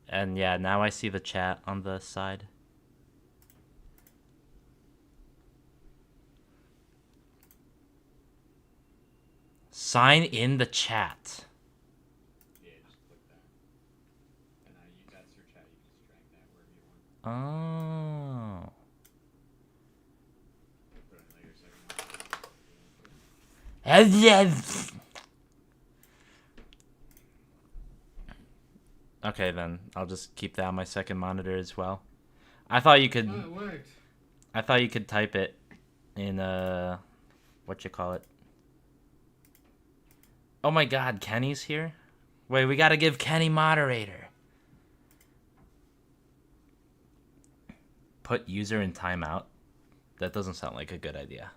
And yeah, now I see the chat on the side. Sign in the chat. Yeah, just click that. And that's your chat. You can just drag that wherever you want. Oh. Put it in your second Okay, then I'll just keep that on my second monitor as well. I thought you could. Oh, it worked. I thought you could type it in what you call it. Oh my God, Kenny's here. Wait, we gotta give Kenny moderator. Put user in timeout. That doesn't sound like a good idea.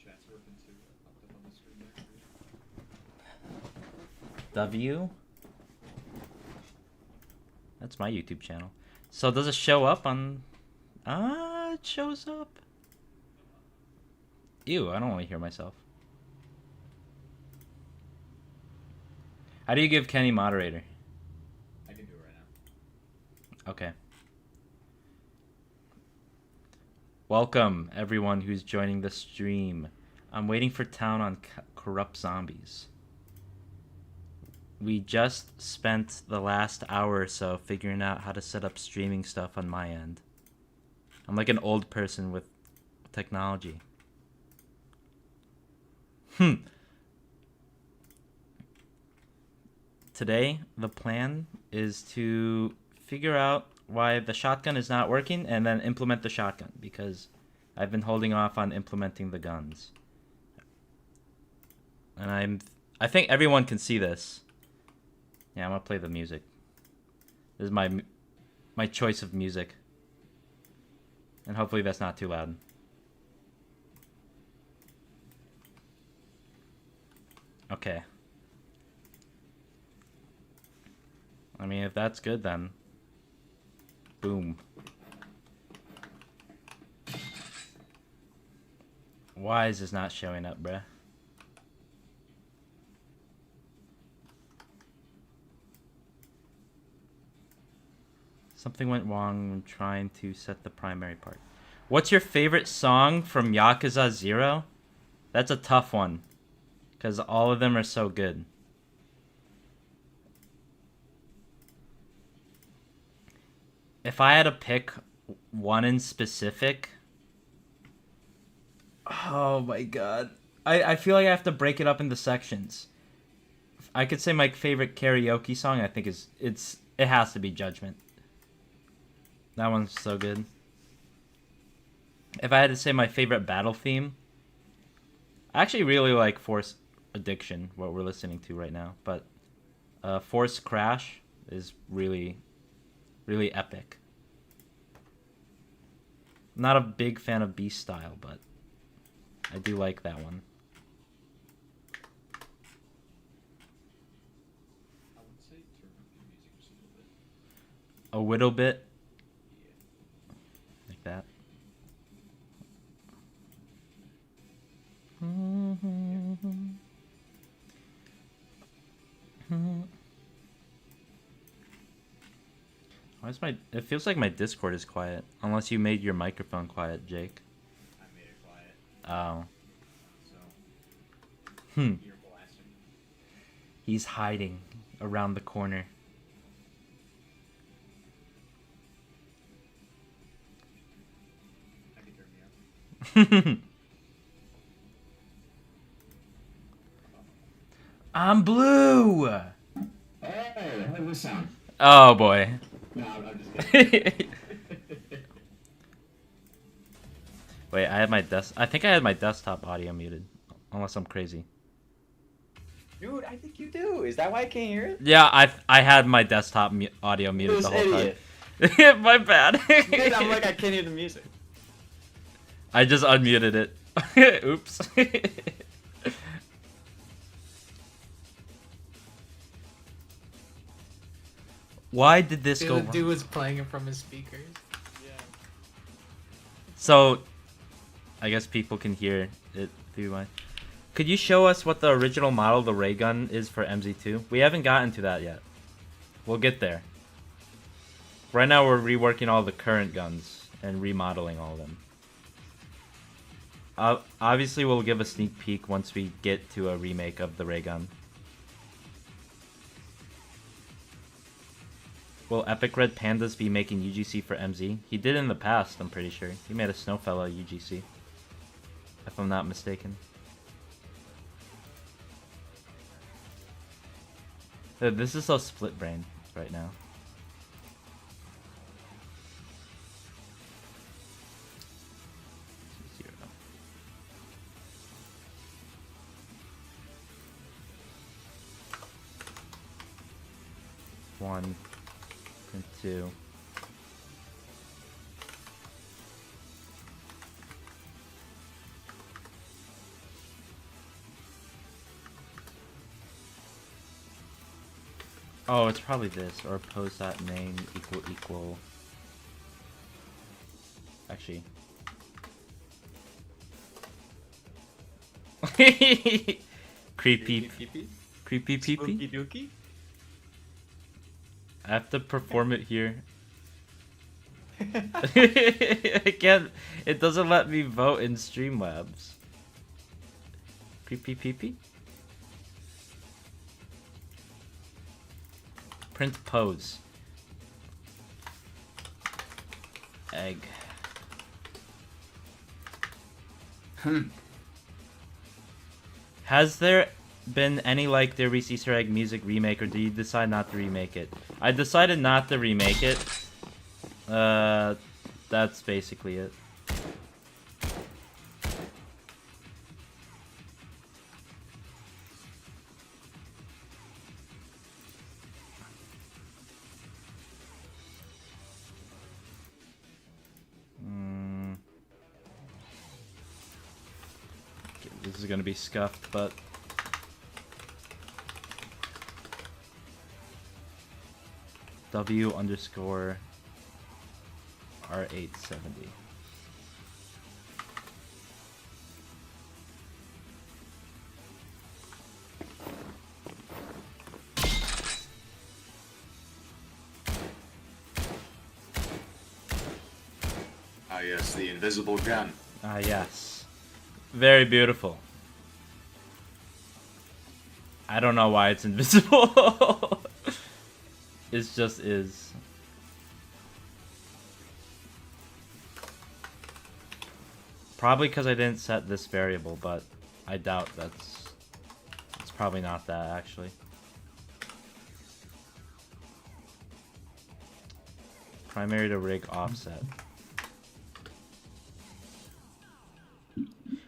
Chat's working too. Popped up on the screen there. W. That's my YouTube channel. So does it show up on... Ah, it shows up. Ew, I don't want to hear myself. How do you give Kenny moderator? I can do it right now. Okay. Welcome, everyone who's joining the stream. I'm waiting for Town on Corrupt Zombies. We just spent the last hour or so figuring out how to set up streaming stuff on my end. I'm like an old person with technology. Today, the plan is to figure out why the shotgun is not working and then implement the shotgun, because I've been holding off on implementing the guns. And I think everyone can see this. Yeah, I'm gonna play the music. This is my choice of music. And hopefully that's not too loud. Okay. I mean, if that's good, then boom. Why is this not showing up, bruh? Something went wrong when trying to set the primary part. What's your favorite song from Yakuza 0? That's a tough one, because all of them are so good. If I had to pick one in specific... Oh my god. I feel like I have to break it up into sections. I could say my favorite karaoke song, I think it has to be Judgment. That one's so good. If I had to say my favorite battle theme, I actually really like Force Addiction, what we're listening to right now, but Force Crash is really, really epic. I'm not a big fan of Beast Style, but I do like that one. I would say turn up your music just a little bit. A little bit. Yeah. Like that. It feels like my Discord is quiet. Unless you made your microphone quiet, Jake. I made it quiet. Oh. So. You're blasting. He's hiding around the corner. I can turn me up. I'm blue! Hey, how does this sound? Oh boy. No, I'm just kidding. Wait, I think I had my desktop audio muted. Unless I'm crazy. Dude, I think you do. Is that why I can't hear it? Yeah, I had my desktop audio muted This the whole idiot. time. My bad. Dude, I'm like, I can't hear the music. I just unmuted it. Oops. Why did this go The wrong? dude was playing it from his speakers. Yeah. So, I guess people can hear it through my... Could you show us what the original model of the ray gun is for MZ2? We haven't gotten to that yet. We'll get there. Right now we're reworking all the current guns and remodeling all of them. Obviously we'll give a sneak peek once we get to a remake of the ray gun. Will Epic Red Pandas be making UGC for MZ? He did in the past, I'm pretty sure. He made a Snowfella UGC. If I'm not mistaken. This is so split brain right now. One and two. Oh, it's probably this, or pose that name equal. Actually. Creepy Creepy. peepee. Spooky dookie. I have to perform it here. I can't. It doesn't let me vote in Streamlabs. Creepy peepee. Print pose. Egg. Has there been any like There Be Easter Egg music remake, or did you decide not to remake it? I decided not to remake it. That's basically it. Okay, this is gonna be scuffed, but W_R870. Ah, yes, the invisible gun. Ah, yes. Very beautiful. I don't know why it's invisible. It just is. Probably because I didn't set this variable, but I doubt it's probably not that actually. Primary to rig offset.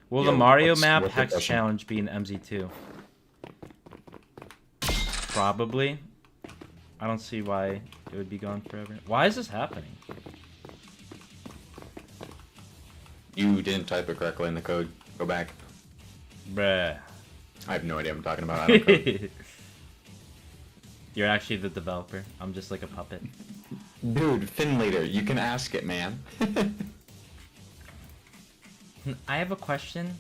Will the Mario map Hex Challenge be in MZ2? Probably. I don't see why it would be gone forever. Why is this happening? You didn't type it correctly in the code. Go back. Bruh. I have no idea what I'm talking about. I don't code. You're actually the developer. I'm just like a puppet. Dude, Fin Leader, you can ask it, man. I have a question.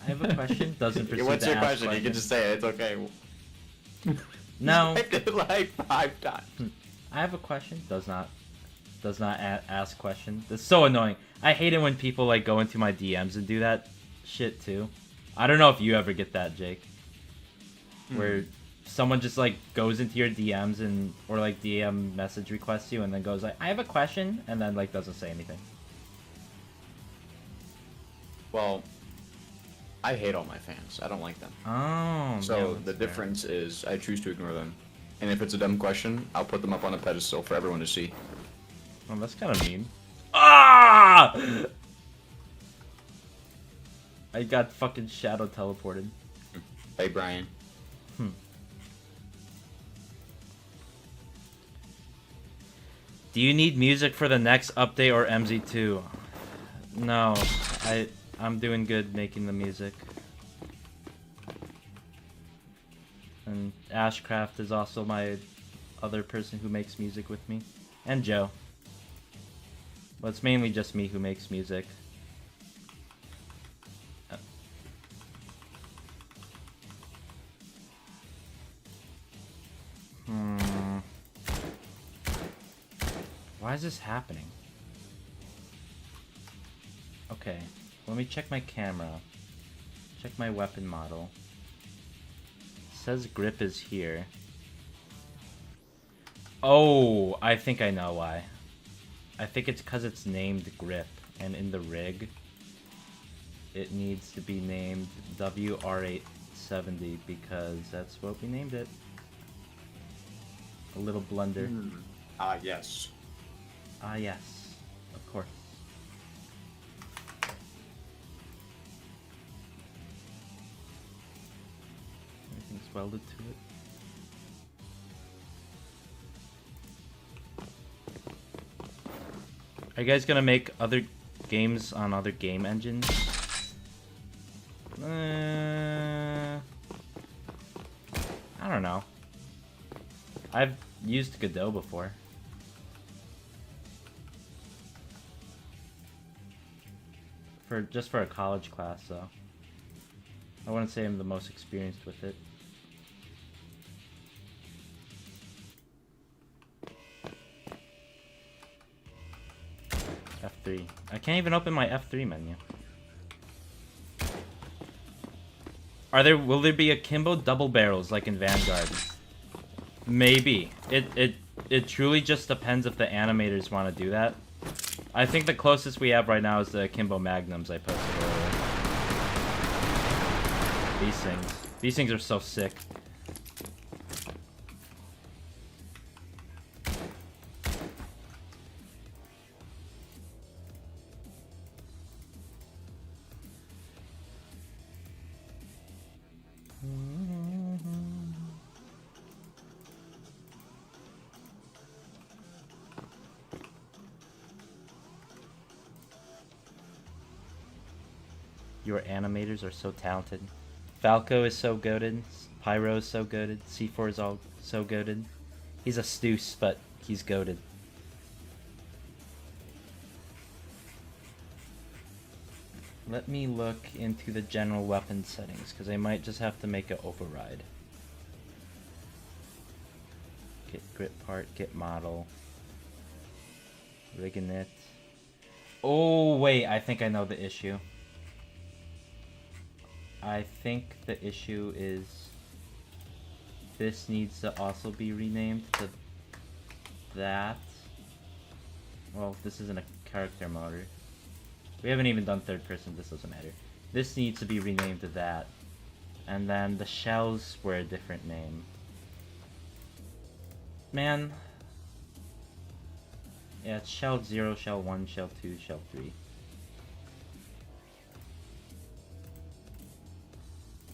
Doesn't proceed What's to your ask question? You can just say it. It's okay. No. I did it like 5 times. I have a question. Does not ask question. That's so annoying. I hate it when people like go into my DMs and do that shit too. I don't know if you ever get that, Jake. Where someone just like goes into your DMs and or like DM message requests you and then goes like, I have a question, and then like doesn't say anything. Well, I hate all my fans. I don't like them. Oh. So yeah, the that's fair. difference is I choose to ignore them. And if it's a dumb question, I'll put them up on a pedestal for everyone to see. Well, that's kind of mean. Ah! I got fucking shadow teleported. Hey, Brian. Do you need music for the next update or MZ2? No, I'm doing good making the music. And Ashcraft is also my other person who makes music with me. And Joe. But it's mainly just me who makes music. Why is this happening? Okay, let me check my camera. Check my weapon model. It says grip is here. Oh, I think I know why. I think it's because it's named grip, and in the rig, it needs to be named WR870 because that's what we named it. A little blunder. Ah, yes. Ah, yes. Of course. Everything's welded to it. Are you guys gonna make other games on other game engines? I don't know. I've used Godot before. Just for a college class, though. I wouldn't say I'm the most experienced with it. F3. I can't even open my F3 menu. Will there be akimbo double barrels like in Vanguard? Maybe. It truly just depends if the animators want to do that. I think the closest we have right now is the akimbo magnums I posted earlier. These things. These things are so sick. Your animators are so talented. Falco is so goated. Pyro is so goated. C4 is all so goated. He's a stoose, but he's goated. Let me look into the general weapon settings, because I might just have to make an override. Get grip part, get model. Rigging it. Oh, wait, I think I know the issue. I think the issue is this needs to also be renamed to that. Well, this isn't a character motor. We haven't even done third person, this doesn't matter. This needs to be renamed to that. And then the shells were a different name. Man. Yeah, it's shell 0, shell 1, shell 2, shell 3.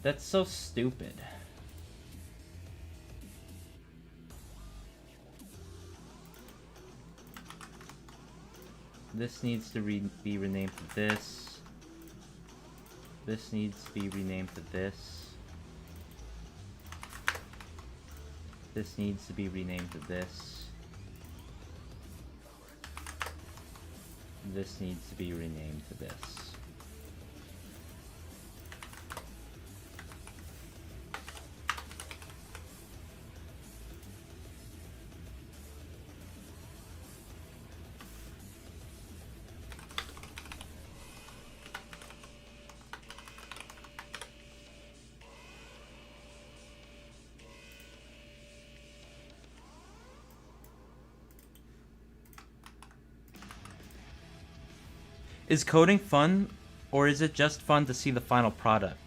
That's so stupid. This needs to be renamed to this. This needs to be renamed to this. This needs to be renamed to this. This needs to be renamed to this. Is coding fun, or is it just fun to see the final product?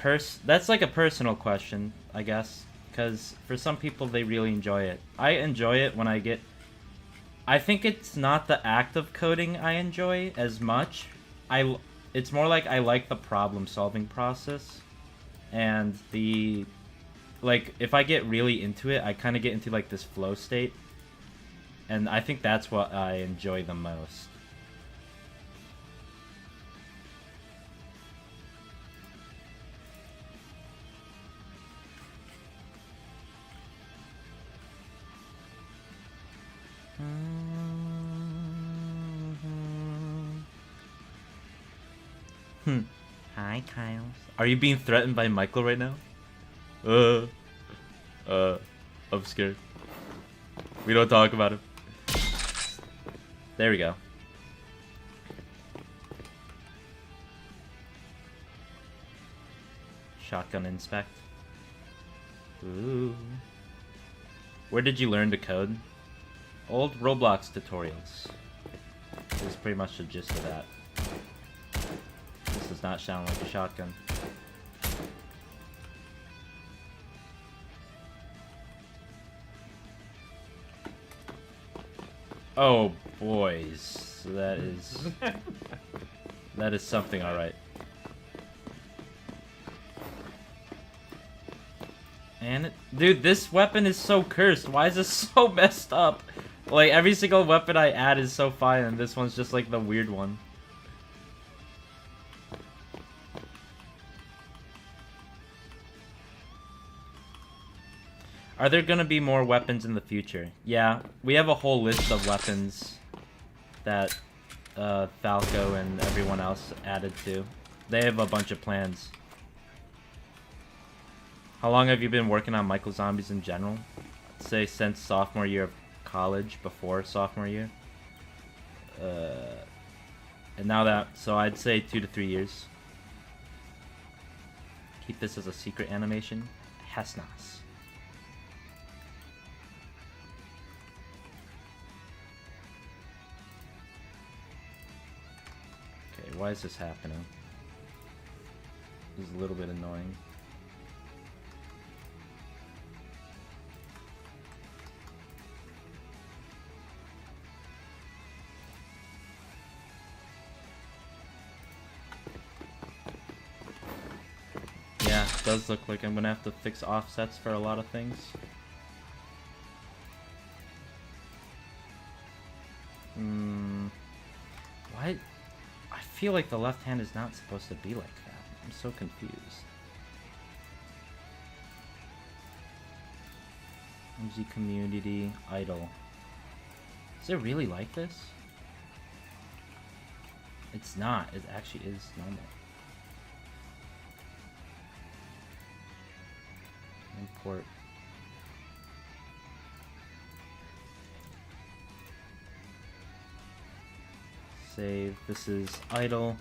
That's like a personal question, I guess, because for some people they really enjoy it. I enjoy it when I get... I think it's not the act of coding I enjoy as much. It's more like I like the problem-solving process, and the... Like, if I get really into it, I kind of get into like this flow state, and I think that's what I enjoy the most. Hi, Kyles. Are you being threatened by Michael right now? I'm scared. We don't talk about him. There we go. Shotgun inspect. Ooh. Where did you learn to code? Old Roblox tutorials. This is pretty much the gist of that. This does not sound like a shotgun. Oh, boys. That is something, alright. And dude, this weapon is so cursed. Why is this so messed up? Like, every single weapon I add is so fine, and this one's just like the weird one. Are there gonna be more weapons in the future? Yeah, we have a whole list of weapons that Falco and everyone else added to. They have a bunch of plans. How long have you been working on Michael Zombies in general? I'd say since sophomore year of college, before sophomore year. And now that, so I'd say 2 to 3 years. Keep this as a secret animation. Hesnas. Okay, why is this happening? This is a little bit annoying. Yeah, it does look like I'm gonna have to fix offsets for a lot of things. Why? I feel like the left hand is not supposed to be like that. I'm so confused. MZ community idle. Is it really like this? It's not. It actually is normal. Import. Save. This is idle.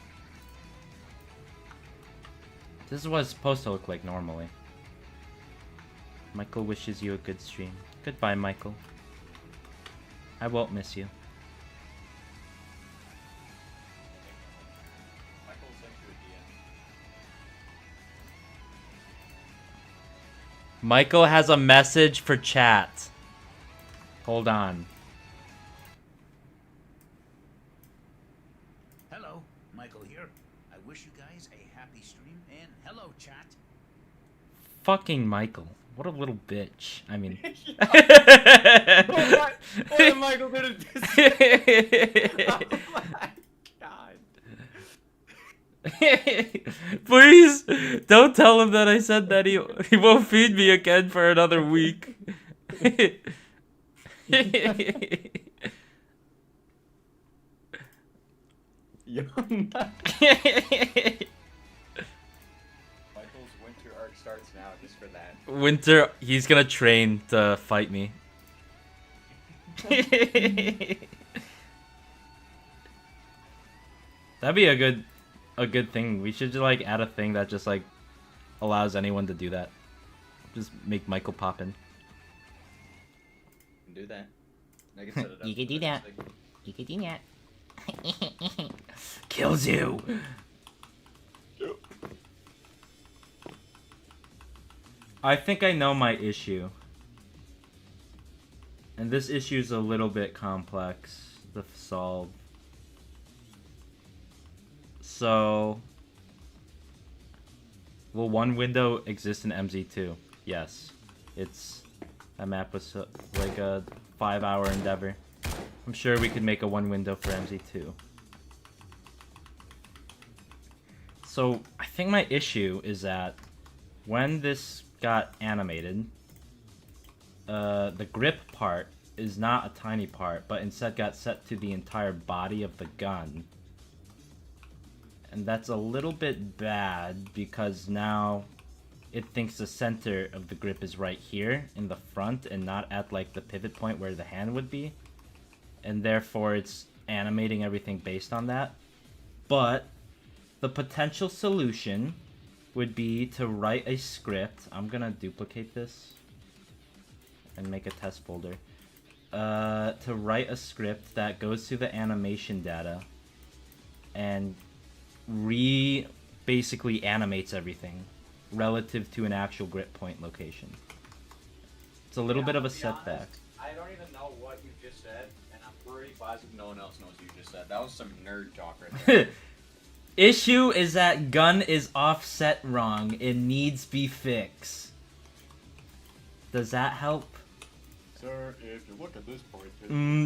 This is what it's supposed to look like normally. Michael wishes you a good stream. Goodbye, Michael. I won't miss you. Michael sent you a DM. Michael has a message for chat. Hold on. Hello, Michael here. I wish you guys a happy stream and hello, chat. Fucking Michael. What a little bitch. I mean... What did Michael do to this? Oh my god. Please, don't tell him that I said that he won't feed me again for another week. Michael's winter arc starts now just for that. Winter, he's gonna train to fight me. That'd be a good thing. We should just like add a thing that just like allows anyone to do that. Just make Michael pop in. Do that. I can set it up. You can do that. You can do that. Kills you. I think I know my issue. And this issue is a little bit complex to solve. So, will one window exist in MZ2? Yes. That map was like a 5-hour endeavor. I'm sure we could make a one window for MZ2. So, I think my issue is that when this got animated, the grip part is not a tiny part, but instead got set to the entire body of the gun. And that's a little bit bad because now it thinks the center of the grip is right here in the front and not at like the pivot point where the hand would be. And therefore it's animating everything based on that. But the potential solution would be to write a script. I'm gonna duplicate this and make a test folder. To write a script that goes to the animation data and basically animates everything relative to an actual grip point location. It's a little bit of a setback. I don't even know what you just said, and I'm pretty positive no one else knows what you just said. That was some nerd talk right there. Issue is that gun is offset wrong. It needs be fixed. Does that help? Sir, if you look at this point...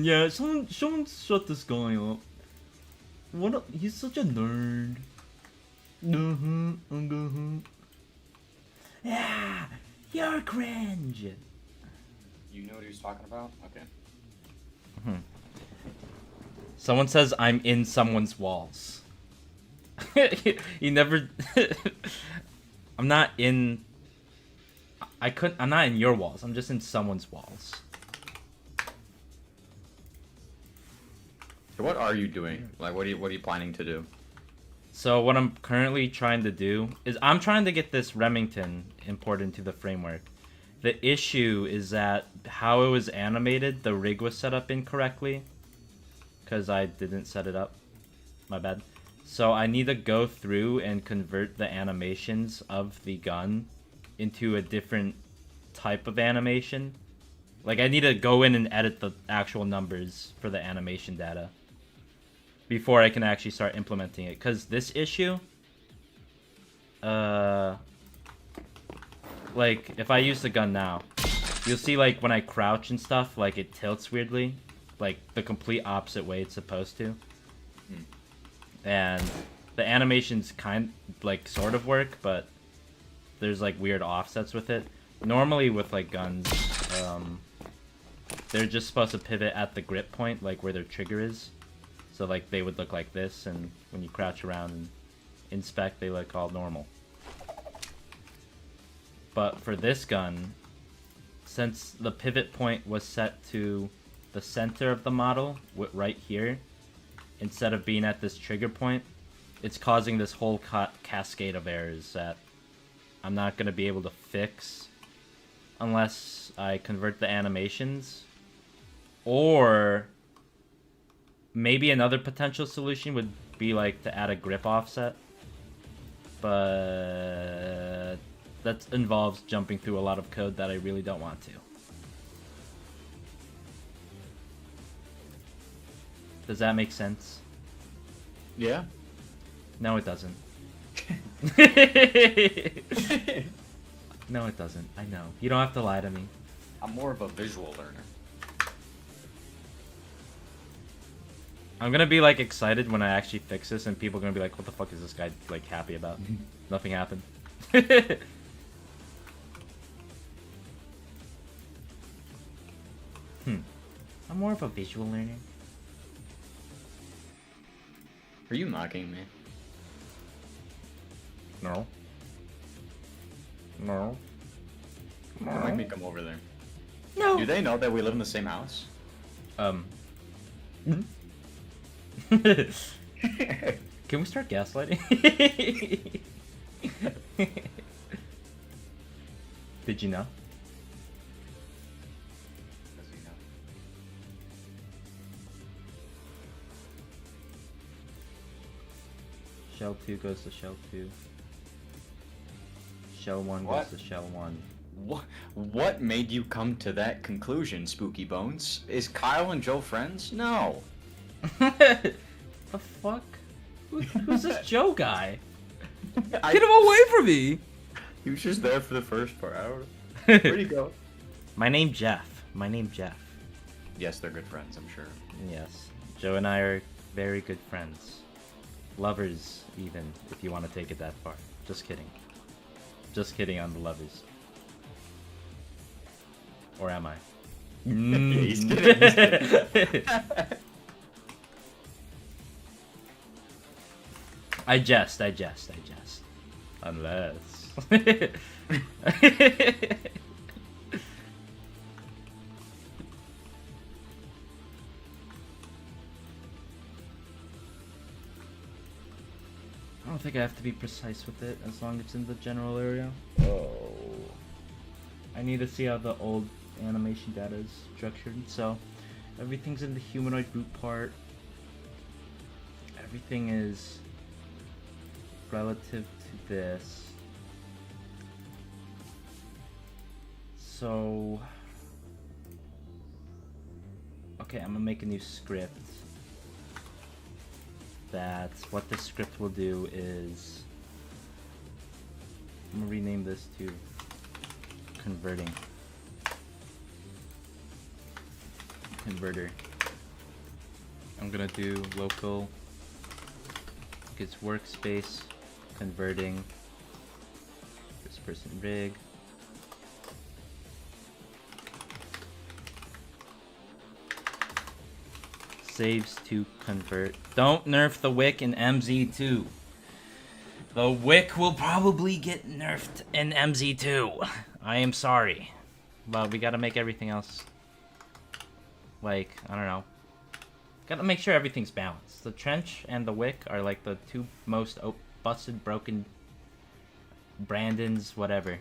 Yeah, someone shut this guy up. He's such a nerd. Yeah, you're cringe. You know what he was talking about? Okay. Someone says I'm in someone's walls. He never... I'm not in your walls. I'm just in someone's walls. So what are you doing? Like, what are you planning to do? So what I'm currently trying to do is I'm trying to get this Remington imported into the framework. The issue is that how it was animated, the rig was set up incorrectly. Because I didn't set it up. My bad. So I need to go through and convert the animations of the gun into a different type of animation. Like, I need to go in and edit the actual numbers for the animation data before I can actually start implementing it. Because this issue, like, if I use the gun now, you'll see, like, when I crouch and stuff, like, it tilts weirdly. Like, the complete opposite way it's supposed to. And the animations sort of work, but there's, like, weird offsets with it. Normally with, like, guns, they're just supposed to pivot at the grip point, like, where their trigger is. So, like, they would look like this, and when you crouch around and inspect, they look all normal. But for this gun, since the pivot point was set to the center of the model, right here, instead of being at this trigger point, it's causing this whole cascade of errors that I'm not going to be able to fix unless I convert the animations. Or maybe another potential solution would be, like, to add a grip offset. But that involves jumping through a lot of code that I really don't want to. Does that make sense? Yeah. No, it doesn't. No, it doesn't. I know. You don't have to lie to me. I'm more of a visual learner. I'm gonna be, like, excited when I actually fix this, and people are gonna be like, what the fuck is this guy, like, happy about? Nothing happened. I'm more of a visual learner. Are you mocking me? No. No. Don't make me come over there. No. Do they know that we live in the same house? Can we start gaslighting? Did you know? Does he know? Shell 2 goes to Shell 2. Shell 1 What? goes to Shell 1. What made you come to that conclusion, Spooky Bones? Is Kyle and Joe friends? No. The fuck? Who's this Joe guy? Get him away from me! He was just there for the first part. Where'd he go? My name Jeff. Yes, they're good friends, I'm sure. Yes. Joe and I are very good friends. Lovers, even, if you want to take it that far. Just kidding. Just kidding on the lovers. Or am I? He's kidding. I jest. Unless... don't think I have to be precise with it as long as it's in the general area. Oh. I need to see how the old animation data is structured. So everything's in the humanoid boot part. Everything is relative to this. So, okay, I'm gonna make a new script. What this script will do is, I'm gonna rename this to converting. Converter. I'm gonna do local, it's workspace, converting, this person rig. Saves to convert. Don't nerf the wick in MZ2. The wick will probably get nerfed in MZ2. I am sorry. But we gotta make everything else, like, I don't know. Gotta make sure everything's balanced. The trench and the wick are like the two most busted, broken Brandons, whatever.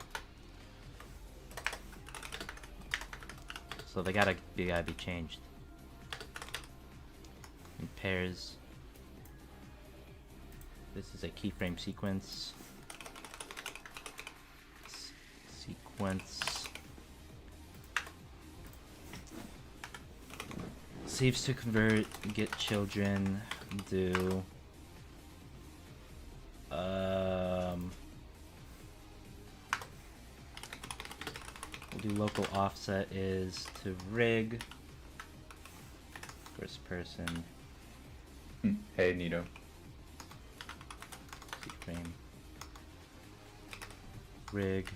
So they gotta be changed. And pairs. This is a keyframe sequence. Sequence. Saves to convert, get children, do we'll do local offset is to rig, first person. Hey, Nito. Keyframe. Rig.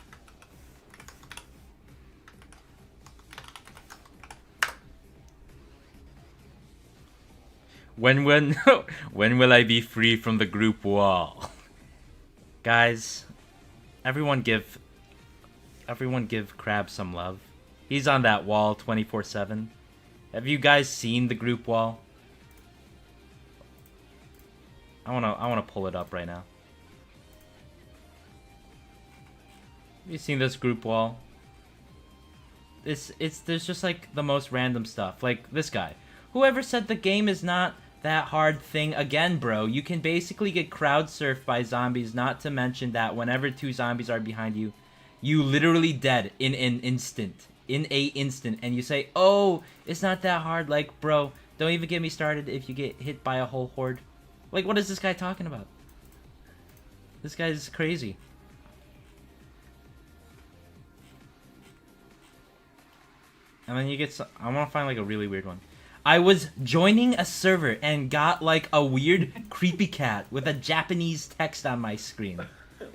When will I be free from the group wall? Guys, everyone give Crab some love. He's on that wall 24/7. Have you guys seen the group wall? I wanna pull it up right now. Have you seen this group wall? There's just like the most random stuff. Like this guy. Whoever said the game is not that hard thing again, bro. You can basically get crowd surfed by zombies, not to mention that whenever two zombies are behind you, you literally dead in an instant. In a instant. And you say, oh, it's not that hard. Like, bro, don't even get me started if you get hit by a whole horde. Like, what is this guy talking about? This guy's crazy. And then you get I want to find like a really weird one. I was joining a server and got like a weird creepy cat with a Japanese text on my screen.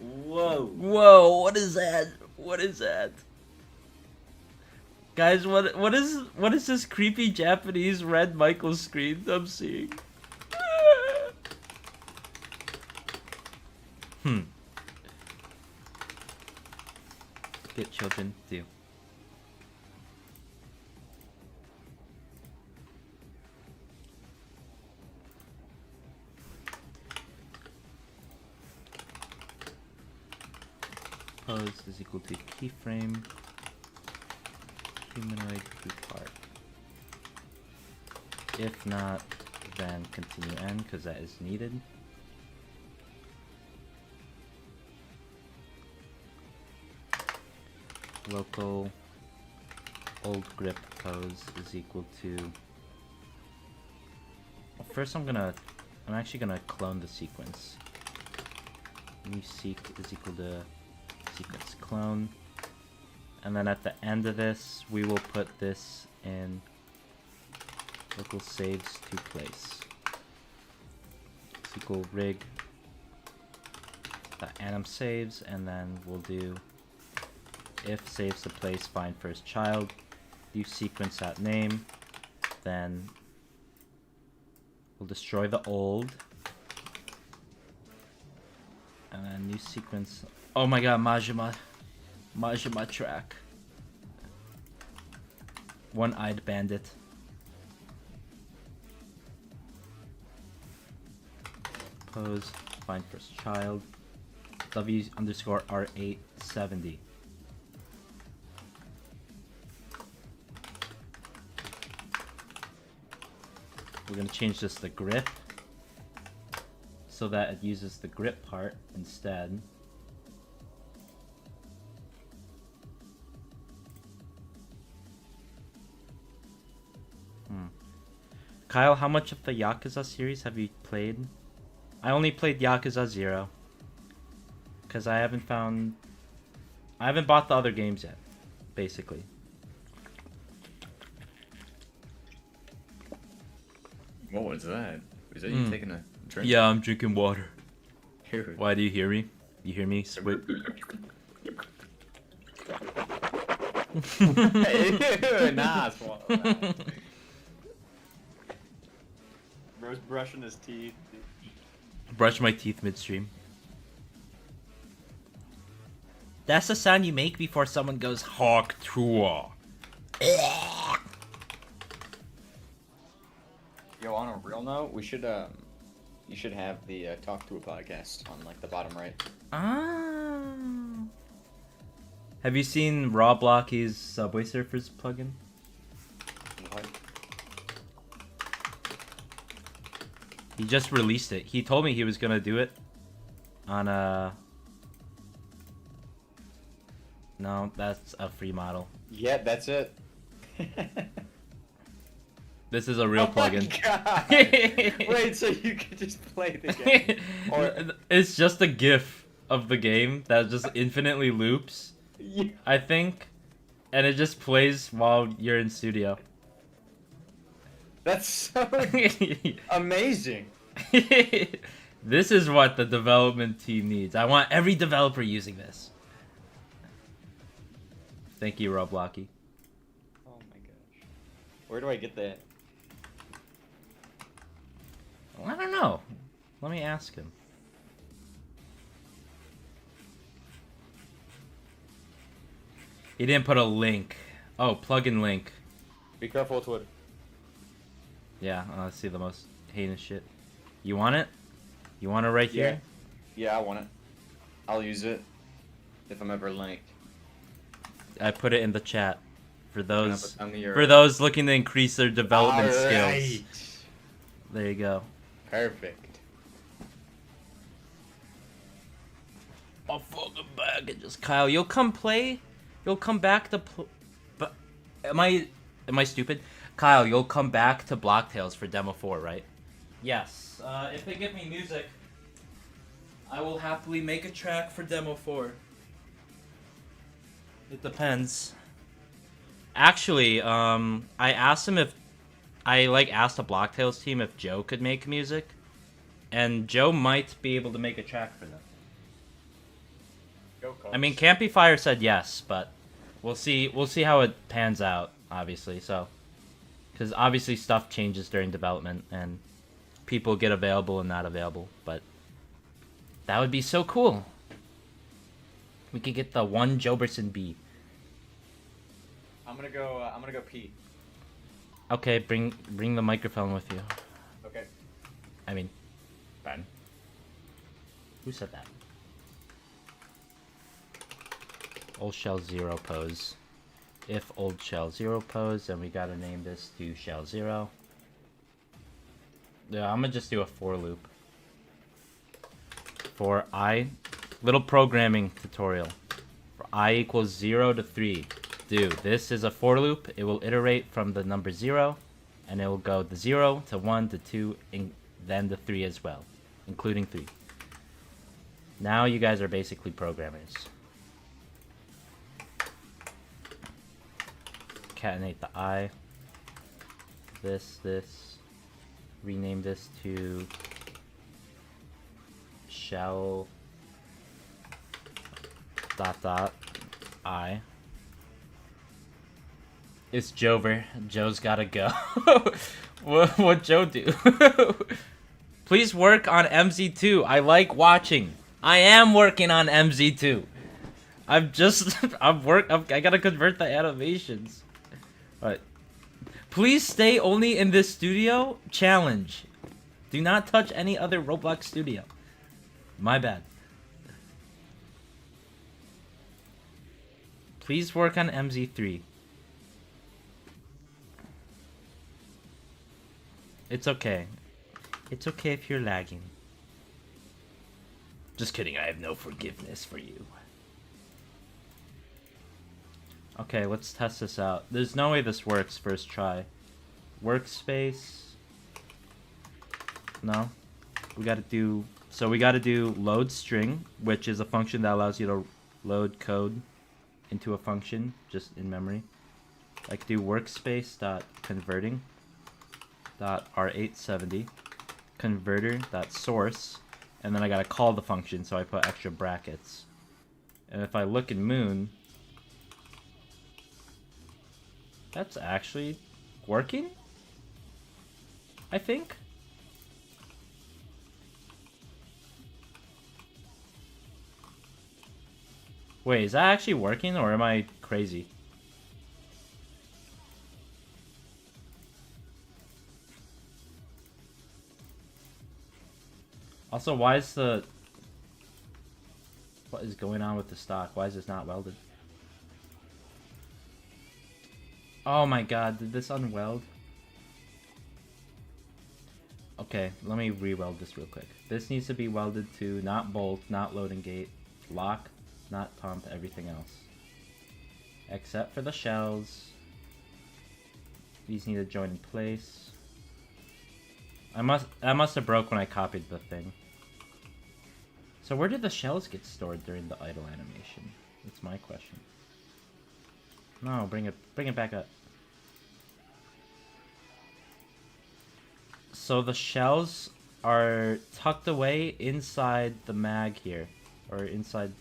Whoa. Whoa, what is that? What is that? Guys, what is this creepy Japanese red Michael screen I'm seeing? Get children, do. Pose is equal to keyframe humanoid group part. If not, then continue n because that is needed. Local old grip pose is equal to. Well, first I'm actually gonna clone the sequence. New seq is equal to sequence clone, and then at the end of this we will put this in local saves to place. Equal rig anim saves, and then we'll do if saves to place find first child, do sequence at name, then we'll destroy the old, and then new sequence. Oh my god, Majima track. One-eyed bandit. Pose Find first child. W underscore R870. We're gonna change this to grip so that it uses the grip part instead. Kyle, how much of the Yakuza series have you played? I only played Yakuza 0. Because I haven't bought the other games yet, basically. What was that? Was that you taking a drink? Yeah, I'm drinking water. Dude. Why do you hear me? You hear me? Swip. Nah, swallow that. Bro's brushing his teeth. Brush my teeth midstream. That's the sound you make before someone goes Hawk Tua. Yo, on a real note, we should you should have the Talk to a podcast on like the bottom right. Ah. Have you seen Roblox's Subway Surfers plugin? What? He just released it. He told me he was gonna do it on a... No, that's a free model. Yeah, that's it. This is a real plugin. God. Wait, so you can just play the game? Or... It's just a GIF of the game that just infinitely loops, Yeah. I think, and it just plays while you're in studio. That's so amazing. This is what the development team needs. I want every developer using this. Thank you, Robloxy. Oh my gosh. Where do I get that? Well, I don't know. Let me ask him. He didn't put a link. Oh, plugin link. Be careful with Twitter. Yeah, let's see the most heinous shit. You want it? You want it right here? Yeah, I want it. I'll use it if I'm ever linked. I put it in the chat for those For those looking to increase their development skills. Alright. There you go. Perfect. I'll fucking back and just Kyle. You'll come play. You'll come back to. But am I stupid? Kyle, you'll come back to Blocktails for Demo 4, right? Yes. If they give me music, I will happily make a track for Demo 4. It depends. Actually, I asked him if... I, asked the Blocktails team if Joe could make music. And Joe might be able to make a track for them. Go, Cubs. I mean, Campy Fire said yes, but we'll see how it pans out, obviously, so... Because obviously stuff changes during development, and people get available and not available, but that would be so cool. We could get the one Joberson B. I'm gonna go pee. Okay, bring the microphone with you. Okay. I mean, Ben. Who said that? Old Shell 0 pose. If old shell 0 pose, then we gotta name this to shell 0. Yeah, I'm gonna just do a for loop. For I, little programming tutorial. For I equals 0 to 3. This is a for loop. It will iterate from the number 0, and it will go the 0 to 1 to 2, and then the 3 as well, including 3. Now you guys are basically programmers. Concatenate the I. This. Rename this to shell ... I. It's Jover. Joe's gotta go. What Joe do? Please work on MZ2. I like watching. I am working on MZ2. I gotta convert the animations. Alright. Please stay only in this studio. Challenge. Do not touch any other Roblox studio. My bad. Please work on MZ3. It's okay. It's okay if you're lagging. Just kidding, I have no forgiveness for you. Okay, let's test this out. There's no way this works first try. Workspace. No. We gotta do... So we gotta do load string, which is a function that allows you to load code into a function just in memory. I could do workspace.converting .r870 converter.source, and then I gotta call the function, so I put extra brackets. And if I look in Moon, that's actually working, I think. Wait, is that actually working, or am I crazy? Also, why is the... What is going on with the stock? Why is this not welded? Oh my god, did this unweld? Okay, let me re-weld this real quick. This needs to be welded to not bolt, not loading gate, lock, not pump, everything else. Except for the shells. These need to join in place. I must have broke when I copied the thing. So where did the shells get stored during the idle animation? That's my question. No, bring it back up. So the shells are tucked away inside the mag here, or inside.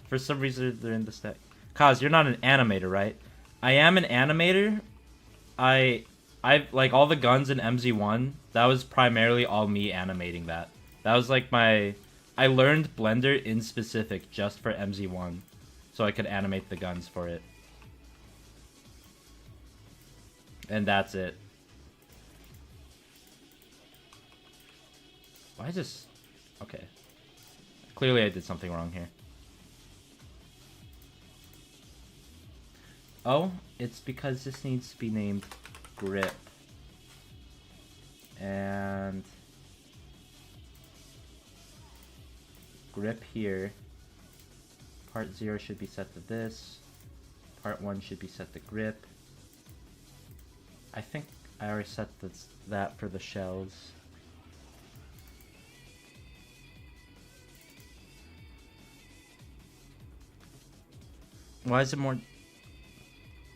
For some reason they're in the stack. Kaz, you're not an animator, right? I am an animator. I like all the guns in MZ1. That was primarily all me animating that. That was like my. I learned Blender in specific just for MZ1, so I could animate the guns for it. And that's it. Why is this... Okay. Clearly I did something wrong here. Oh, it's because this needs to be named grip. And... grip here. Part 0 should be set to this. Part 1 should be set to grip. I think I already set that for the shells. Why is it more...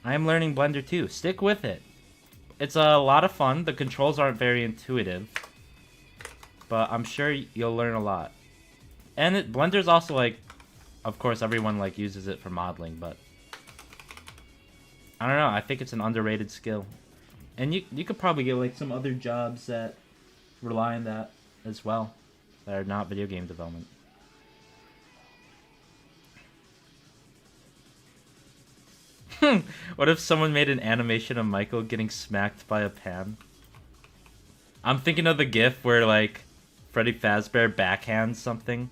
I am learning Blender too. Stick with it. It's a lot of fun. The controls aren't very intuitive, but I'm sure you'll learn a lot. And Blender's also like, of course, everyone like uses it for modeling, but I don't know. I think it's an underrated skill, and you could probably get like some other jobs that rely on that as well, that are not video game development. What if someone made an animation of Michael getting smacked by a pan? I'm thinking of the GIF where like Freddy Fazbear backhands something,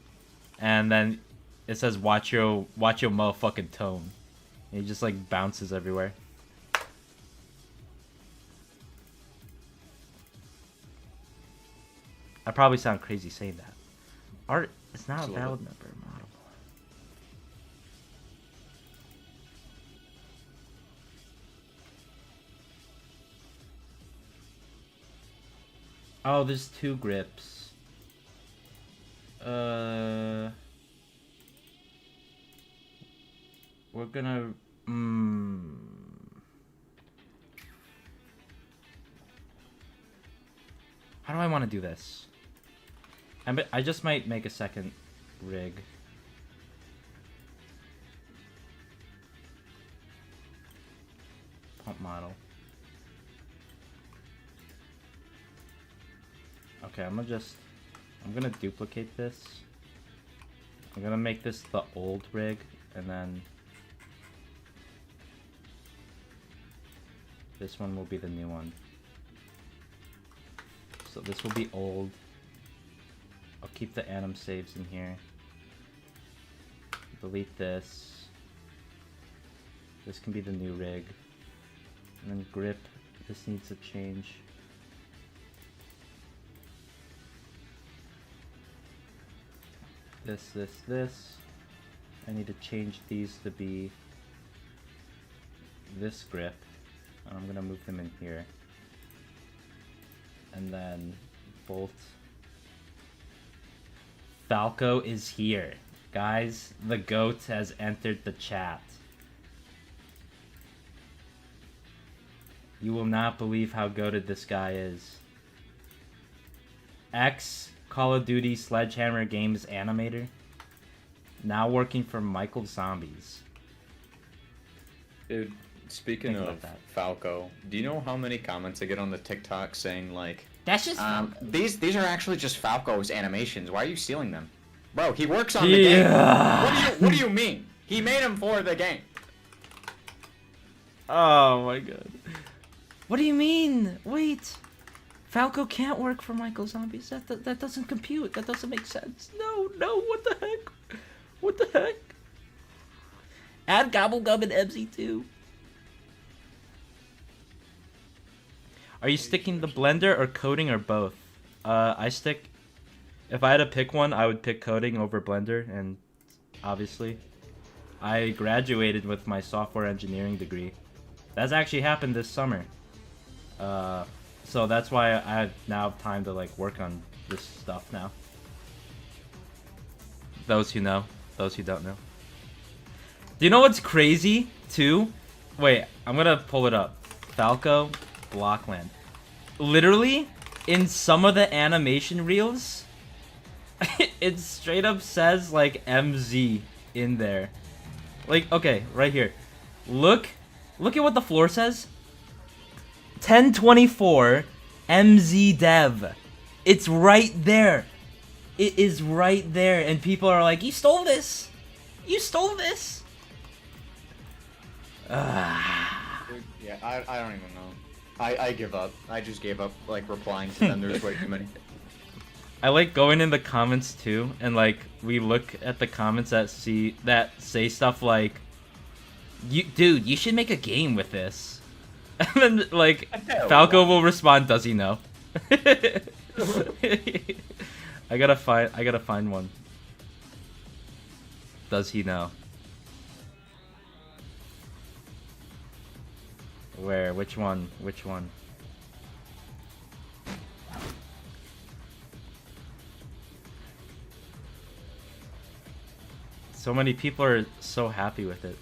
and then it says watch your motherfucking tone. And he just like bounces everywhere. I probably sound crazy saying that. Art is not a valid member model. Oh, there's 2 grips. We're gonna... How do I want to do this? I just might make a second rig. Pump model. Okay, I'm gonna duplicate this. I'm gonna make this the old rig, and then this one will be the new one. So this will be old. I'll keep the anim saves in here. Delete this. This can be the new rig. And then grip, this needs to change. This. I need to change these to be this grip. I'm gonna move them in here. And then bolt. Falco is here. Guys, the GOAT has entered the chat. You will not believe how goated this guy is. Ex Call of Duty Sledgehammer Games animator. Now working for Michael Zombies. Dude, speaking Think about of that. Falco, do you know how many comments I get on the TikTok saying like, That's just these are actually just Falco's animations. Why are you stealing them? Bro, he works on the game. What do you mean? He made them for the game. Oh my god. What do you mean? Wait. Falco can't work for Michael Zombies. That doesn't compute. That doesn't make sense. No, what the heck? What the heck? Add Gobblegum and MZ2. Are you sticking the blender or coding or both? I stick... If I had to pick one, I would pick coding over blender, and obviously. I graduated with my software engineering degree. That's actually happened this summer. So that's why I now have time to like work on this stuff now. Those who know, those who don't know. Do you know what's crazy too? Wait, I'm gonna pull it up. Falco, Blockland. Literally, in some of the animation reels, it straight up says like MZ in there. Like, okay, right here. Look at what the floor says. 1024 MZ Dev. It's right there. It is right there, and people are like, "You stole this. You stole this." Dude, yeah, I don't even know. I give up. I just gave up like replying to them. There's way too many. I like going in the comments too, and like we look at the comments that say stuff like, "Dude, you should make a game with this." And then like Falco will respond, "Does he know?" I gotta find one. Does he know? Where? Which one? Which one? So many people are so happy with it.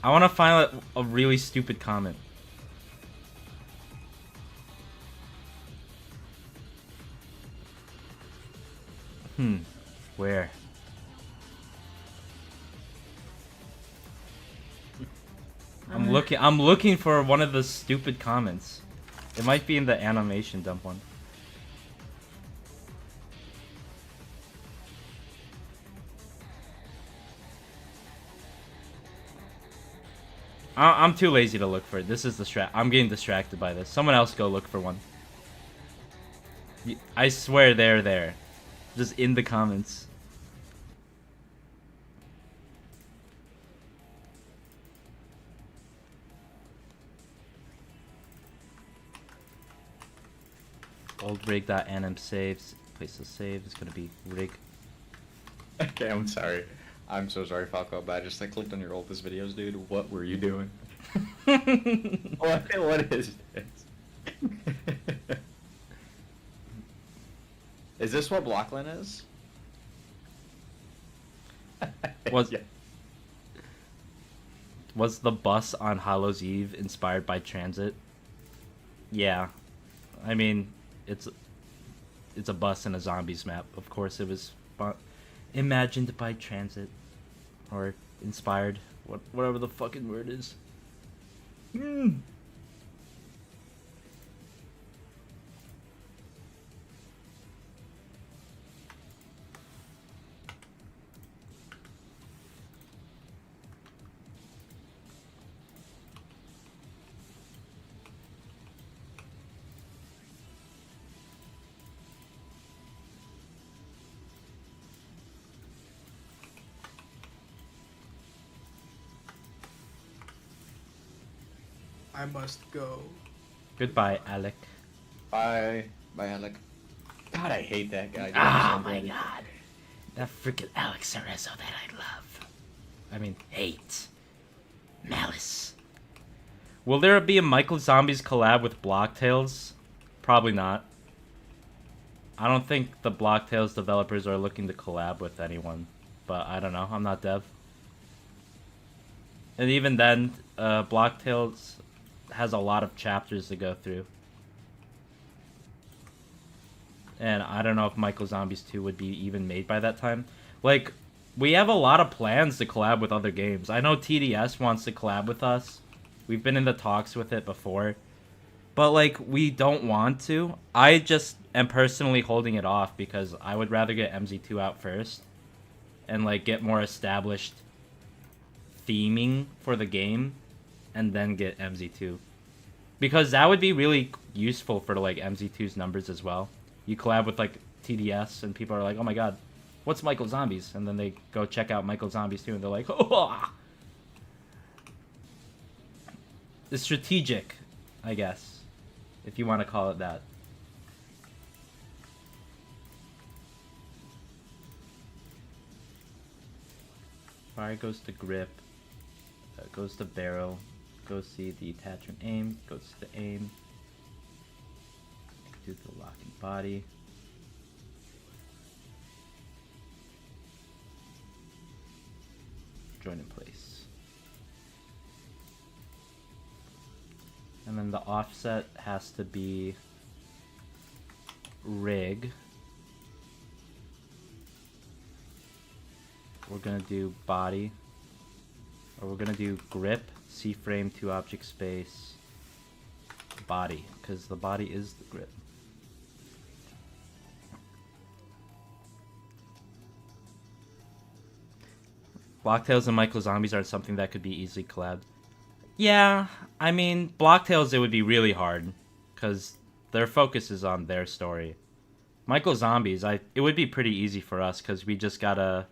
I want to find a really stupid comment. Where? I'm looking for one of the stupid comments. It might be in the animation dump one. I'm too lazy to look for it. This is I'm getting distracted by this. Someone else go look for one. I swear they're there. Just in the comments. Old rig.anim saves. Place to save is gonna be rig. Okay, I'm sorry. I'm so sorry, Falco, but I just like clicked on your oldest videos, dude. What were you doing? What is this? Is this what Blockland is? Was Yeah. Was the bus on Hallows Eve inspired by Transit? Yeah. I mean, it's a bus in a zombies map. Of course it was imagined by Transit. Or inspired. Whatever the fucking word is. I must go. Goodbye, Alec. Bye. Bye, Alec. God, I hate that guy. Oh my god. That freaking Alex Cerezo that I love. I mean, hate. Malice. Will there be a Michael Zombies collab with Blocktails? Probably not. I don't think the Blocktails developers are looking to collab with anyone. But I don't know. I'm not dev. And even then, Blocktails has a lot of chapters to go through. And I don't know if Michael Zombies 2 would be even made by that time. Like, we have a lot of plans to collab with other games. I know TDS wants to collab with us. We've been in the talks with it before. But, like, we don't want to. I just am personally holding it off because I would rather get MZ2 out first. And, like, get more established theming for the game. And then get MZ2. Because that would be really useful for, like, MZ2's numbers as well. You collab with, like, TDS, and people are like, oh my god, what's Michael Zombies? And then they go check out Michael Zombies 2, and they're like, oh! It's strategic, I guess, if you want to call it that. Fire goes to grip, goes to barrel, goes to the attachment aim, goes to the aim. Do the locking body. Join in place. And then the offset has to be rig. We're gonna do body. Or we're gonna do grip, C-frame, 2 object space, body, because the body is the grip. Blocktails and Michael Zombies are something that could be easily collabed. Yeah, I mean, Blocktails, it would be really hard, because their focus is on their story. Michael Zombies, it would be pretty easy for us, because we just gotta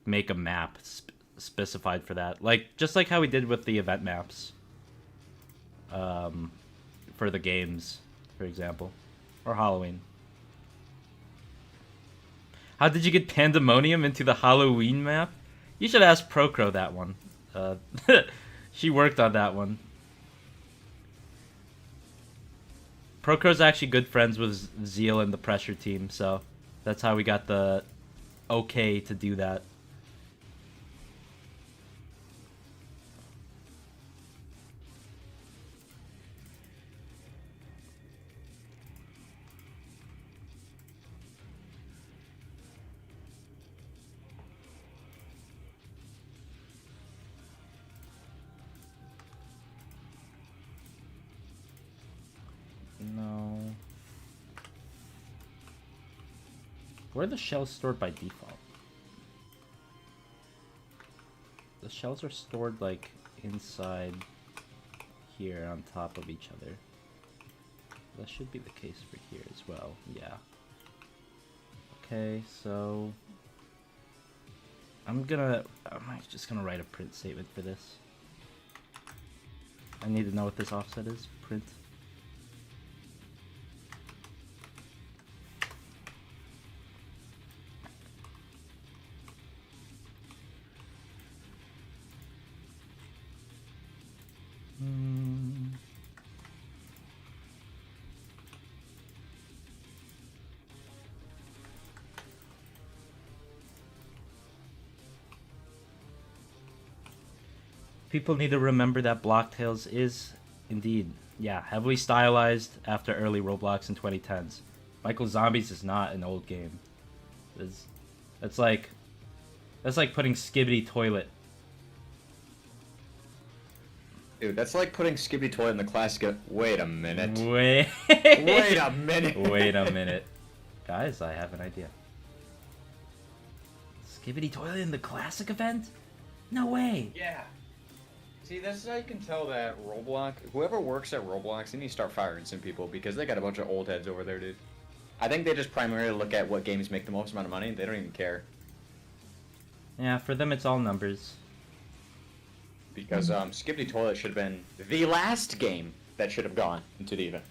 make a map specified for that. Like, just like how we did with the event maps. For the games, for example. Or Halloween. How did you get Pandemonium into the Halloween map? You should ask Procro that one. She worked on that one. Procro's actually good friends with Zeal and the Pressure team, so that's how we got the okay to do that. No. Where are the shells stored by default? The shells are stored like inside here on top of each other. That should be the case for here as well. Yeah. Okay, so I'm just gonna write a print statement for this. I need to know what this offset is. Print. People need to remember that Blocktails is, indeed, yeah, heavily stylized after early Roblox in 2010s. Michael Zombies is not an old game. That's like putting Skibidi Toilet. Dude, that's like putting Skippy Toilet in the classic. Wait a minute. Wait. Wait a minute. Wait a minute. Guys, I have an idea. Skibidi Toilet in the classic event? No way. Yeah. See, that's how you can tell that Roblox, whoever works at Roblox, they need to start firing some people because they got a bunch of old heads over there, dude. I think they just primarily look at what games make the most amount of money. They don't even care. Yeah, for them it's all numbers. Because Skippity Toilet should have been the last game that should have gone into the event.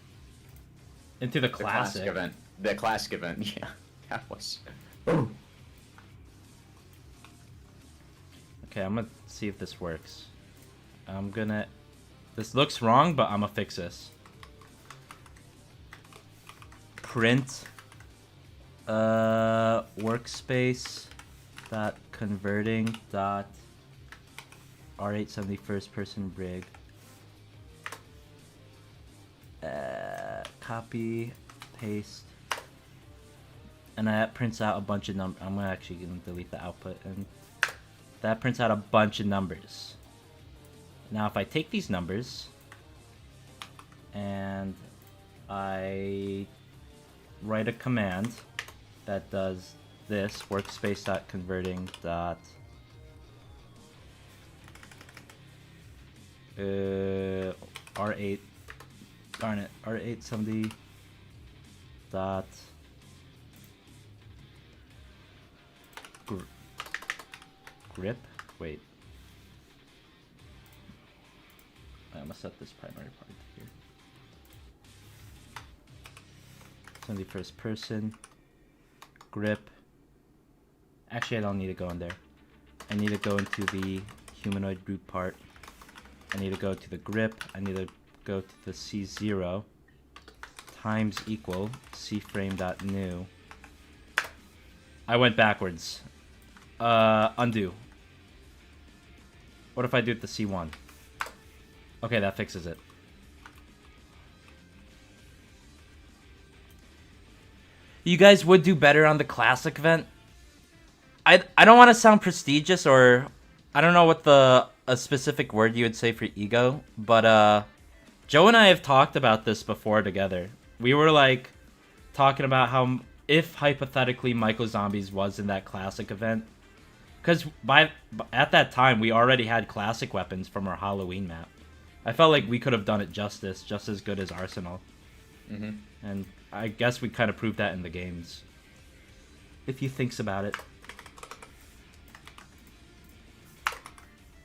Into the The classic. event. The classic event, yeah. That was... Okay, I'm gonna see if this works. This looks wrong, but I'm gonna fix this. Print workspace dot converting dot R870 first person rig. Copy, paste, and that prints out a bunch of numbers. I'm actually gonna delete the output, and that prints out a bunch of numbers. Now if I take these numbers and I write a command that does this, workspace.converting dot R8, darn it, R870 dot grip, wait, I'm gonna set this primary part here. 71st person, grip. Actually, I don't need to go in there. I need to go into the humanoid group part. I need to go to the grip. I need to go to the C0 times equal cframe.new. I went backwards. Undo. What if I do it the C1? Okay, that fixes it. You guys would do better on the classic event. I don't want to sound prestigious, or I don't know what a specific word you would say for ego, but Joe and I have talked about this before together. We were like talking about how if hypothetically Michael Zombies was in that classic event, because at that time we already had classic weapons from our Halloween map. I felt like we could have done it just as good as Arsenal. Mm-hmm. And I guess we kind of proved that in the games. If you thinks about it.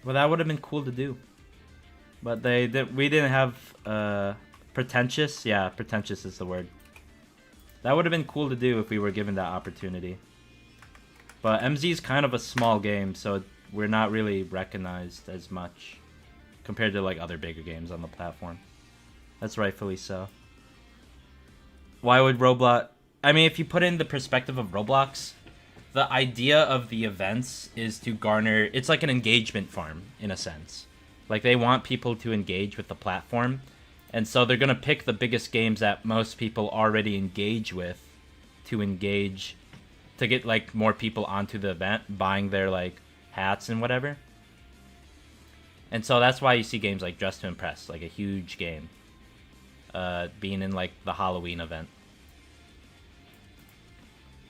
Well, that would have been cool to do. But we didn't have pretentious. Yeah, pretentious is the word. That would have been cool to do if we were given that opportunity. But MZ is kind of a small game, so we're not really recognized as much compared to like other bigger games on the platform. That's rightfully so. Why would Roblox... I mean, if you put in the perspective of Roblox, the idea of the events is to garner... It's like an engagement farm, in a sense. Like, they want people to engage with the platform, and so they're going to pick the biggest games that most people already engage with to engage... to get, like, more people onto the event, buying their, like, hats and whatever. And so that's why you see games like Dress to Impress, like a huge game, being in like the Halloween event.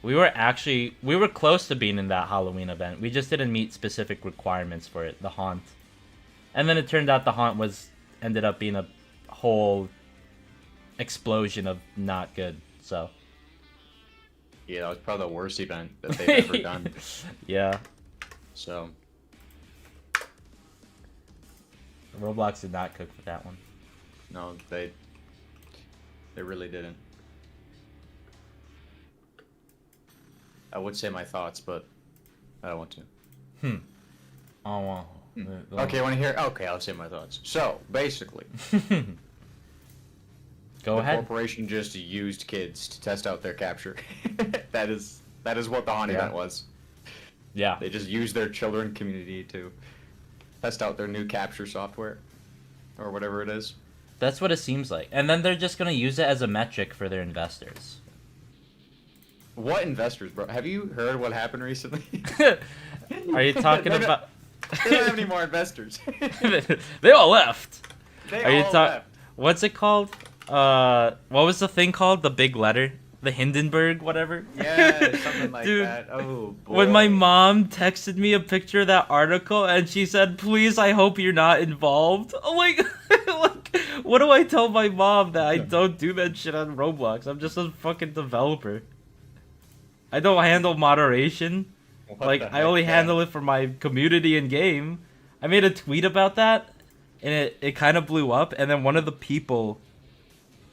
We were close to being in that Halloween event. We just didn't meet specific requirements for it, the haunt. And then it turned out the haunt ended up being a whole explosion of not good, so. Yeah, that was probably the worst event that they've ever done. Yeah. So. Roblox did not cook for that one. No, they really didn't. I would say my thoughts, but I don't want to. Oh, well. Okay, want to hear? Okay, I'll say my thoughts. So, basically, Go the ahead. corporation just used kids to test out their capture. that is what the haunt event was. Yeah. They just used their children community to test out their new capture software, or whatever it is. That's what it seems like. And then they're just going to use it as a metric for their investors. What investors, bro? Have you heard what happened recently? Are you talking about... They don't have any more investors. They all left. They Are you all talking... left. What's it called? What was the thing called? The big letter? The Hindenburg, whatever? Yeah, something like Dude, that. Oh, boy. when my mom texted me a picture of that article and she said, please, I hope you're not involved. I'm like, what do I tell my mom that I don't do that shit on Roblox? I'm just a fucking developer. I don't handle moderation. What Like, the I only heck, handle it for my community and game. I made a tweet about that, and it kind of blew up. And then one of the people,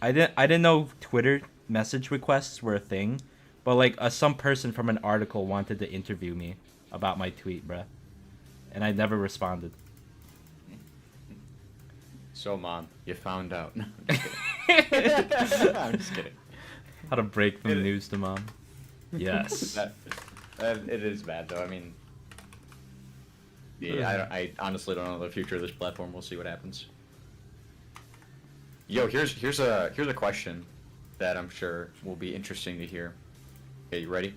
I didn't know Twitter message requests were a thing, but like some person from an article wanted to interview me about my tweet, bruh, and I never responded. So, Mom, you found out. No, I'm just kidding. I'm just kidding. How to break the news to Mom. Yes. It is bad, though. I mean, yeah, I honestly don't know the future of this platform. We'll see what happens. Yo, here's a question that I'm sure will be interesting to hear. Okay, you ready?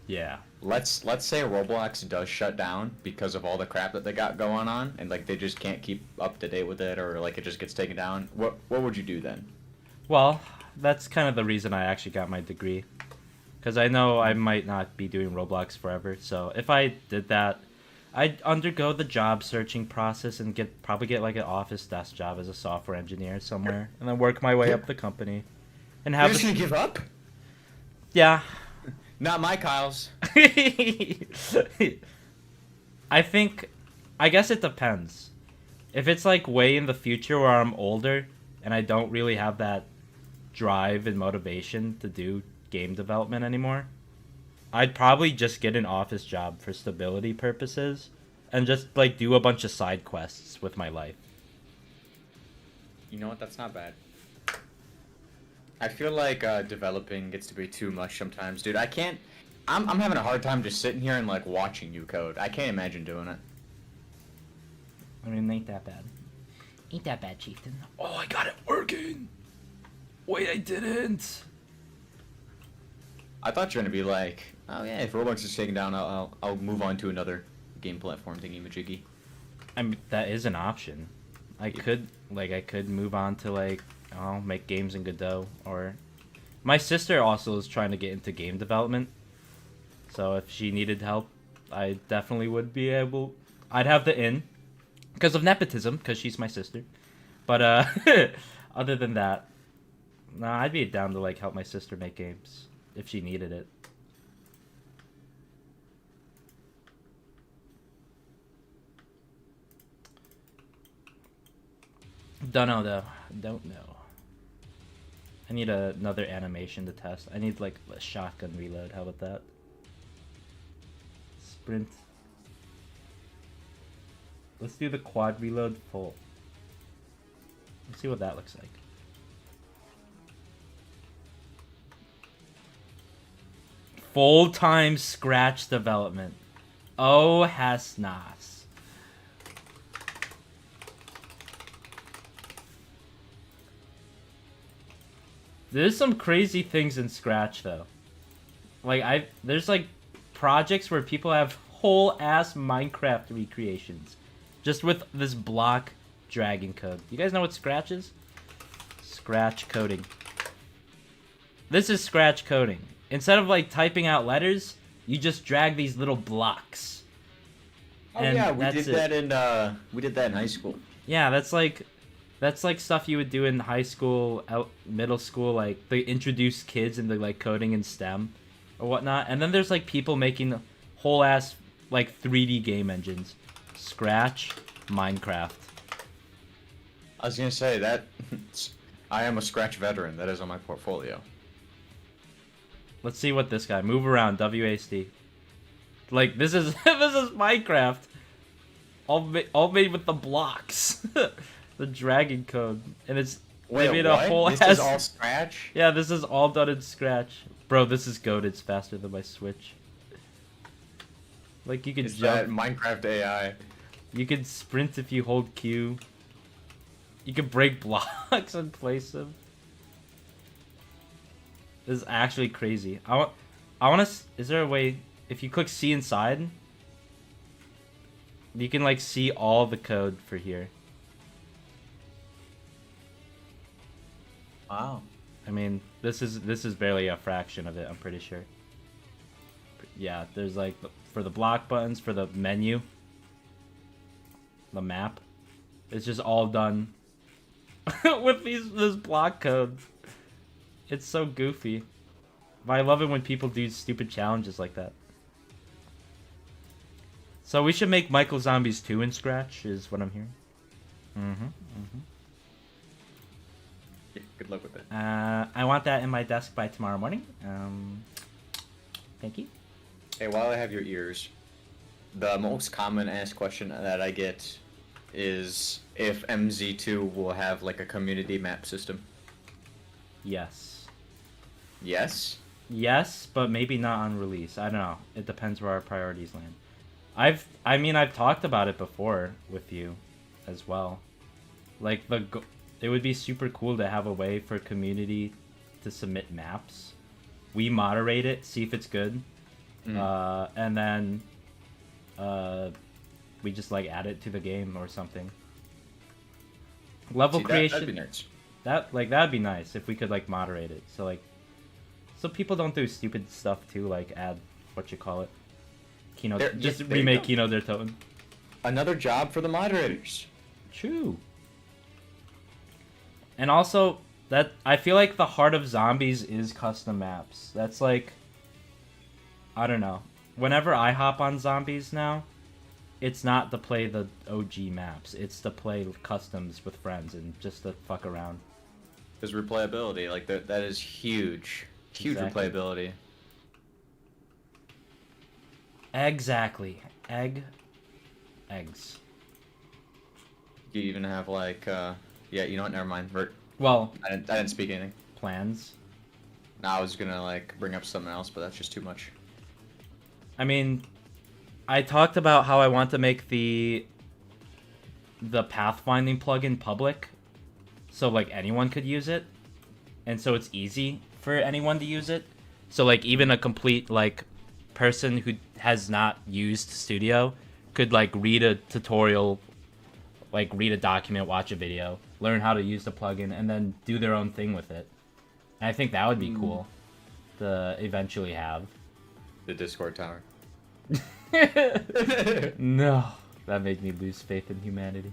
Yeah. Let's say Roblox does shut down because of all the crap that they got going on, and like they just can't keep up to date with it, or like it just gets taken down. What would you do then? Well, that's kind of the reason I actually got my degree, because I know I might not be doing Roblox forever. So if I did that, I'd undergo the job searching process and probably get like an office desk job as a software engineer somewhere, and then work my way up the company, and have. You're just gonna give up? Yeah. Not my Kyles. I guess it depends. If it's like way in the future where I'm older and I don't really have that drive and motivation to do game development anymore, I'd probably just get an office job for stability purposes and just like do a bunch of side quests with my life. You know what? That's not bad. I feel like developing gets to be too much sometimes, dude. I can't. I'm having a hard time just sitting here and like watching you code. I can't imagine doing it. I mean, ain't that bad. Ain't that bad, Chieftain. Oh, I got it working. Wait, I didn't. I thought you were gonna be like, oh yeah, if Roblox is taken down, I'll move on to another game platform thingy majiggy. I mean, that is an option. I could move on to like, I'll make games in Godot, or my sister also is trying to get into game development. So if she needed help, I definitely would be able. I'd have the in, because of nepotism, because she's my sister. But other than that, nah, I'd be down to like help my sister make games if she needed it. Don't know though. Don't know. I need another animation to test. I need like a shotgun reload. How about that? Sprint. Let's do the quad reload full. Let's see what that looks like. Full-time Scratch development. Oh, has nas. There's some crazy things in Scratch though. Like there's like projects where people have whole ass Minecraft recreations just with this block dragging code. You guys know what Scratch is? Scratch coding. This is Scratch coding. Instead of like typing out letters, you just drag these little blocks. Oh yeah, we did that in high school. Yeah, that's like stuff you would do in high school, middle school. Like they introduce kids into like coding and STEM or whatnot. And then there's like people making whole ass like 3D game engines. Scratch, Minecraft. I was gonna say that I am a Scratch veteran. That is on my portfolio. Let's see what this guy move around WASD. Like this is this is Minecraft. All made with the blocks. The dragging code, and it's Wait, made what? a whole This ass. is all Scratch? Yeah, this is all done in Scratch, bro. This is goated. It's faster than my Switch. Like you could Is jump. that Minecraft AI? You could sprint if you hold Q. You could break blocks and place them. This is actually crazy. I want to. Is there a way if you click C inside, you can like see all the code for here? Wow. I mean, this is barely a fraction of it. I'm pretty sure. Yeah, there's like for the block buttons for the menu, the map. It's just all done with this block code. It's so goofy, but I love it when people do stupid challenges like that. So we should make Michael Zombies 2 in Scratch, is what I'm hearing. Yeah, good luck with it. I want that in my desk by tomorrow morning. Thank you. Hey, while I have your ears, the most common asked question that I get is if MZ2 will have like a community map system. Yes. Yes? Yes, but maybe not on release. I don't know. It depends where our priorities land. I've talked about it before with you as well. Like it would be super cool to have a way for community to submit maps. We moderate it, see if it's good. And then we just like add it to the game or something. Level creation. That'd be nice. That'd be nice if we could like moderate it. So people don't do stupid stuff too, like add Kino. Just remake Kino der Toten. Another job for the moderators. True. And also that I feel like the heart of Zombies is custom maps. That's like, I don't know. Whenever I hop on Zombies now, it's not to play the OG maps. It's to play customs with friends and just to fuck around. There's replayability. Like that is huge. Huge Exactly. replayability. Exactly. Eggs. You even have like, yeah, you know what? Never mind. Well, I didn't speak anything. plans. No, I was gonna like bring up something else, but that's just too much. I mean, I talked about how I want to make the pathfinding plugin public, so like anyone could use it, and so it's easy for anyone to use it. So like even a complete like person who has not used Studio could like read a tutorial, like read a document, watch a video, learn how to use the plugin, and then do their own thing with it. And I think that would be cool to eventually have. The Discord tower. No, that made me lose faith in humanity.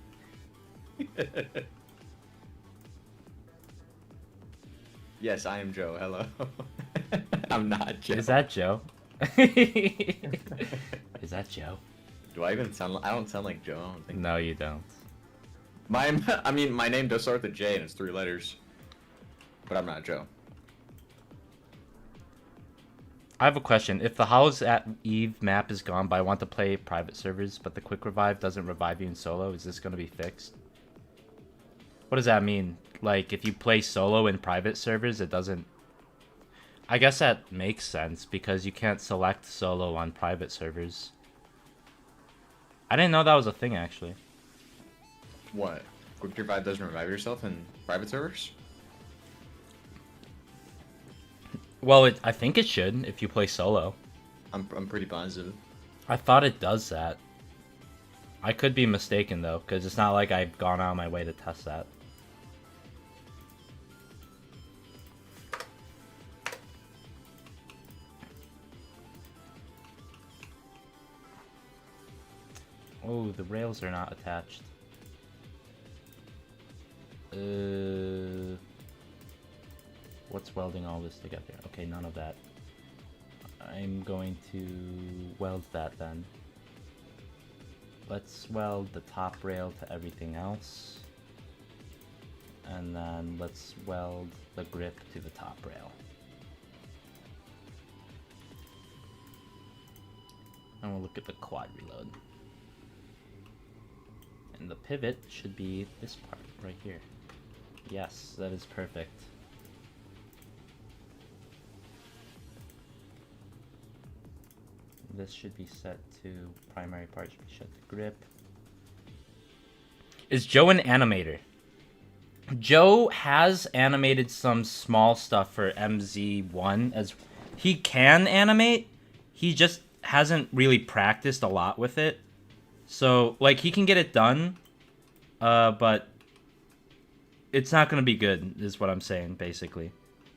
Yes, I am Joe. Hello. I'm not Joe. Is that Joe? Is that Joe? Do I even sound? I don't sound like Joe. I don't think. No, you don't. My name does start with a J and it's 3 letters. But I'm not Joe. I have a question. If the House at Eve map is gone, but I want to play private servers, but the quick revive doesn't revive you in solo, is this going to be fixed? What does that mean? Like, if you play solo in private servers, it doesn't... I guess that makes sense, because you can't select solo on private servers. I didn't know that was a thing, actually. What? Quick revive doesn't revive yourself in private servers? Well, I think it should, if you play solo. I'm pretty positive. I thought it does that. I could be mistaken, though, because it's not like I've gone out of my way to test that. Oh, the rails are not attached. What's welding all this together? Okay, none of that. I'm going to weld that then. Let's weld the top rail to everything else. And then let's weld the grip to the top rail. And we'll look at the quad reload. And the pivot should be this part right here. Yes, that is perfect. This should be set to primary part, should be set to grip. Is Joe an animator? Joe has animated some small stuff for MZ1 as he can animate. He just hasn't really practiced a lot with it. So, like, he can get it done, but it's not going to be good, is what I'm saying, basically.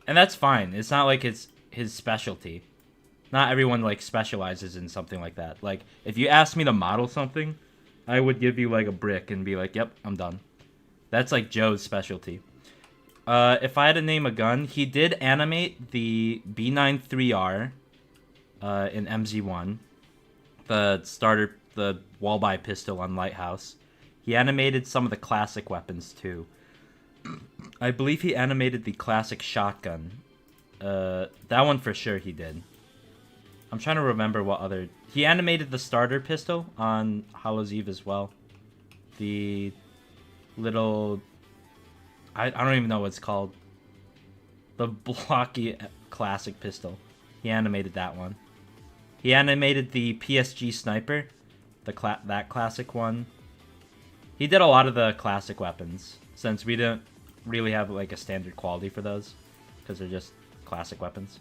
And that's fine. It's not like it's his specialty. Not everyone, like, specializes in something like that. Like, if you asked me to model something, I would give you, like, a brick and be like, yep, I'm done. That's, like, Joe's specialty. If I had to name a gun, he did animate the B93R in MZ1. The starter the wall-buy pistol on Lighthouse. He animated some of the classic weapons too. I believe he animated the classic shotgun. That one for sure he did. I'm trying to remember what other... He animated the starter pistol on Hallows Eve as well. The little... I don't even know what it's called. The blocky classic pistol. He animated that one. He animated the PSG sniper. That classic one. He did a lot of the classic weapons, since we didn't really have like a standard quality for those, because they're just classic weapons.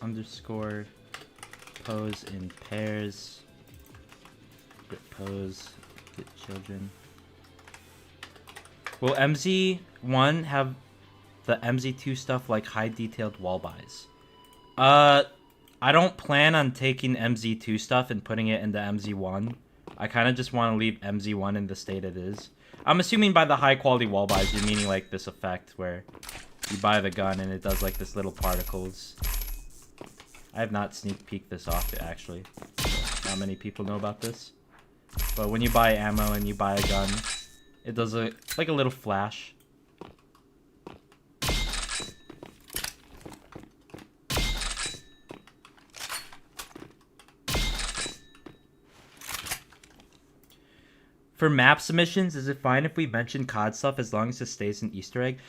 Underscore pose in pairs. Get pose. Get children. Will MZ1 have the MZ2 stuff like high detailed wall buys? I don't plan on taking MZ2 stuff and putting it into MZ1. I kind of just want to leave MZ1 in the state it is. I'm assuming by the high quality wall buys you're meaning like this effect where you buy the gun and it does like this little particles. I have not sneak peeked this off actually. Not many people know about this. But when you buy ammo and you buy a gun, it does like a little flash. For map submissions, is it fine if we mention COD stuff as long as it stays an Easter egg?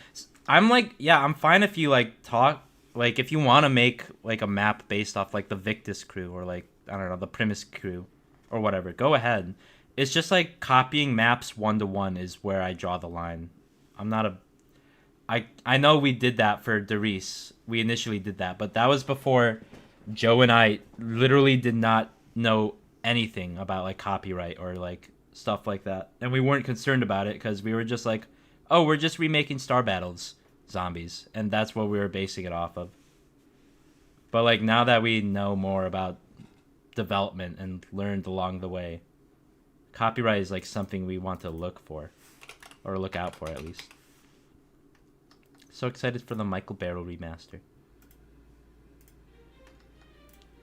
I'm like, yeah, I'm fine if you like talk. Like, if you want to make, like, a map based off, like, the Victus crew or, like, I don't know, the Primus crew or whatever, go ahead. It's just, like, copying maps one-to-one is where I draw the line. I'm not a... I know we did that for Derice. We initially did that, but that was before Joe and I literally did not know anything about, like, copyright or, like, stuff like that. And we weren't concerned about it because we were just like, oh, we're just remaking Star Battles zombies, and that's what we were basing it off of. But like now that we know more about development and learned along the way, copyright is like something we want to look for, or look out for at least. So excited for the Michael Barrow remaster.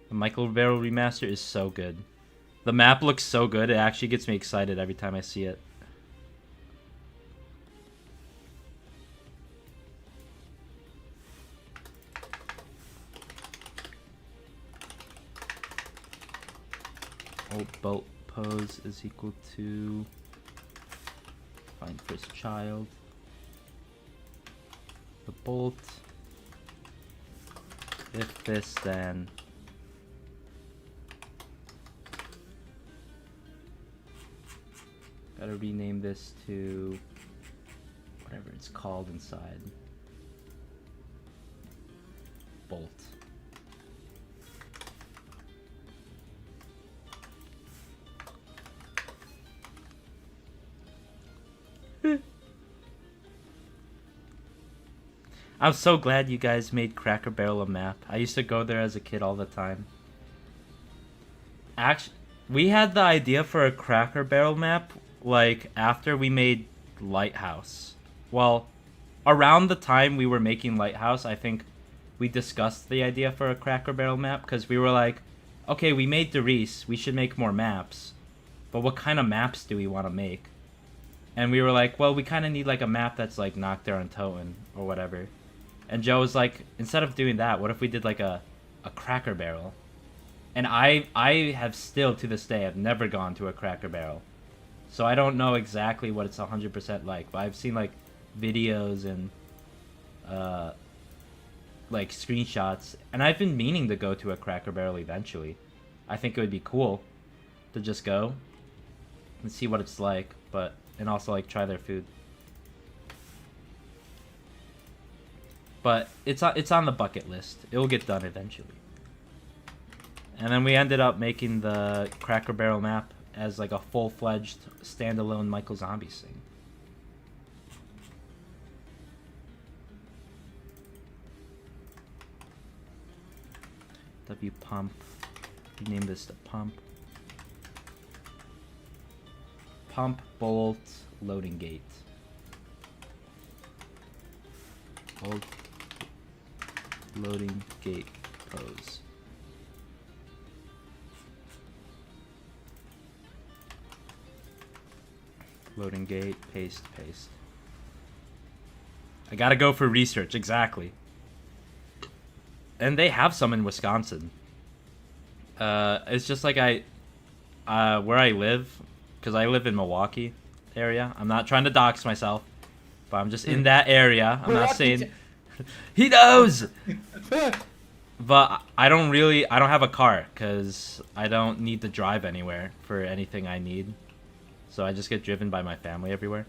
The Michael Barrow remaster is so good. The map looks so good, it actually gets me excited every time I see it. Old bolt pose is equal to find first child. The bolt. If this, then gotta rename this to whatever it's called inside. Bolt. I'm so glad you guys made Cracker Barrel a map. I used to go there as a kid all the time. Actually, we had the idea for a Cracker Barrel map like after we made Lighthouse. Well, around the time we were making Lighthouse, I think we discussed the idea for a Cracker Barrel map because we were like, okay, we made Derice, we should make more maps. But what kind of maps do we want to make? And we were like, well, we kind of need like a map that's like Nocturne and Toten or whatever. And Joe was like, instead of doing that, what if we did like a Cracker Barrel? And I have still, to this day, have never gone to a Cracker Barrel. So I don't know exactly what it's 100% like, but I've seen like videos and like screenshots, and I've been meaning to go to a Cracker Barrel eventually. I think it would be cool to just go and see what it's like, but and also like try their food. But it's on the bucket list. It will get done eventually. And then we ended up making the Cracker Barrel map as like a full-fledged standalone Michael Zombies thing. W pump. Name this the pump. Pump bolt loading gate. Bolt loading gate pose. Loading gate, paste, paste. I gotta go for research, exactly. And they have some in Wisconsin. It's just like where I live, because I live in Milwaukee area. I'm not trying to dox myself, but I'm just in that area. I'm not saying he knows. But I don't have a car because I don't need to drive anywhere for anything I need. So I just get driven by my family everywhere.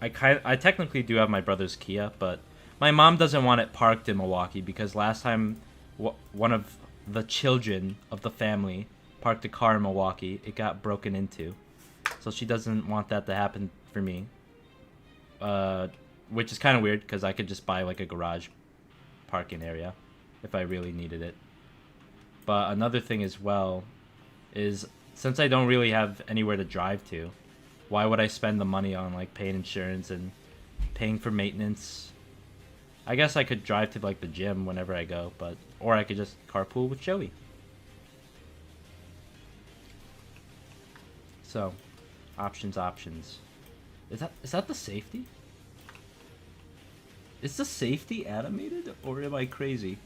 I technically do have my brother's Kia, but my mom doesn't want it parked in Milwaukee because last time one of the children of the family parked a car in Milwaukee, it got broken into. So she doesn't want that to happen for me. Which is kind of weird because I could just buy like a garage parking area if I really needed it. But another thing as well is since I don't really have anywhere to drive to, why would I spend the money on like paying insurance and paying for maintenance? I guess I could drive to like the gym whenever I go, or I could just carpool with Joey. So, options. Is that the safety? Is the safety animated, or am I crazy?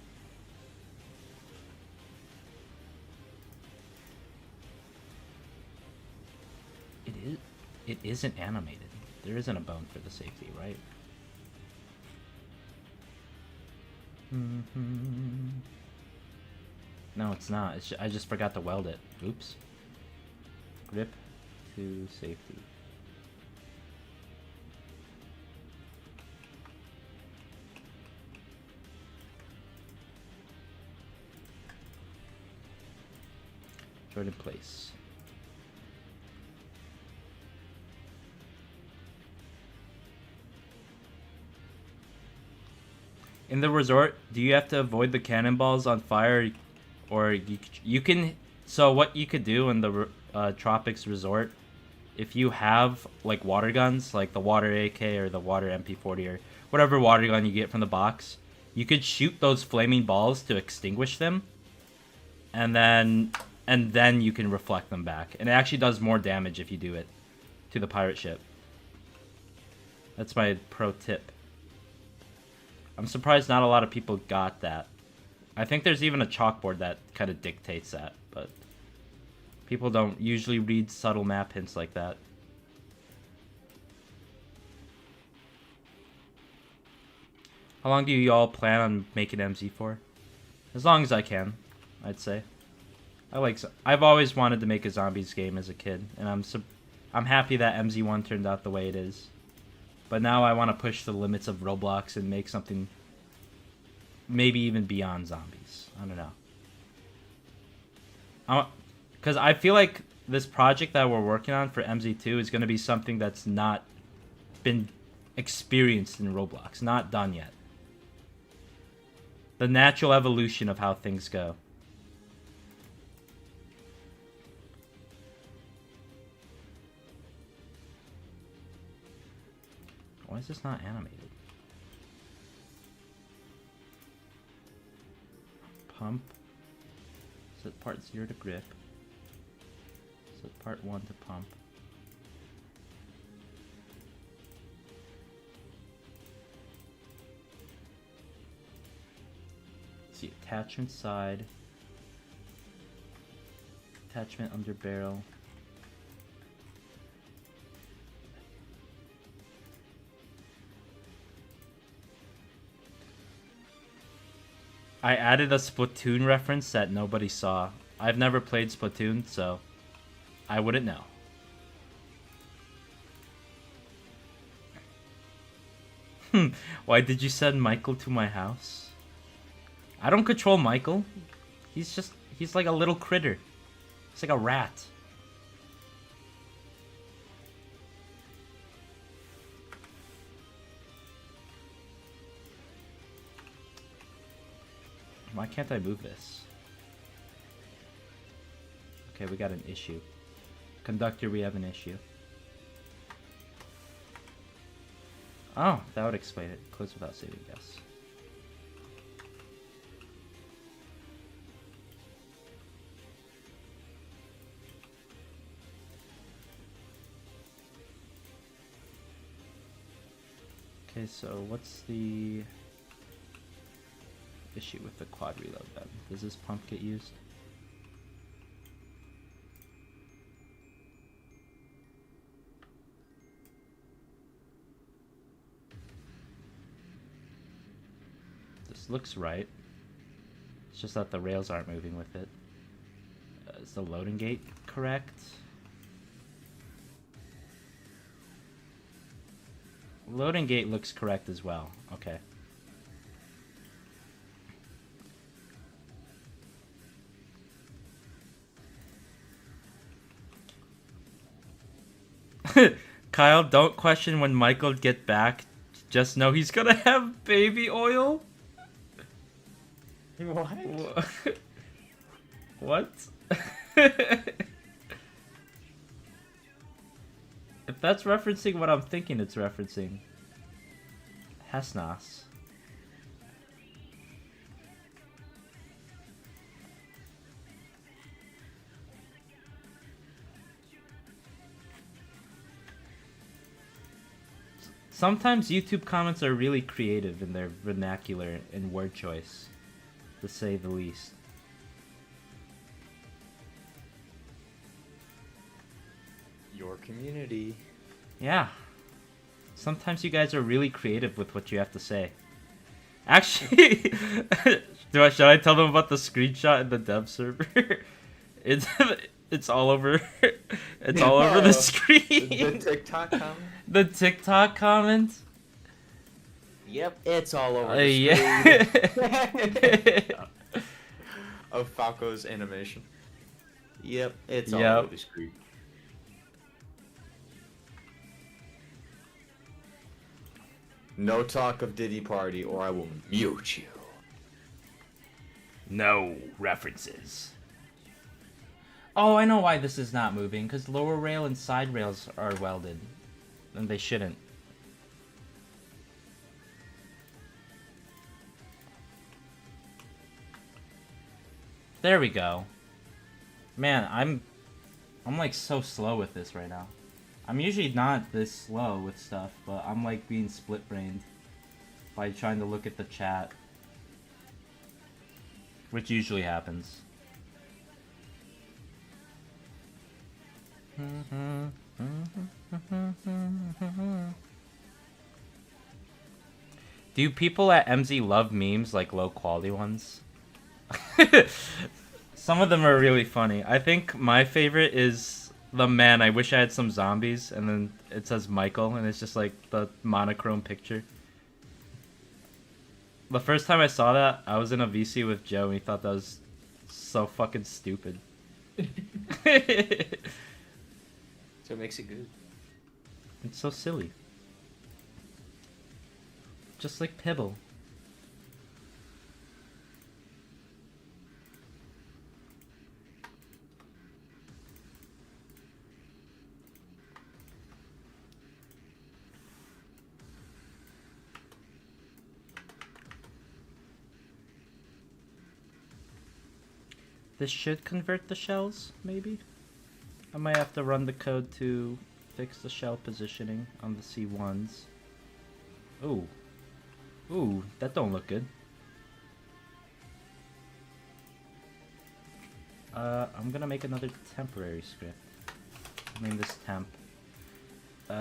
It isn't animated. There isn't a bone for the safety, right? No, it's not. I just forgot to weld it. Oops. Grip to safety. Throw it in place. In the resort, do you have to avoid the cannonballs on fire, or you can? So what you could do in the Tropics Resort, if you have like water guns, like the water AK or the water MP40 or whatever water gun you get from the box, you could shoot those flaming balls to extinguish them, and then you can reflect them back, and it actually does more damage if you do it to the pirate ship. That's my pro tip. I'm surprised not a lot of people got that. I think there's even a chalkboard that kind of dictates that, but people don't usually read subtle map hints like that. How long do you all plan on making MZ for? As long as I can, I'd say. I've always wanted to make a zombies game as a kid, and I'm happy that MZ1 turned out the way it is. But now I want to push the limits of Roblox and make something maybe even beyond zombies. I don't know. Because I feel like this project that we're working on for MZ2 is going to be something that's not been experienced in Roblox. Not done yet. The natural evolution of how things go. Why is this not animated? Pump. Set part 0 to grip. Set part 1 to pump. Let's see, attachment side. Attachment under barrel. I added a Splatoon reference that nobody saw. I've never played Splatoon, so I wouldn't know. Why did you send Michael to my house? I don't control Michael. He's like a little critter. He's like a rat. Why can't I move this? Okay, we got an issue. Conductor, we have an issue. Oh, that would explain it. Close without saving, yes. Okay, so what's the issue with the quad reload then? Does this pump get used? This looks right. It's just that the rails aren't moving with it. Is the loading gate correct? Loading gate looks correct as well. Okay. Kyle, don't question when Michael get back. Just know he's gonna have baby oil. What? What? If that's referencing what I'm thinking it's referencing. Hesnas. Sometimes YouTube comments are really creative in their vernacular and word choice, to say the least. Your community. Yeah. Sometimes you guys are really creative with what you have to say. Actually, should I tell them about the screenshot in the dev server? It's all over. It's all over the screen. The TikTok comment. The TikTok comment. Yep, it's all over the Yeah. screen. Of Falco's animation. Yep, it's all Yep. over the screen. No talk of Diddy Party or I will mute you. No references. Oh, I know why this is not moving, because lower rail and side rails are welded. And they shouldn't. There we go. Man, I'm like so slow with this right now. I'm usually not this slow with stuff, but I'm like being split-brained by trying to look at the chat. Which usually happens. Do people at MZ love memes like low quality ones? Some of them are really funny. I think my favorite is the man, I wish I had some zombies, and then it says Michael, and it's just like the monochrome picture. The first time I saw that, I was in a VC with Joe, and he thought that was so fucking stupid. So it makes it good. It's so silly. Just like Pibble. This should convert the shells, maybe? I might have to run the code to fix the shell positioning on the C1s. Ooh. Ooh, that don't look good. I'm gonna make another temporary script. Name this temp. Okay,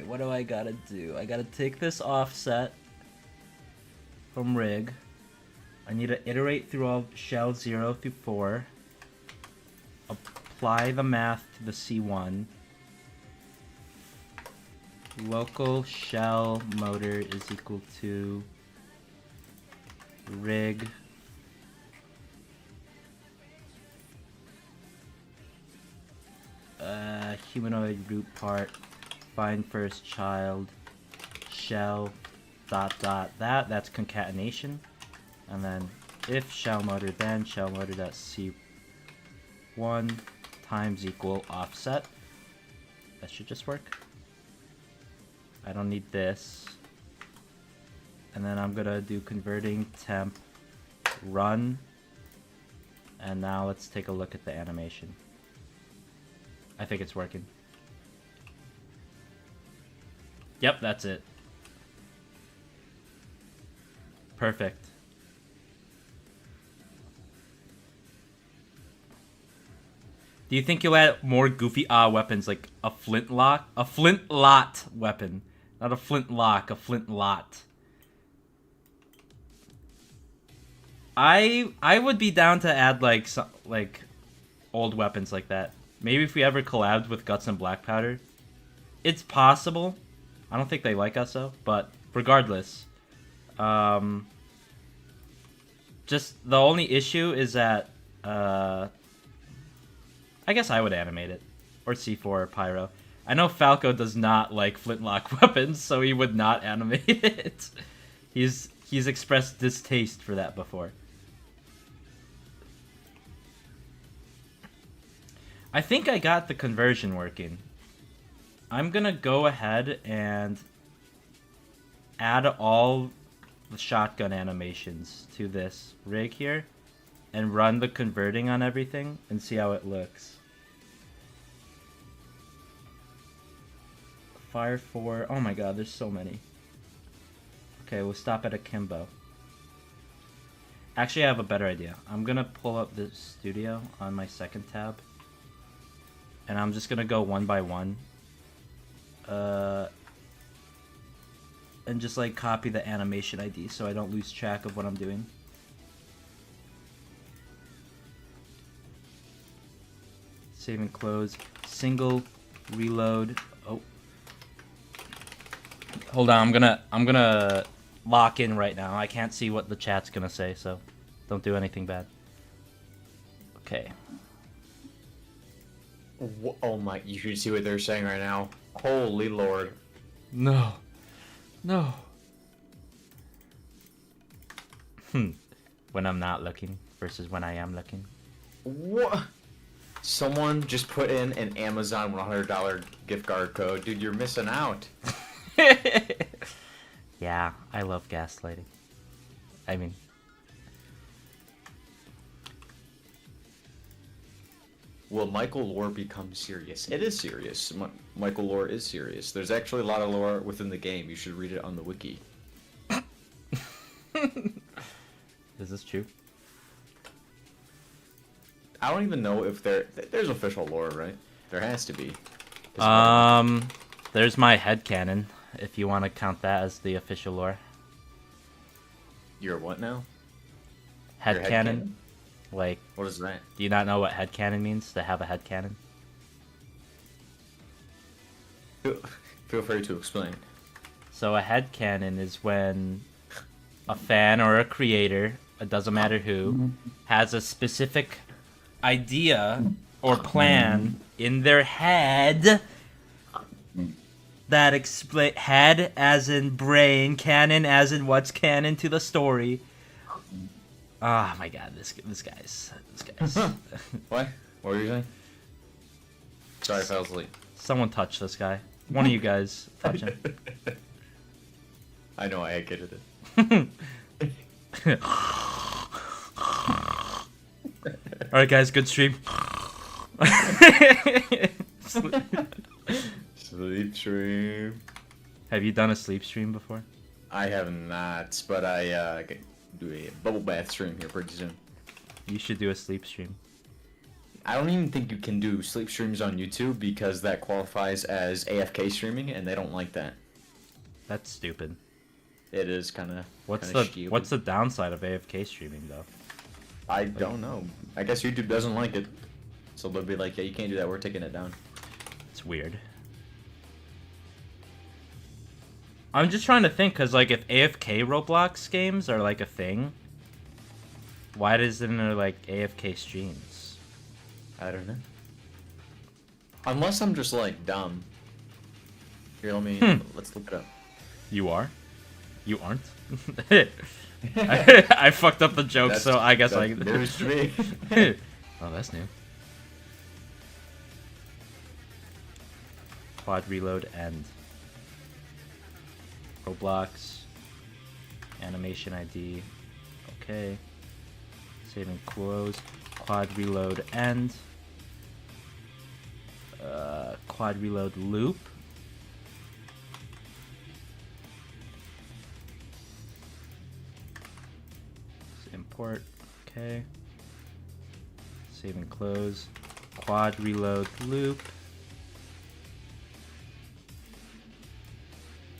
what do I gotta do? I gotta take this offset from rig. I need to iterate through all shells 0 through 4. Apply the math to the C1. local shell motor is equal to rig humanoid root part, find first child, shell, that's concatenation, and then if shell motor, then shell motor dot c1 times equal offset. That should just work. I don't need this. And then I'm gonna do converting temp run, and now let's take a look at the animation. I think it's working. Yep, that's it. Perfect. Do you think you'll add more goofy weapons like a flintlock? A flintlot weapon. Not a flintlock, a flintlot. I would be down to add like some like old weapons like that. Maybe if we ever collabed with Guts and Black Powder. It's possible. I don't think they like us though, but regardless. Just the only issue is that I guess I would animate it. Or C4 or Pyro. I know Falco does not like flintlock weapons, so he would not animate it. He's expressed distaste for that before. I think I got the conversion working. I'm gonna go ahead and add all the shotgun animations to this rig here and run the converting on everything and see how it looks. Fire 4. Oh my god, there's so many. Okay, we'll stop at Akimbo. Actually, I have a better idea. I'm gonna pull up the studio on my second tab. And I'm just gonna go one by one. And just like copy the animation ID so I don't lose track of what I'm doing. Save and close. Single reload. Oh. Hold on, I'm gonna lock in right now. I can't see what the chat's gonna say, so don't do anything bad. Okay. Oh my, you should see what they're saying right now. Holy lord. No. No. When I'm not looking versus when I am looking. What? Someone just put in an Amazon $100 gift card code. Dude, you're missing out. Yeah, I love gaslighting. I mean... Will Michael lore become serious? It is serious. Michael lore is serious. There's actually a lot of lore within the game. You should read it on the wiki. Is this true? I don't even know if there's official lore, right? There has to be. There's my headcanon, if you want to count that as the official lore. You're what now? Headcanon? Like, what is that? Do you not know what headcanon means? To have a headcanon? Feel free to explain. So a headcanon is when a fan or a creator, it doesn't matter who, has a specific idea or plan in their head that explain head as in brain, canon as in what's canon to the story. Oh my god, this guy's. What? What were you saying? Sorry, I fell asleep. Someone touch this guy. One of you guys touch him. I know I get it. Alright guys, good stream. Sleep stream. Have you done a sleep stream before? I have not, but I do a bubble bath stream here pretty soon. You should do a sleep stream. I don't even think you can do sleep streams on YouTube because that qualifies as AFK streaming, and they don't like that. That's stupid. It is kind of. What's the downside of AFK streaming though? I don't know. I guess YouTube doesn't like it, so they'll be like, "Yeah, you can't do that. We're taking it down." It's weird. I'm just trying to think, because, like, if AFK Roblox games are, like, a thing, why doesn't there, like, AFK streams? I don't know. Unless I'm just like dumb. Here, let's look it up. You are? You aren't? I fucked up the joke, so I guess I... News to me. Oh, that's new. Quad reload end. Roblox. Animation ID. Okay. Save and close. Quad reload end. Quad reload loop. Import. Okay. Save and close. Quad reload loop.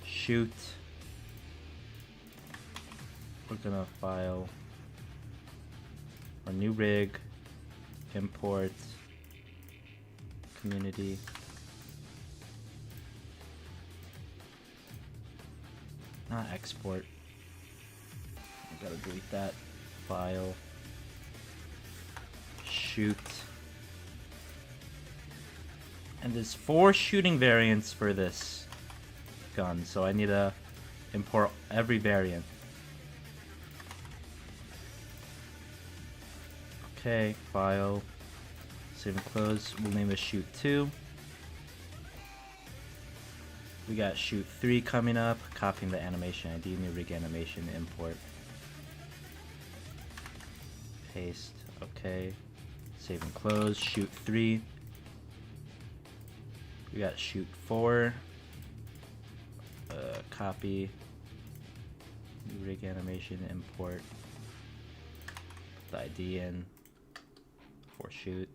Shoot. We're gonna file our new rig. Import. Community. Not export. I gotta delete that. File. Shoot. And there's 4 shooting variants for this gun, so I need to import every variant. Okay, file. Save and close. We'll name it Shoot 2. We got Shoot 3 coming up. Copying the animation ID, new rig animation, import. Paste. Okay. Save and close. Shoot 3. We got Shoot 4. Copy. New rig animation, import. Put the ID in. For shoot.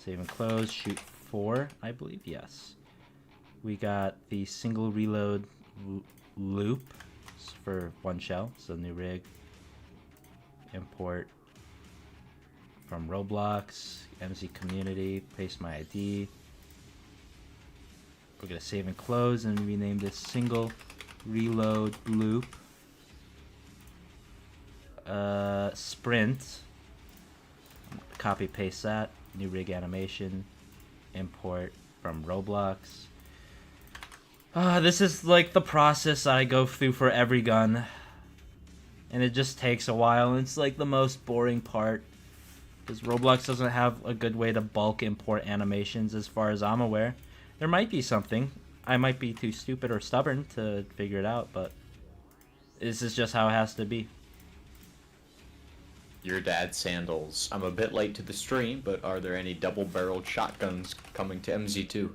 Save and close. Shoot 4, I believe. Yes. We got the single reload loop for 1 shell. So new rig. Import from Roblox. MZ community. Paste my ID. We're going to save and close and rename this single reload loop. Sprint. Copy paste that. New rig animation. Import from Roblox. This is like the process I go through for every gun. And it just takes a while. And it's like the most boring part. Because Roblox doesn't have a good way to bulk import animations as far as I'm aware. There might be something. I might be too stupid or stubborn to figure it out, but this is just how it has to be. Your dad's sandals. I'm a bit late to the stream, but are there any double-barreled shotguns coming to MZ2?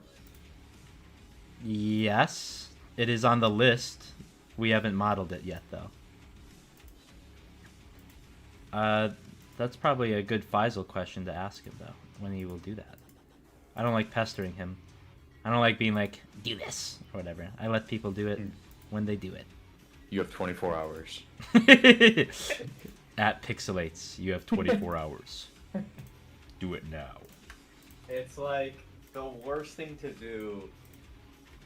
Yes, it is on the list. We haven't modeled it yet, though. That's probably a good Faisal question to ask him, though, when he will do that. I don't like pestering him. I don't like being like, do this, or whatever. I let people do it when they do it. You have 24 hours. At Pixelates, you have 24 hours. Do it now. It's like the worst thing to do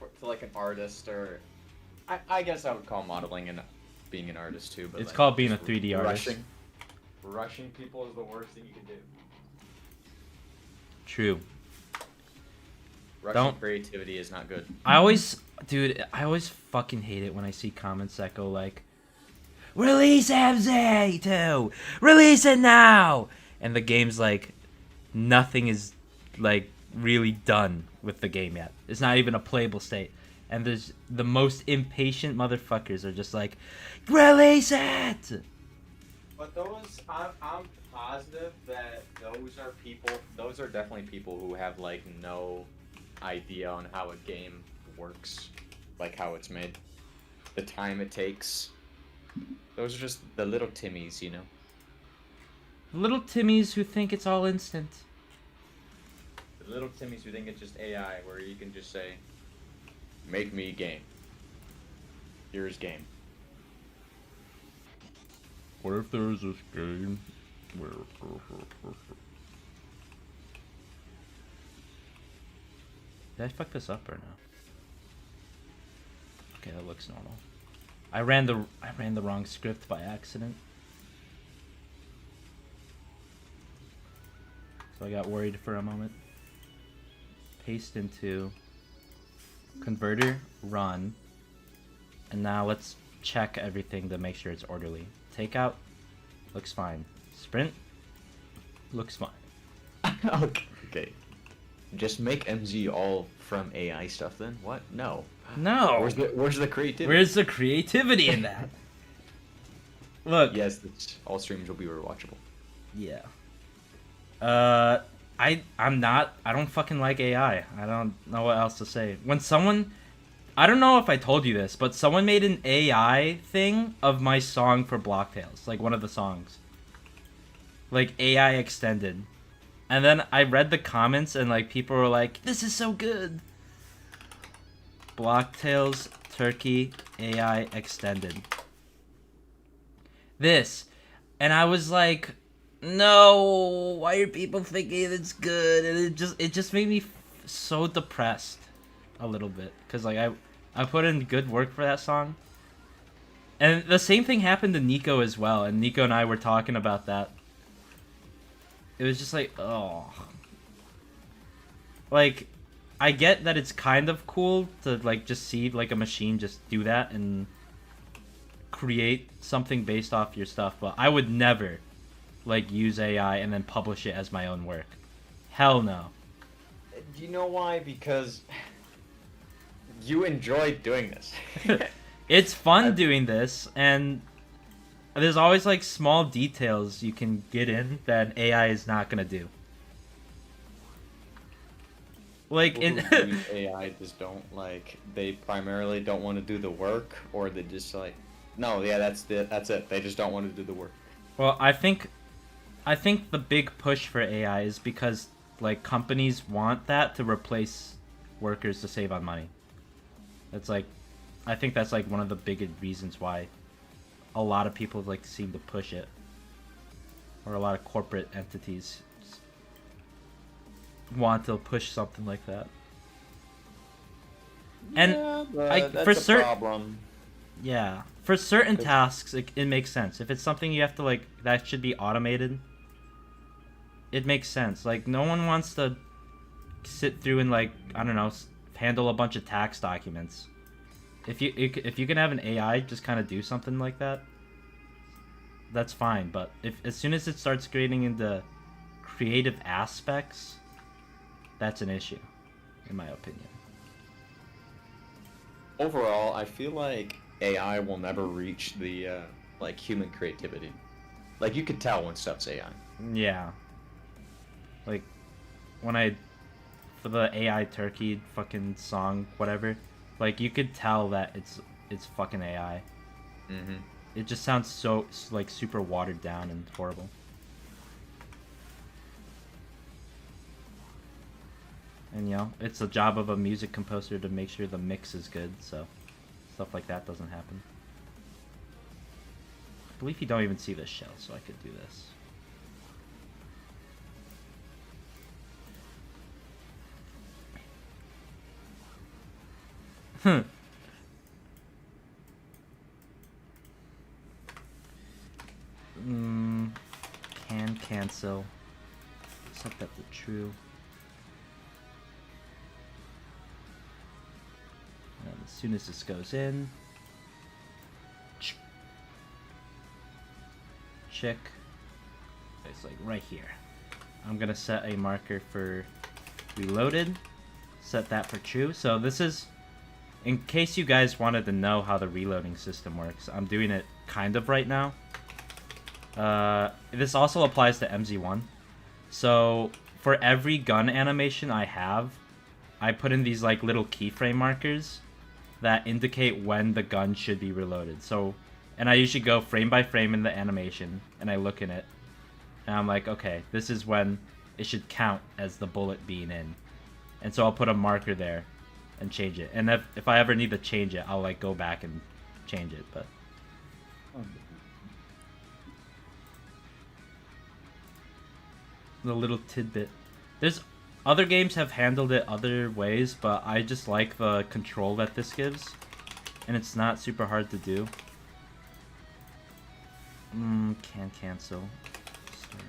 to like an artist, or I guess I would call modeling and being an artist too. But It's like, called being a just 3D artist. rushing people is the worst thing you can do. True. Russian creativity is not good. I always fucking hate it when I see comments that go like, release MZ2! Release it now! And the game's like, nothing is like really done with the game yet. It's not even a playable state. And there's the most impatient motherfuckers are just like, release it! But those, I'm positive that Those are definitely people who have like no idea on how a game works, like how it's made, the time it takes. Those are just the little Timmies, you know. Little Timmies who think it's all instant. The little Timmies who think it's just AI, where you can just say, make me game. Here's game. What if there's this game where... Did I fuck this up or no? Okay, that looks normal. I ran the wrong script by accident. So I got worried for a moment. Paste into converter, run. And now let's check everything to make sure it's orderly. Takeout, looks fine. Sprint, looks fine. Okay. Just make MZ all from AI stuff then? What? No. No! Where's the creativity? Where's the creativity in that? Look. Yes, all streams will be rewatchable. Yeah. I don't fucking like AI. I don't know what else to say. When someone, I don't know if I told you this, but someone made an AI thing of my song for Blocktails, like one of the songs. Like AI extended. And then I read the comments and like people were like, "This is so good." Blocktails Turkey AI extended. This. And I was like, no, why are people thinking it's good? And it just made me so depressed a little bit, because like I put in good work for that song. And the same thing happened to Nico as well, and Nico and I were talking about that. It was just like, oh. Like, I get that it's kind of cool to like just see like a machine just do that and create something based off your stuff, but I would never like use AI and then publish it as my own work. Hell no. Do you know why? Because you enjoy doing this. It's fun doing this, and there's always like small details you can get in that AI is not gonna do. Like People in who use AI just don't like. They primarily don't want to do the work, or they just like, no, yeah, that's it. They just don't want to do the work. Well, I think the big push for AI is because like companies want that to replace workers to save on money. That's like, I think that's like one of the big reasons why a lot of people like seem to push it, or a lot of corporate entities want to push something like that. And yeah, but that's for a certain problem. Yeah, for certain tasks, it makes sense. If it's something you have to like that should be automated, it makes sense. Like no one wants to sit through and like, I don't know, handle a bunch of tax documents. If you can have an AI just kind of do something like that, that's fine. But if as soon as it starts getting into creative aspects, that's an issue, in my opinion. Overall, I feel like AI will never reach the like human creativity. Like you could tell when stuff's AI. Yeah. Like when for the AI turkey fucking song, whatever, like you could tell that it's fucking AI. Mm-hmm. It just sounds so like super watered down and horrible. And you know, it's the job of a music composer to make sure the mix is good, so stuff like that doesn't happen. I believe you don't even see this shell, so I could do this. Can cancel. Set that to true. And as soon as this goes in, check. It's like right here. I'm gonna set a marker for reloaded. Set that for true. So this is, in case you guys wanted to know how the reloading system works, I'm doing it kind of right now. This also applies to MZ1. So for every gun animation I have, I put in these like little keyframe markers that indicate when the gun should be reloaded. So, and I usually go frame by frame in the animation, and I look in it, and I'm like, okay, this is when it should count as the bullet being in. And so I'll put a marker there and change it. And if I ever need to change it, I'll like go back and change it, but... The little tidbit. There's other games have handled it other ways, but I just like the control that this gives. and it's not super hard to do. Can cancel. Start.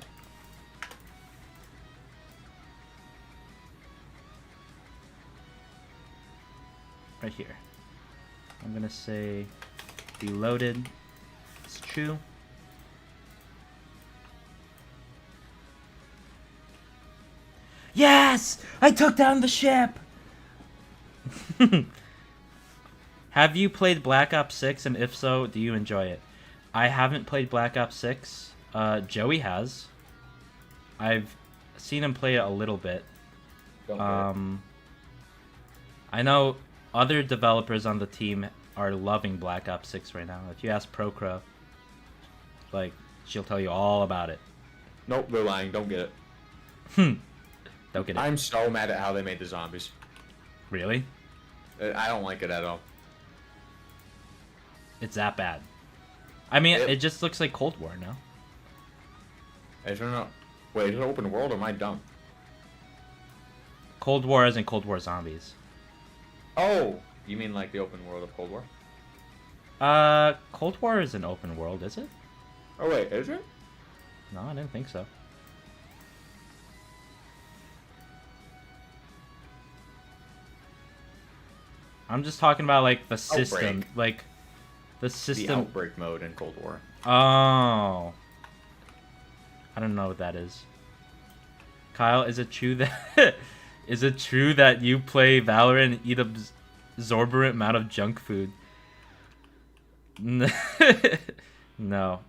Right here. I'm gonna say be loaded. It's true. Yes! I took down the ship! Have you played Black Ops 6, and if so, do you enjoy it? I haven't played Black Ops 6. Joey has. I've seen him play it a little bit. I know other developers on the team are loving Black Ops 6 right now. If you ask Procro, like, she'll tell you all about it. Nope, they're lying. Don't get it. Don't get it. I'm so mad at how they made the zombies. Really? I don't like it at all. It's that bad. I mean, it just looks like Cold War, no? I don't know. Wait, is it open world or am I dumb? Cold War isn't Cold War Zombies. Oh! You mean like the open world of Cold War? Cold War is an open world, is it? Oh wait, is it? No, I didn't think so. I'm just talking about, like, the system. Outbreak. Like, the system. The outbreak mode in Cold War. Oh. I don't know what that is. Kyle, is it true that is it true that you play Valorant and eat an exorbitant amount of junk food? No.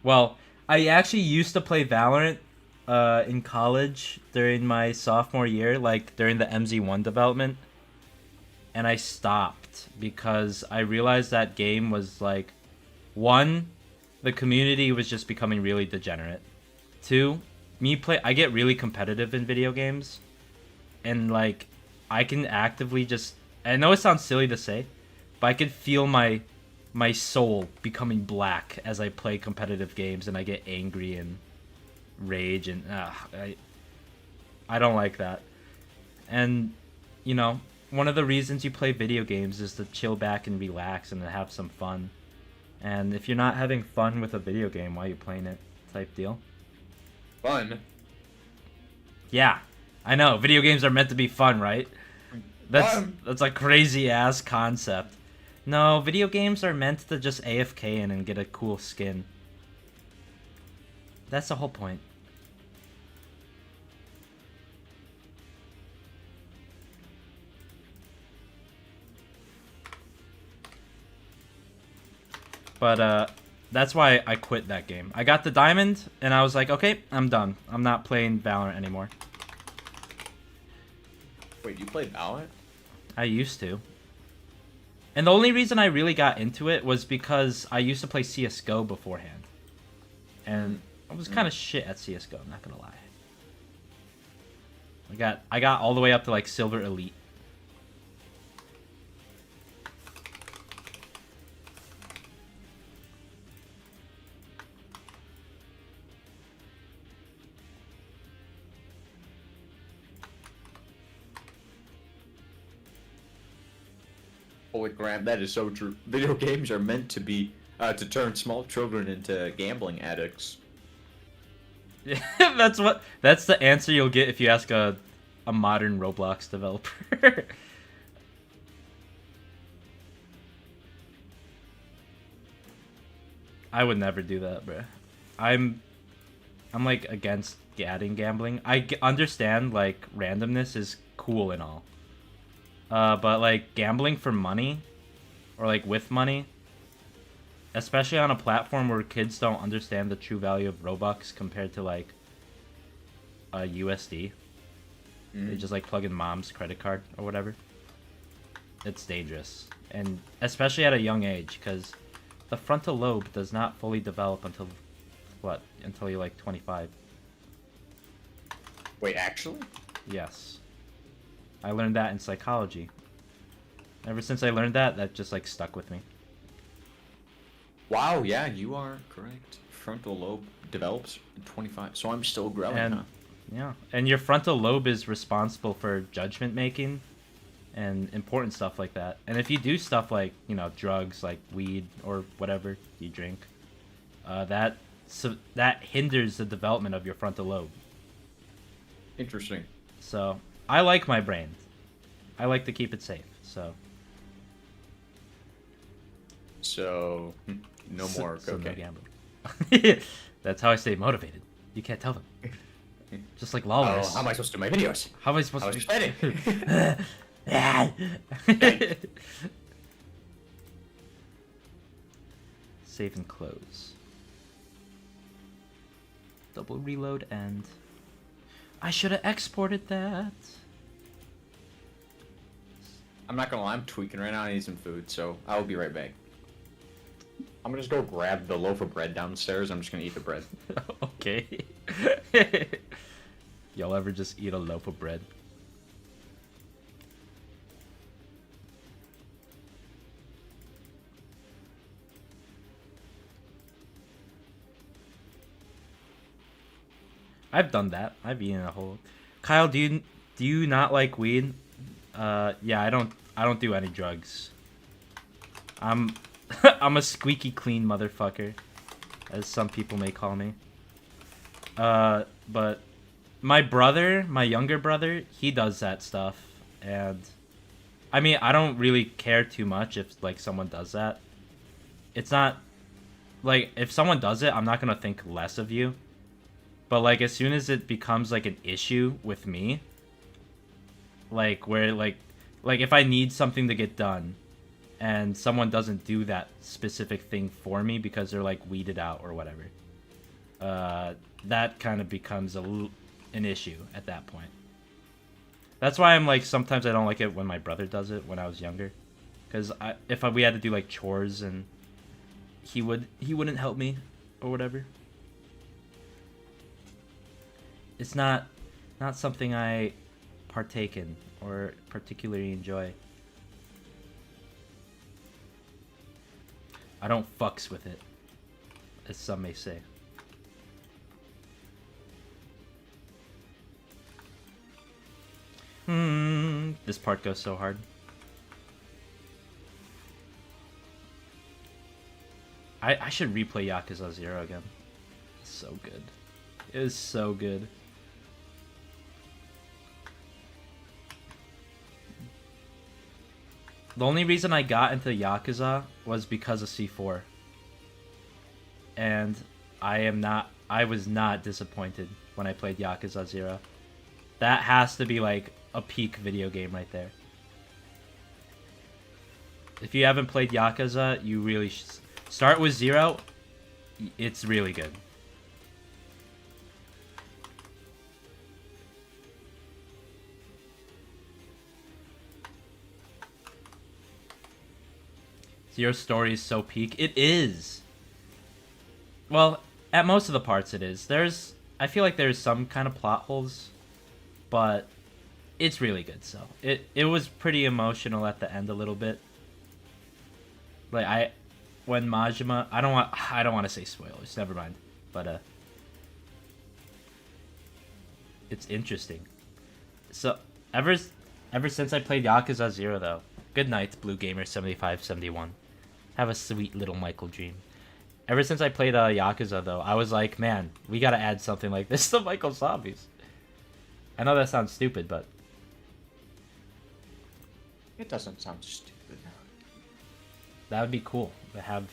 Well, I actually used to play Valorant in college during my sophomore year, like during the MZ1 development. And I stopped because I realized that game was like, one, the community was just becoming really degenerate. Two, I get really competitive in video games, and like I can actively just, I know it sounds silly to say, but I can feel my soul becoming black as I play competitive games, and I get angry and rage, and I don't like that. And you know, one of the reasons you play video games is to chill back and relax and to have some fun. And if you're not having fun with a video game, why are you playing it? Type deal. Fun? Yeah, I know. Video games are meant to be fun, right? That's a crazy ass concept. No, video games are meant to just AFK in and get a cool skin. That's the whole point. But that's why I quit that game. I got the diamond, and I was like, okay, I'm done. I'm not playing Valorant anymore. Wait, you played Valorant? I used to. And the only reason I really got into it was because I used to play CSGO beforehand. And I was kind of shit at CSGO, I'm not gonna lie. I got all the way up to like Silver Elite. Holy crap, that is so true. Video games are meant to be, to turn small children into gambling addicts. Yeah, that's the answer you'll get if you ask a modern Roblox developer. I would never do that, bro. I'm like against adding gambling. I understand like randomness is cool and all. But like gambling for money, or like with money, especially on a platform where kids don't understand the true value of Robux compared to like USD, they just like plug in mom's credit card or whatever. It's dangerous, and especially at a young age, because the frontal lobe does not fully develop until until you're like 25. Wait, actually? Yes. I learned that in psychology. Ever since I learned that, that just like stuck with me. Wow, yeah, you are correct. Frontal lobe develops in 25, so I'm still growing, And huh? yeah, and your frontal lobe is responsible for judgment making, and important stuff like that. And if you do stuff like, you know, drugs, like weed or whatever you drink, that hinders the development of your frontal lobe. Interesting. So I like my brain. I like to keep it safe. So no more So no cocaine. gambling. That's how I stay motivated. You can't tell them. Just like Oh, lawless. how am I supposed to do my videos? How am I supposed I was to excited. Save and close. Double reload and... I should have exported that. I'm not gonna lie, I'm tweaking right now. I need some food, so I will be right back. I'm gonna just go grab the loaf of bread downstairs. I'm just gonna eat the bread. Okay. Y'all ever just eat a loaf of bread? I've done that. I've eaten a whole. Kyle, do you not like weed? Yeah, I don't do any drugs. I'm a squeaky clean motherfucker, as some people may call me. But my brother, my younger brother, he does that stuff, and I mean, I don't really care too much if like someone does that. It's not like if someone does it, I'm not gonna think less of you. But like as soon as it becomes like an issue with me, like where like if I need something to get done and someone doesn't do that specific thing for me because they're like weeded out or whatever, that kind of becomes an issue at that point. That's why I'm like sometimes I don't like it when my brother does it when I was younger, because if we had to do like chores and he wouldn't help me or whatever. It's not something I partake in or particularly enjoy. I don't fucks with it, as some may say. This part goes so hard. I should replay Yakuza 0 again. It's so good. It is so good. The only reason I got into Yakuza was because of C4. And I was not disappointed when I played Yakuza 0. That has to be like a peak video game right there. If you haven't played Yakuza, you really should start with 0. It's really good. Zero's story is so peak. It is. Well, at most of the parts it is. I feel like there's some kind of plot holes, but it's really good. So it was pretty emotional at the end a little bit. Like when Majima, I don't want to say spoilers. Never mind. But it's interesting. So ever since I played Yakuza 0 though. Good night, Blue Gamer 7571. Have a sweet little Michael dream. Ever since I played Yakuza though, I was like, man, we gotta add something like this to Michael Zombies. I know that sounds stupid, but It doesn't sound stupid. that would be cool to have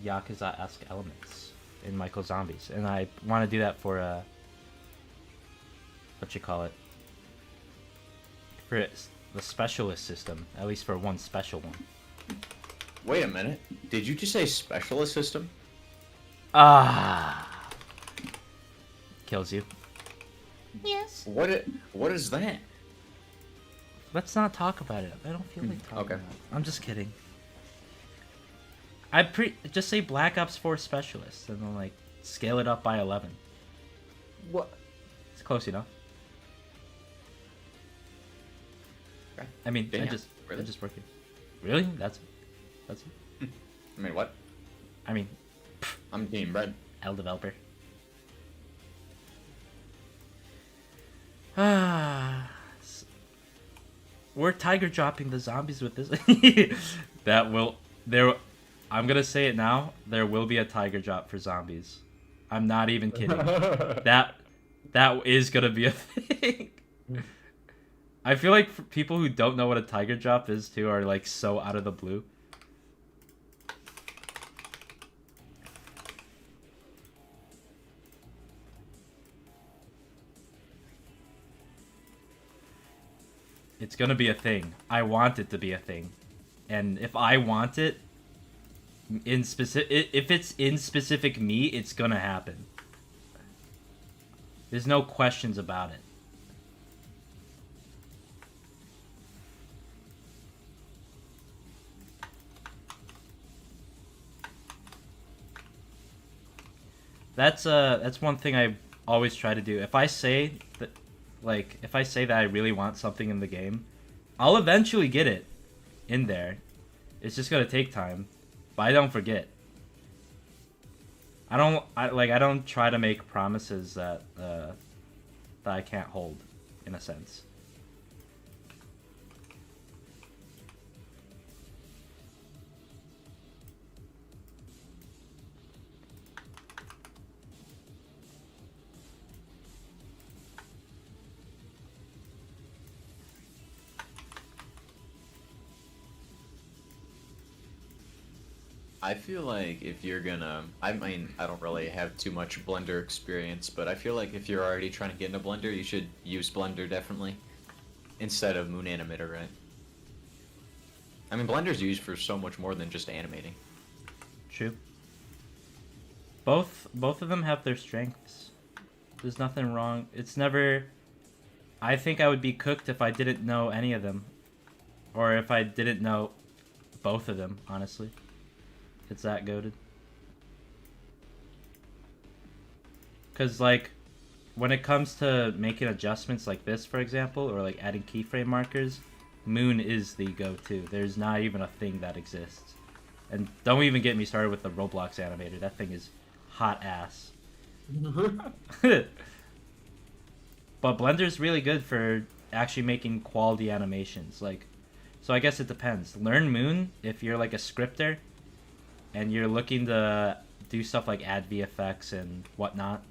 Yakuza-esque elements in Michael Zombies. And I want to do that for, what you call it? For the specialist system, at least for one special one. Wait a minute. Did you just say specialist system? Ah! Kills you. Yes. What is that? Let's not talk about it. I don't feel like talking Okay. about it. I'm just kidding. Just say Black Ops 4 Specialist, and then, like, scale it up by 11. What? It's close enough. Okay. I mean, Damn, I just work it. Really? That's it? I mean, what? I mean, I'm Team Bread. L developer. Ah. We're tiger dropping the zombies with this. That will there. I'm gonna say it now. There will be a tiger drop for zombies. I'm not even kidding. That is gonna be a thing. I feel like for people who don't know what a tiger drop is too are like so out of the blue. It's gonna be a thing. I want it to be a thing. And if I want it, if it's in specific me, it's gonna happen. There's no questions about it. That's one thing I always try to do. If I say that, like, if I say that I really want something in the game, I'll eventually get it in there. It's just gonna take time, but I don't forget. I don't try to make promises that that I can't hold, in a sense. I feel like if you're gonna, I mean, I don't really have too much Blender experience, but I feel like if you're already trying to get into Blender, you should use Blender definitely, instead of Moon Animator, right? I mean, Blender's used for so much more than just animating. True. Both of them have their strengths. There's nothing wrong. It's never. I think I would be cooked if I didn't know any of them, or if I didn't know both of them. Honestly, it's that goated. Cause like, when it comes to making adjustments like this, for example, or like adding keyframe markers, Moon is the go-to. There's not even a thing that exists. And don't even get me started with the Roblox animator. That thing is hot ass. But Blender's really good for actually making quality animations. Like, so I guess it depends. Learn Moon if you're like a scripter and you're looking to do stuff like add VFX and whatnot.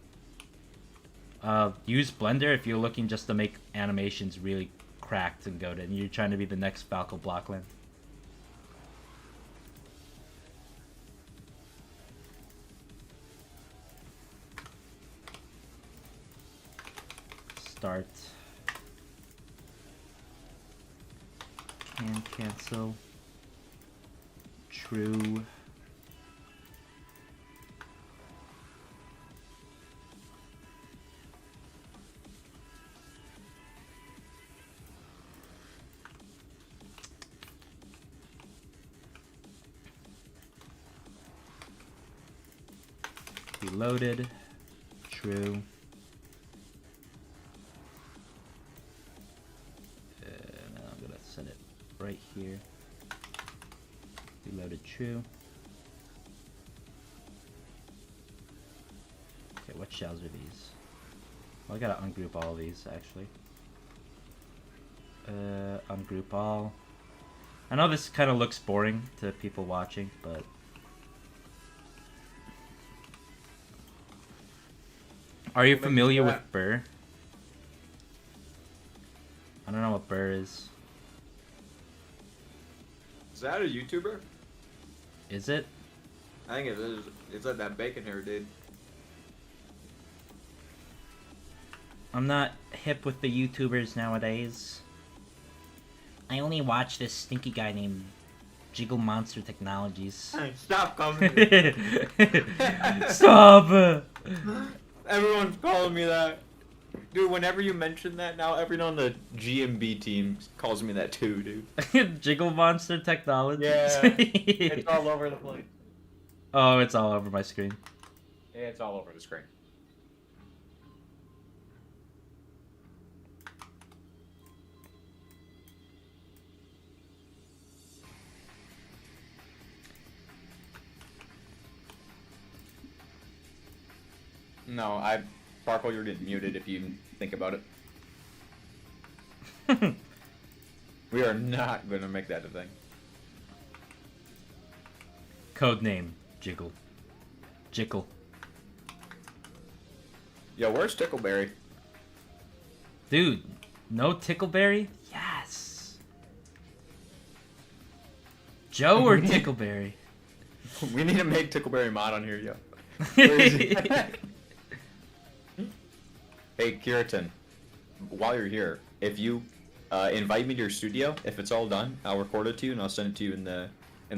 Use Blender if you're looking just to make animations really cracked and goated and you're trying to be the next Falco Blockland. Start. Can cancel. True. Reloaded. True. Now I'm gonna set it right here. Reloaded. True. Okay, what shells are these? Well, I gotta ungroup all of these actually. Ungroup all. I know this kind of looks boring to people watching, but are you familiar with Burr? I don't know what Burr is. Is that a YouTuber? Is it? I think it is. It's like that bacon hair dude. I'm not hip with the YouTubers nowadays. I only watch this stinky guy named Jiggle Monster Technologies. Hey, stop calling me. Stop! Everyone's calling me that. Dude, whenever you mention that now, everyone on the GMB team calls me that too, dude. Jiggle Monster Technologies? Yeah. It's all over the place. Oh, it's all over my screen. Yeah, it's all over the screen. No, Sparkle, you're getting muted if you even think about it. We are not gonna make that a thing. Codename Jiggle. Jickle. Yo, where's Tickleberry? Dude, no Tickleberry? Yes. Joe or Tickleberry? We need to make Tickleberry mod on here, yo. Where is he? Hey, Kiratin, while you're here, if you invite me to your studio, if it's all done, I'll record it to you and I'll send it to you in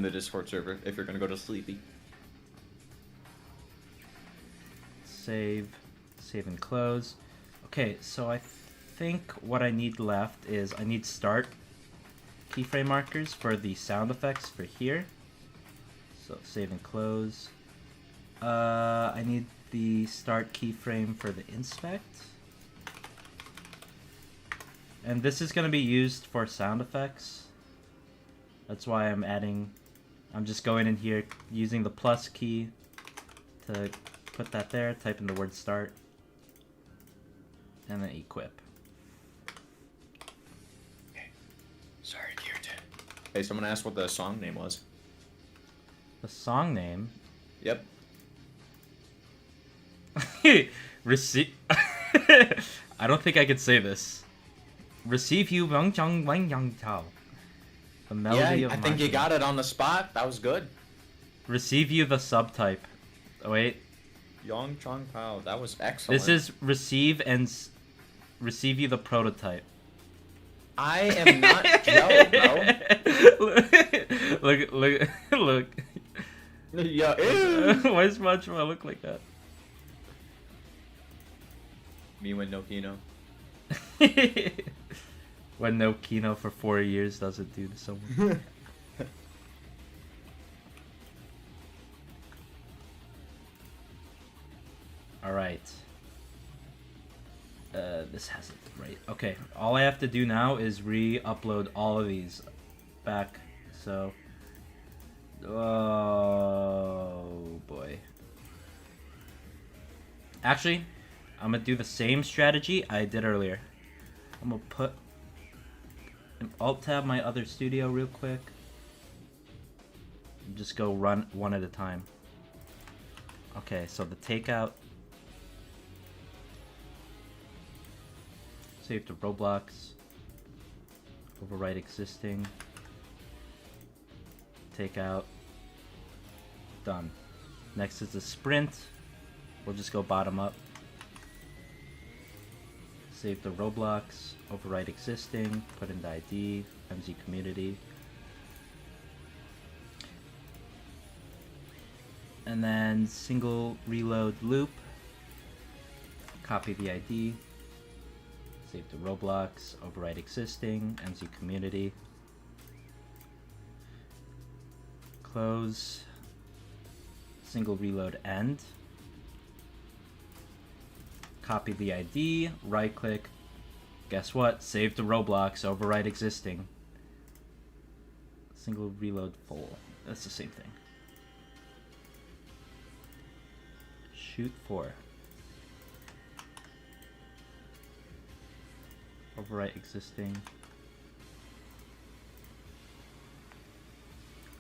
the Discord server if you're gonna go to sleepy. Save and close. Okay, so I think what I need left is I need start keyframe markers for the sound effects for here. So save and close. I need the start keyframe for the inspect. And this is going to be used for sound effects. That's why I'm just going in here using the plus key to put that there, type in the word start, and then equip. Okay. Sorry, Kiratin. Hey, someone asked what the song name was. The song name? Yep. Receive. I don't think I could say this. Receive you, Wang Chang Wang Yang Tao. The melody Yeah, of I think you marching. got it on the spot. That was good. Receive you the subtype. Oh, wait. Yong Chong Pao. That was excellent. This is receive and receive you the prototype. I am not Joe, bro. Look. Yeah. Why does SpongeBob look like that? Me when no Kino. When no Kino for 4 years doesn't do to someone. Alright. This has it right. Okay, all I have to do now is re-upload all of these back. So, oh boy. Actually, I'm gonna do the same strategy I did earlier. I'm gonna put an alt tab my other studio real quick. Just go run one at a time. Okay, so the takeout. Save to Roblox. Overwrite existing. Takeout. Done. Next is the sprint. We'll just go bottom up. Save the Roblox, overwrite existing, put in the ID, MZ community. And then single reload loop. Copy the ID. Save the Roblox, overwrite existing, MZ community. Close. Single reload end. Copy the ID, right click, guess what? Save to Roblox, overwrite existing. Single reload full. That's the same thing. Shoot for. Overwrite existing.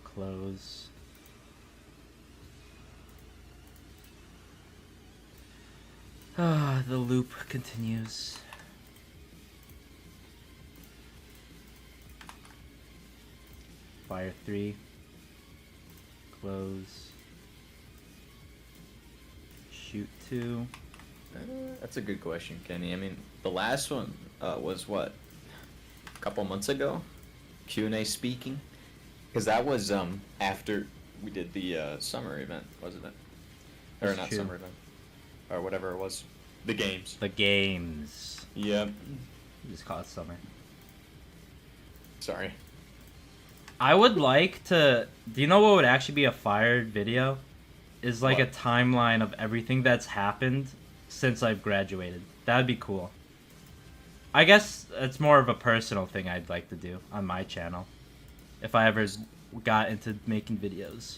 Close. The loop continues. Fire 3. Close. Shoot 2. That's a good question, Kenny. I mean, the last one was what? A couple months ago? Q&A speaking? Because that was after we did the summer event, wasn't it? Or That's not true. summer event. Or whatever it was. The games. The games. Yep. Just call it summer. Sorry. I would like to. Do you know what would actually be a fired video? Is like What? a timeline of everything that's happened since I've graduated. That'd be cool. I guess it's more of a personal thing I'd like to do on my channel. If I ever got into making videos.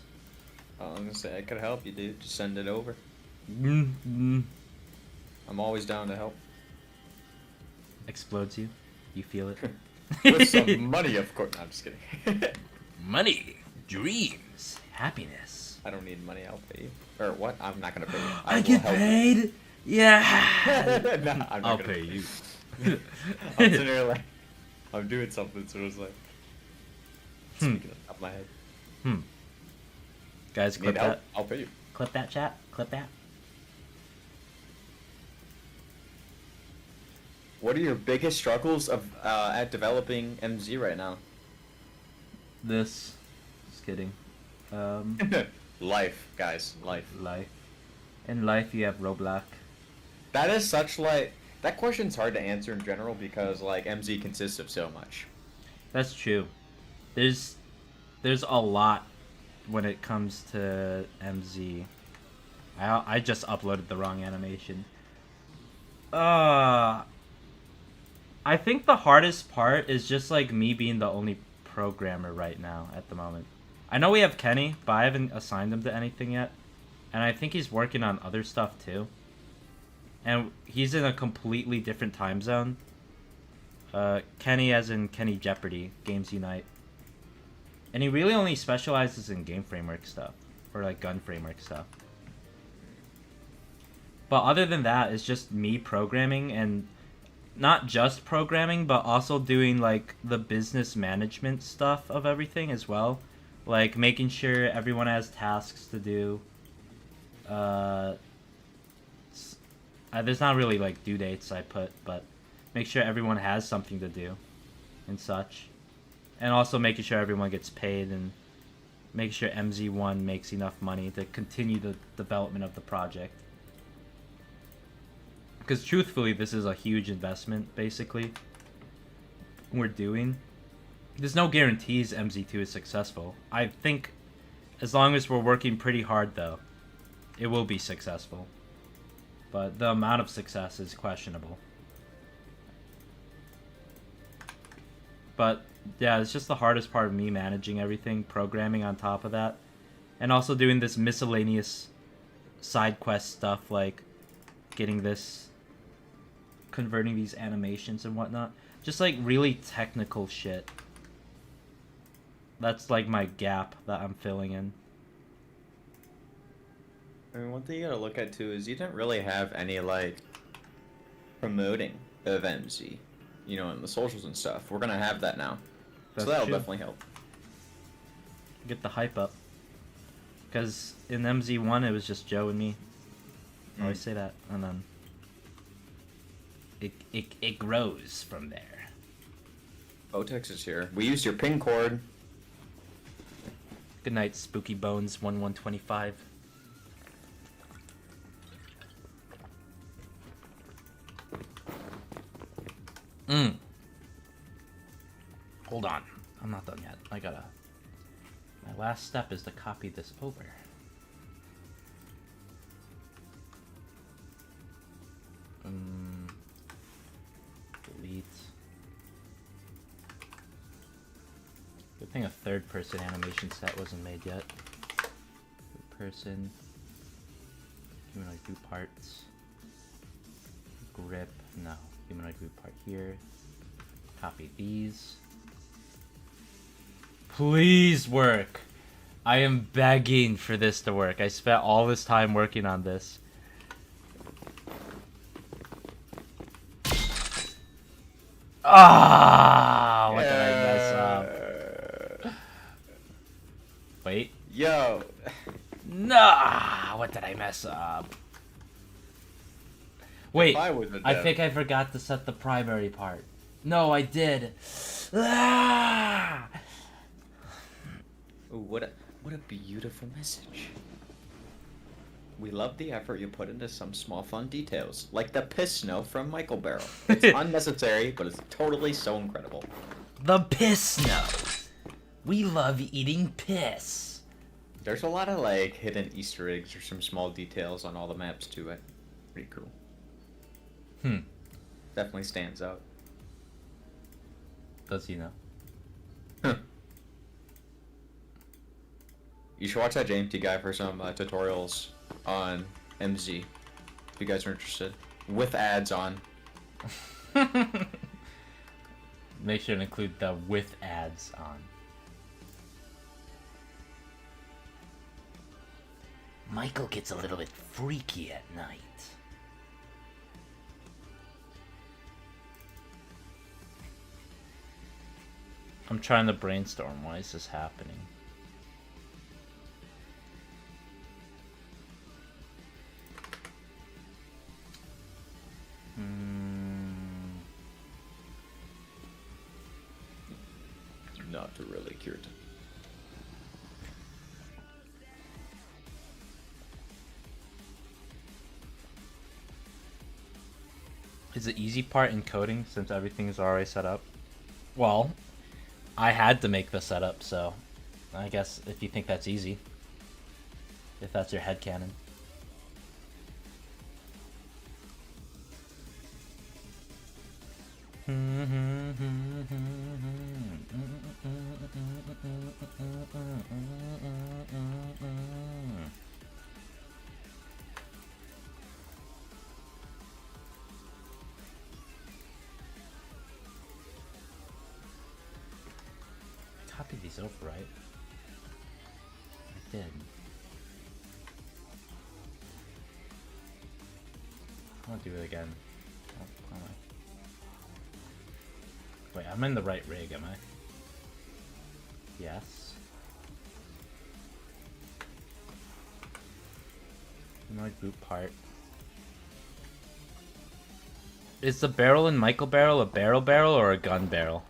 I'm gonna say I could help you, dude. Just send it over. Mm-hmm. I'm always down to help. Explodes you. You feel it. With some money, of course. No, I'm just kidding. Money, dreams, happiness. I don't need money. I'll pay you. Or what? I'm not gonna pay you. I will get help you. paid? Yeah. Nah, I'm not I'll gonna pay you. I'm sitting here like, I'm doing something, so it's like, speaking off the top of my head. Guys, clip Maybe that. I'll pay you. Clip that, chat. Clip that. What are your biggest struggles of at developing MZ right now? This. Just kidding. Life, guys, life. Life. In life, you have Roblox. That is such like that question's hard to answer in general because like MZ consists of so much. That's true. There's a lot when it comes to MZ. I just uploaded the wrong animation. I think the hardest part is just like me being the only programmer right now at the moment. I know we have Kenny, but I haven't assigned him to anything yet. And I think he's working on other stuff too. And he's in a completely different time zone. Kenny as in Kenny Jeopardy, Games Unite. And he really only specializes in game framework stuff. Or like gun framework stuff. But other than that, it's just me programming, and not just programming, but also doing like the business management stuff of everything as well. Like making sure everyone has tasks to do. There's not really like due dates I put, but make sure everyone has something to do and such. And also making sure everyone gets paid and making sure MZ1 makes enough money to continue the development of the project. Because truthfully, this is a huge investment, basically, we're doing. There's no guarantees MZ2 is successful. I think as long as we're working pretty hard, though, it will be successful. But the amount of success is questionable. But yeah, it's just the hardest part of me managing everything, programming on top of that. And also doing this miscellaneous side quest stuff like getting this, converting these animations and whatnot. Just like really technical shit. That's like my gap that I'm filling in. I mean, one thing you gotta look at too is you didn't really have any like promoting of MZ, you know, in the socials and stuff. We're gonna have that now, That's so that'll true. definitely help. Get the hype up. Because in MZ1 it was just Joe and me. I always say that, and then it grows from there. Botex is here. We used your ping cord. Good night, Spooky Bones 1125. Hold on. I'm not done yet. My last step is to copy this over. Delete. Good thing a third person animation set wasn't made yet. Third person. Humanoid group parts. Grip. No. Humanoid group part here. Copy these. Please work! I am begging for this to work. I spent all this time working on this. Ah! What did I mess up? Wait. Yo. Nah! What did I mess up? Wait, I was a I dev. think I forgot to set the primary part. No, I did. Ah! Ooh, what a beautiful message. We love the effort you put into some small fun details, like the piss snow from Michael Barrow. It's unnecessary, but it's totally so incredible. The piss snow. We love eating piss. There's a lot of like hidden Easter eggs or some small details on all the maps too. Pretty cool. Definitely stands out. Does he know? You should watch that JMT guy for some tutorials on MZ, if you guys are interested. With ads on. Make sure to include the with ads on. Michael gets a little bit freaky at night. I'm trying to brainstorm. Why is this happening? Not really cured. Is the easy part encoding since everything is already set up? Well, I had to make the setup, so I guess if you think that's easy, if that's your headcanon. I copied these over, right? I did. I'll do it again. Oh, wait, I'm in the right rig, am I? Yes. Annoyed boot part. Is the barrel in Michael barrel a barrel or a gun barrel?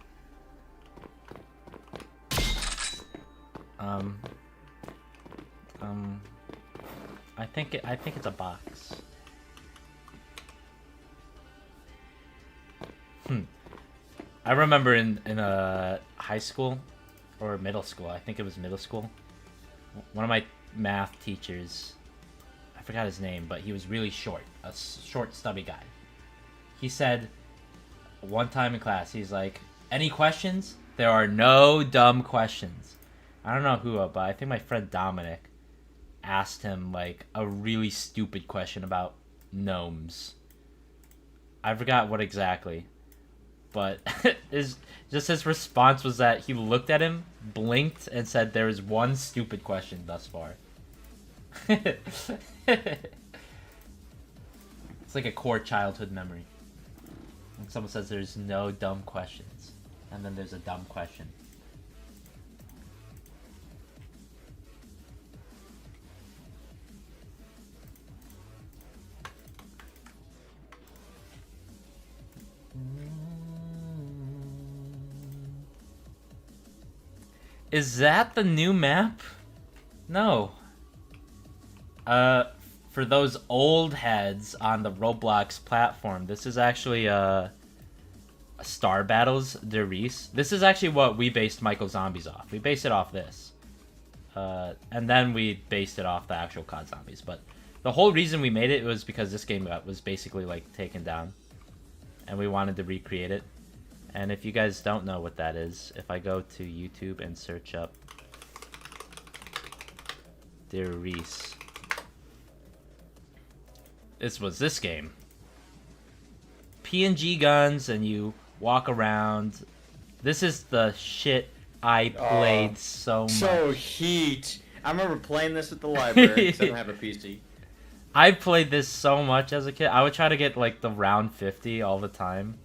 I think it's a box. I remember in high school or middle school. I think it was middle school. One of my math teachers, I forgot his name, but he was really short, a short, stubby guy. He said one time in class, he's like, "Any questions? There are no dumb questions." I don't know who, but I think my friend Dominic asked him like a really stupid question about gnomes. I forgot what exactly, but his response was that he looked at him, blinked, and said, "There is one stupid question thus far." It's like a core childhood memory. When someone says there's no dumb questions, and then there's a dumb question. Is that the new map? No. For those old heads on the Roblox platform, this is actually Star Battles de Reese. This is actually what we based Michael Zombies off. We based it off this. And then we based it off the actual COD Zombies. But the whole reason we made it was because this game was basically like taken down. And we wanted to recreate it. And if you guys don't know what that is, if I go to YouTube and search up Der Reese, this was this game. PNG guns and you walk around. This is the shit I played so much. So heat. I remember playing this at the library because I don't have a PC. I played this so much as a kid. I would try to get like the round 50 all the time.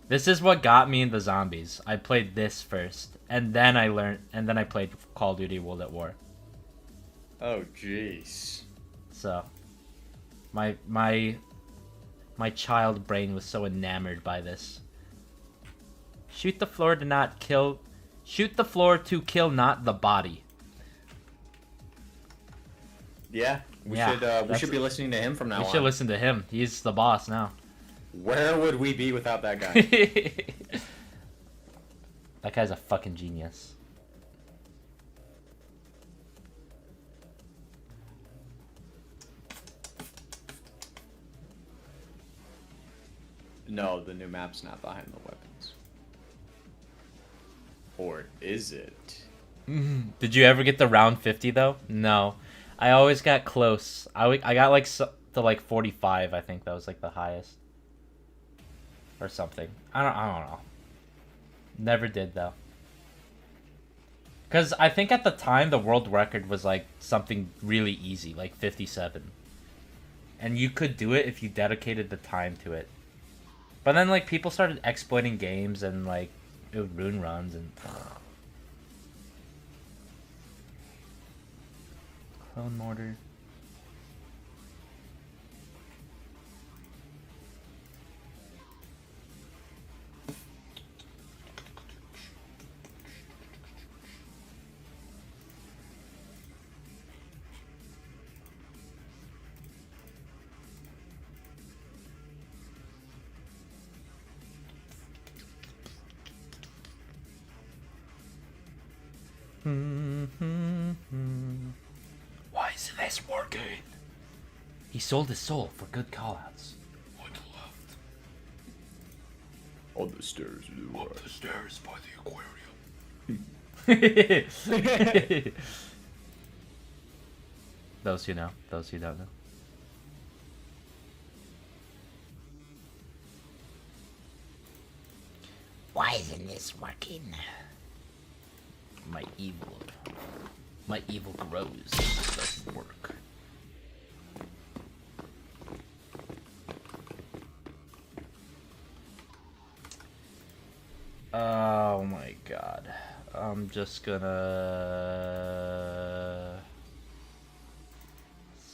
This is what got me into zombies. I played this first, and then I played Call of Duty World at War. Oh jeez. So, my child brain was so enamored by this. Shoot the floor to not kill. Shoot the floor to kill, not the body. Yeah, we should be listening to him from now on. We should listen to him. He's the boss now. Where would we be without that guy? That guy's a fucking genius. No, the new map's not behind the weapons. Or is it? Did you ever get the round 50 though? No. I always got close. I got like to like 45, I think that was like the highest. Or something. I don't know. Never did though. Because I think at the time the world record was like something really easy, like 57. And you could do it if you dedicated the time to it. But then like people started exploiting games and like it would ruin runs and... Clone mortar. Why isn't this working? He sold his soul for good callouts. On the left. On the stairs. Up the stairs by the aquarium. Those who know, those who don't know. Why isn't this working? My evil grows. This doesn't work. Oh my god. I'm just gonna...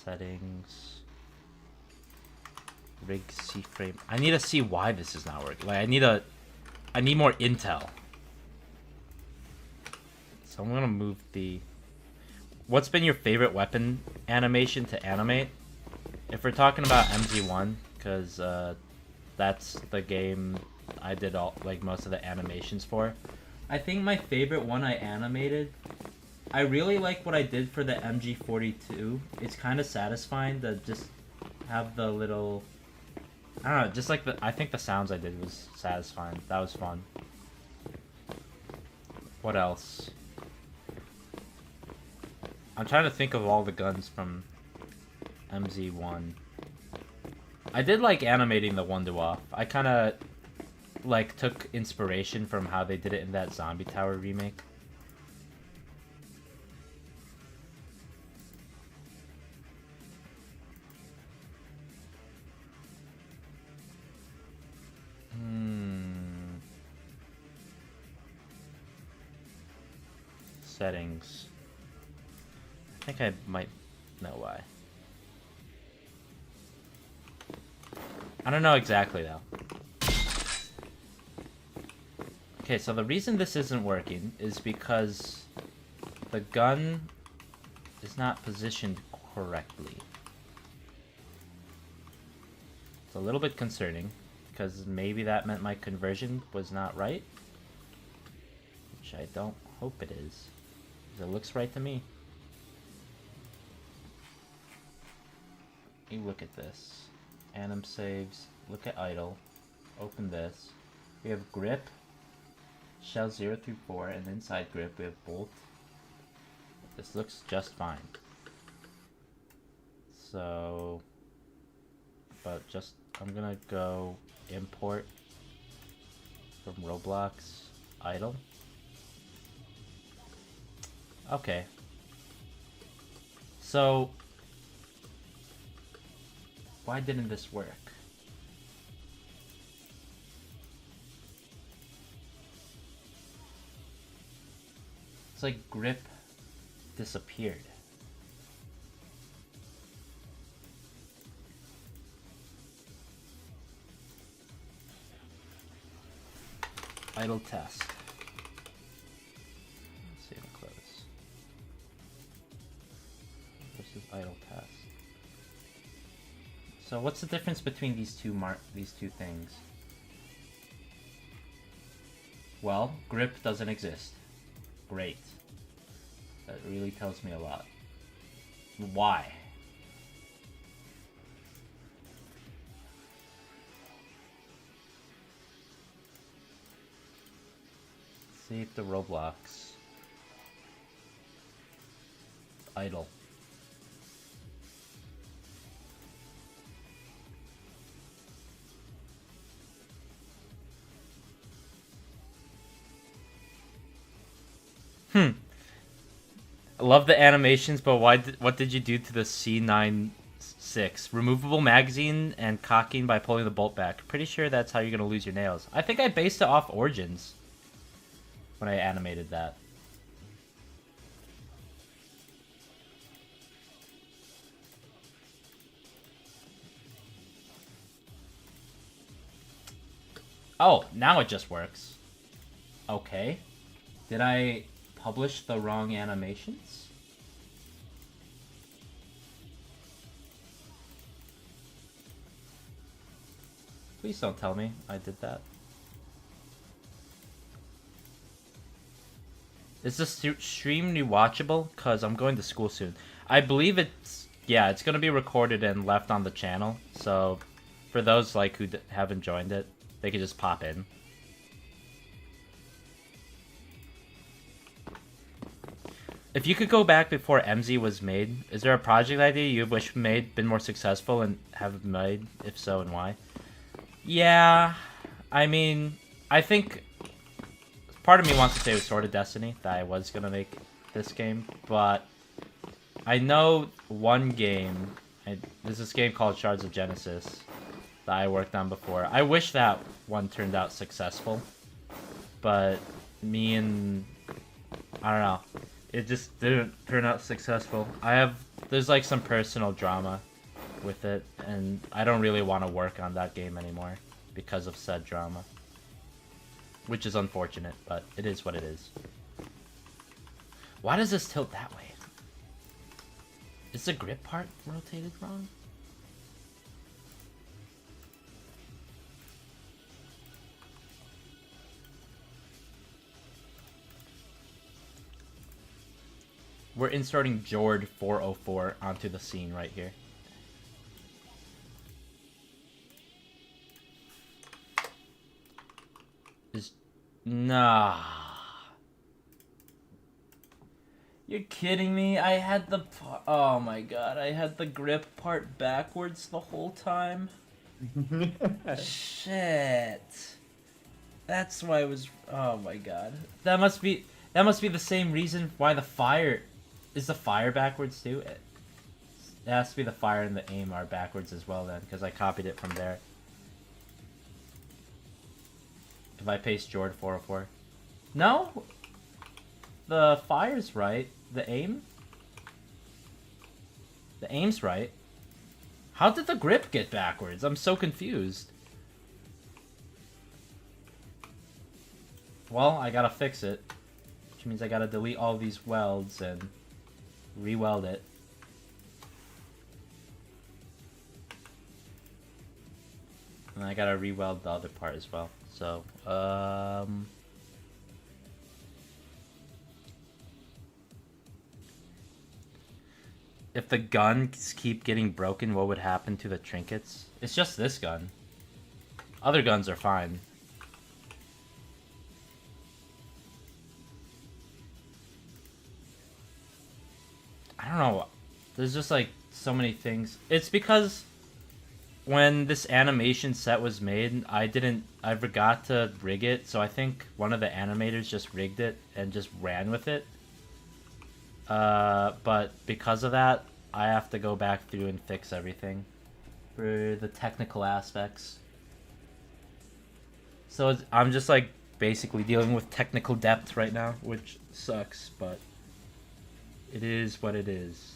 Settings. Rig C-frame. I need to see why this is not working. Like, I need more intel. So I'm gonna move the... What's been your favorite weapon animation to animate? If we're talking about MZ1, because that's the game I did all most of the animations for. I think my favorite one I animated, I really like what I did for the MG42. It's kind of satisfying to just have the little... I don't know, just like I think the sounds I did was satisfying. That was fun. What else? I'm trying to think of all the guns from MZ1. I did like animating the one-to-off. I kind of like took inspiration from how they did it in that Zombie Tower remake. Settings. I think I might know why. I don't know exactly though. Okay, so the reason this isn't working is because the gun is not positioned correctly. It's a little bit concerning because maybe that meant my conversion was not right, which I don't hope it is. It looks right to me. You look at this. Anim saves. Look at idle. Open this. We have grip. Shell 0 through 4. And inside grip we have bolt. This looks just fine. So... But just... I'm gonna go import from Roblox idle. Okay. So, why didn't this work? It's like grip disappeared. Idle test. Save and close. Versus idle test. So what's the difference between these two things? Well, grip doesn't exist. Great. That really tells me a lot. Why? See if the Roblox idle. I love the animations, but what did you do to the C96? Removable magazine and cocking by pulling the bolt back. Pretty sure that's how you're gonna lose your nails. I think I based it off Origins when I animated that. Oh, now it just works. Okay. Did I publish the wrong animations? Please don't tell me I did that. Is this stream rewatchable? Because I'm going to school soon. I believe it's... Yeah, it's going to be recorded and left on the channel. So, for those like who haven't joined it, they could just pop in. If you could go back before MZ was made, is there a project idea you wish been more successful and have made? If so, and why? Yeah, I mean, I think part of me wants to say it was sort of Destiny that I was gonna make this game, but I know one game. There's this game called Shards of Genesis that I worked on before. I wish that one turned out successful, but me and I don't know. It just didn't turn out successful. There's like some personal drama with it, and I don't really want to work on that game anymore because of said drama. Which is unfortunate, but it is what it is. Why does this tilt that way? Is the grip part rotated wrong? We're inserting Jord 404 onto the scene right here. Nah. You're kidding me? I had the... Oh my god, I had the grip part backwards the whole time? Shit. That's why it was... Oh my god. That must be the same reason why the fire... Is the fire backwards too? It has to be the fire and the aim are backwards as well then, because I copied it from there. If I paste Jord 404. No? The fire's right. The aim? The aim's right. How did the grip get backwards? I'm so confused. Well, I gotta fix it. Which means I gotta delete all these welds and re-weld it. And I gotta re-weld the other part as well. So, if the guns keep getting broken, what would happen to the trinkets? It's just this gun. Other guns are fine. I don't know. There's just like so many things. It's because when this animation set was made, I forgot to rig it, so I think one of the animators just rigged it and just ran with it. But because of that, I have to go back through and fix everything for the technical aspects. So I'm just like basically dealing with technical depth right now, which sucks, but it is what it is.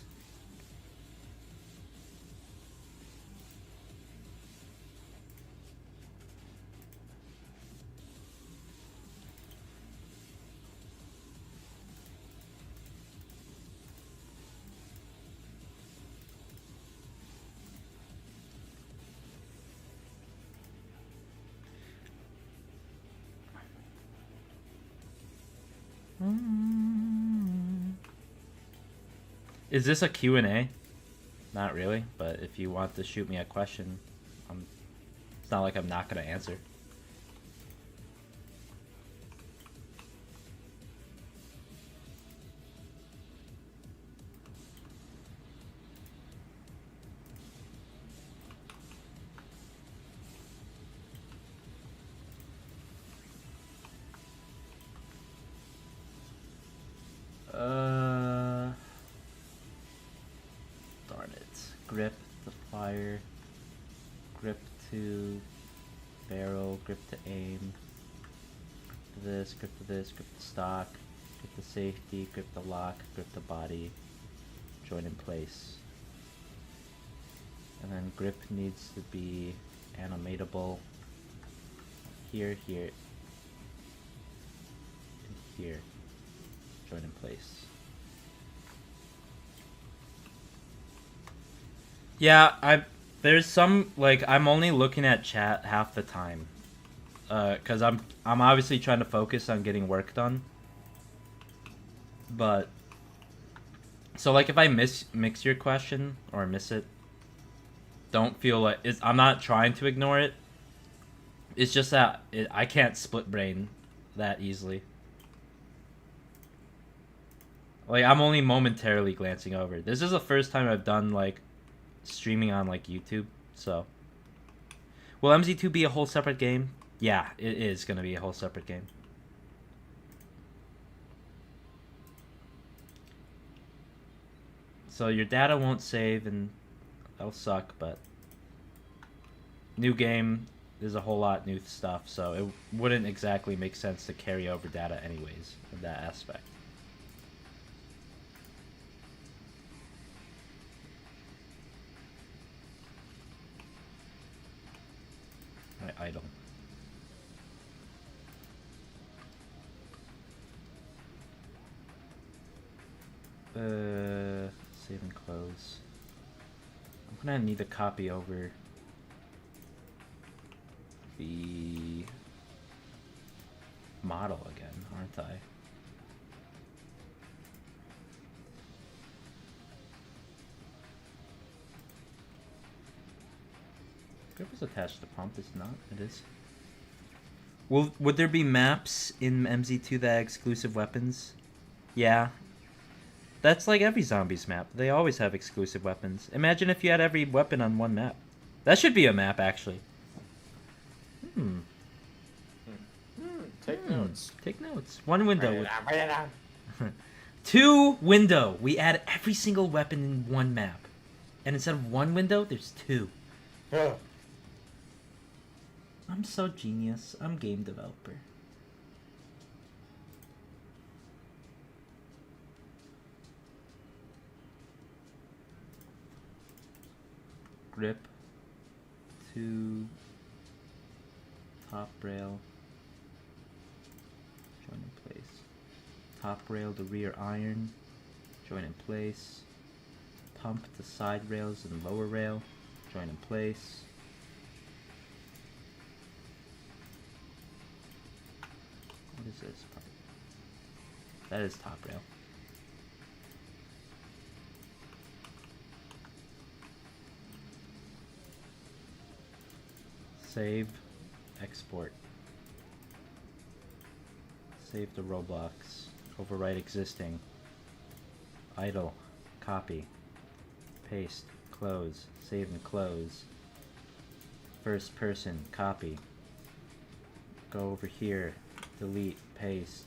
Is this a Q&A? Not really, but if you want to shoot me a question, it's not like I'm not going to answer. Darn it. Grip to fire. Grip to barrel. Grip to aim. Grip to this. Grip to this. Grip to stock. Grip to safety. Grip to lock. Grip to body. Join in place. And then grip needs to be animatable. Here, here, and here. Join in place. Yeah, there's some, like, I'm only looking at chat half the time. Cause I'm obviously trying to focus on getting work done. But so like if I mix your question or miss it, don't feel like I'm not trying to ignore it. It's just that I can't split brain that easily. Like, I'm only momentarily glancing over. This is the first time I've done, like, streaming on, like, YouTube, so. Will MZ2 be a whole separate game? Yeah, it is going to be a whole separate game. So your data won't save, and that'll suck, but new game, there's a whole lot new stuff, so it wouldn't exactly make sense to carry over data anyways, in that aspect. Idle. Save and close. I'm gonna need to copy over the model again, aren't I? Grip is attached to pump, it's not. It is. Would there be maps in MZ2 that have exclusive weapons? Yeah. That's like every zombies map. They always have exclusive weapons. Imagine if you had every weapon on one map. That should be a map, actually. Take notes. Take notes. One window. Write it down. 2 window. We add every single weapon in one map. And instead of 1 window, there's 2. I'm so genius. I'm game developer. Grip to top rail. Join in place. Top rail to rear iron. Join in place. Pump to side rails and lower rail. Join in place. What is this part? That is top rail. Save, export. Save to Roblox. Overwrite existing. Idle. Copy. Paste. Close. Save and close. First person. Copy. Go over here. Delete. Paste.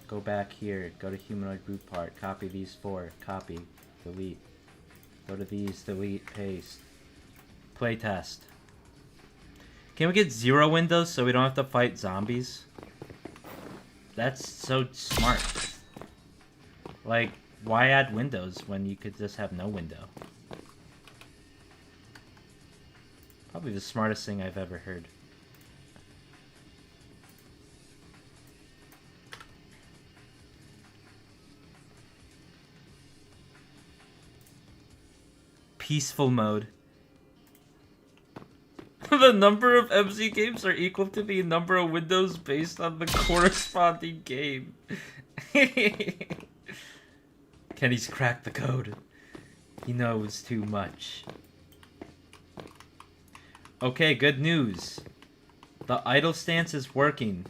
Go back here. Go to humanoid group part. Copy these 4. Copy. Delete. Go to these. Delete. Paste. Playtest. Can we get 0 windows so we don't have to fight zombies? That's so smart. Like, why add windows when you could just have no window? Probably the smartest thing I've ever heard. Peaceful mode. The number of MZ games are equal to the number of windows based on the corresponding game. Kenny's cracked the code. He knows too much. Okay, good news. The idle stance is working.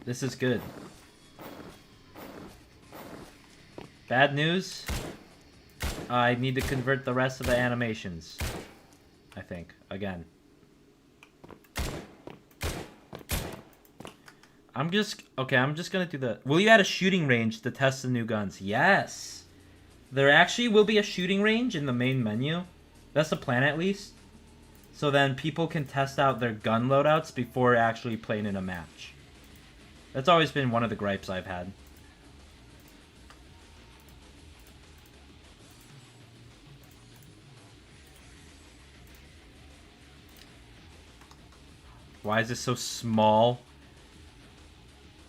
This is good. Bad news? I need to convert the rest of the animations. I think. Again. I'm just gonna do the. Will you add a shooting range to test the new guns? Yes. There actually will be a shooting range in the main menu. That's the plan, at least. So then people can test out their gun loadouts before actually playing in a match. That's always been one of the gripes I've had. Why is this so small?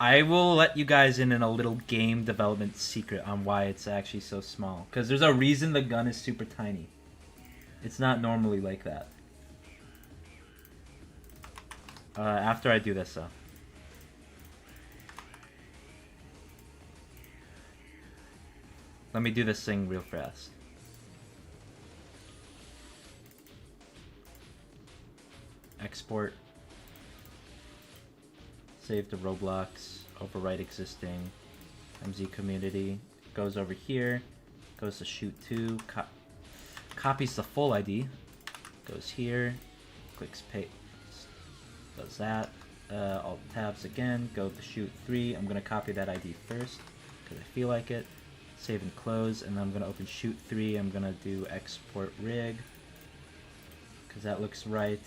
I will let you guys in a little game development secret on why it's actually so small. Because there's a reason the gun is super tiny. It's not normally like that. After I do this, though. Let me do this thing real fast. Export. Save to Roblox. Overwrite existing. MZ community. Goes over here. Goes to shoot 2. Copies the full ID. Goes here. Clicks paste. Does that. Alt tabs again. Go to shoot 3. I'm going to copy that ID first because I feel like it. Save and close. And then I'm going to open shoot 3. I'm going to do export rig because that looks right.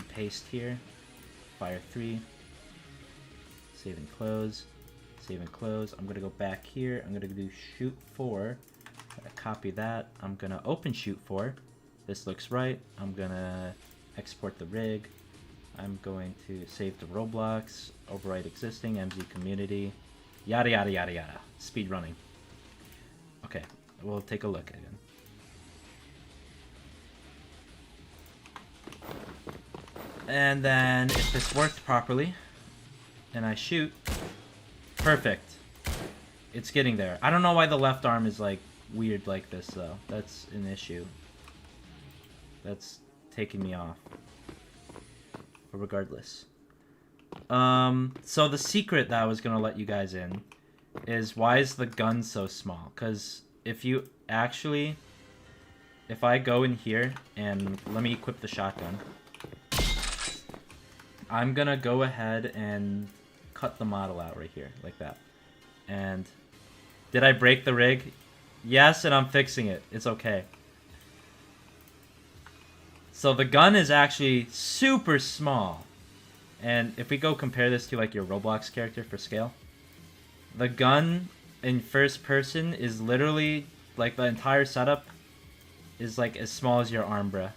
Paste here. Fire 3. Save and close. Save and close. I'm going to go back here. I'm going to do shoot 4. Copy that. I'm going to open shoot 4. This looks right. I'm going to export the rig. I'm going to save to Roblox. Overwrite existing. MZ community. Yada yada yada yada. Speed running. Okay. We'll take a look again. And then if this worked properly, and I shoot, perfect. It's getting there. I don't know why the left arm is like weird like this though. That's an issue. That's taking me off. But regardless. So the secret that I was gonna let you guys in is why is the gun so small? Because if you actually, if I go in here and let me equip the shotgun. I'm gonna go ahead and cut the model out right here, like that. And did I break the rig? Yes, and I'm fixing it. It's okay. So the gun is actually super small. And if we go compare this to like your Roblox character for scale, the gun in first person is literally like the entire setup is like as small as your arm, bruh.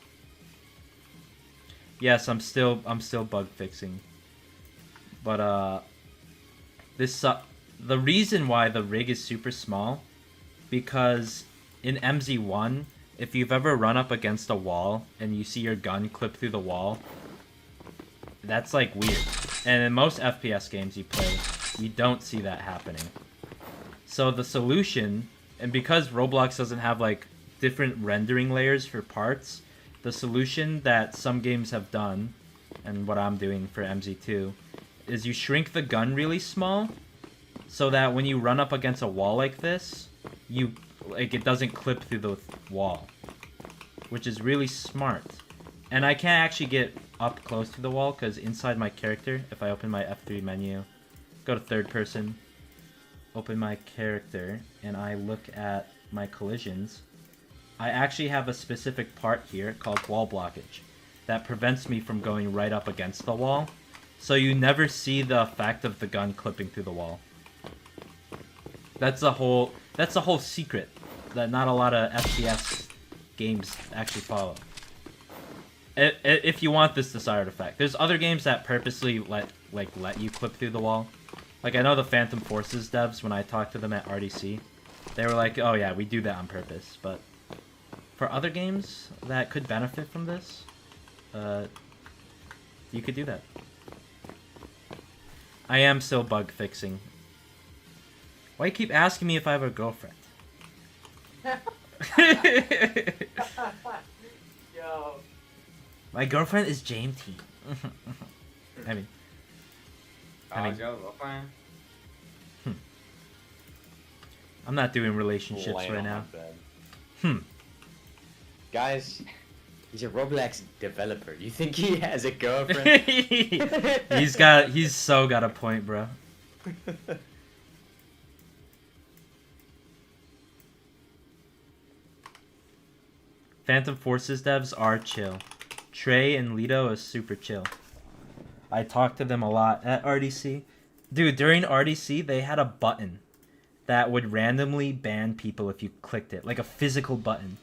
Yes, I'm still bug fixing. But the reason why the rig is super small, because in MZ1, if you've ever run up against a wall and you see your gun clip through the wall, that's like weird. And in most FPS games you play, you don't see that happening. So the solution, and because Roblox doesn't have like different rendering layers for parts, the solution that some games have done, and what I'm doing for MZ2, is you shrink the gun really small, so that when you run up against a wall like this, it doesn't clip through the wall, which is really smart. And I can't actually get up close to the wall because inside my character, if I open my F3 menu, go to third person, open my character, and I look at my collisions, I actually have a specific part here called wall blockage that prevents me from going right up against the wall. So you never see the effect of the gun clipping through the wall. That's the whole secret that not a lot of FPS games actually follow. If you want this desired effect. There's other games that purposely let you clip through the wall. Like I know the Phantom Forces devs, when I talked to them at RDC, they were like, oh yeah, we do that on purpose, but for other games that could benefit from this, you could do that. I am still bug fixing. Why you keep asking me if I have a girlfriend? Yo. My girlfriend is JMT. I mean, Your girlfriend? I'm not doing relationships Laying right on now. my bed. Guys, He's a Roblox developer. You think he has a girlfriend? He's so got a point, bro. Phantom Forces devs are chill. Trey and Lito is super chill. I talked to them a lot at RDC. Dude, during RDC, they had a button that would randomly ban people if you clicked it. Like a physical button.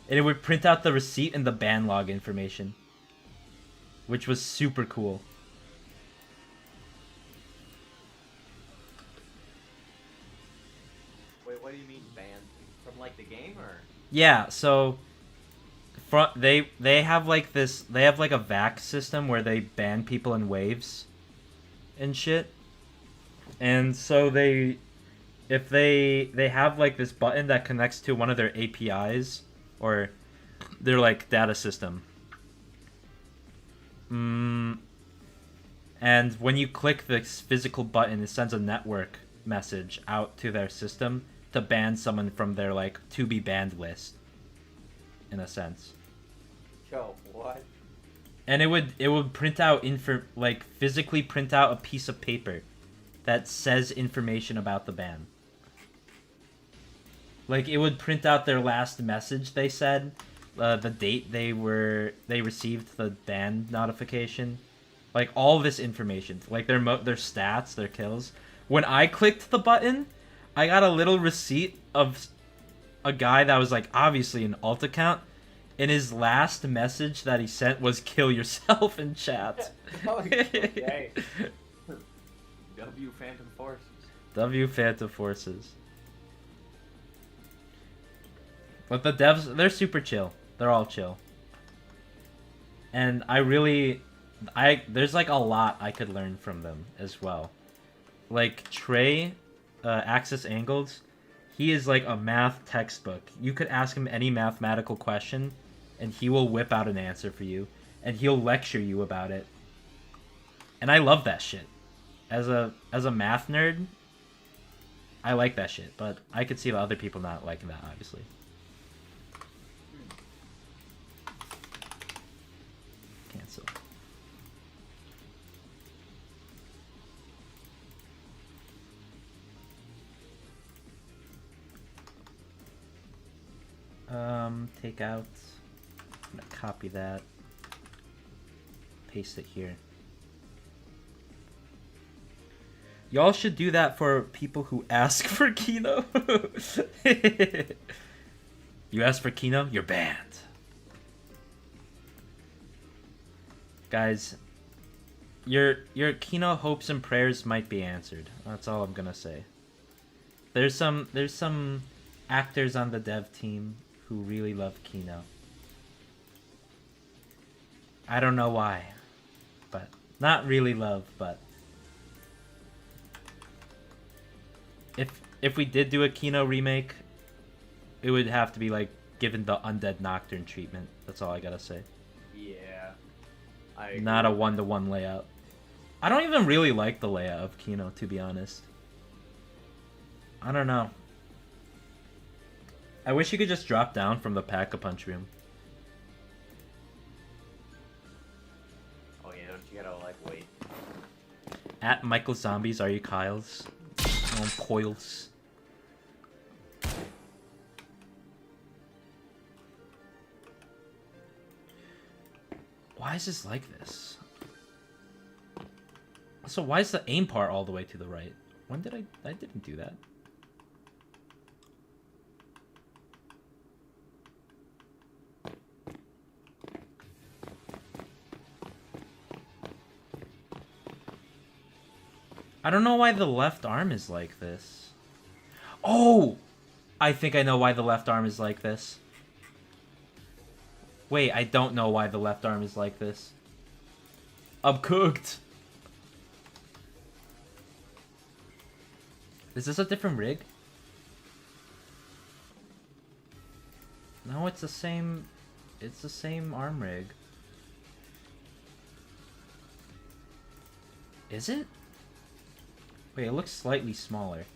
And it would print out the receipt and the ban log information. Which was super cool. Wait, what do you mean banned? From like the game or? Yeah, so they have like this, they have like a VAC system where they ban people in waves and shit. And so if they have like this button that connects to one of their APIs or their like data system. And when you click this physical button, it sends a network message out to their system to ban someone from their like to be banned list, in a sense. Yo, what? And it would print out like physically print out a piece of paper that says information about the ban. Like it would print out their last message they said, the date they received the ban notification, like all this information, like their stats, their kills. When I clicked the button, I got a little receipt of a guy that was like obviously an alt account, and his last message that he sent was "kill yourself" in chat. Okay. W Phantom Forces. W Phantom Forces. But the devs, they're super chill. They're all chill. And there's like a lot I could learn from them as well. Like Trey, Axis Angled, he is like a math textbook. You could ask him any mathematical question, and he will whip out an answer for you, and he'll lecture you about it. And I love that shit. As a math nerd, I like that shit, but I could see the other people not liking that, obviously. Cancel. Take out. I'm gonna copy that. Paste it here. Y'all should do that for people who ask for Kino. You ask for Kino, you're banned. Guys, your Kino hopes and prayers might be answered. That's all I'm gonna say. There's some actors on the dev team who really love Kino. I don't know why, but not really love, but if we did do a Kino remake, it would have to be like given the Undead Nocturne treatment. That's all I gotta say. Yeah. Not a one-to-one layout. I don't even really like the layout of Kino, to be honest. I don't know. I wish you could just drop down from the Pack-a-Punch room. Oh yeah, don't you gotta like wait? At Michael Zombies, are you Kyles? Oh, Coils. Why is this like this? Also, why is the aim part all the way to the right? When did I didn't do that. I don't know why the left arm is like this. Oh! I think I know why the left arm is like this. Wait, I don't know why the left arm is like this. I'm cooked. Is this a different rig? No, it's the same arm rig. Is it? Wait, it looks slightly smaller.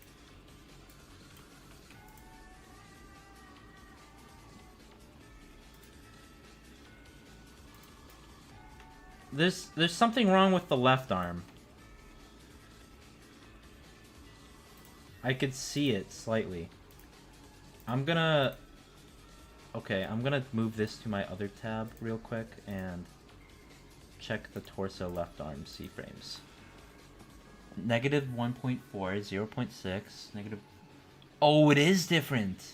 There's something wrong with the left arm. I could see it slightly. Okay, I'm gonna move this to my other tab real quick and check the torso left arm C-frames. Negative 1.4, 0.6, negative... Oh, it is different!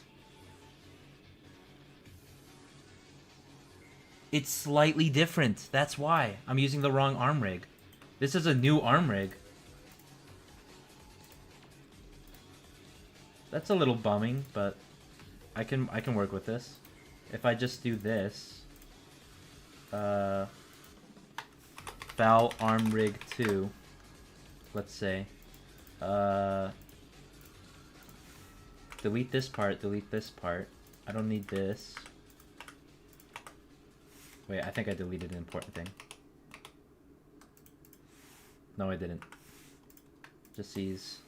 It's slightly different. That's why. I'm using the wrong arm rig. This is a new arm rig. That's a little bumming, but I can work with this. If I just do this, foul arm rig 2, let's say, delete this part, delete this part. I don't need this. Wait, I think I deleted an important thing. No, I didn't. Just these.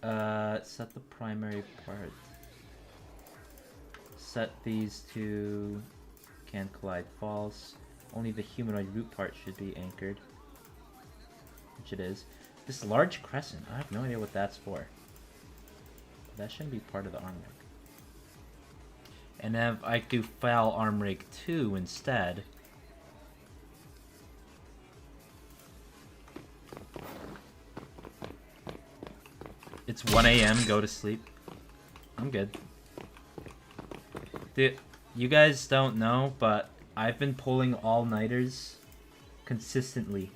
Set the primary part. Set these to can collide false. Only the humanoid root part should be anchored. Which it is. This large crescent, I have no idea what that's for. That shouldn't be part of the arm rig. And then if I do foul arm rig 2 instead. It's 1 AM, go to sleep. I'm good. Dude, you guys don't know, but I've been pulling all-nighters consistently.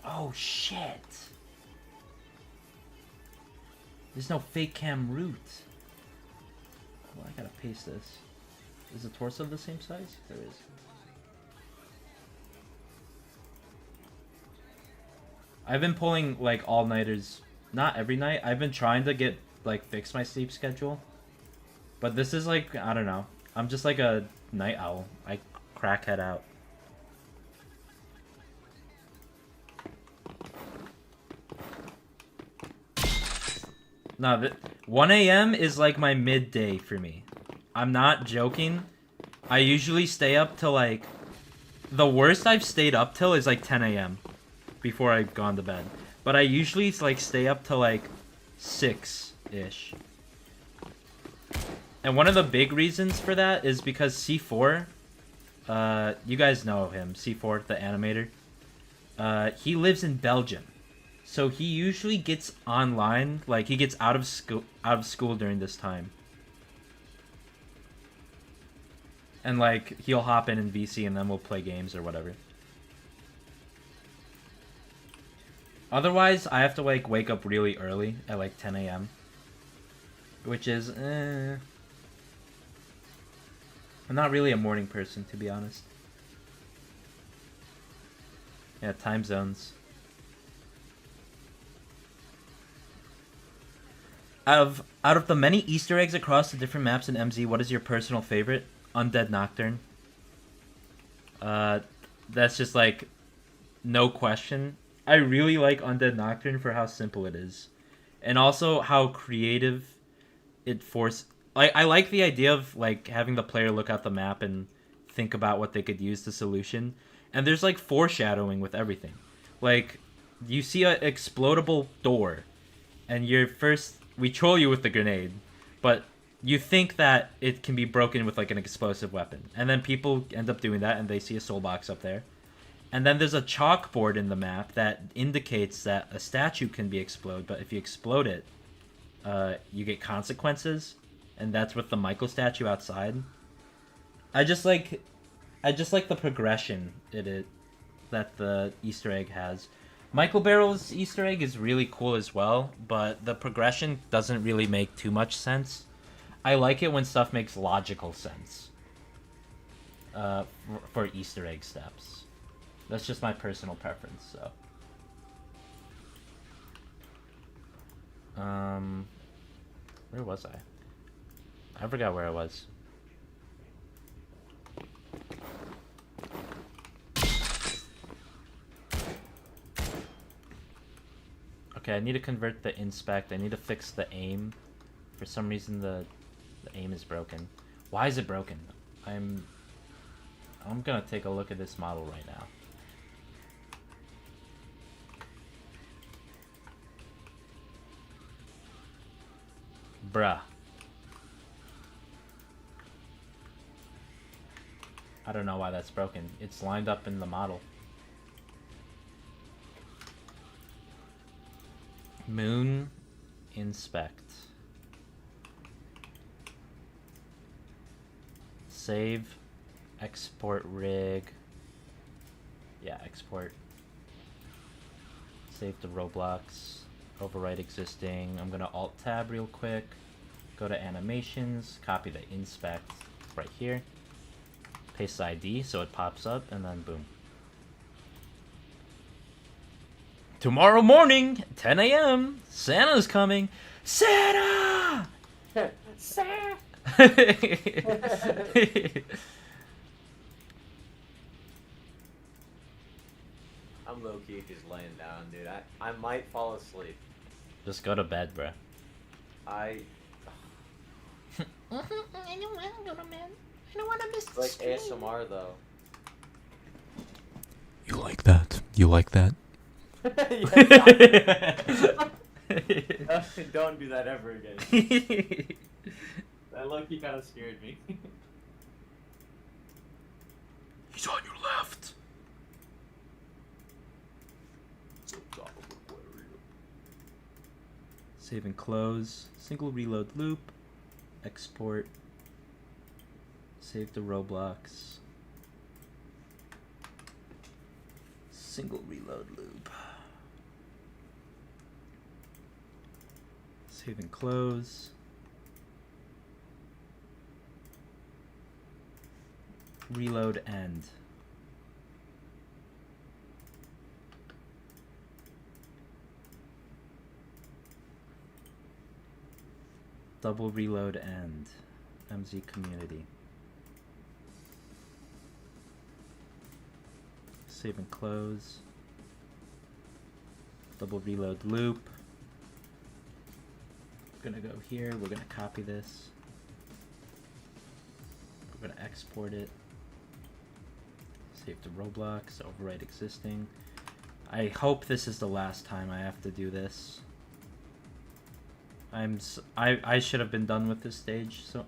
Oh shit! There's no fake cam root. Well, I gotta paste this. Is the torso the same size? There is. I've been pulling like all-nighters, not every night. I've been trying to get like fix my sleep schedule, but this is like, I don't know. I'm just like a night owl. I crackhead out. No, 1 AM is like my midday for me. I'm not joking. I usually stay up till like... The worst I've stayed up till is like 10 AM. Before I've gone to bed. But I usually like stay up till like 6-ish. And one of the big reasons for that is because C4... you guys know him. C4, the animator. He lives in Belgium. So he usually gets online, like he gets out of school during this time. And like he'll hop in VC and then we'll play games or whatever. Otherwise, I have to like wake up really early at like 10 AM. Which is I'm not really a morning person, to be honest. Yeah, time zones. Out of the many Easter eggs across the different maps in MZ, what is your personal favorite? Undead Nocturne. That's just like no question. I really like Undead Nocturne for how simple it is, and also how creative it forces. Like I like the idea of like having the player look at the map and think about what they could use the solution. And there's like foreshadowing with everything. Like you see an explodable door, and we troll you with the grenade, but you think that it can be broken with like an explosive weapon. And then people end up doing that and they see a soul box up there. And then there's a chalkboard in the map that indicates that a statue can be exploded, but if you explode it, you get consequences. And that's with the Michael statue outside. I just like the progression that the Easter egg has. Michael Barrel's Easter egg is really cool as well, but the progression doesn't really make too much sense. I like it when stuff makes logical sense for Easter egg steps. That's just my personal preference, so. Where was I? I forgot where I was. Okay, I need to convert the inspect. I need to fix the aim. For some reason the aim is broken. Why is it broken? I'm gonna take a look at this model right now. Bruh. I don't know why that's broken. It's lined up in the model. Moon inspect. Save. Export rig. Yeah, export. Save to Roblox. Overwrite existing. I'm gonna alt tab real quick. Go to animations. Copy the inspect right here. Paste the ID so it pops up, and then boom. Tomorrow morning, 10 a.m. Santa's coming. Santa! Santa! I'm low-key just laying down, dude. I might fall asleep. Just go to bed, bruh. I I don't want to go to bed. I don't want to miss the like stream. ASMR though. You like that? You like that? Don't do that ever again. That low-key kind of scared me. He's on your left. Save and close. Single reload loop. Export. Save to Roblox. Single reload loop. Save and close. Reload end. Double reload end. MZ community. Save and close. Double reload loop. We're gonna go here, we're gonna copy this. We're gonna export it. Save to Roblox, overwrite existing. I hope this is the last time I have to do this. I should have been done with this stage, so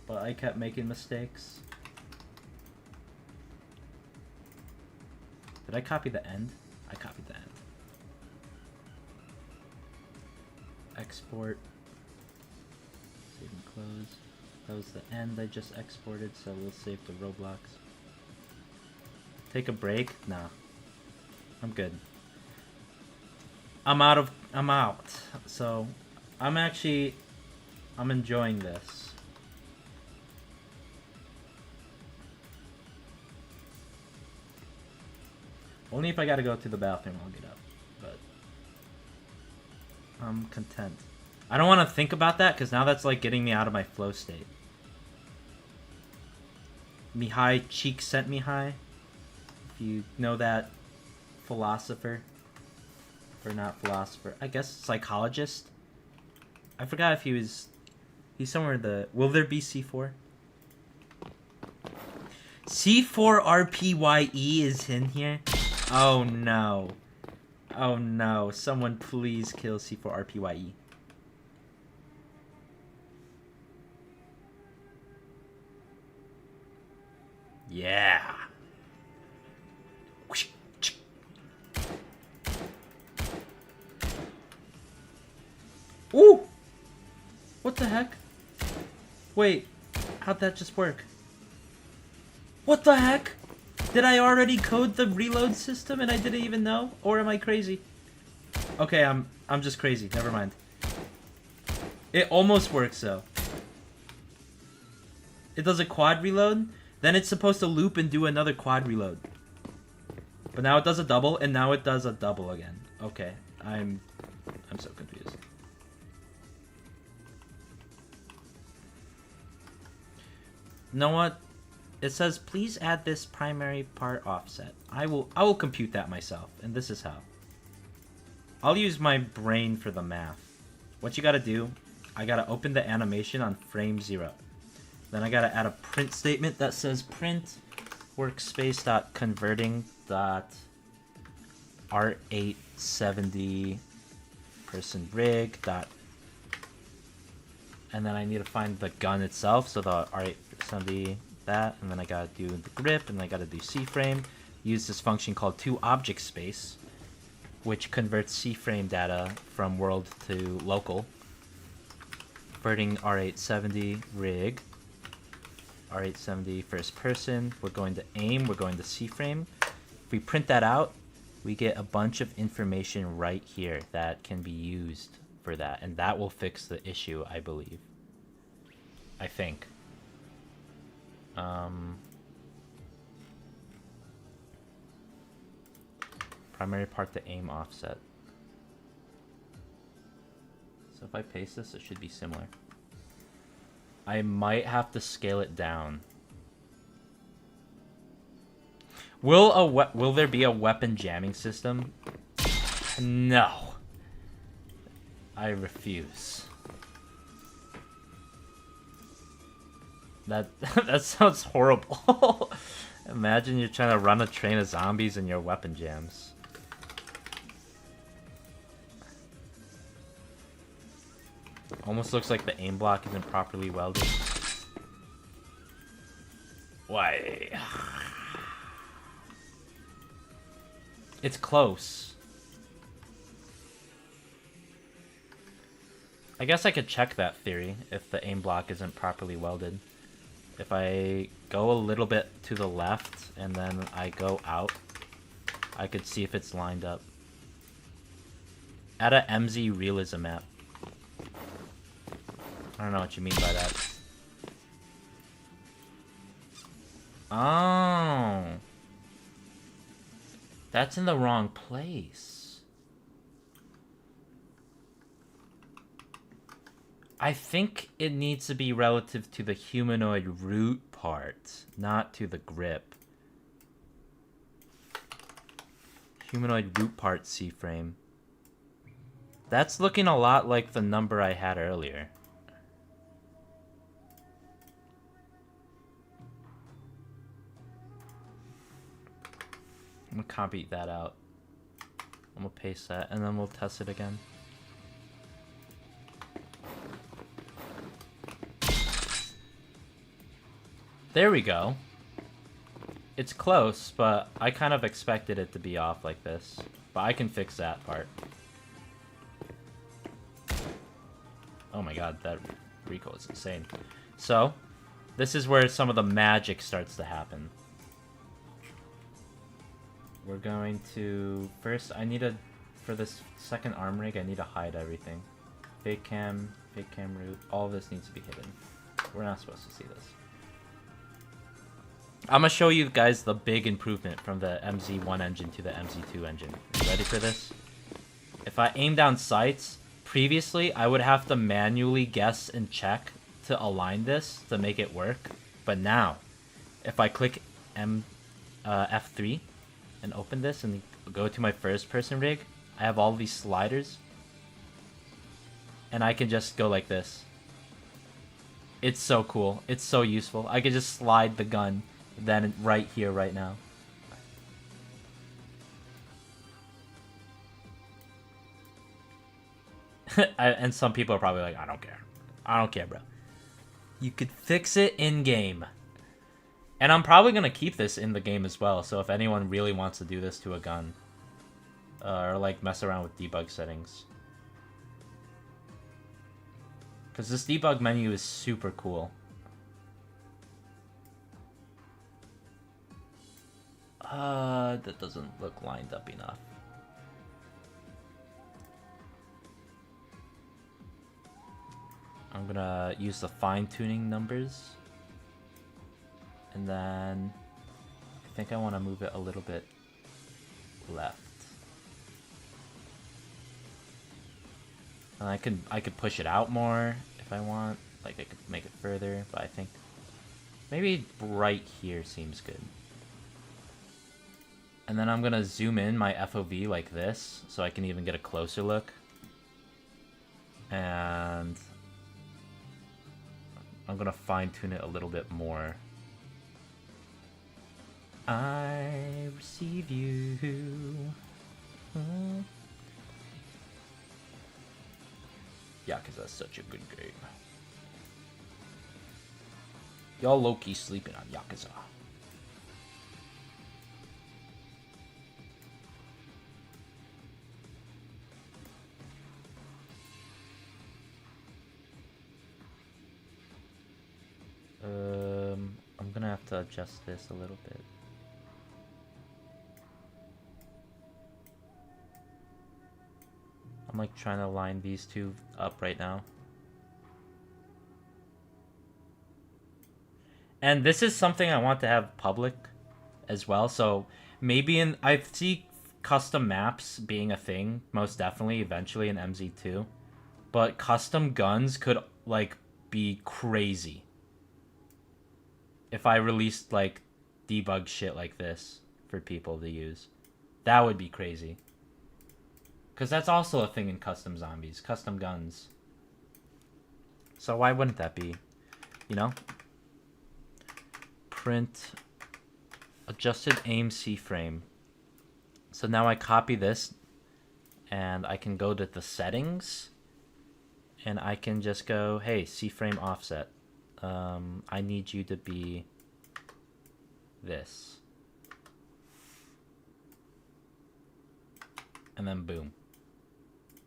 but I kept making mistakes. Did I copy the end? I copied the end. Export. Save and close. That was the end I just exported, so we'll save to Roblox. Take a break? Nah. I'm good. I'm out. So I'm enjoying this. Only if I gotta go to the bathroom I'll get up, but I'm content. I don't want to think about that because now that's like getting me out of my flow state. Mihai Cheek sent me high. If you know that philosopher, or not philosopher, I guess psychologist. I forgot if he's somewhere in the... Will there be C4? C4RPYE is in here? Oh no. Oh no. Someone please kill C4RPYE. Yeah. Ooh! What the heck? Wait, how'd that just work? What the heck? Did I already code the reload system and I didn't even know? Or am I crazy? Okay, I'm just crazy. Never mind. It almost works though. It does a quad reload, then it's supposed to loop and do another quad reload. But now it does a double, and now it does a double again. Okay, I'm so confused. You know what? It says please add this primary part offset. I will compute that myself, and this is how. I'll use my brain for the math. What you gotta do, I gotta open the animation on frame 0. Then I gotta add a print statement that says print workspace.converting.r870 person rig dot, and then I need to find the gun itself, so the R870 that, and then I gotta do the grip, and I gotta do C-frame. Use this function called toObjectSpace, which converts C-frame data from world to local. Converting R870 rig, R870 first person. We're going to aim, we're going to C-frame. If we print that out, we get a bunch of information right here that can be used for that, and that will fix the issue, I believe. I think. Primary part to aim offset. So if I paste this, it should be similar. I might have to scale it down. Will there be a weapon jamming system? No. I refuse. That that sounds horrible. Imagine you're trying to run a train of zombies and your weapon jams. Almost looks like the aim block isn't properly welded. Why? It's close. I guess I could check that theory if the aim block isn't properly welded. If I go a little bit to the left and then I go out, I could see if it's lined up. Add a MZ realism map. I don't know what you mean by that. Oh. That's in the wrong place. I think it needs to be relative to the humanoid root part, not to the grip. Humanoid root part C-frame. That's looking a lot like the number I had earlier. I'm gonna copy that out. I'm gonna paste that, and then we'll test it again. There we go. It's close, but I kind of expected it to be off like this. But I can fix that part. Oh my god, that recoil is insane. So, this is where some of the magic starts to happen. We're going to... First, I need to... For this second arm rig, I need to hide everything. Fake cam root, all of this needs to be hidden. We're not supposed to see this. I'm gonna show you guys the big improvement from the MZ1 engine to the MZ2 engine. You ready for this? If I aim down sights, previously I would have to manually guess and check to align this to make it work. But now, if I click F3 and open this and go to my first person rig, I have all these sliders. And I can just go like this. It's so cool. It's so useful. I can just slide the gun then right here, right now. And some people are probably like, I don't care. I don't care, bro. You could fix it in-game. And I'm probably going to keep this in the game as well. So if anyone really wants to do this to a gun. Or like mess around with debug settings. Because this debug menu is super cool. That doesn't look lined up enough. I'm gonna use the fine-tuning numbers. And then I think I want to move it a little bit left. And I could push it out more if I want. Like I could make it further, but I think maybe right here seems good. And then I'm gonna zoom in my FOV like this, so I can even get a closer look. And I'm gonna fine tune it a little bit more. I receive you. Yakuza's such a good game. Y'all low-key sleeping on Yakuza. I'm gonna have to adjust this a little bit. I'm like trying to line these two up right now. And this is something I want to have public as well. So maybe I see custom maps being a thing, most definitely, eventually in MZ2. But custom guns could like be crazy. If I released like debug shit like this for people to use. That would be crazy. Because that's also a thing in custom zombies. Custom guns. So why wouldn't that be? You know? Print. Adjusted aim C-frame. So now I copy this. And I can go to the settings. And I can just go, hey, C-frame offset. I need you to be this. And then boom.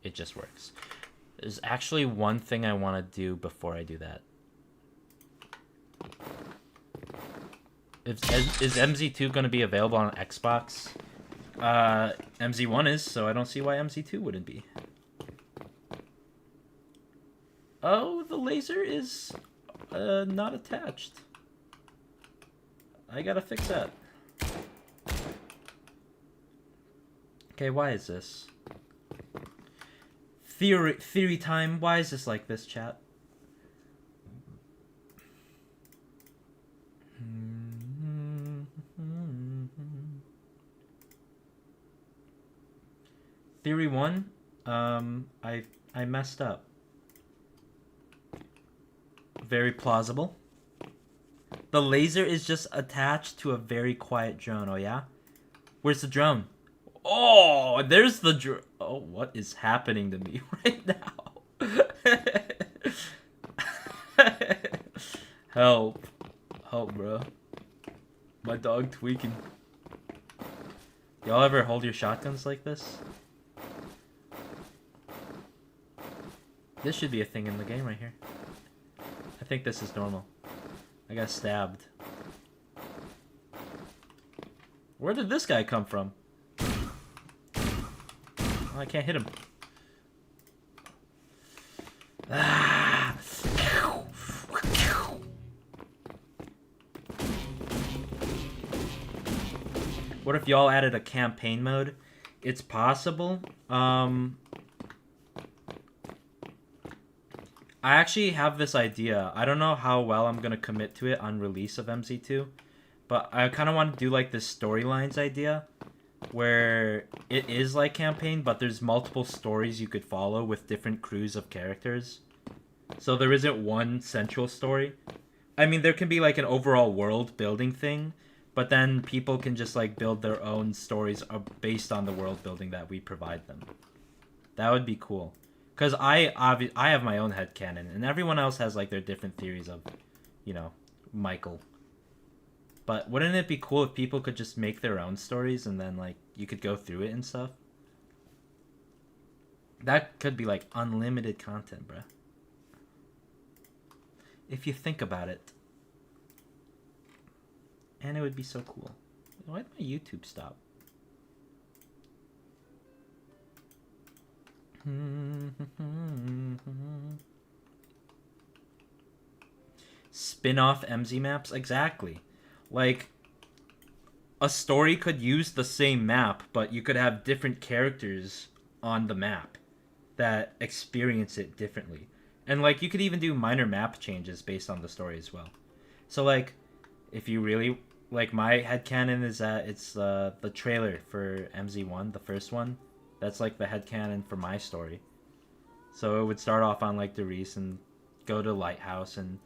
It just works. There's actually one thing I want to do before I do that. Is MZ2 going to be available on Xbox? MZ1 is, so I don't see why MZ2 wouldn't be. Oh, the laser is not attached. I gotta fix that. Okay, why is this? Theory time. Why is this like this, chat? Theory 1, I messed up. Very plausible. The laser is just attached to a very quiet drone, oh yeah? Where's the drone? Oh, there's the drone. Oh, what is happening to me right now? Help. Help, bro. My dog tweaking. Y'all ever hold your shotguns like this? This should be a thing in the game right here. I think this is normal. I got stabbed. Where did this guy come from? Oh, I can't hit him. Ah! What if y'all added a campaign mode? It's possible. I actually have this idea. I don't know how well I'm going to commit to it on release of MZ2. But I kind of want to do like this storylines idea. Where it is like campaign, but there's multiple stories you could follow with different crews of characters. So there isn't one central story. I mean, there can be like an overall world building thing. But then people can just like build their own stories based on the world building that we provide them. That would be cool. Because I have my own headcanon, and everyone else has like their different theories of, you know, Michael. But wouldn't it be cool if people could just make their own stories and then like you could go through it and stuff? That could be like unlimited content, bruh. If you think about it. And it would be so cool. Why did my YouTube stop? Spin-off MZ maps? Exactly. Like, a story could use the same map, but you could have different characters on the map that experience it differently. And, like, you could even do minor map changes based on the story as well. So, like, if you really... Like, my headcanon is that it's the trailer for MZ1, the first one. That's, like, the headcanon for my story. So it would start off on, like, Derice and go to Lighthouse and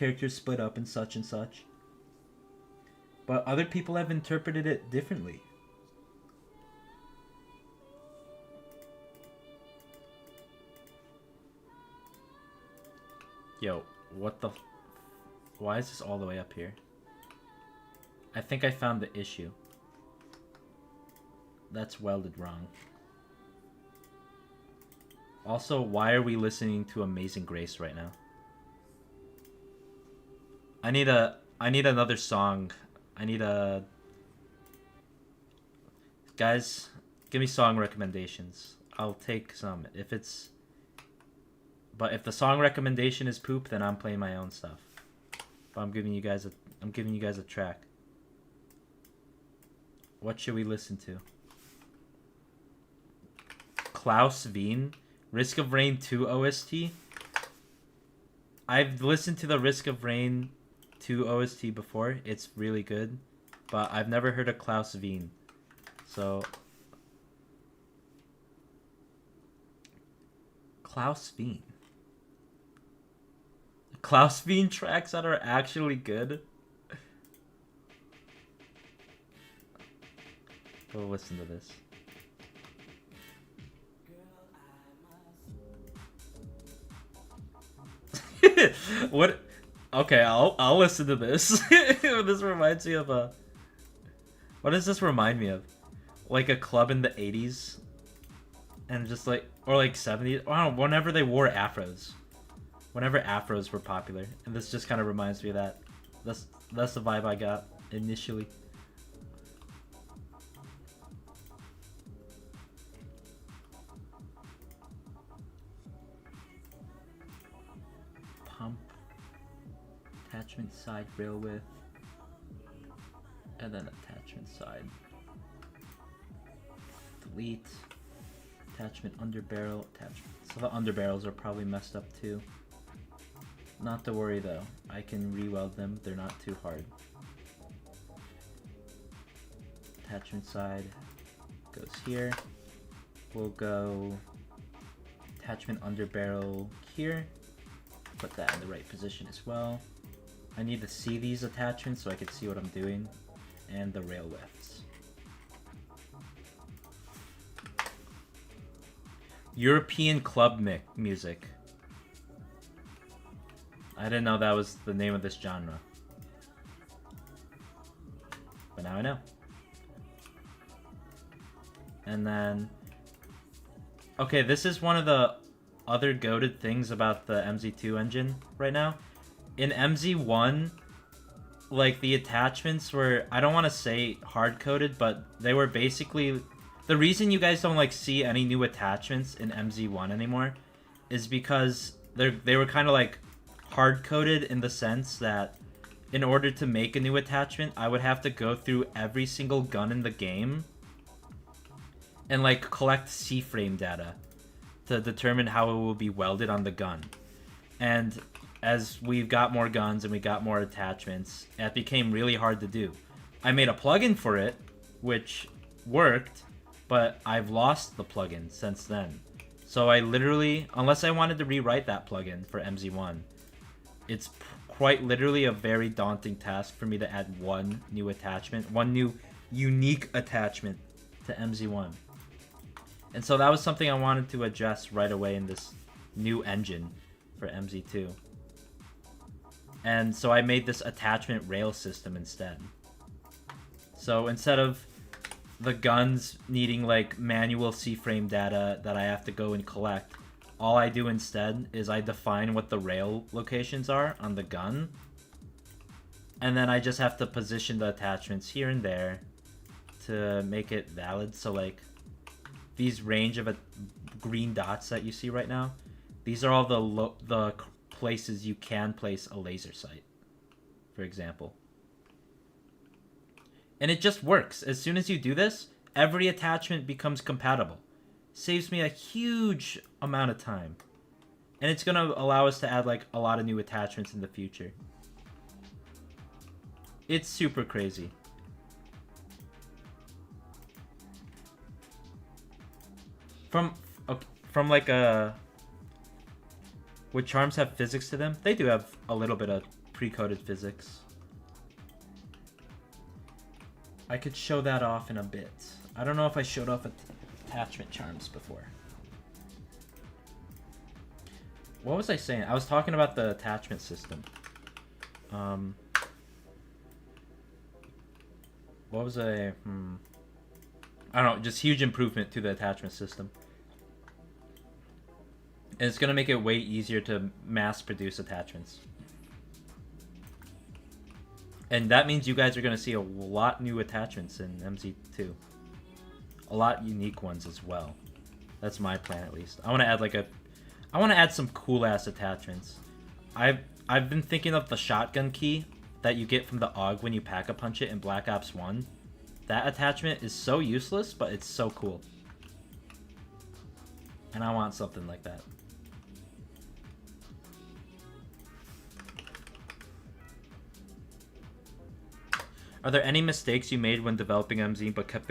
characters split up and such and such. But other people have interpreted it differently. Yo, what the... Why is this all the way up here? I think I found the issue. That's welded wrong. Also, why are we listening to Amazing Grace right now? I need another song. Guys, give me song recommendations. I'll take some. But if the song recommendation is poop, then I'm playing my own stuff. But I'm giving you guys a track. What should we listen to? Klaus Wien, Risk of Rain 2 OST. I've listened to the Risk of Rain 2 OST before. It's really good, but I've never heard of Klaus Wien. So Klaus Wien. Klaus Wien tracks that are actually good. We'll listen to this. What? Okay, I'll listen to this. This reminds me of a... What does this remind me of? Like a club in the 80s? And just like... Or like 70s? I don't know, whenever they wore afros. Whenever afros were popular. And this just kind of reminds me of that. That's the vibe I got initially. Pump. Attachment side rail width. And then attachment side. Delete. Attachment under barrel. Attachment. So the underbarrels are probably messed up too. Not to worry though. I can re-weld them. They're not too hard. Attachment side goes here. We'll go attachment under barrel here. Put that in the right position as well. I need to see these attachments so I can see what I'm doing. And the rail widths. European club music. I didn't know that was the name of this genre. But now I know. And then... Okay, this is one of the other goated things about the MZ2 engine right now. In MZ1, like, the attachments were... I don't want to say hard-coded, but they were basically... The reason you guys don't, like, see any new attachments in MZ1 anymore is because they were kind of, like, hard-coded in the sense that in order to make a new attachment, I would have to go through every single gun in the game and like collect C-frame data to determine how it will be welded on the gun. And as we've got more guns and we got more attachments, it became really hard to do. I made a plugin for it, which worked, but I've lost the plugin since then. So I literally, unless I wanted to rewrite that plugin for MZ1, it's quite literally a very daunting task for me to add one new attachment, one new unique attachment to MZ1. And so that was something I wanted to address right away in this new engine for MZ2. And so I made this attachment rail system instead. So instead of the guns needing like manual C-frame data that I have to go and collect, all I do instead is I define what the rail locations are on the gun. And then I just have to position the attachments here and there to make it valid. So like these range of green dots that you see right now, these are all the places you can place a laser sight, for example. And it just works. As soon as you do this, every attachment becomes compatible. Saves me a huge amount of time. And it's going to allow us to add like a lot of new attachments in the future. It's super crazy. From like a... Would charms have physics to them? They do have a little bit of pre-coded physics. I could show that off in a bit. I don't know if I showed off attachment charms before. What was I saying? I was talking about the attachment system. What was I don't know, just huge improvement to the attachment system. And it's gonna make it way easier to mass produce attachments. And that means you guys are gonna see a lot new attachments in MZ2. A lot unique ones as well. That's my plan at least. I wanna add some cool ass attachments. I've been thinking of the shotgun key that you get from the AUG when you pack-a-punch it in Black Ops 1. That attachment is so useless, but it's so cool. And I want something like that. Are there any mistakes you made when developing MZ but kept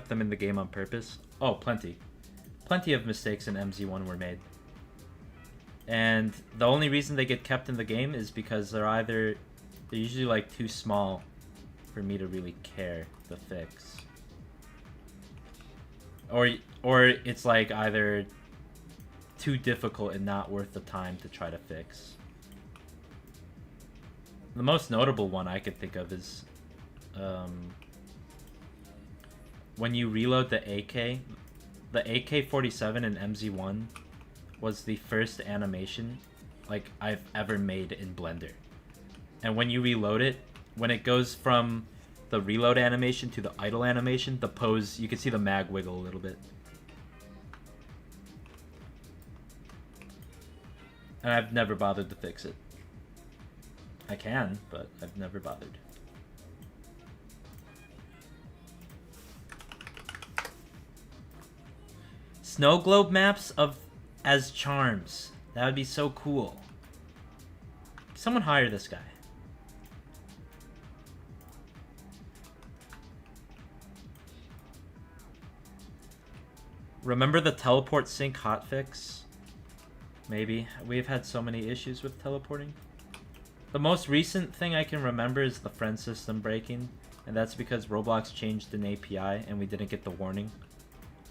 them in the game on purpose? Oh, plenty. Plenty of mistakes in MZ1 were made. And the only reason they get kept in the game is because they're usually like too small for me to really care to fix. Or it's like either too difficult and not worth the time to try to fix. The most notable one I could think of is when you reload the AK AK-47 in MZ1 was the first animation like I've ever made in Blender. And when you reload it, when it goes from the reload animation to the idle animation, the pose, you can see the mag wiggle a little bit. And I've never bothered to fix it. I can, but I've never bothered. Snow globe maps as charms. That would be so cool. Someone hire this guy. Remember the teleport sync hotfix? Maybe. We've had so many issues with teleporting. The most recent thing I can remember is the friend system breaking, and that's because Roblox changed an API and we didn't get the warning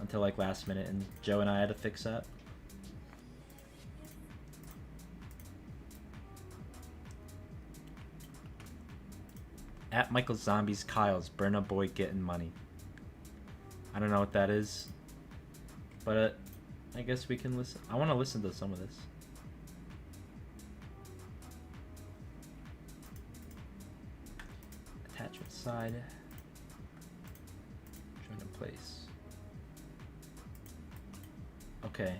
until like last minute, and Joe and I had to fix that. At Michael Zombies Kyles, burn a boy getting money. I don't know what that is, but I guess we can listen. I want to listen to some of this. Attachment side. Join in place. Okay.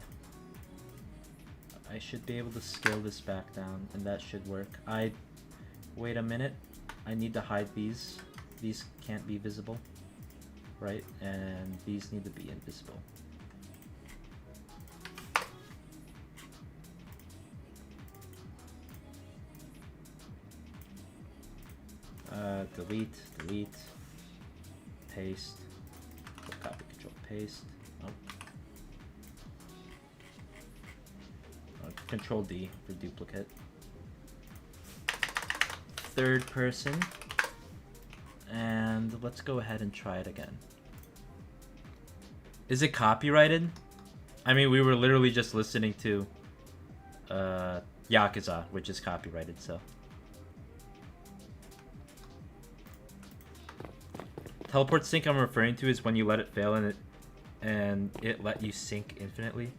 I should be able to scale this back down, and that should work. Wait a minute. I need to hide these. These can't be visible. Right? And these need to be invisible. Delete, paste, copy, control, paste. Oh. Control D for duplicate. Third person, and let's go ahead and try it again. Is it copyrighted? I mean, we were literally just listening to Yakuza, which is copyrighted, so. Teleport sync I'm referring to is when you let it fail and it let you sync infinitely.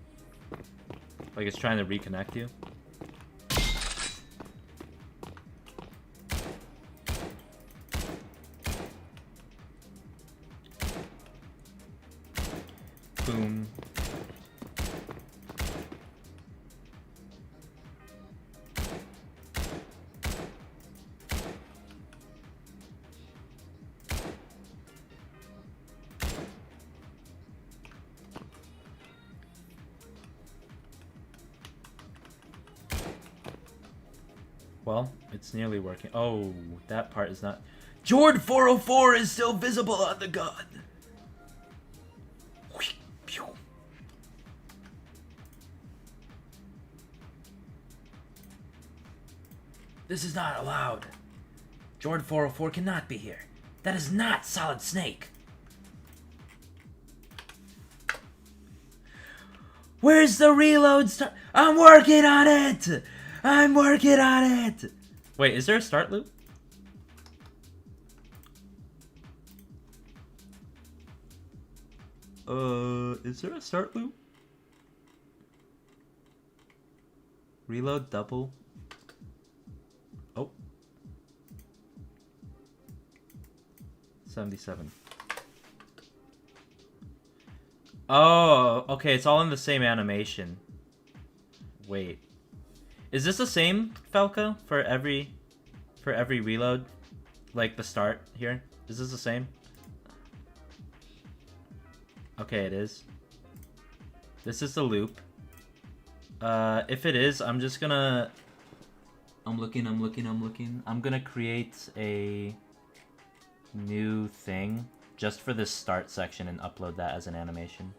Like it's trying to reconnect you. Boom. Well, it's nearly working. Oh, that part is not. Jord 404 is still visible on the gun. This is not allowed. Jordan 404 cannot be here. That is not Solid Snake. Where's the reload start? I'm working on it! I'm working on it! Wait, is there a start loop? Is there a start loop? Reload double. Oh. 77. Oh, okay, it's all in the same animation. Wait. Is this the same, Falco, for every reload? Like the start here? Is this the same? Okay, it is. This is the loop. If it is, I'm just gonna... I'm looking. I'm gonna create a new thing just for this start section and upload that as an animation.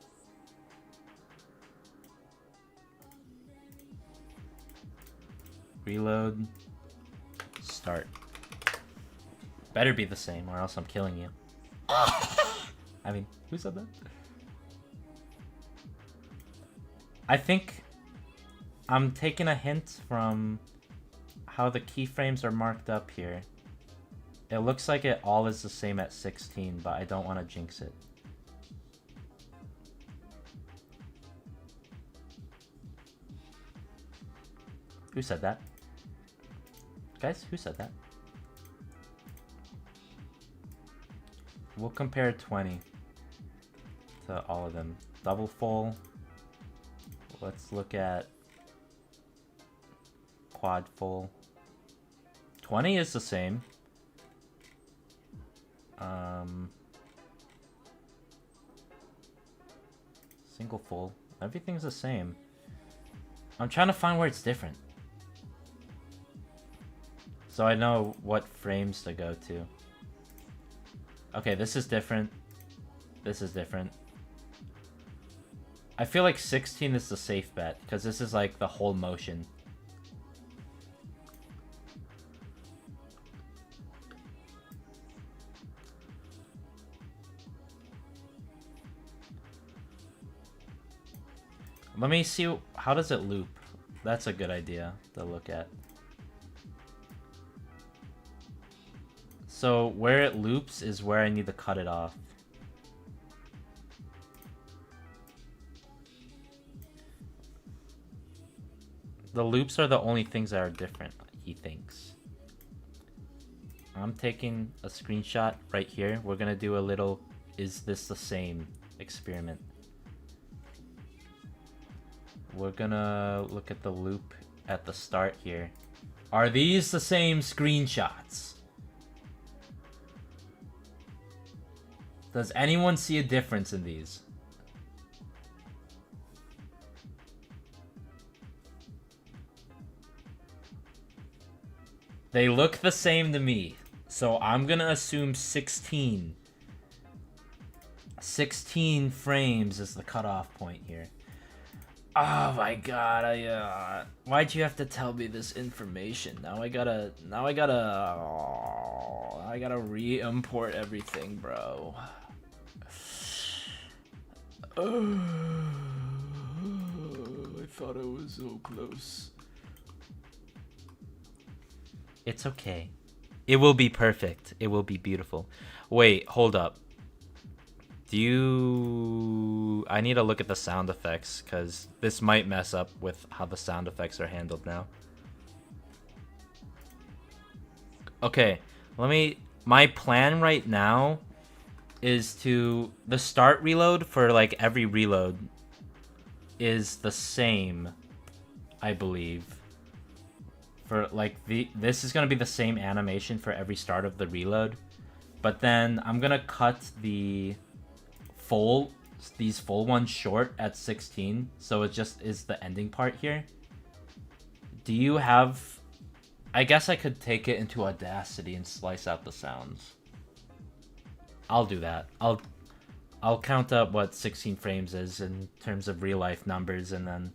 Reload. Start. Better be the same or else I'm killing you. I mean, who said that? I think I'm taking a hint from how the keyframes are marked up here. It looks like it all is the same at 16, but I don't want to jinx it. Who said that? Guys, who said that? We'll compare 20 to all of them. Double full. Let's look at quad full. 20 is the same. Single full. Everything's the same. I'm trying to find where it's different, so I know what frames to go to. Okay, this is different. This is different. I feel like 16 is the safe bet, because this is like the whole motion. Let me see, how does it loop? That's a good idea to look at. So where it loops is where I need to cut it off. The loops are the only things that are different, he thinks. I'm taking a screenshot right here. We're gonna do a little, is this the same experiment. We're gonna look at the loop at the start here. Are these the same screenshots? Does anyone see a difference in these? They look the same to me, so I'm gonna assume 16. 16 frames is the cutoff point here. Oh my god, why'd you have to tell me this information? Now I gotta re-import everything, bro. I thought I was so close. It's okay. It will be perfect. It will be beautiful. Wait, hold up. I need to look at the sound effects, because this might mess up with how the sound effects are handled now. Okay, my plan right now is the start reload for like every reload is the same, I believe. For like this is gonna be the same animation for every start of the reload, but then I'm gonna cut these full ones short at 16, so it just is the ending part here. Do you have... I guess I could take it into Audacity and slice out the sounds. I'll do that. I'll count up what 16 frames is in terms of real life numbers, and then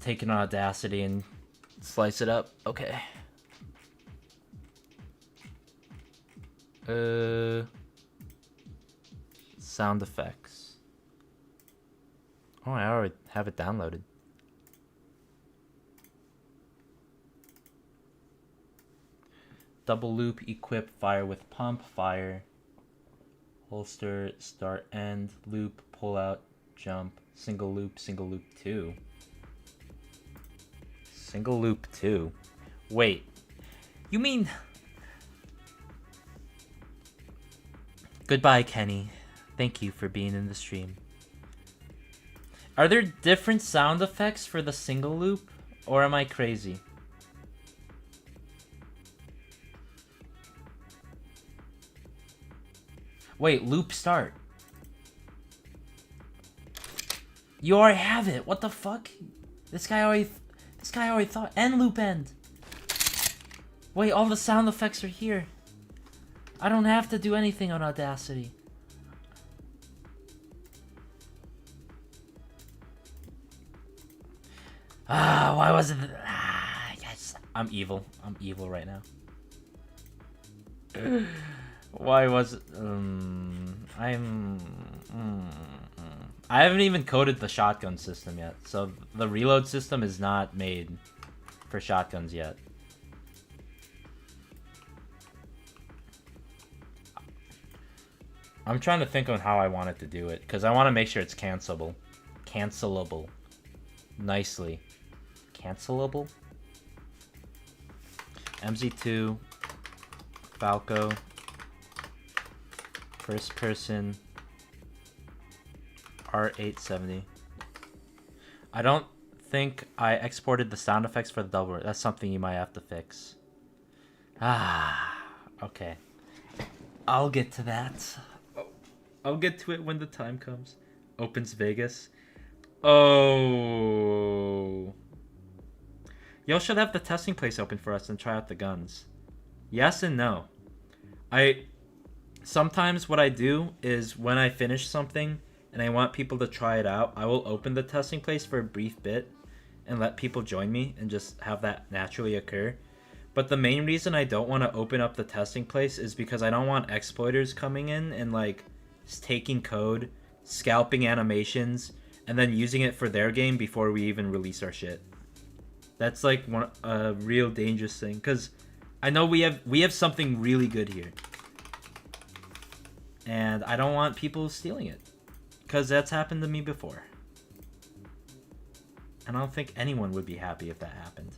take it on Audacity and Slice it up. Okay. Sound effects. Oh, I already have it downloaded. Double loop, equip, fire with pump, fire, holster, start, end, loop, pull out, jump, single loop 2. Single loop 2. Wait, you mean... Goodbye, Kenny. Thank you for being in the stream. Are there different sound effects for the single loop? Or am I crazy? Wait, loop start. You already have it. What the fuck? This guy already thought. And loop end. Wait, all the sound effects are here. I don't have to do anything on Audacity. Why wasn't it? Yes. I'm evil. I'm evil right now. Why was it? I haven't even coded the shotgun system yet, so the reload system is not made for shotguns yet. I'm trying to think on how I want it to do it, because I want to make sure it's cancelable. Cancelable. Nicely. Cancelable? MZ2. Falco. First person. R870. I don't think I exported the sound effects for the double. That's something you might have to fix. Okay. I'll get to that. I'll get to it when the time comes. Opens Vegas. Oh. Y'all should have the testing place open for us and try out the guns. Yes and no. Sometimes what I do is when I finish something and I want people to try it out, I will open the testing place for a brief bit and let people join me and just have that naturally occur. But the main reason I don't want to open up the testing place is because I don't want exploiters coming in and like taking code, scalping animations, and then using it for their game before we even release our shit. That's like a real dangerous thing, because I know we have something really good here, and I don't want people stealing it, because that's happened to me before, and I don't think anyone would be happy if that happened.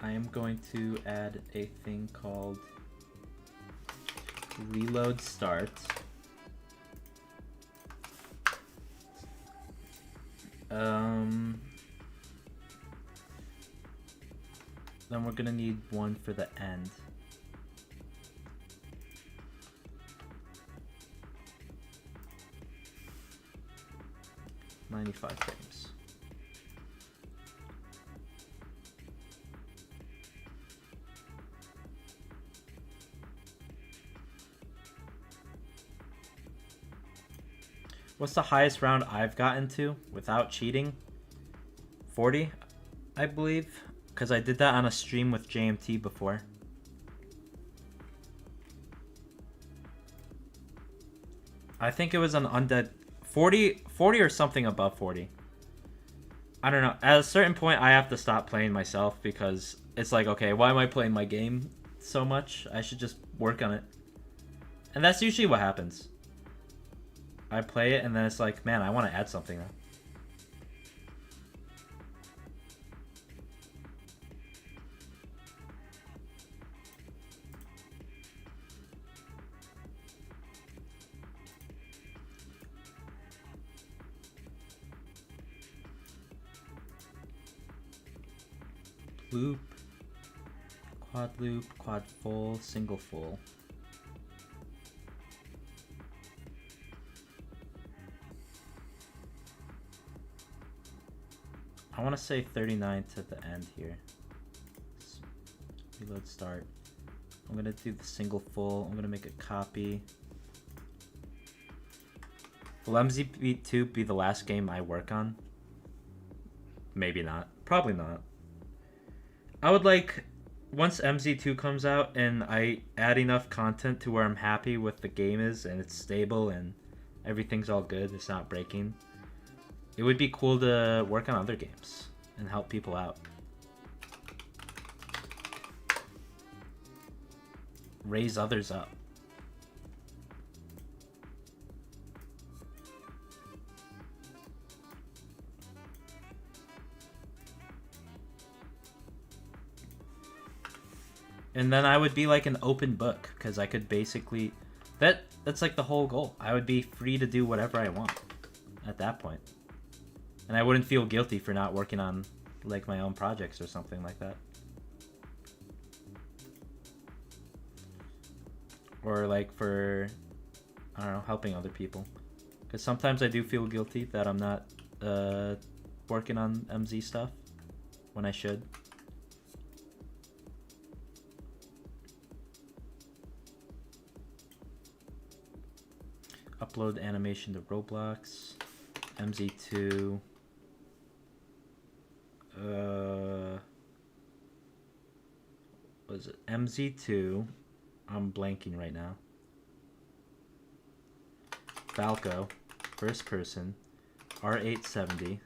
I am going to add a thing called reload start. Then we're gonna need one for the end. $95 frames. What's the highest round I've gotten to without cheating? 40, I believe, because I did that on a stream with JMT before. I think it was an undead 40 or something above 40. I don't know. At a certain point, I have to stop playing myself because it's like, okay, why am I playing my game so much? I should just work on it. And that's usually what happens. I play it and then it's like, man, I want to add something now. Loop, quad full, single full. I want to say 39 to the end here. reload start. I'm gonna do the single full. I'm gonna make a copy. Will MZ2 be the last game I work on? Maybe not. Probably not. I would like, once MZ2 comes out and I add enough content to where I'm happy with the game is and it's stable and everything's all good, it's not breaking, it would be cool to work on other games and help people out. Raise others up. And then I would be like an open book, because I could basically... That's like the whole goal. I would be free to do whatever I want at that point. And I wouldn't feel guilty for not working on like my own projects or something like that. Or like for, I don't know, helping other people. Because sometimes I do feel guilty that I'm not working on MZ stuff when I should. Upload animation to Roblox. MZ2. What is it? MZ2. I'm blanking right now. Falco. First person. R870.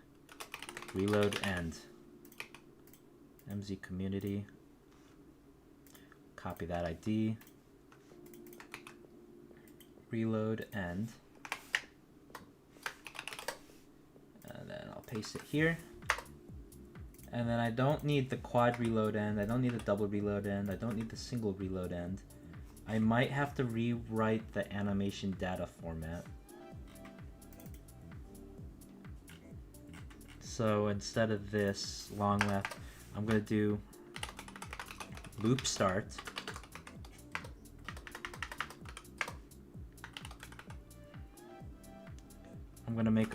Reload end. MZ community. Copy that ID. Reload end. And then I'll paste it here. And then I don't need the quad reload end. I don't need the double reload end. I don't need the single reload end. I might have to rewrite the animation data format. So instead of this long left, I'm going to do loop start. I'm going to make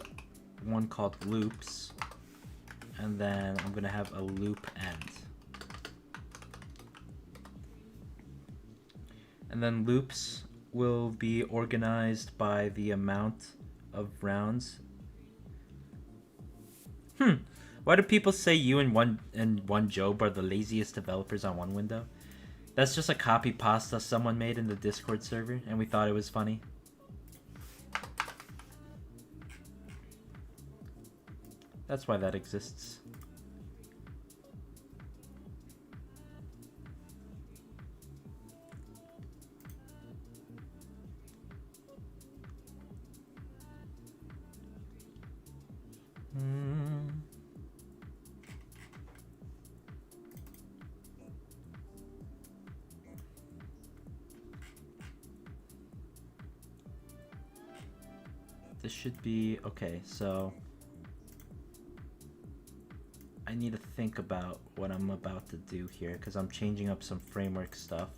one called loops, and then I'm going to have a loop end. And then loops will be organized by the amount of rounds. Why do people say you and one Job are the laziest developers on one window? That's just a copy pasta someone made in the Discord server, and we thought it was funny. That's why that exists. This should be okay, so I need to think about what I'm about to do here because I'm changing up some framework stuff.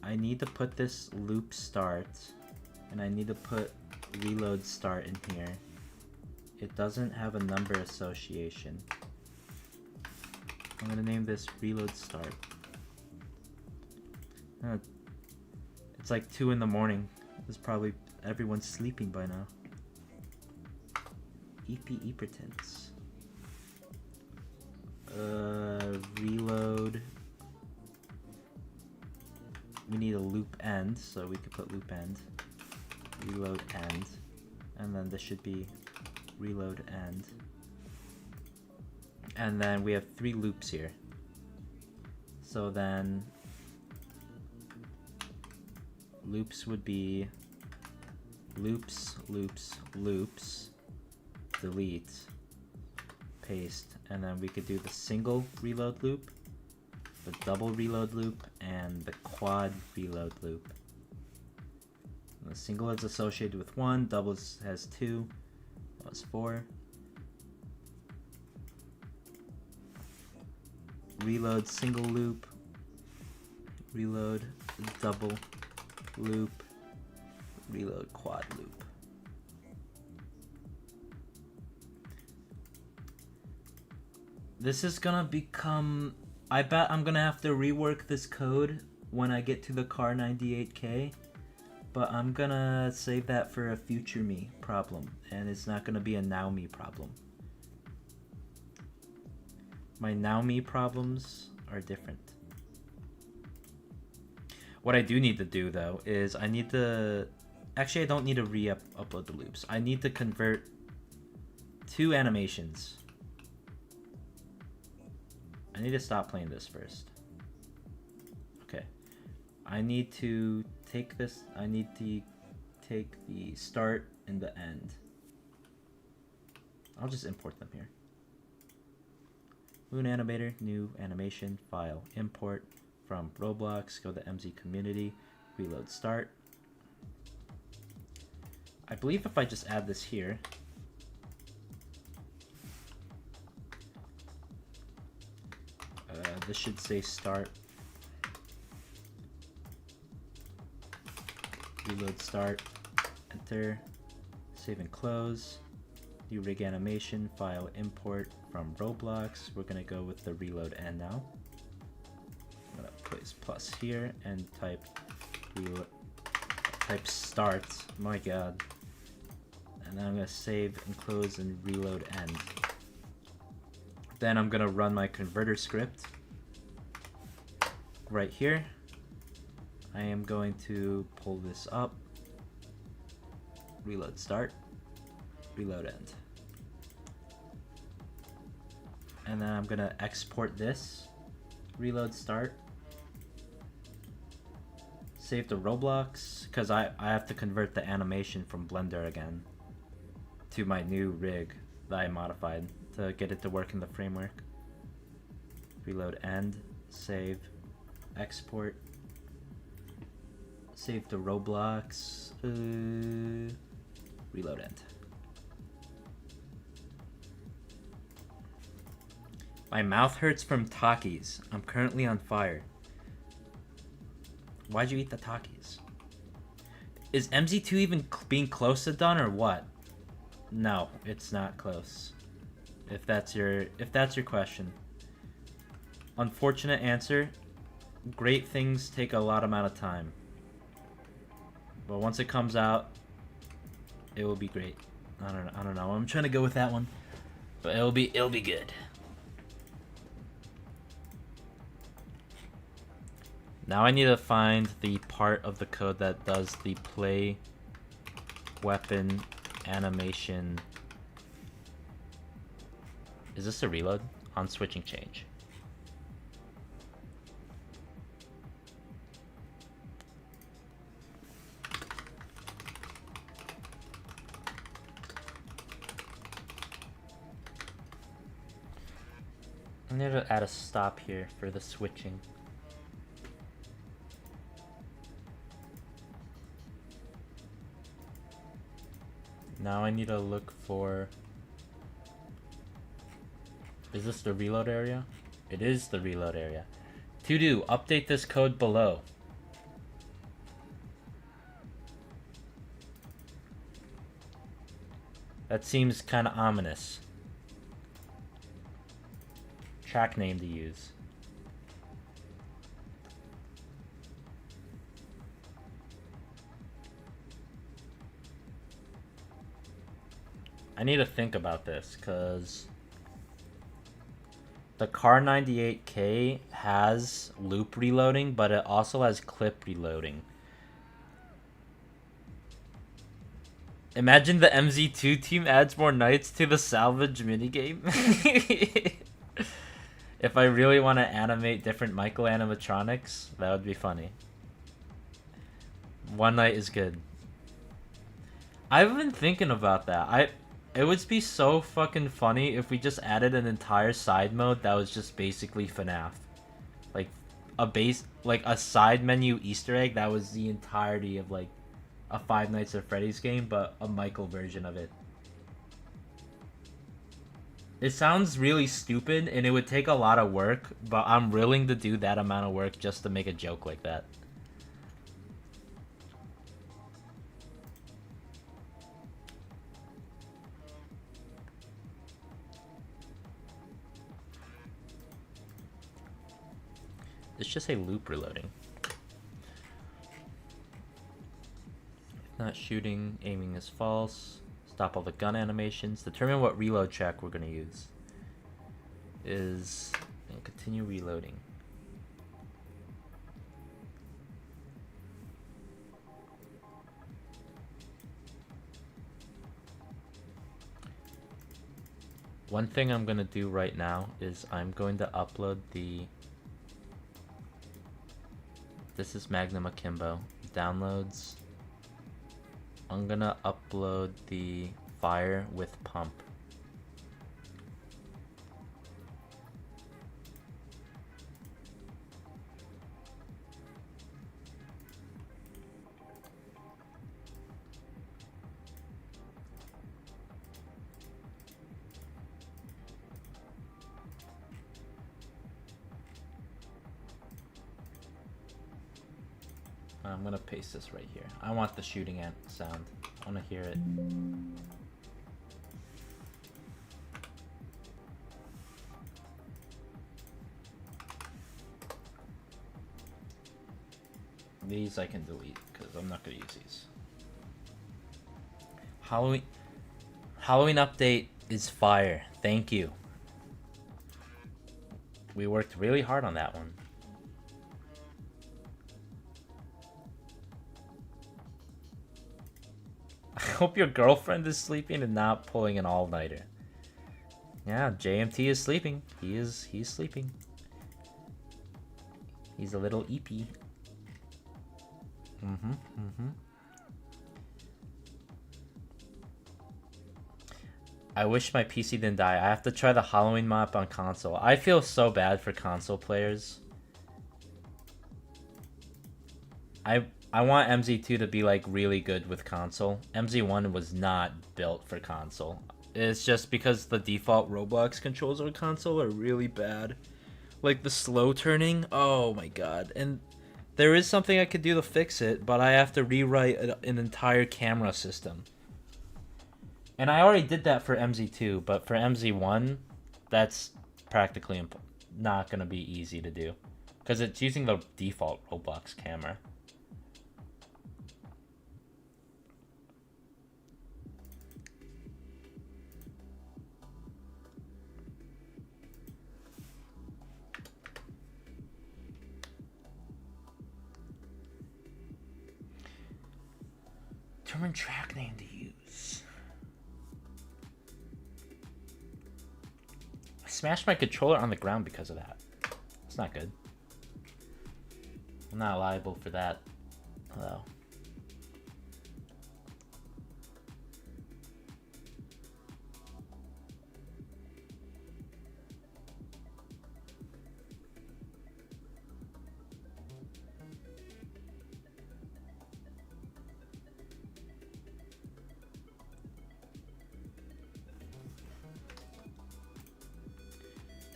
I need to put this loop start and I need to put reload start in here. It doesn't have a number association. I'm gonna name this reload start. It's like 2 in the morning. It's probably everyone's sleeping by now. EPE pretends. Reload. We need a loop end, so we could put loop end. Reload end. And then this should be reload end. And then we have 3 loops here. So then loops would be loops, loops, loops, delete, paste, and then we could do the single reload loop, the double reload loop, and the quad reload loop. And the single is associated with 1, double has 2, that's 4. Reload single loop, reload double loop, reload quad loop. This is gonna become I bet I'm gonna have to rework this code when I get to the car 98K, but I'm gonna save that for a future me problem, and it's not gonna be a now me problem. My now me problems are different. What I do need to do though is I need to, actually I don't need to re-upload the loops. I need to convert 2 animations. I need to stop playing this first. Okay. I need to take this, I need to take the start and the end. I'll just import them here. Moon Animator, new animation, file, import from Roblox, go to MZ community, reload start. I believe if I just add this here, this should say start. Reload start, enter, save and close. New rig animation, file import from Roblox. We're gonna go with the reload end now. I'm gonna place plus here and type start. My god. And then I'm gonna save and close and reload end. Then I'm gonna run my converter script. Right here, I am going to pull this up, reload start, reload end. And then I'm gonna export this, reload start, save to Roblox, because I have to convert the animation from Blender again to my new rig that I modified to get it to work in the framework. Reload end, save, export, save to Roblox, reload end. My mouth hurts from Takis. I'm currently on fire. Why'd you eat the Takis? Is MZ2 even being close to done or what? No, it's not close. If that's your question. Unfortunate answer. Great things take a lot amount of time. But once it comes out, it will be great. I don't know. I'm trying to go with that one. But it'll be good. Now I need to find the part of the code that does the play weapon animation. Is this a reload? On switching change. I need to add a stop here for the switching. Now I need to look for... Is this the reload area? It is the reload area. To do, update this code below. That seems kind of ominous. Track name to use. I need to think about this, because the Car 98K has loop reloading, but it also has clip reloading. Imagine the MZ2 team adds more knights to the salvage minigame. If I really want to animate different Michael animatronics, that would be funny. One knight is good. I've been thinking about that. It would be so fucking funny if we just added an entire side mode that was just basically FNAF. Like a side menu Easter egg that was the entirety of like a Five Nights at Freddy's game, but a Michael version of it. It sounds really stupid and it would take a lot of work, but I'm willing to do that amount of work just to make a joke like that. It should say loop reloading. Not shooting, aiming is false. Stop all the gun animations. Determine what reload track we're gonna use. And continue reloading. One thing I'm gonna do right now is I'm going to upload the... This is Magnum Akimbo. Downloads. I'm gonna upload the fire with pump. I'm gonna paste this right here. I want the shooting ant sound. I wanna hear it. These I can delete because I'm not gonna use these. Halloween update is fire. Thank you. We worked really hard on that one. I hope your girlfriend is sleeping and not pulling an all-nighter. Yeah, JMT is sleeping. He's sleeping. He's a little EP. I wish my PC didn't die. I have to try the Halloween map on console. I feel so bad for console players. I want MZ2 to be like really good with console. MZ1 was not built for console. It's just because the default Roblox controls on console are really bad. Like the slow turning, oh my god. And there is something I could do to fix it, but I have to rewrite an entire camera system. And I already did that for MZ2, but for MZ1, that's practically not going to be easy to do. Because it's using the default Roblox camera. Determine track name to use. I smashed my controller on the ground because of that. It's not good. I'm not liable for that, though.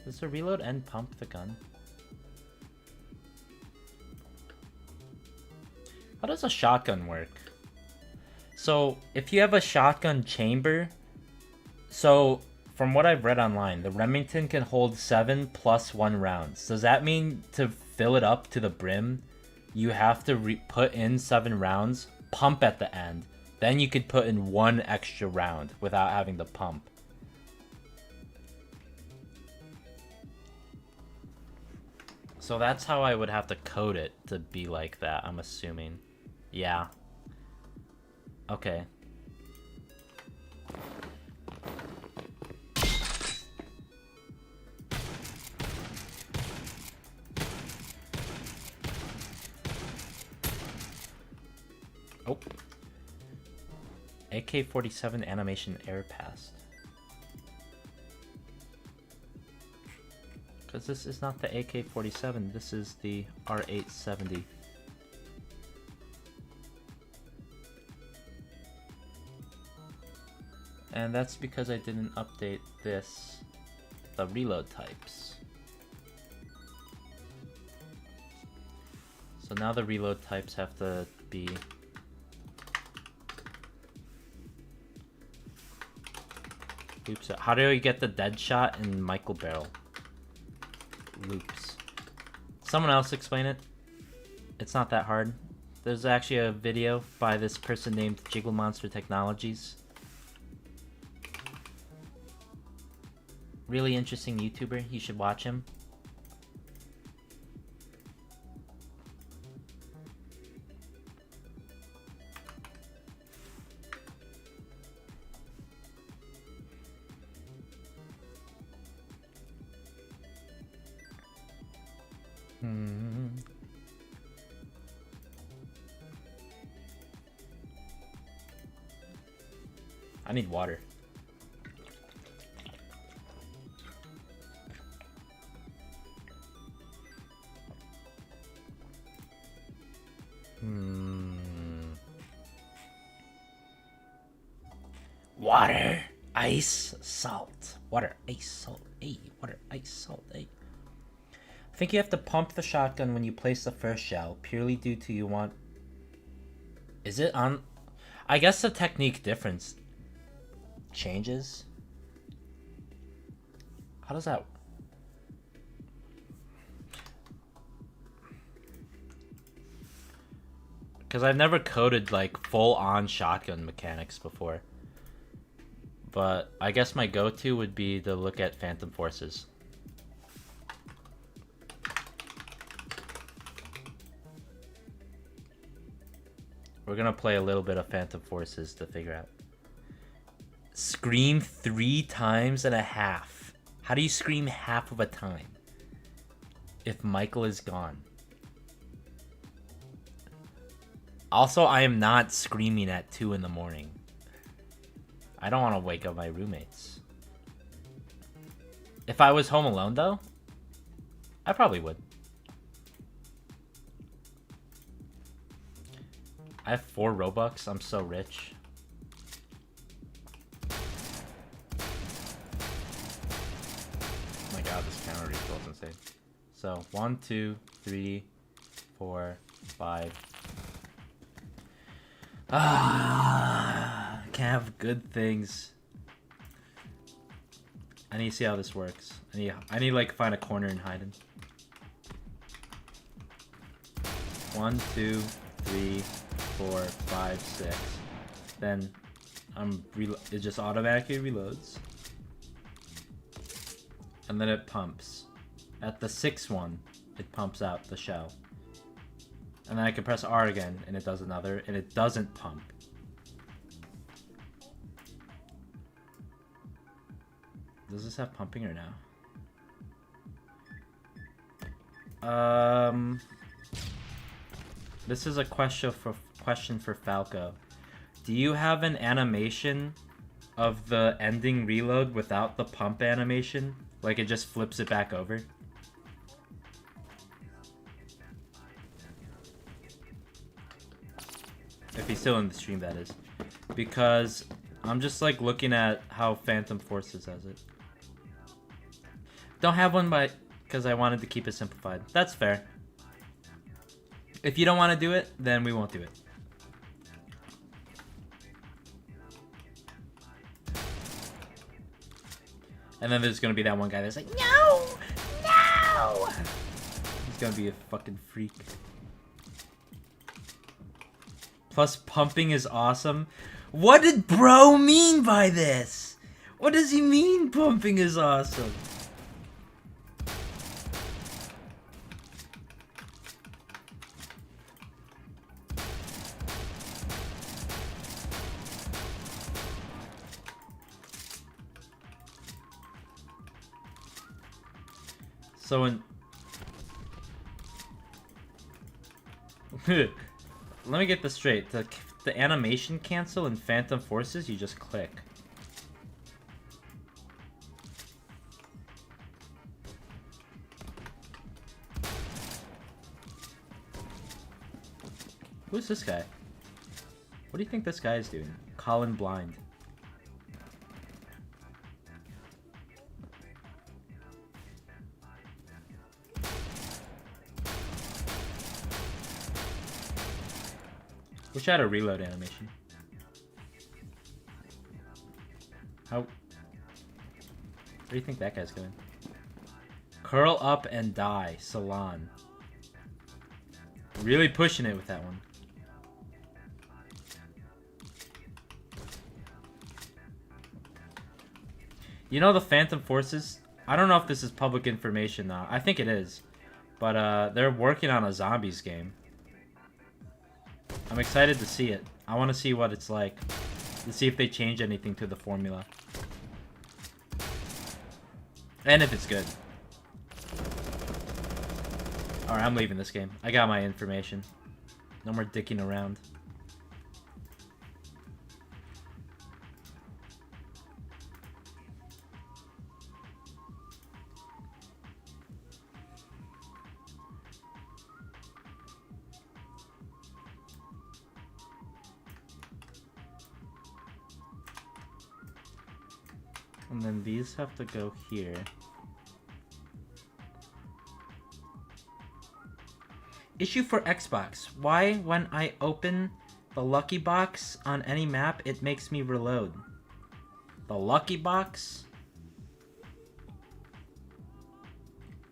Does the reload and pump the gun? How does a shotgun work? So, if you have a shotgun chamber, so from what I've read online, the Remington can hold 7 + 1 rounds. Does that mean to fill it up to the brim, you have to put in 7 rounds, pump at the end, then you could put in 1 extra round without having to pump? So that's how I would have to code it to be like that, I'm assuming. Yeah. Okay. Oh. AK-47 animation air passed. Because this is not the AK-47, this is the R870. And that's because I didn't update the reload types. So now the reload types have to be... Oops, how do you get the dead shot in Michael Barrel? Loops. Someone else explain it. It's not that hard. There's actually a video by this person named Jiggle Monster Technologies. Really interesting YouTuber. You should watch him. I need water. Water, ice, salt. Water, ice, salt. Hey, water, ice, salt. Hey. I think you have to pump the shotgun when you place the first shell, purely due to you want... Is it on... I guess the technique difference changes. How does that... Because I've never coded like full-on shotgun mechanics before. But I guess my go-to would be to look at Phantom Forces. We're gonna play a little bit of Phantom Forces to figure out. Scream 3 times and a half. How do you scream half of a time if Michael is gone? Also, I am not screaming at 2 in the morning. I don't want to wake up my roommates. If I was home alone, though, I probably would. I have 4 Robux. I'm so rich. Oh my god, this camera recoil is insane. So, 1, 2, 3, 4, 5. Can't have good things. I need to see how this works. I need like find a corner and hide in. 1, 2, 3, 4, 5, 6. Then it just automatically reloads. And then it pumps. At the 6th one, it pumps out the shell. And then I can press R again, and it does another, and it doesn't pump. Does this have pumping or no? This is a question for Falco. Do you have an animation of the ending reload without the pump animation? Like it just flips it back over? If he's still in the stream, that is. Because I'm just like looking at how Phantom Forces has it. Don't have one because I wanted to keep it simplified. That's fair. If you don't want to do it, then we won't do it. And then there's gonna be that one guy that's like, no! No! He's gonna be a fucking freak. Plus, pumping is awesome. What did bro mean by this? What does he mean pumping is awesome? So in... Let me get this straight. The animation cancel in Phantom Forces, you just click. Who's this guy? What do you think this guy is doing? Colin Blind. Wish I had a reload animation. Where do you think that guy's going? Curl up and die, Salon. Really pushing it with that one. You know the Phantom Forces? I don't know if this is public information now. I think it is. But they're working on a zombies game. I'm excited to see it. I want to see what it's like. To see if they change anything to the formula. And if it's good. Alright, I'm leaving this game. I got my information. No more dicking around. And then these have to go here. Issue for Xbox. Why, when I open the lucky box on any map, it makes me reload? The lucky box?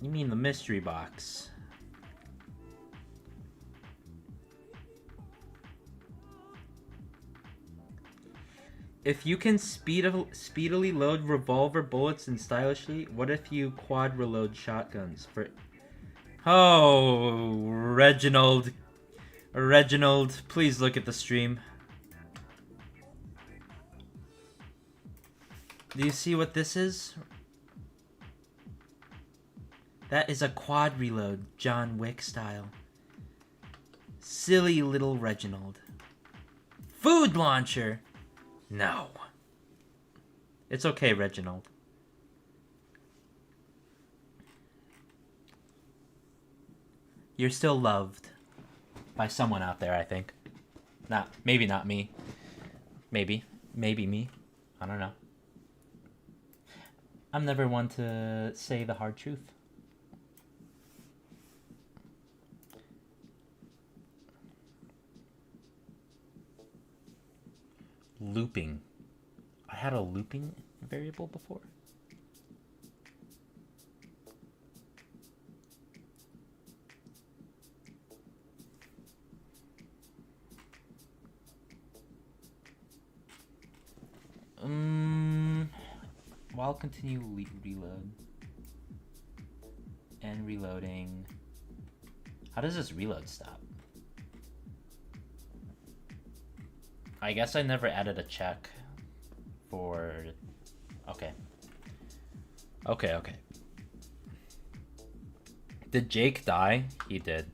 You mean the mystery box? If you can speedily load revolver bullets and stylishly, what if you quad reload shotguns for... Oh, Reginald, please look at the stream. Do you see what this is? That is a quad reload, John Wick style. Silly little Reginald. Food launcher! No. It's okay, Reginald. You're still loved by someone out there, I think. Maybe not me. Maybe me. I don't know. I'm never one to say the hard truth. Looping. I had a looping variable before. While continue reload and reloading. How does this reload stop? I guess I never added a check for... Okay. Did Jake die? He did.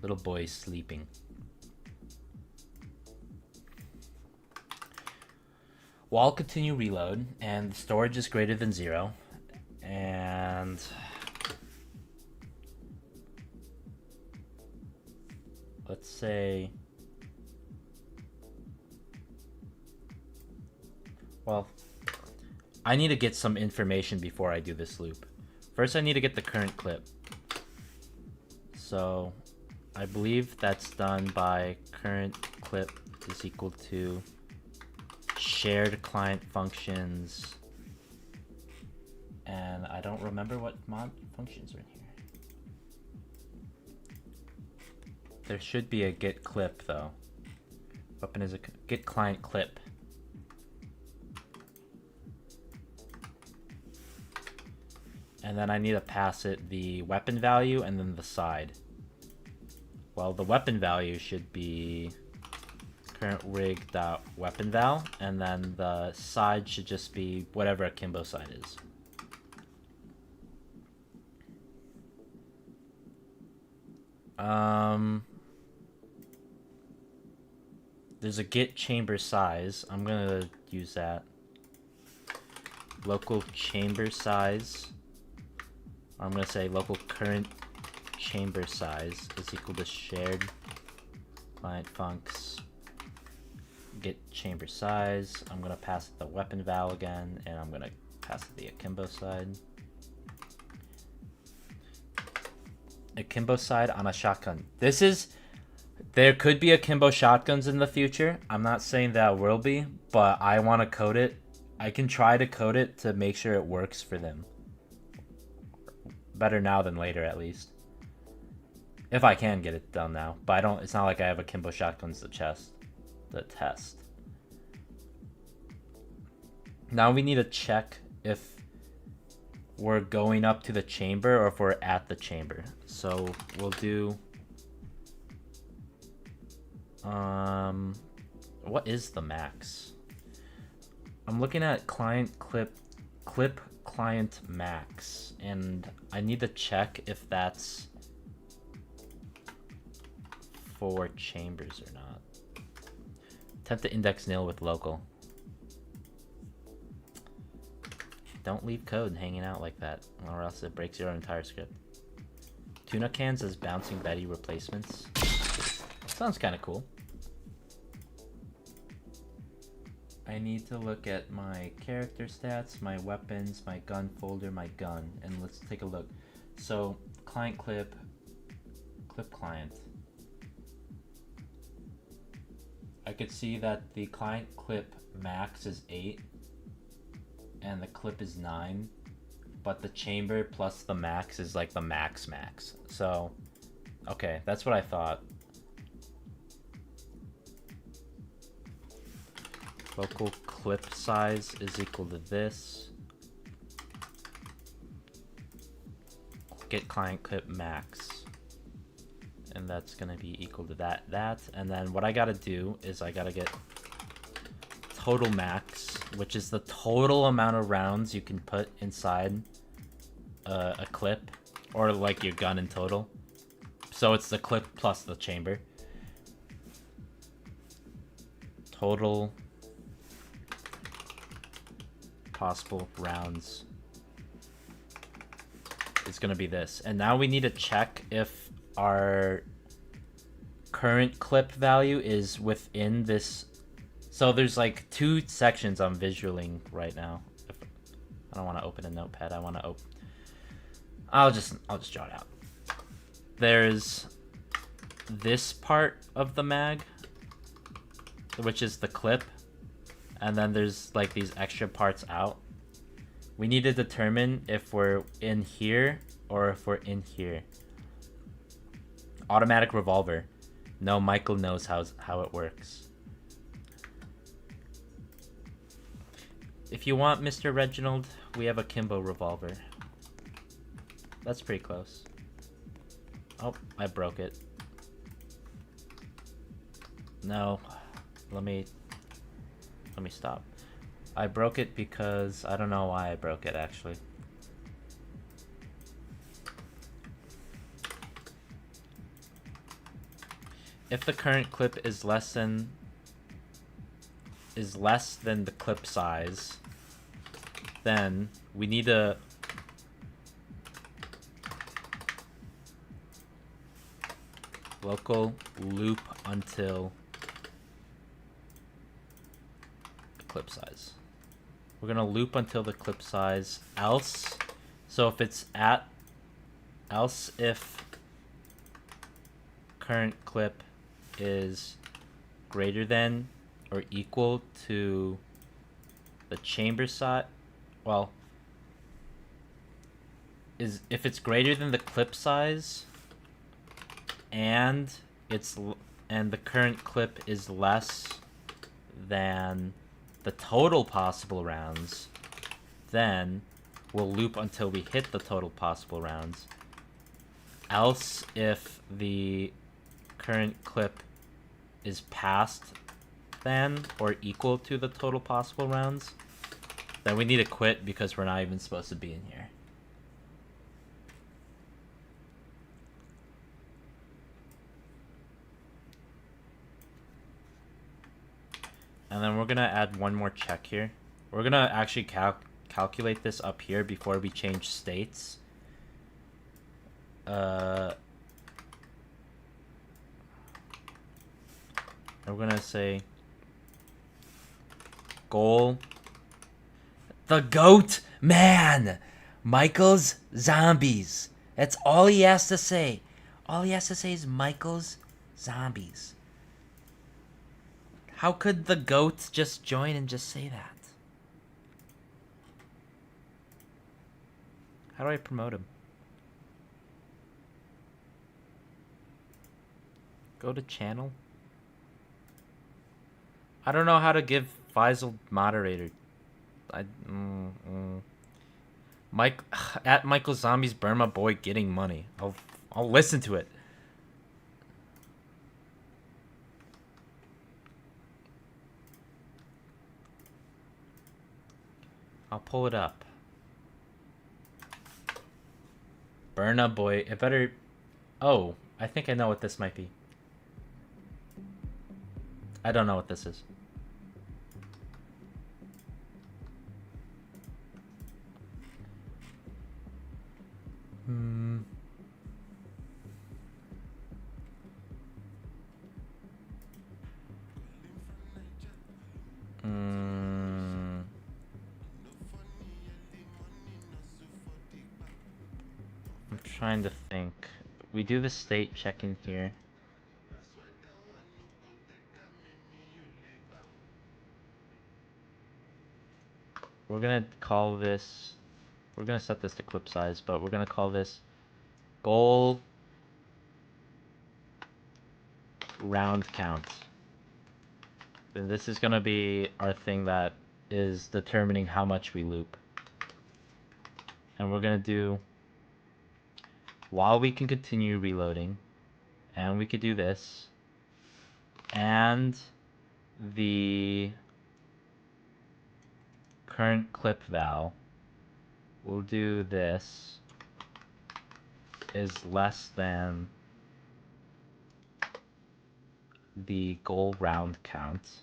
Little boy's sleeping. While continue reload, and the storage is greater than 0, and... Let's say... Well, I need to get some information before I do this loop. First, I need to get the current clip. So, I believe that's done by current clip is equal to shared client functions. And I don't remember what mod functions are in here. There should be a get clip though. Weapon is a get client clip. And then I need to pass it the weapon value and then the side. Well, the weapon value should be current rig.weapon val, and then the side should just be whatever akimbo side is. There's a get chamber size. I'm gonna use that. Local chamber size. I'm gonna say local current chamber size is equal to shared client funcs get chamber size. I'm gonna pass it the weapon val again, and I'm gonna pass it the akimbo side. Akimbo side on a shotgun. There could be akimbo shotguns in the future. I'm not saying that will be, but I want to code it. I can try to code it to make sure it works for them. Better now than later, at least. If I can get it done now. But I don't, it's not like I have akimbo shotguns to test. Now we need to check if we're going up to the chamber or if we're at the chamber. So we'll do... what is the max? I'm looking at client clip client max, and I need to check if that's for chambers or not. Attempt to index nil with local. Don't leave code hanging out like that, or else it breaks your entire script. Tuna cans as bouncing Betty replacements. Sounds kind of cool. I need to look at my character stats, my weapons, my gun folder, my gun, and let's take a look. So, client clip client. I could see that the client clip max is 8 and the clip is 9, but the chamber plus the max is like the max. So, okay, that's what I thought. Local clip size is equal to this. Get client clip max. And that's gonna be equal to that. And then what I gotta do is I gotta get total max, which is the total amount of rounds you can put inside a clip, or like your gun in total. So it's the clip plus the chamber. Total possible rounds is going to be this. And now we need to check if our current clip value is within this. So there's like 2 sections I'm visualing right now. I don't want to open a notepad. I want to open. I'll just draw it out. There's this part of the mag, which is the clip. And then there's like these extra parts out. We need to determine if we're in here or if we're in here. Automatic revolver. No, Michael knows how it works. If you want, Mr. Reginald, we have a Kimbo revolver. That's pretty close. Oh, I broke it. No, let me stop. I broke it because I don't know why I broke it actually. If the current clip is less than the clip size, then we need to local loop until clip size. We're gonna loop until the clip size, else, so if it's at, else if current clip is greater than or equal to the chamber size, well, if it's greater than the clip size and the current clip is less than the total possible rounds, then we'll loop until we hit the total possible rounds. Else, if the current clip is past than or equal to the total possible rounds, then we need to quit because we're not even supposed to be in here. And then we're gonna add one more check here. We're gonna actually calculate this up here before we change states. And we're gonna say goal. The GOAT man! Michael's zombies. That's all he has to say. All he has to say is Michael's zombies. How could the GOAT just join and just say that? How do I promote him? Go to channel. I don't know how to give Faisal moderator. Mike at Michael Zombie's Burma Boy getting money. I'll listen to it. I'll pull it up. Burna Boy. It better. Oh, I think I know what this might be. I don't know what this is. I'm trying to think. We do the state check-in here. We're gonna call this... We're gonna set this to clip size, but we're gonna call this goal round count. And this is gonna be our thing that is determining how much we loop. And we're gonna do while we can continue reloading, and we could do this, and the current clip val, we'll do this, is less than the goal round count.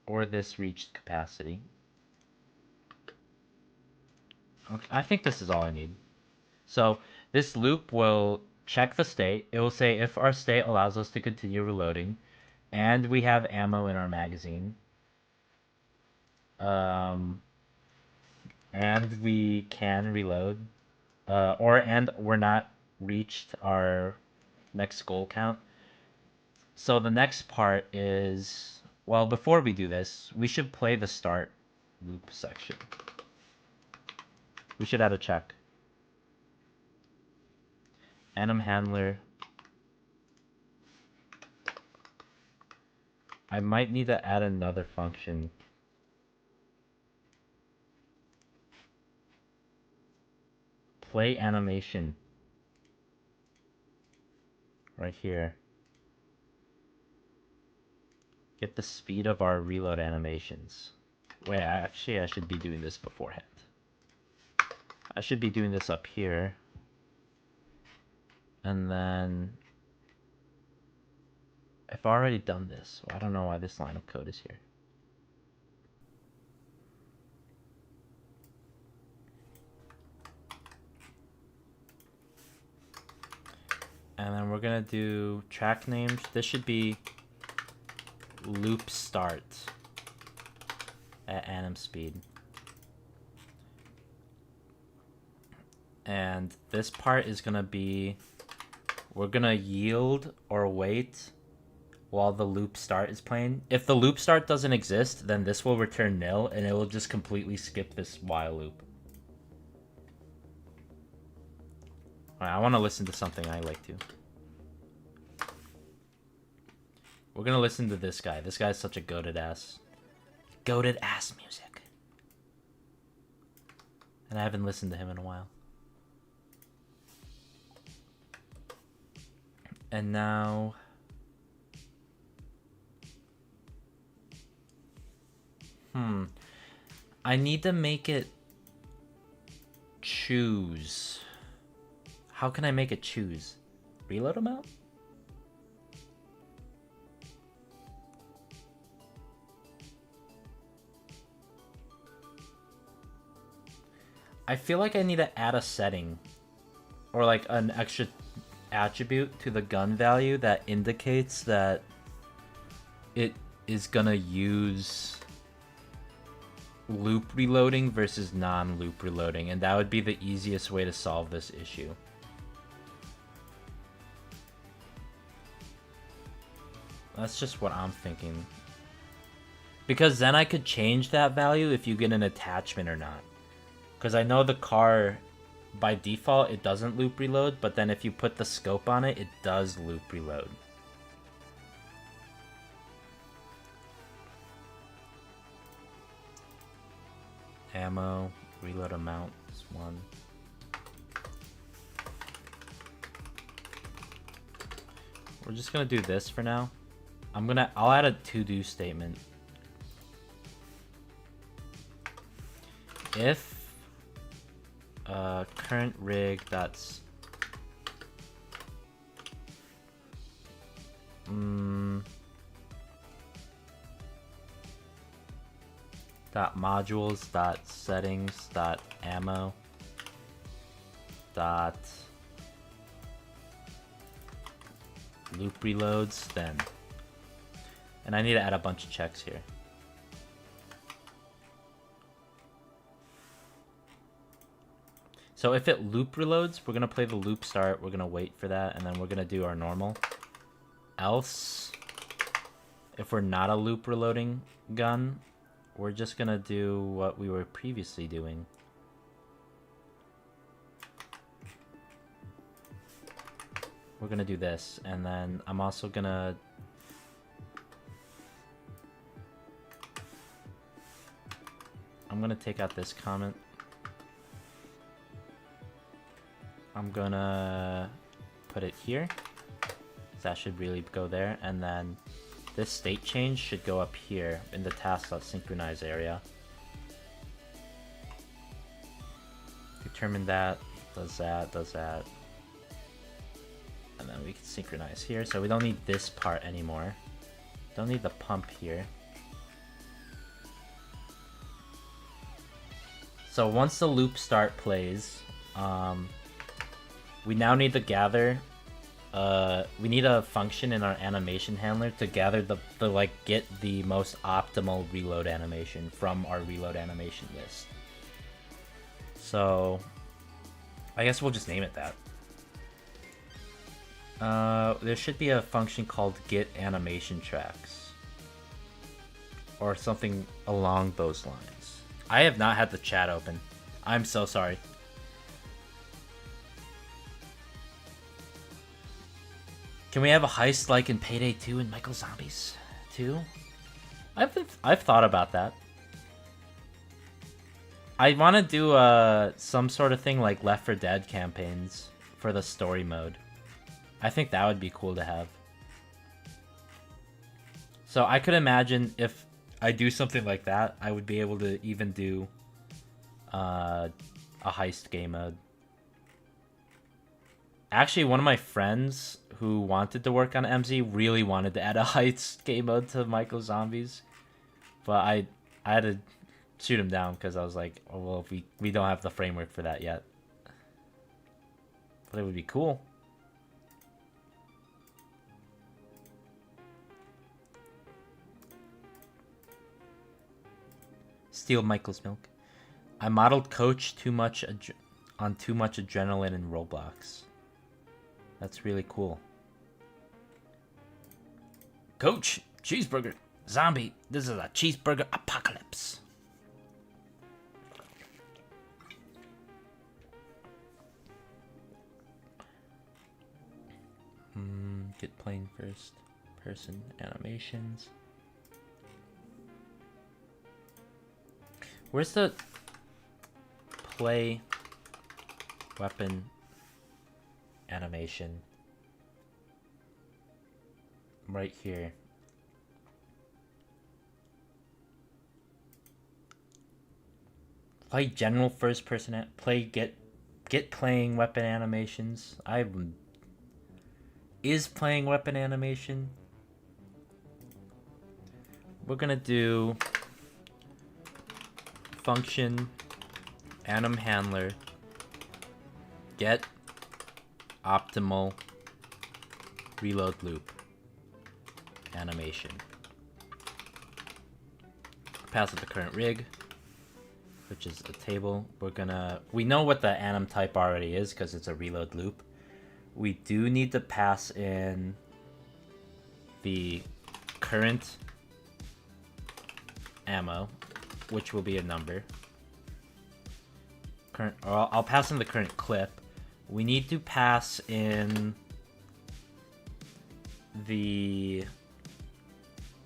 Or this reached capacity. Okay, I think this is all I need. So this loop will check the state. It will say if our state allows us to continue reloading, and we have ammo in our magazine, and we can reload, and we're not reached our next goal count. So the next part is, well, before we do this, we should play the start loop section. We should add a check. Anim handler. I might need to add another function. Play animation. Right here. Get the speed of our reload animations. Wait, actually I should be doing this beforehand. I should be doing this up here. And then... I've already done this, so I don't know why this line of code is here. And then we're gonna do track names. This should be loop start at anim speed. And this part is gonna be, we're gonna yield or wait while the loop start is playing. If the loop start doesn't exist, then this will return nil and it will just completely skip this while loop. Alright, I want to listen to something I like to. We're gonna listen to this guy. This guy's such a goated ass music. And I haven't listened to him in a while. And now... I need to make it choose. How can I make it choose? Reload amount? I feel like I need to add a setting or like an extra attribute to the gun value that indicates that it is gonna use loop reloading versus non-loop reloading, and that would be the easiest way to solve this issue. That's just what I'm thinking. Because then I could change that value if you get an attachment or not. Because I know the car by default it doesn't loop reload, but then if you put the scope on it, it does loop reload. Ammo, reload amount is 1. We're just gonna do this for now. I'll add a to-do statement. If current rig that's dot modules dot settings dot ammo dot loop reloads, then, and I need to add a bunch of checks here. So if it loop reloads, we're gonna play the loop start, we're gonna wait for that, and then we're gonna do our normal. Else, if we're not a loop reloading gun, we're just gonna do what we were previously doing. We're gonna do this, and then I'm also gonna take out this comment. I'm gonna put it here. That should really go there, and then this state change should go up here in the task.synchronize area. Determine that, does that, and then we can synchronize here, so we don't need this part anymore. Don't need the pump here. So once the loop start plays, we now need to gather. We need a function in our animation handler to gather get the most optimal reload animation from our reload animation list. So I guess we'll just name it that. There should be a function called get animation tracks or something along those lines. I have not had the chat open. I'm so sorry. Can we have a heist like in Payday 2 and Michael Zombies 2? I've thought about that. I want to do some sort of thing like Left 4 Dead campaigns for the story mode. I think that would be cool to have. So I could imagine if I do something like that, I would be able to even do a heist game mode. Actually, one of my friends who wanted to work on MZ really wanted to add a heist game mode to Michael Zombies, but I had to shoot him down because I was like, oh, well, we don't have the framework for that yet. But it would be cool. Steal Michael's milk. I modeled Coach on too much adrenaline in Roblox. That's really cool. Coach, cheeseburger, zombie. This is a cheeseburger apocalypse. Get playing first person animations. Where's the play weapon animation? Right here. Play general first person play get playing weapon animations. Is playing weapon animation. We're gonna do function anim handler get optimal reload loop animation. Pass it the current rig, which is a table. We know what the anim type already is because it's a reload loop. We do need to pass in the current ammo, which will be a number. current, or I'll pass in the current clip. We need to pass in the,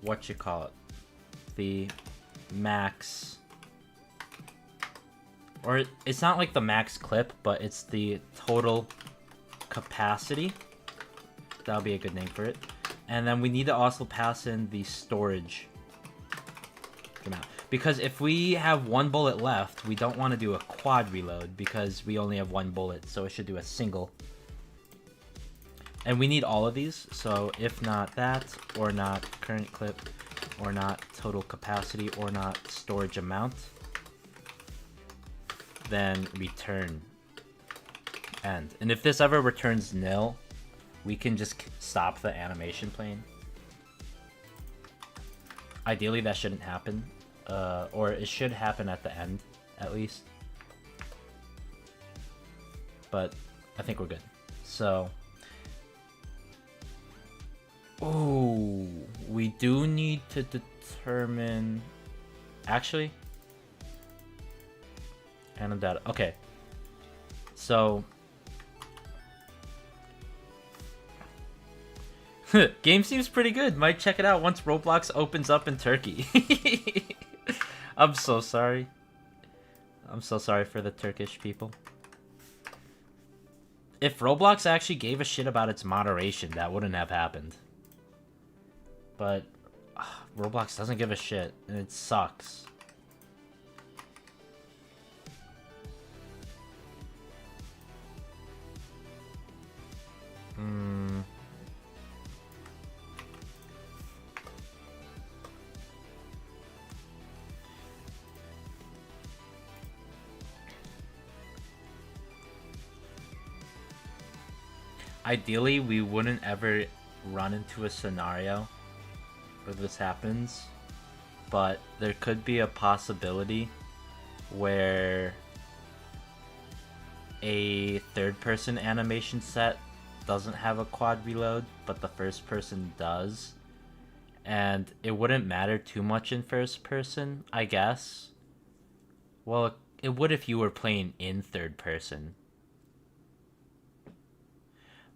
what you call it, the max, or it's not like the max clip, but it's the total capacity. That'll be a good name for it. And then we need to also pass in the storage amount. Because if we have one bullet left, we don't want to do a quad reload because we only have one bullet, so it should do a single. And we need all of these, so if not that, or not current clip, or not total capacity, or not storage amount, then return end. And if this ever returns nil, we can just stop the animation playing. Ideally, that shouldn't happen. Or it should happen at the end, at least. But I think we're good. So, oh, we do need to determine. Actually, and data. Okay, so game seems pretty good. Might check it out once Roblox opens up in Turkey. I'm so sorry. I'm so sorry for the Turkish people. If Roblox actually gave a shit about its moderation, that wouldn't have happened. But Roblox doesn't give a shit, and it sucks. Ideally, we wouldn't ever run into a scenario where this happens, but there could be a possibility where a third-person animation set doesn't have a quad reload, but the first person does, and it wouldn't matter too much in first person, I guess. Well, it would if you were playing in third person.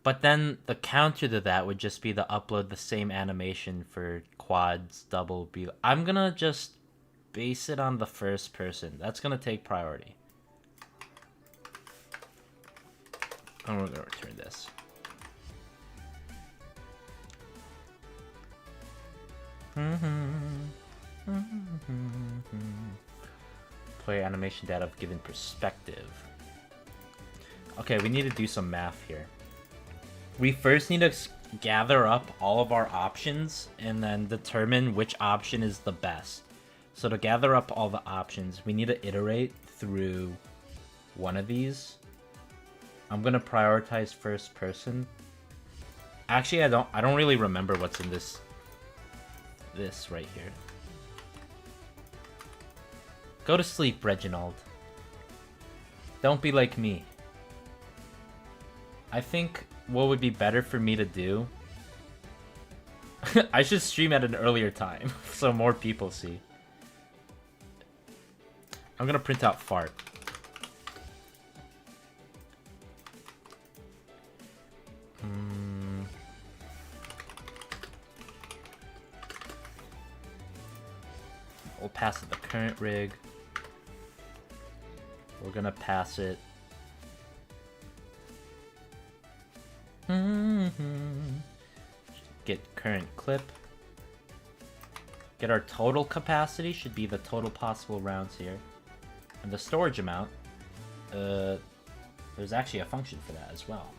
But then the counter to that would just be to upload the same animation for quads, double B. I'm gonna just base it on the first person. That's gonna take priority. And we're gonna return this. Player animation data given perspective. Okay, we need to do some math here. We first need to gather up all of our options and then determine which option is the best. So to gather up all the options, we need to iterate through one of these. I'm gonna prioritize first person. Actually, I don't really remember what's in this right here. Go to sleep, Reginald. Don't be like me. I think what would be better for me to do, I should stream at an earlier time so more people see. I'm gonna print out fart. We'll pass it the current rig. We're gonna pass it. Get current clip. Get our total capacity, should be the total possible rounds here. And the storage amount, there's actually a function for that as well.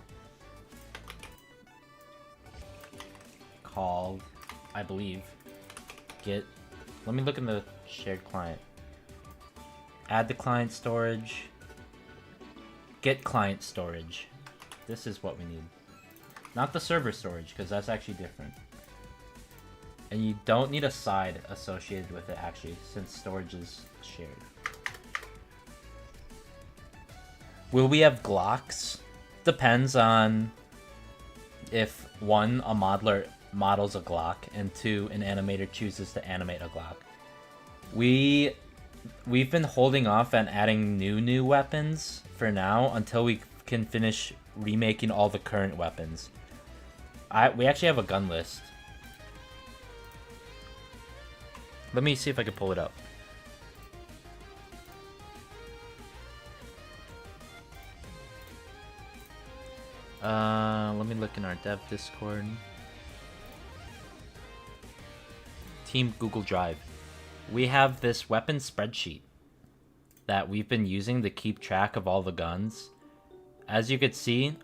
Called, I believe, get, let me look in the shared client. Add the client storage. Get client storage. This is what we need. Not the server storage, because that's actually different. And you don't need a side associated with it, actually, since storage is shared. Will we have Glocks? Depends on if, one, a modeler models a Glock, and two, an animator chooses to animate a Glock. We we've been holding off on adding new weapons for now until we can finish remaking all the current weapons. We actually have a gun list. Let me see if I can pull it up. Let me look in our dev Discord. Team Google Drive. We have this weapon spreadsheet that we've been using to keep track of all the guns. As you could see,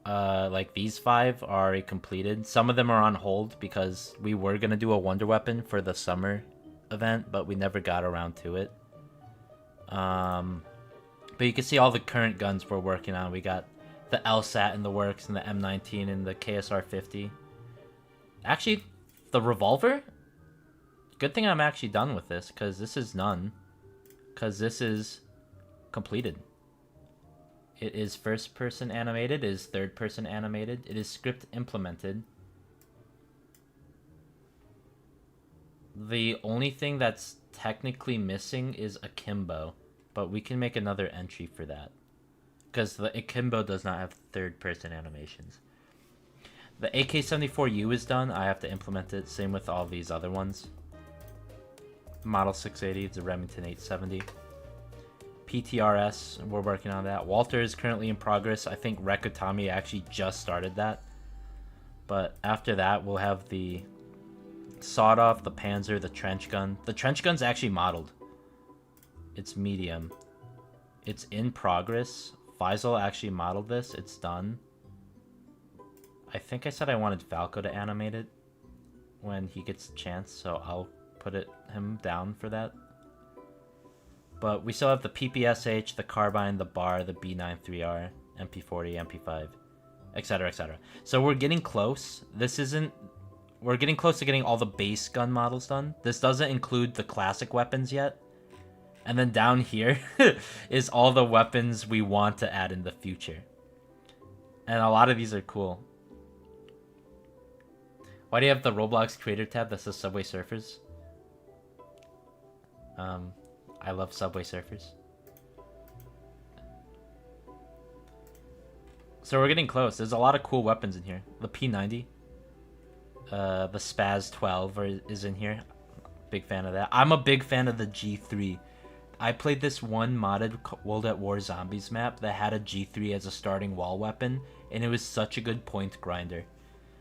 like these 5 are already completed. Some of them are on hold because we were gonna do a wonder weapon for the summer event, but we never got around to it. But you can see all the current guns we're working on. We got the LSAT in the works, and the M19, and the KSR-50. Actually, the revolver? Good thing I'm actually done with this, because this is none. Because this is completed. It is first-person animated, it is third-person animated, it is script implemented. The only thing that's technically missing is akimbo, but we can make another entry for that. Because the akimbo does not have third-person animations. The AK-74U is done. I have to implement it. Same with all these other ones. Model 680, it's a Remington 870. PTRS, we're working on that. Walter is currently in progress. I think Rekutami actually just started that. But after that, we'll have the sawed-off, the Panzer, the trench gun. The trench gun's actually modeled. It's medium. It's in progress. Faisal actually modeled this. It's done. I think I said I wanted Falco to animate it when he gets a chance, so I'll put him down for that. But we still have the PPSH, the Carbine, the BAR, the B93R, MP40, MP5, etc., etc. So we're getting close. We're getting close to getting all the base gun models done. This doesn't include the classic weapons yet. And then down here is all the weapons we want to add in the future. And a lot of these are cool. Why do you have the Roblox creator tab that says Subway Surfers? I love Subway Surfers. So we're getting close. There's a lot of cool weapons in here. The P90. The Spaz 12 is in here. Big fan of that. I'm a big fan of the G3. I played this one modded World at War Zombies map that had a G3 as a starting wall weapon, and it was such a good point grinder.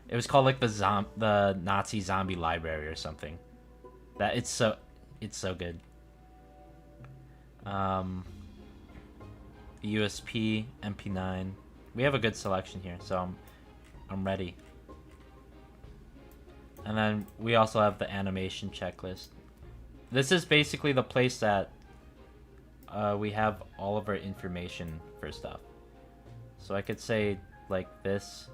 It was called like the Nazi Zombie Library or something. That it's so good. USP, MP9. We have a good selection here, so I'm ready. And then we also have the animation checklist. This is basically the place that we have all of our information for stuff. So I could say like this,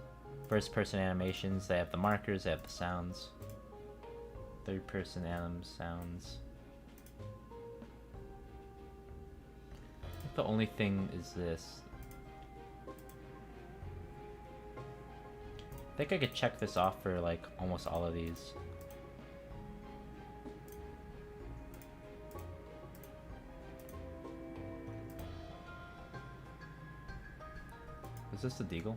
first person animations, they have the markers, they have the sounds. Third person anim sounds. I think the only thing is this. I think I could check this off for like almost all of these. Is this the Deagle?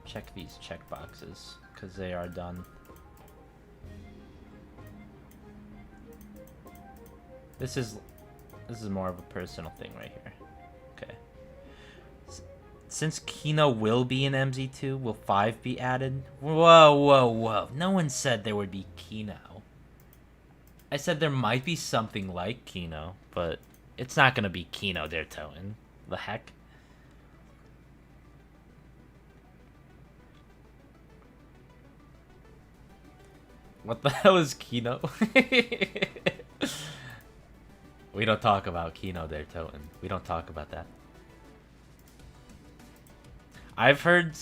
Check these checkboxes, because they are done. This is more of a personal thing right here. Okay. Since Kino will be in MZ2, will 5 be added? Whoa, whoa, whoa. No one said there would be Kino. I said there might be something like Kino, but it's not gonna be Kino Der Toten. The heck? What the hell is Kino? We don't talk about Kino Der Toten. We don't talk about that. I've heard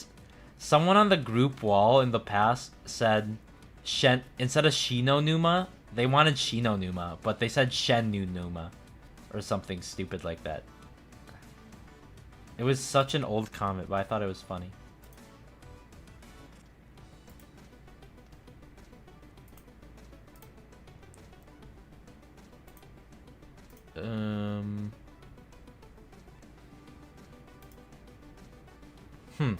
someone on the group wall in the past said instead of Shino Numa, they wanted Shino Numa, but they said Shennu Numa or something stupid like that. It was such an old comment, but I thought it was funny. Hmm.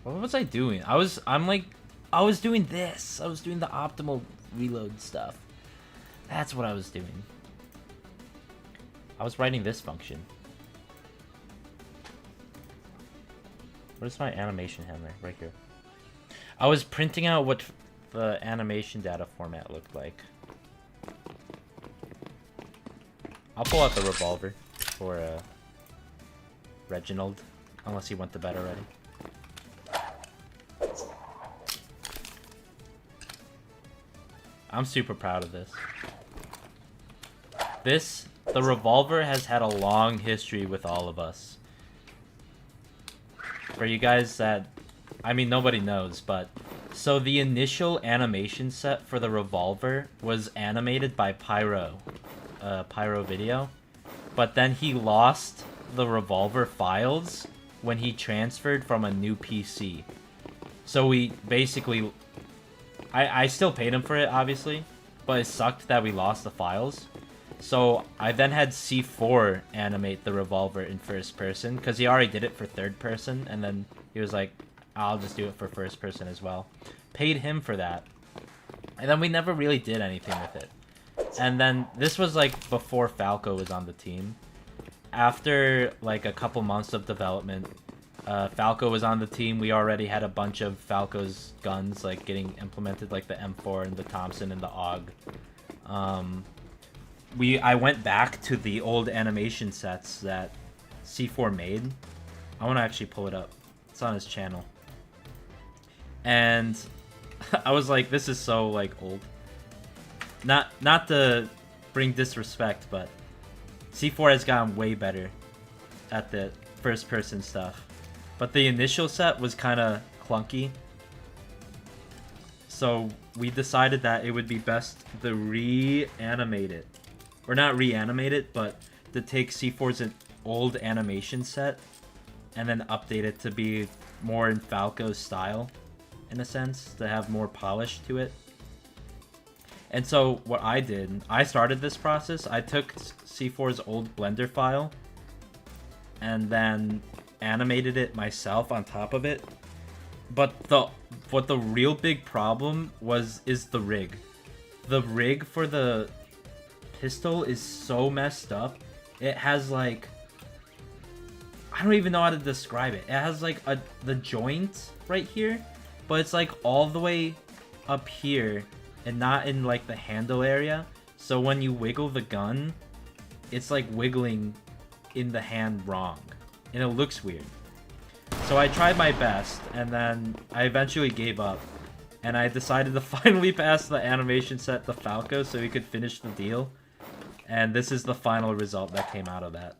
What was I doing? I was doing this. I was doing the optimal reload stuff. That's what I was doing. I was writing this function. Where's my animation handler? Right here. I was printing out what the animation data format looked like. I'll pull out the revolver for Reginald, unless he went to bed already. I'm super proud of this. The revolver has had a long history with all of us. For you guys that, I mean, nobody knows, but so the initial animation set for the revolver was animated by Pyro Video, but then he lost the revolver files when he transferred from a new PC. So we basically, I still paid him for it, obviously, but it sucked that we lost the files. So I then had C4 animate the revolver in first person, because he already did it for third person, and then he was like, I'll just do it for first person as well. Paid him for that. And then we never really did anything with it. And then this was like before Falco was on the team. After like a couple months of development, Falco was on the team. We already had a bunch of Falco's guns like getting implemented, like the M4 and the Thompson and the AUG. I went back to the old animation sets that C4 made. I want to actually pull it up. It's on his channel. And I was like, this is so like old. Not to bring disrespect, but C4 has gotten way better at the first person stuff. But the initial set was kind of clunky. So we decided that it would be best to reanimate it. Or not reanimate it, but to take C4's old animation set and then update it to be more in Falco's style, in a sense, to have more polish to it. And so what I did, I started this process. I took C4's old Blender file and then animated it myself on top of it. But what the real big problem is the rig. The rig for the pistol is so messed up. It has like, I don't even know how to describe it. It has like the joint right here, but it's like all the way up here and not in like the handle area. So when you wiggle the gun, it's like wiggling in the hand wrong, and it looks weird. So I tried my best, and then I eventually gave up, and I decided to finally pass the animation set to Falco so we could finish the deal. And this is the final result that came out of that.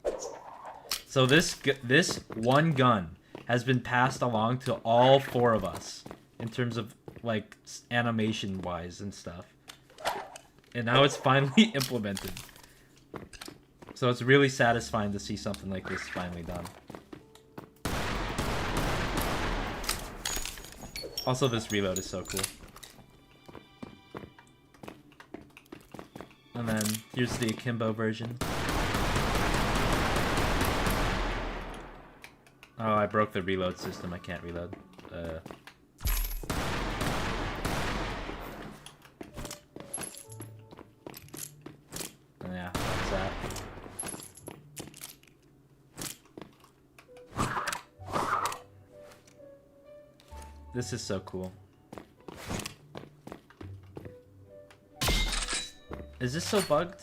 So this one gun has been passed along to all four of us in terms of like animation wise and stuff. And now it's finally implemented. So it's really satisfying to see something like this finally done. Also, this reload is so cool. And then here's the akimbo version. Oh, I broke the reload system. I can't reload. Yeah, that's that. This is so cool. Is this so bugged?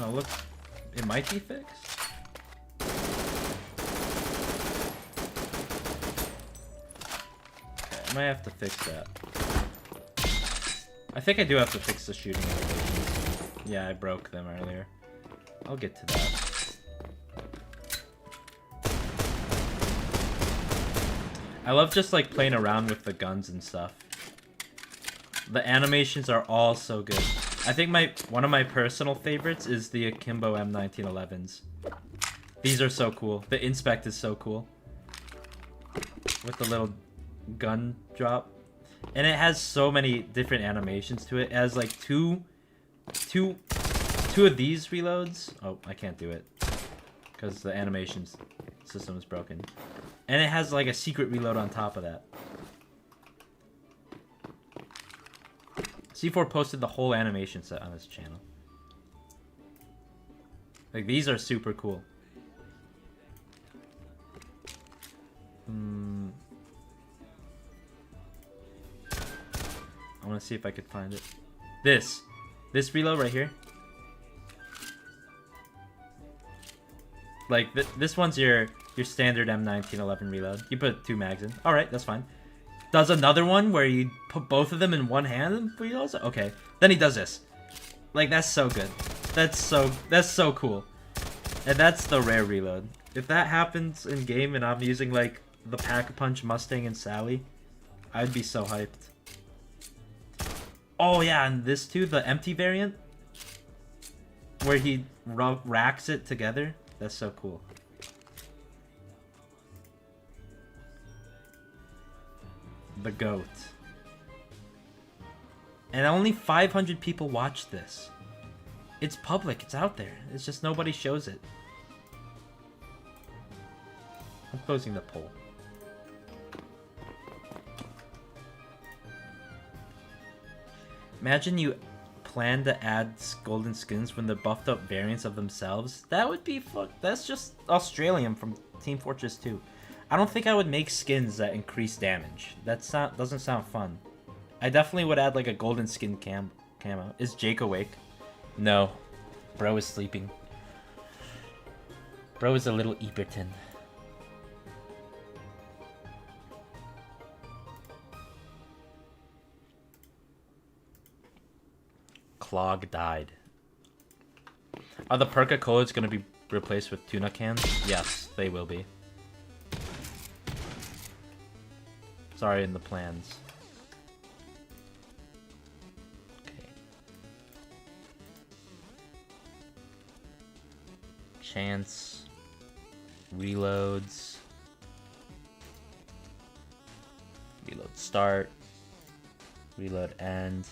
Oh, look. It might be fixed. Okay, I might have to fix that. I think I do have to fix the shooting animations. Yeah, I broke them earlier. I'll get to that. I love just like playing around with the guns and stuff. The animations are all so good. I think one of my personal favorites is the Akimbo M1911s. These are so cool. The inspect is so cool. With the little gun drop and it has so many different animations to it. It has like two of these reloads. Oh, I can't do it because the animation system is broken. And it has like a secret reload on top of that. C4 posted the whole animation set on his channel. Like, these are super cool. I want to see if I could find it. This reload right here. Like, this one's your standard M1911 reload. You put 2 mags in. Alright, that's fine. Does another one where you put both of them in one hand and reloads? Okay. Then he does this. Like, that's so good. That's so cool. And that's the rare reload. If that happens in game and I'm using like the Pack-a-Punch Mustang and Sally, I'd be so hyped. Oh yeah, and this too, the empty variant where he racks it together. That's so cool. The GOAT. And only 500 people watch this. It's public, it's out there. It's just nobody shows it. I'm closing the poll. Imagine you plan to add golden skins when they're buffed up variants of themselves. That would be that's just Australian from Team Fortress 2. I don't think I would make skins that increase damage. Doesn't sound fun. I definitely would add like a golden skin camo. Is Jake awake? No. Bro is sleeping. Bro is a little Eberton. Clog died. Are the Perca Colas going to be replaced with tuna cans? Yes, they will be. Sorry, in the plans. Okay. Chance. Reloads. Reload start. Reload end.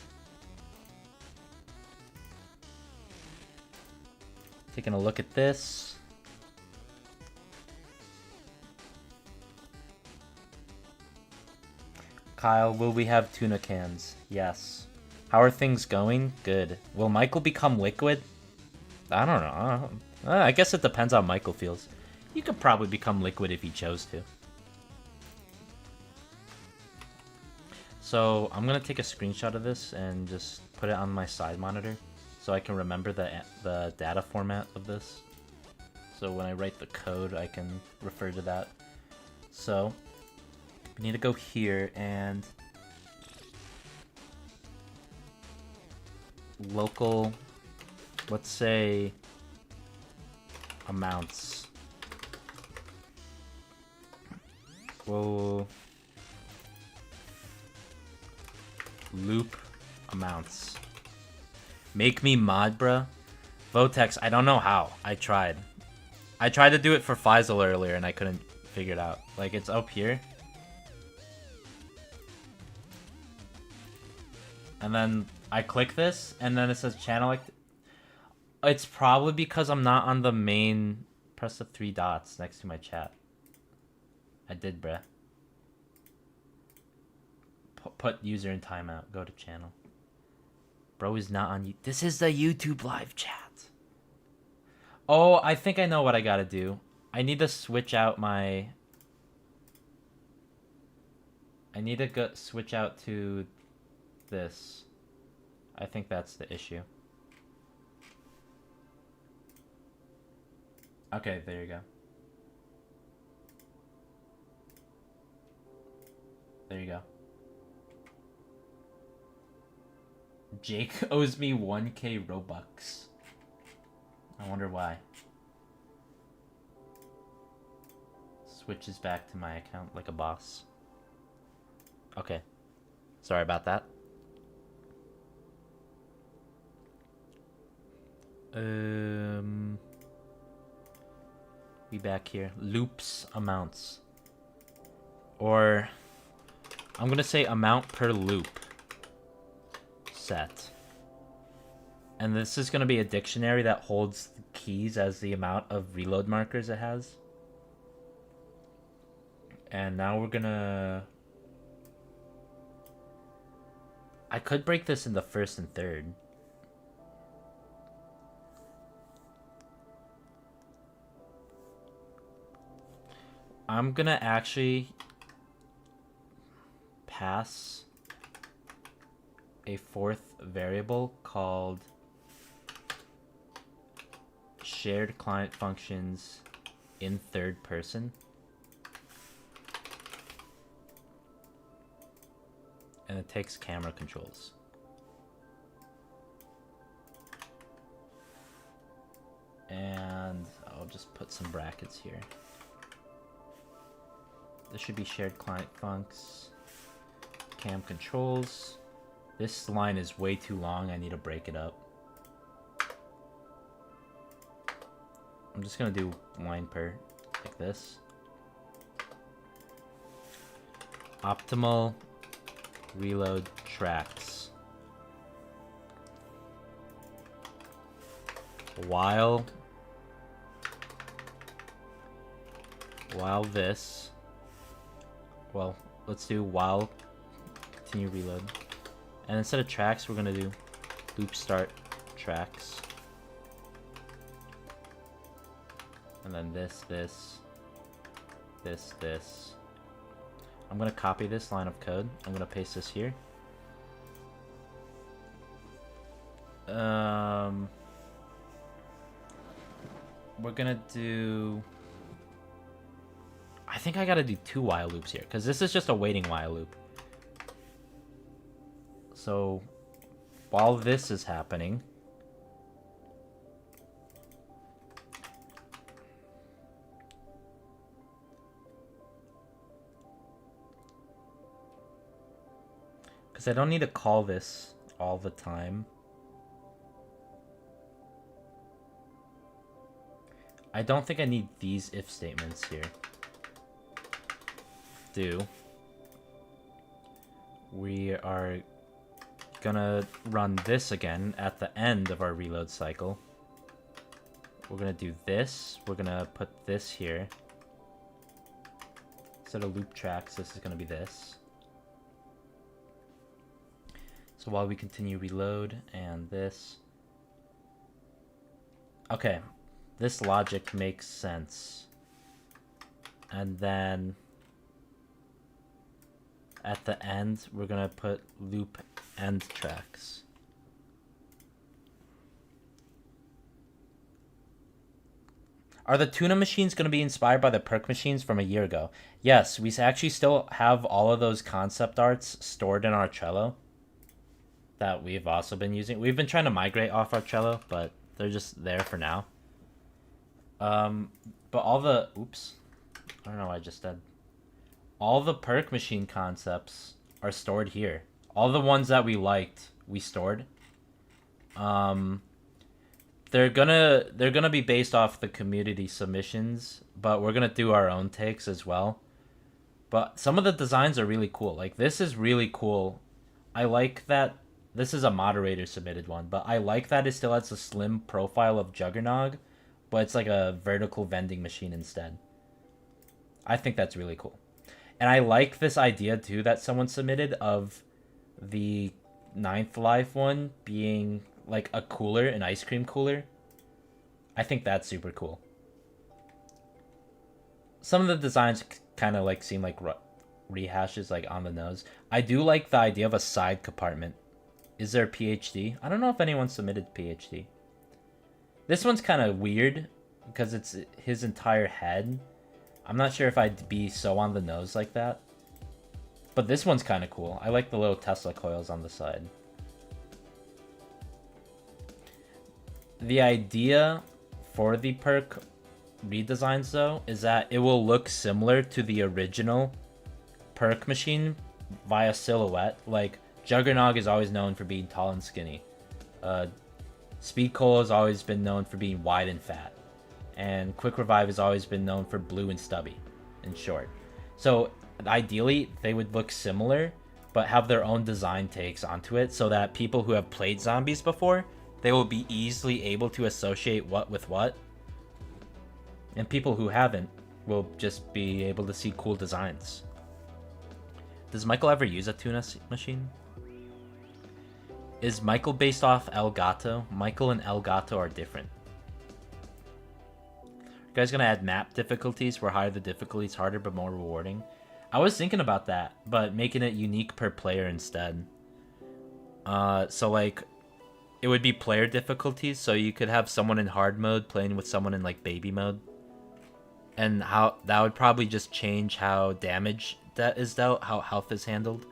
Taking a look at this. Kyle, will we have tuna cans? Yes. How are things going? Good. Will Michael become liquid? I don't know. I guess it depends how Michael feels. You could probably become liquid if he chose to. So I'm gonna take a screenshot of this and just put it on my side monitor so I can remember the data format of this. So when I write the code, I can refer to that. So we need to go here and local, let's say amounts. Whoa. Loop amounts. Make me mod, bruh. Votex, I don't know how. I tried to do it for Faisal earlier and I couldn't figure it out. Like, it's up here. And then I click this and then it says channel. It's probably because I'm not on the main. Press the 3 dots next to my chat. I did, bruh. Put user in timeout. Go to channel. Bro is not on you. This is the YouTube live chat. Oh, I think I know what I gotta do. I need to switch out my... I need to switch out to this. I think that's the issue. Okay, there you go. There you go. Jake owes me 1k Robux. I wonder why. Switches back to my account like a boss. Okay. Sorry about that. We back here. Loops amounts. Or I'm gonna say amount per loop set. And this is gonna be a dictionary that holds the keys as the amount of reload markers it has. And now we're gonna... I could break this into first and third. I'm gonna actually pass a fourth variable called shared client functions in third person. And it takes camera controls. And I'll just put some brackets here. This should be shared client funcs, cam controls. This line is way too long. I need to break it up. I'm just gonna do line per, like this. Optimal reload tracks. While this, well, let's do while continue reload. And instead of tracks, we're gonna do loop start tracks. And then this. I'm gonna copy this line of code. I'm gonna paste this here. We're gonna do... I think I gotta do 2 while loops here, because this is just a waiting while loop. So, while this is happening... Because I don't need to call this all the time. I don't think I need these if statements here. We are gonna run this again at the end of our reload cycle. We're gonna do this. We're gonna put this here. Instead of loop tracks, this is gonna be this. So while we continue reload and this. Okay, this logic makes sense. And then at the end, we're gonna put loop end tracks. Are the tuna machines gonna be inspired by the perk machines from a year ago? Yes, we actually still have all of those concept arts stored in our Trello that we've also been using. We've been trying to migrate off our Trello, but they're just there for now. But all the... Oops. I don't know what I just did. All the perk machine concepts are stored here. All the ones that we liked, we stored. They're gonna be based off the community submissions, but we're gonna do our own takes as well. But some of the designs are really cool. Like, this is really cool. I like that this is a moderator submitted one, but I like that it still has a slim profile of Juggernog, but it's like a vertical vending machine instead. I think that's really cool. And I like this idea too that someone submitted of the 9th Life one being like a cooler, an ice cream cooler. I think that's super cool. Some of the designs kind of like seem like rehashes, like on the nose. I do like the idea of a side compartment. Is there a PhD? I don't know if anyone submitted PhD. This one's kind of weird because it's his entire head. I'm not sure if I'd be so on the nose like that. But this one's kind of cool. I like the little Tesla coils on the side. The idea for the perk redesigns, though, is that it will look similar to the original perk machine via silhouette. Like, Juggernog is always known for being tall and skinny. Speed Cola has always been known for being wide and fat. And Quick Revive has always been known for blue and stubby and short. So ideally, they would look similar, but have their own design takes onto it, so that people who have played zombies before, they will be easily able to associate what with what. And people who haven't will just be able to see cool designs. Does Michael ever use a tuna machine? Is Michael based off El Gato? Michael and El Gato are different. You guys gonna add map difficulties where higher the difficulty is harder but more rewarding? I was thinking about that, but making it unique per player instead. So like, it would be player difficulties, so you could have someone in hard mode playing with someone in like baby mode. And how that would probably just change how damage that is dealt, how health is handled.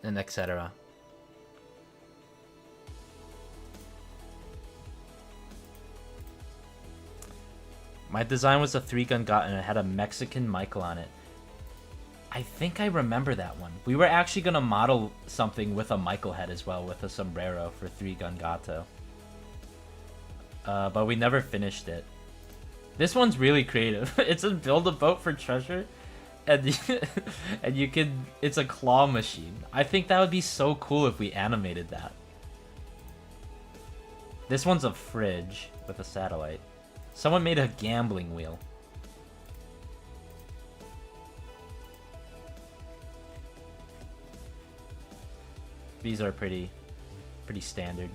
And etc. My design was a 3-gun got and it had a Mexican Michael on it. I think I remember that one. We were actually gonna model something with a Michael head as well, with a sombrero for 3-gun gato. But we never finished it. This one's really creative. It's a build a boat for treasure, and and you can. It's a claw machine. I think that would be so cool if we animated that. This one's a fridge with a satellite. Someone made a gambling wheel. These are pretty standard.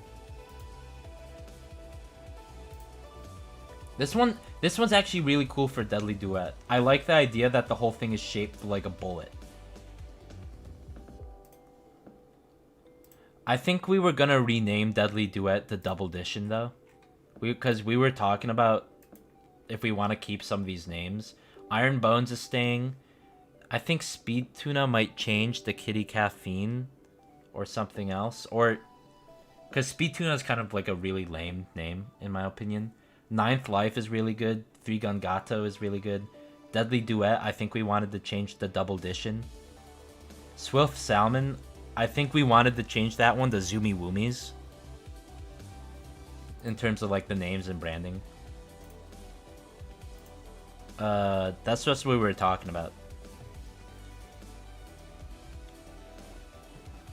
This one's actually really cool for Deadly Duet. I like the idea that the whole thing is shaped like a bullet. I think we were gonna rename Deadly Duet to Double Edition though. Because we were talking about if we want to keep some of these names. Iron Bones is staying. I think Speed Tuna might change the Kitty Caffeine or something else. Or because Speed Tuna is kind of like a really lame name in my opinion. Ninth Life is really good. 3-Gun Gato is really good. Deadly Duet, I think we wanted to change the Double Edition. Swift Salmon, I think we wanted to change that one to Zoomy Woomies. In terms of like the names and branding. That's just what we were talking about.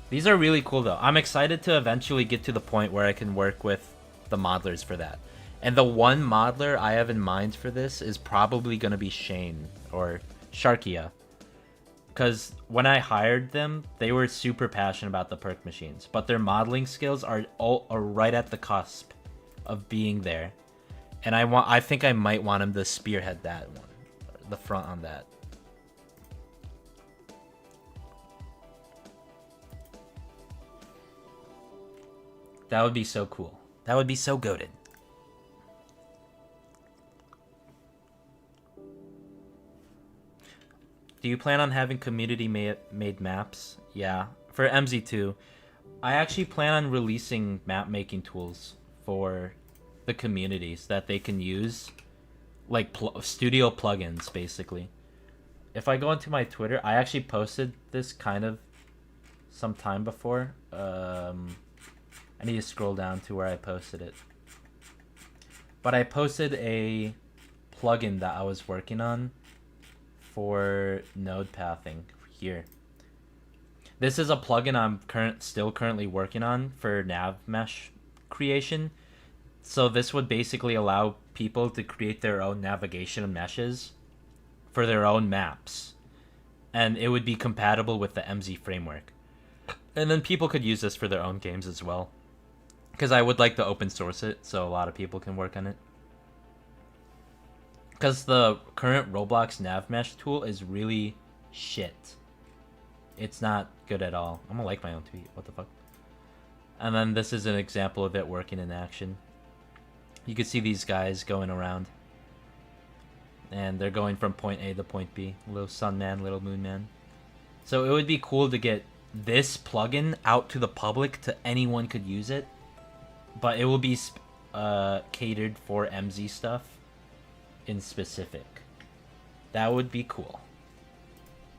These are really cool though. I'm excited to eventually get to the point where I can work with the modelers for that. And the one modeler I have in mind for this is probably going to be Shane or Sharkia. Because when I hired them, they were super passionate about the perk machines. But their modeling skills are right at the cusp of being there. And I think I might want him to spearhead that one. The front on that. That would be so cool. That would be so goated. Do you plan on having community made maps? Yeah, for MZ2. I actually plan on releasing map making tools for the communities that they can use. Like studio plugins, basically. If I go into my Twitter, I actually posted this kind of some time before. I need to scroll down to where I posted it. But I posted a plugin that I was working on for node pathing here. This is a plugin I'm still currently working on for nav mesh creation. So this would basically allow people to create their own navigation meshes for their own maps. And it would be compatible with the MZ framework. And then people could use this for their own games as well. Because I would like to open source it so a lot of people can work on it. Because the current Roblox nav mesh tool is really shit. It's not good at all. I'm gonna like my own tweet. What the fuck? And then this is an example of it working in action. You can see these guys going around. And they're going from point A to point B. Little sun man, little moon man. So it would be cool to get this plugin out to the public to anyone could use it. But it will be catered for MZ stuff in specific. That would be cool.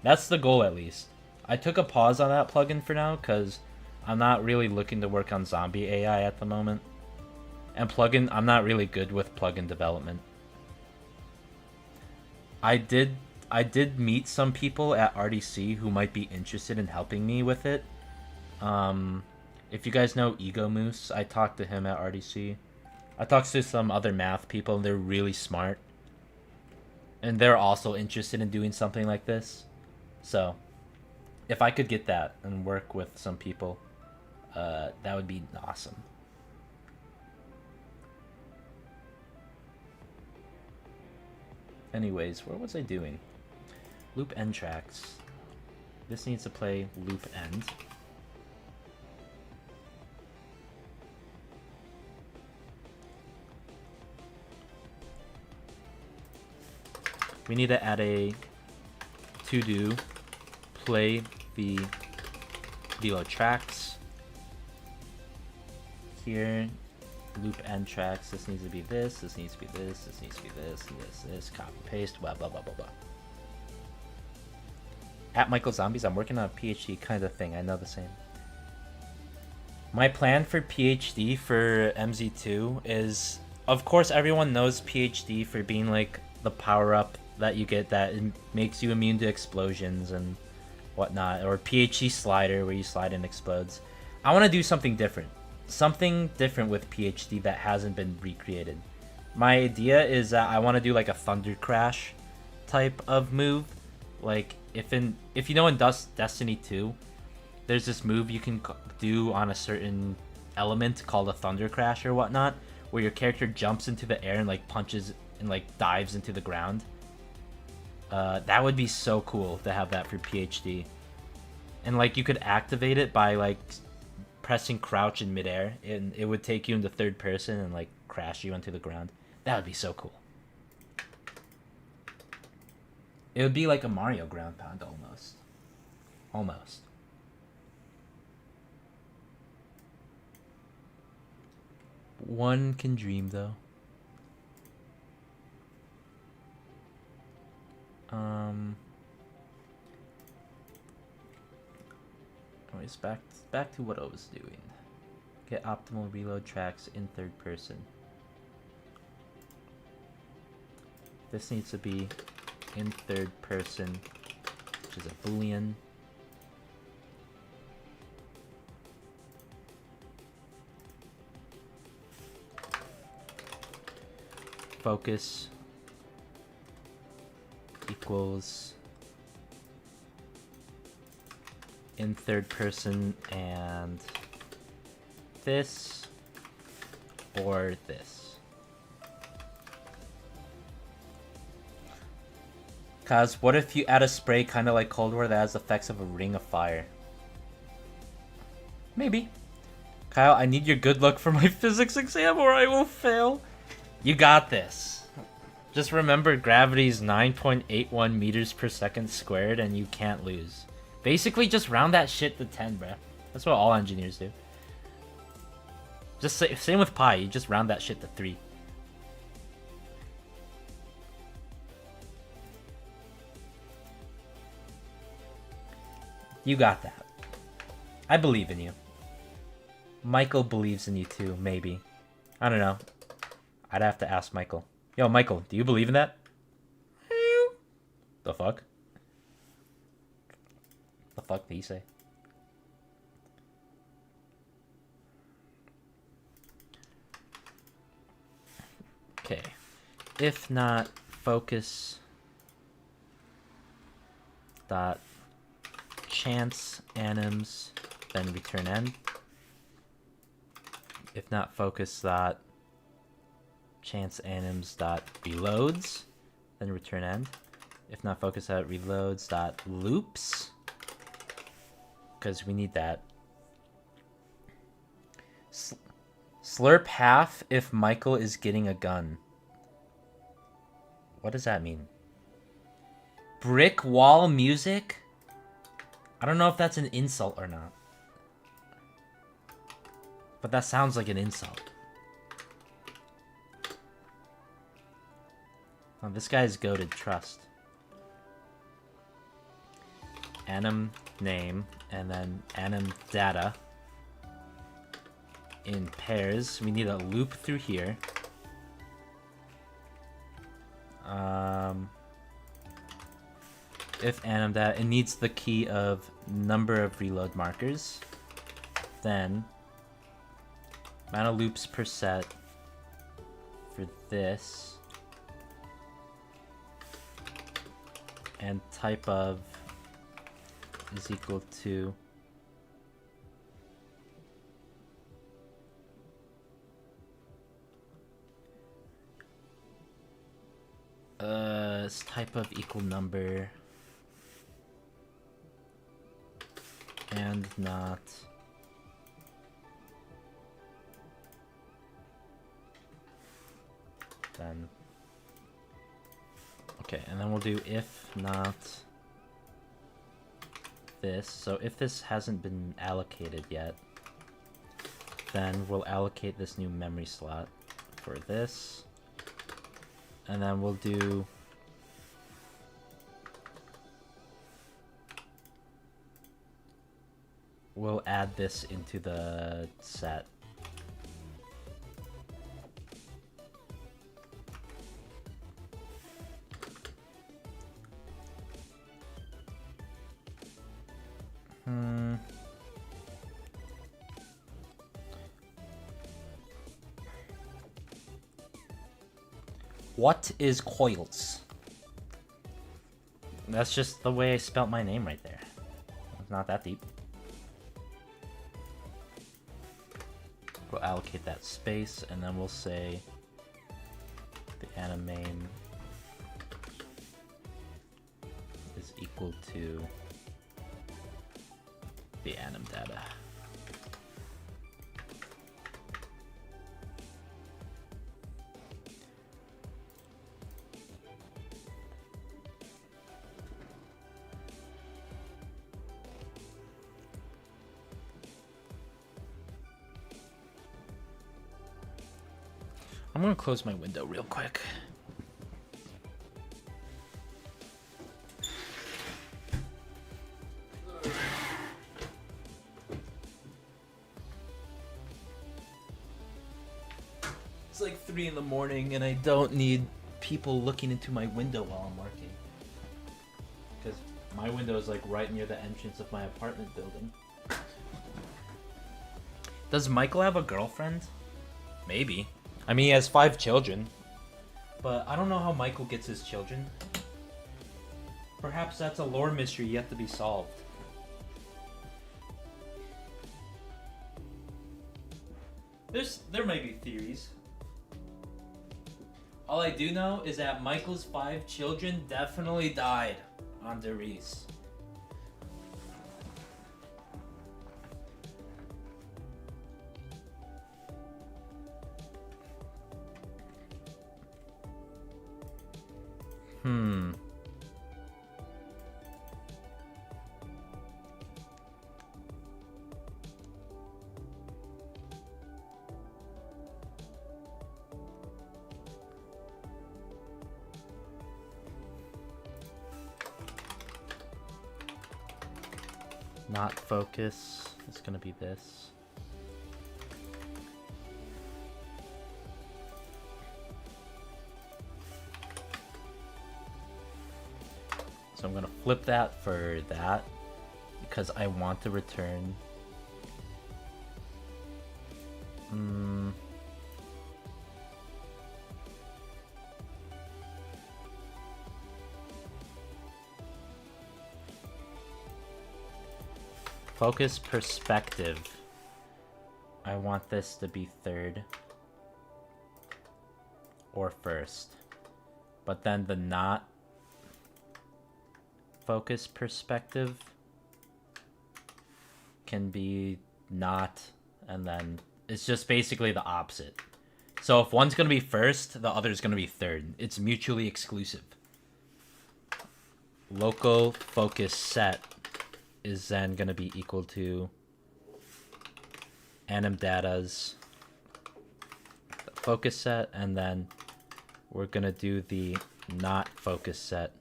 That's the goal at least. I took a pause on that plugin for now because I'm not really looking to work on zombie AI at the moment. And I'm not really good with plugin development. I did meet some people at RDC who might be interested in helping me with it. If you guys know Ego Moose, I talked to him at RDC. I talked to some other math people, and they're really smart. And they're also interested in doing something like this. So, if I could get that and work with some people, that would be awesome. Anyways, what was I doing? Loop end tracks. This needs to play loop end. We need to add a to-do, play the reload tracks. Here, loop end tracks. This needs to be this, this needs to be this, this needs to be this, this, copy, paste, blah, blah, blah, blah, blah. At Michael Zombies, I'm working on a PhD kind of thing. I know the same. My plan for PhD for MZ2 is, of course, everyone knows PhD for being like the power-up that you get that makes you immune to explosions and whatnot, or PhD slider where you slide and explodes. I want to do something different. Something different with PhD that hasn't been recreated. My idea is that I want to do like a Thunder Crash type of move. Like if you know in Destiny 2, there's this move you can do on a certain element called a Thunder Crash or whatnot, where your character jumps into the air and like punches and like dives into the ground. That would be so cool to have that for PhD. And like you could activate it by like pressing crouch in midair, and it would take you into third person and like crash you onto the ground. That would be so cool. It would be like a Mario ground pound almost. Almost. One can dream though. Anyways, back to what I was doing. Get optimal reload tracks in third person. This needs to be in third person, which is a boolean. Focus equals in third person and this or this. Cause what if you add a spray kind of like Cold War that has effects of a ring of fire? Maybe. Kyle, I need your good luck for my physics exam or I will fail. You got this. Just remember gravity's 9.81 meters per second squared and you can't lose. Basically just round that shit to 10, bruh. That's what all engineers do. Just same with pi, you just round that shit to 3. You got that. I believe in you. Michael believes in you too, maybe. I don't know. I'd have to ask Michael. Yo, Michael, do you believe in that? The fuck? The fuck did he say? Okay. If not, focus dot chance anims, then return end. If not, focus dot chance anims dot reloads, then return end. If not, focus dot reloads dot loops, because we need that. Slurp half if Michael is getting a gun. What does that mean? Brick wall music? I don't know if that's an insult or not. But that sounds like an insult. Oh, this guy's goated, trust. Anim name, and then anim data. In pairs, we need a loop through here. if anim data, it needs the key of number of reload markers. Then amount of loops per set for this, and type of is equal to type of equal number and not then okay, and then we'll do if not this. So if this hasn't been allocated yet, then we'll allocate this new memory slot for this, and then we'll do we'll add this into the set. What is coils? That's just the way I spelt my name right there. It's not that deep. We'll allocate that space, and then we'll say the animame is equal to the anim data. I'm gonna close my window real quick. It's like 3 in the morning and I don't need people looking into my window while I'm working. Because my window is like right near the entrance of my apartment building. Does Michael have a girlfriend? Maybe. I mean, he has 5 children. But I don't know how Michael gets his children. Perhaps that's a lore mystery yet to be solved. There may be theories. All I do know is that Michael's 5 children definitely died on Derice. Not focus. It's gonna be this. So I'm gonna flip that for that because I want to return. Focus perspective. I want this to be 3rd or 1st. But then the not focus perspective can be not, and then it's just basically the opposite. So if one's going to be 1st, the other's going to be 3rd. It's mutually exclusive. Local focus set is then going to be equal to anim data's focus set, and then we're going to do the not focus set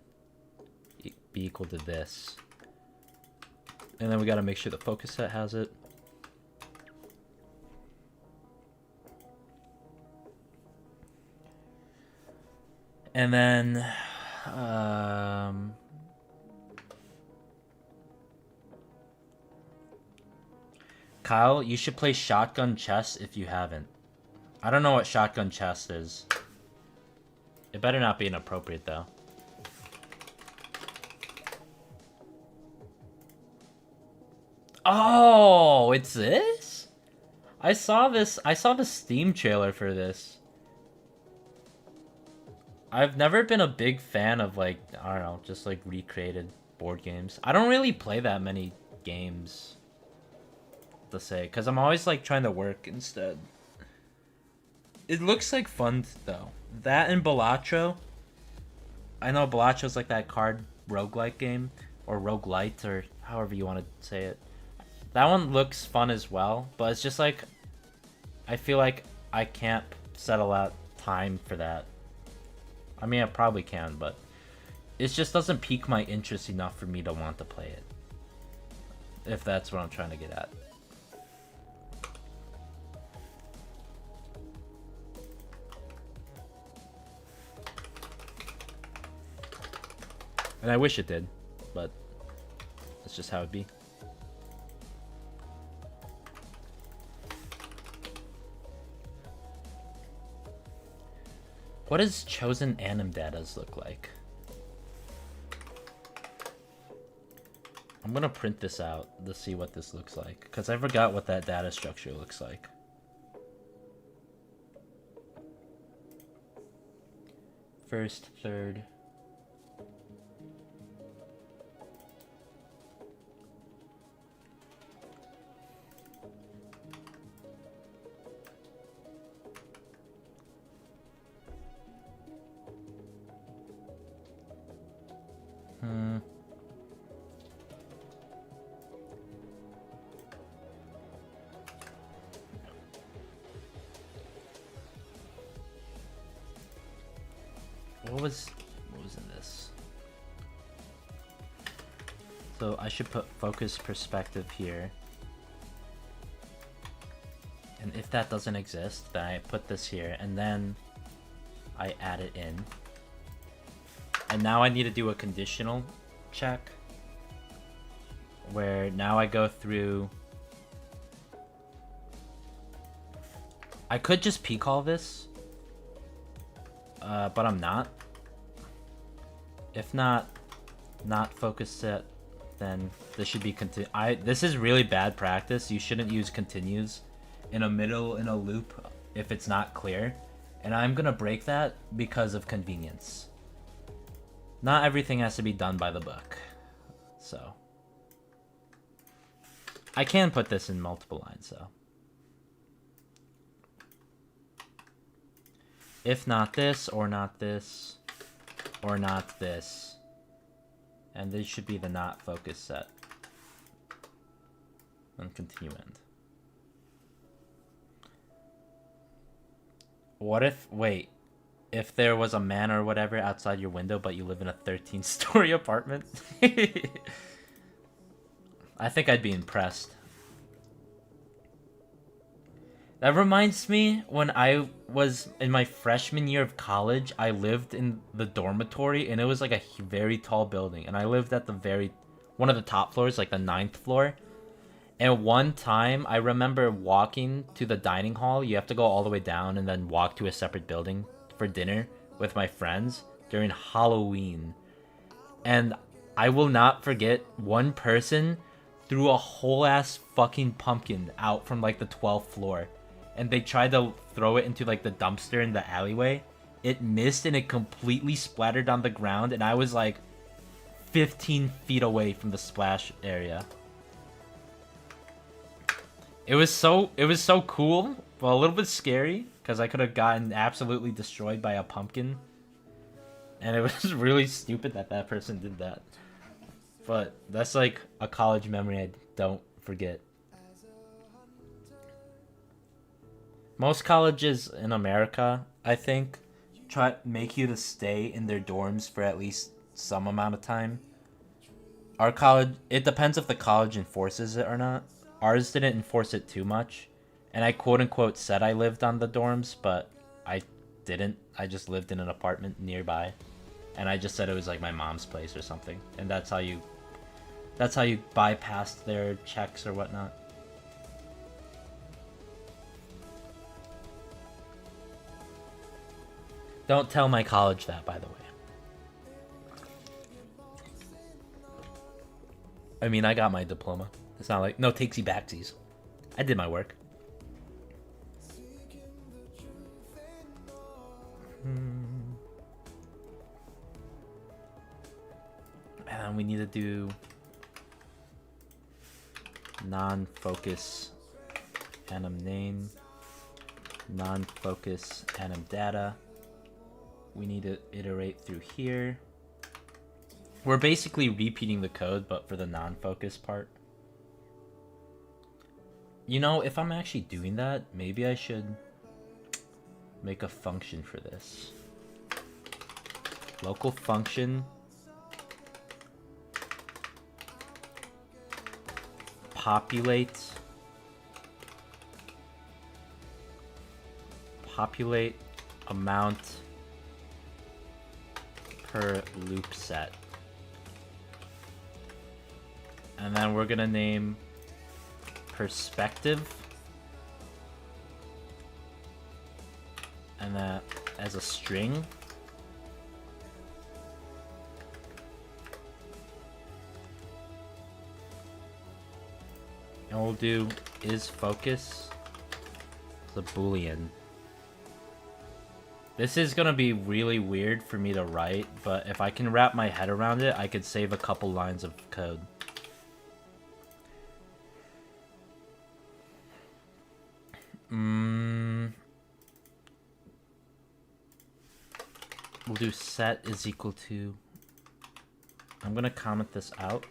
be equal to this. And then we got to make sure the focus set has it. And then Kyle, you should play Shotgun Chess if you haven't. I don't know what Shotgun Chess is. It better not be inappropriate though. Oh, it's this? I saw the Steam trailer for this. I've never been a big fan of, like, I don't know, just like recreated board games. I don't really play that many games, to say, because I'm always like trying to work instead. It looks like fun though. That and Balatro. I know Balatro's like that card roguelike game, or roguelite, or however you want to say it. That one looks fun as well, but it's just like, I feel like I can't settle out time for that. I mean, I probably can, but it just doesn't pique my interest enough for me to want to play it. If that's what I'm trying to get at. And I wish it did, but that's just how it be. What does chosen anim datas look like? I'm gonna print this out to see what this looks like, because I forgot what that data structure looks like. First, third. What was in this? So I should put focus perspective here. And if that doesn't exist, then I put this here, and then I add it in. And now I need to do a conditional check, where now I go through. I could just p-call this, but I'm not. If not focus set, then this should be this is really bad practice. You shouldn't use continues in a loop if it's not clear. And I'm gonna break that because of convenience. Not everything has to be done by the book. So I can put this in multiple lines though. If not this, or not this, or not this. And this should be the not focus set. And continue end. What if, wait, if there was a man or whatever outside your window, but you live in a 13-story apartment? I think I'd be impressed. That reminds me, when I was in my freshman year of college, I lived in the dormitory, and it was like a very tall building, and I lived at one of the top floors, like the 9th floor. And one time, I remember walking to the dining hall. You have to go all the way down and then walk to a separate building for dinner with my friends during Halloween. And I will not forget, one person threw a whole ass fucking pumpkin out from like the 12th floor. And they tried to throw it into like the dumpster in the alleyway. It missed and it completely splattered on the ground, and I was like 15 feet away from the splash area. It was so cool, but a little bit scary, because I could have gotten absolutely destroyed by a pumpkin. And it was really stupid that that person did that. But that's like a college memory I don't forget. Most colleges in America, I think, make you to stay in their dorms for at least some amount of time. Our college, it depends if the college enforces it or not. Ours didn't enforce it too much. And I quote-unquote said I lived on the dorms, but I didn't. I just lived in an apartment nearby. And I just said it was like my mom's place or something. And that's how you bypassed their checks or whatnot. Don't tell my college that, by the way. I mean, I got my diploma. It's not like no takesy backsies. I did my work. And then we need to do non-focus anim name, non-focus anim data. We need to iterate through here. We're basically repeating the code, but for the non-focus part. You know, if I'm actually doing that, maybe I should make a function for this. Local function. Populate amount per loop set. And then we're gonna name perspective, and that as a string. And we'll do is focus the boolean. This is gonna be really weird for me to write, but if I can wrap my head around it, I could save a couple lines of code. We'll do set is equal to... I'm gonna comment this out.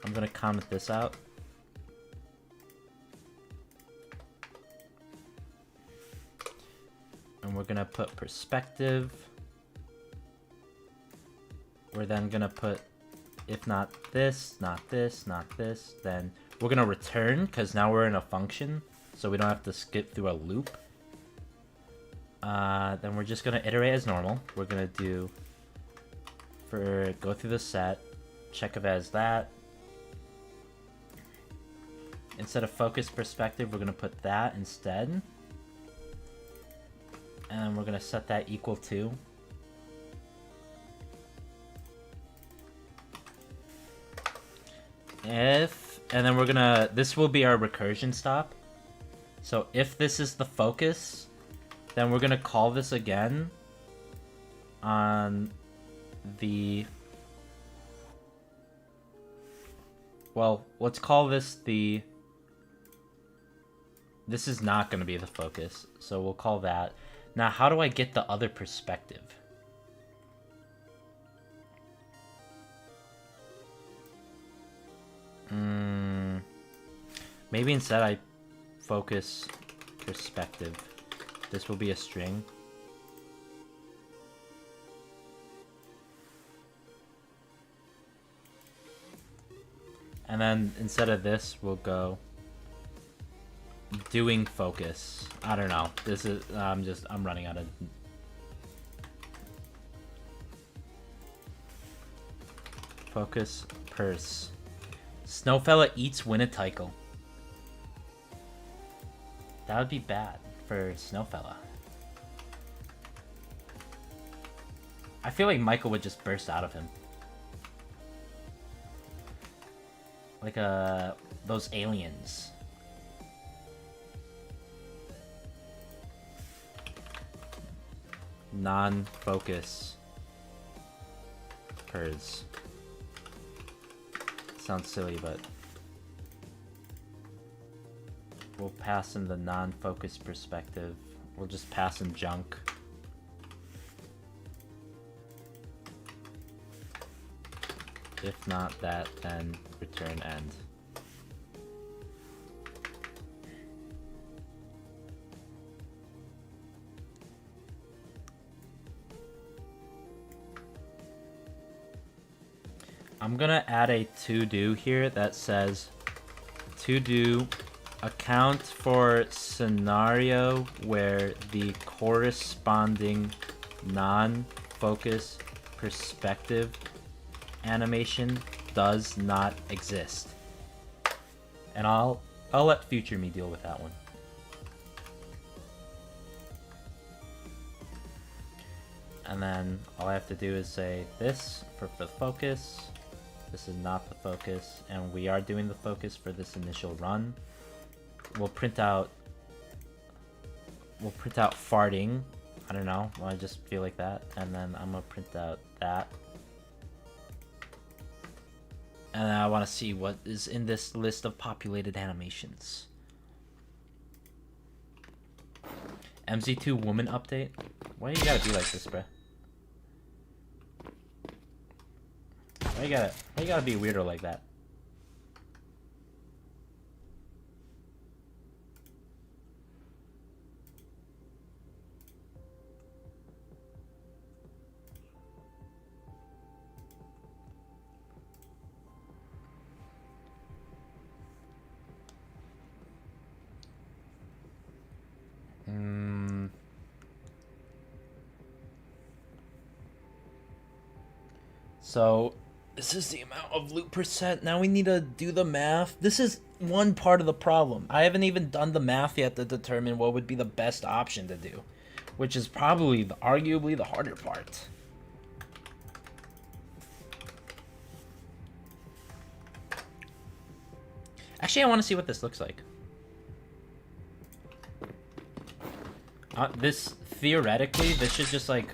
I'm gonna comment this out. And we're gonna put perspective. We're then gonna put, if not this, not this, not this, then we're gonna return, because now we're in a function, so we don't have to skip through a loop. Then we're just gonna iterate as normal. We're gonna do go through the set, check if it has that. Instead of focus perspective, we're gonna put that instead. And we're gonna set that equal to. And then we're gonna, this will be our recursion stop. So if this is the focus, then we're gonna call this again on the, well, let's call this the, this is not gonna be the focus, so we'll call that. Now, how do I get the other perspective? Maybe instead I focus perspective. This will be a string. And then instead of this, we'll go doing focus. I don't know. This is, I'm running out of... Focus purse. Snowfella eats Winneticle. That would be bad for Snowfella. I feel like Michael would just burst out of him. Like those aliens. Non-focus purrs. Sounds silly, but we'll pass in the non-focus perspective. We'll just pass in junk. If not that, then return end. I'm gonna add a to-do here that says to-do account for scenario where the corresponding non-focus perspective animation does not exist. And I'll let future me deal with that one. And then all I have to do is say this for the focus. This is not the focus, and we are doing the focus for this initial run. We'll print out farting. I don't know, I just feel like that. And then I'm gonna print out that. And then I want to see what is in this list of populated animations. MZ2 woman update? Why you gotta be like this, bruh? Why you gotta be weirder like that? So this is the amount of loot percent. Now we need to do the math. This is one part of the problem. I haven't even done the math yet to determine what would be the best option to do, which is probably arguably the harder part. Actually, I want to see what this looks like. This, theoretically, this should just, like,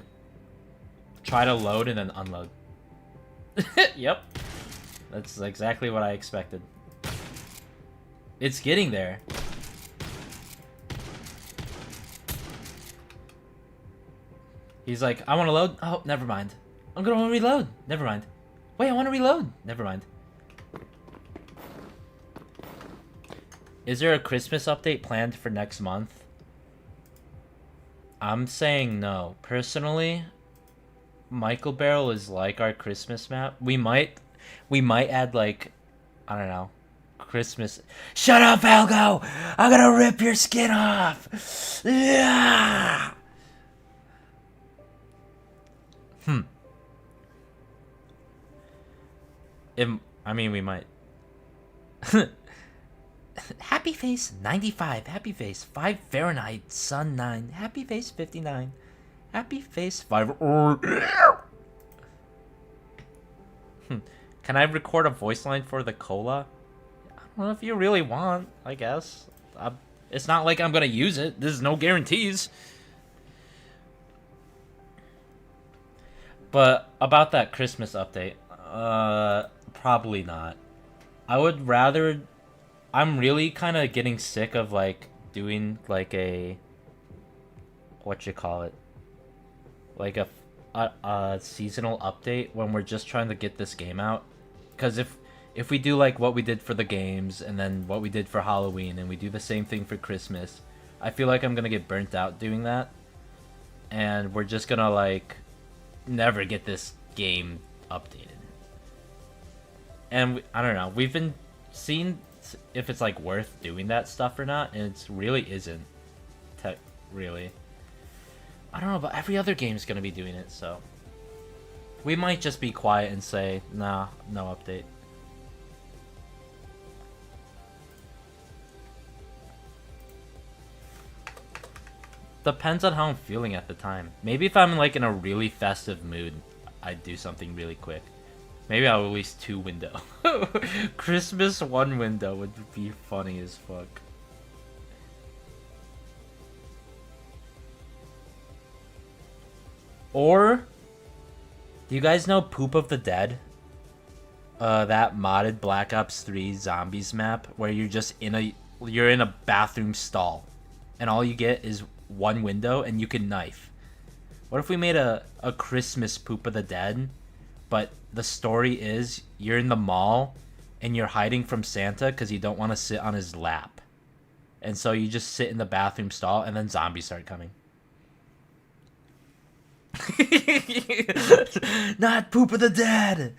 try to load and then unload. Yep. That's exactly what I expected. It's getting there. He's like, I want to load. Oh, never mind. I'm going to reload. Never mind. Wait, I want to reload. Never mind. Is there a Christmas update planned for next month? I'm saying no. Personally, Michael Barrel is like our Christmas map. We might add, like, I don't know, Christmas. Shut up, Algo! I'm gonna rip your skin off! Yeah! I mean, we might. Happy Face 95. Happy Face 5 Fahrenheit. Sun 9. Happy Face 59. Happy Face 5. Can I record a voice line for the cola? I don't know if you really want, I guess. It's not like I'm gonna use it. There's no guarantees. But about that Christmas update, probably not. I would rather... I'm really kind of getting sick of, like, doing, like, a... whatchamacallit? Like a seasonal update when we're just trying to get this game out. Because if we do, like, what we did for the games, and then what we did for Halloween, and we do the same thing for Christmas, I feel like I'm gonna get burnt out doing that. And we're just gonna, like, never get this game updated. And I don't know, we've been seeing if it's, like, worth doing that stuff or not, and it really isn't. Really. I don't know, but every other game is gonna be doing it, so we might just be quiet and say, nah, no update. Depends on how I'm feeling at the time. Maybe if I'm, like, in a really festive mood, I'd do something really quick. Maybe I'll release 2 window. Christmas 1 window would be funny as fuck. Or, do you guys know Poop of the Dead? That modded Black Ops 3 Zombies map where you're just in a bathroom stall, and all you get is 1 window and you can knife. What if we made a Christmas Poop of the Dead, but the story is you're in the mall and you're hiding from Santa because you don't want to sit on his lap, and so you just sit in the bathroom stall and then zombies start coming. Not Poop of the Dead.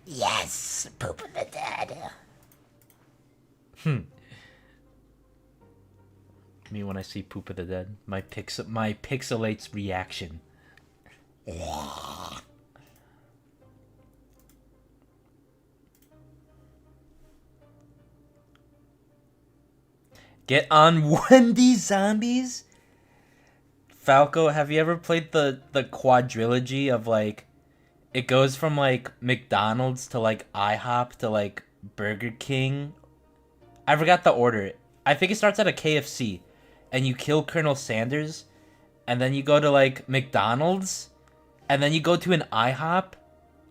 Yes, Poop of the Dead. Me when I see Poop of the Dead, my pixelates reaction. Get on Wendy Zombies? Falco, have you ever played the quadrilogy of like, it goes from like McDonald's to like IHOP to like Burger King? I forgot the order. I think it starts at a KFC, and you kill Colonel Sanders, and then you go to like McDonald's, and then you go to an IHOP,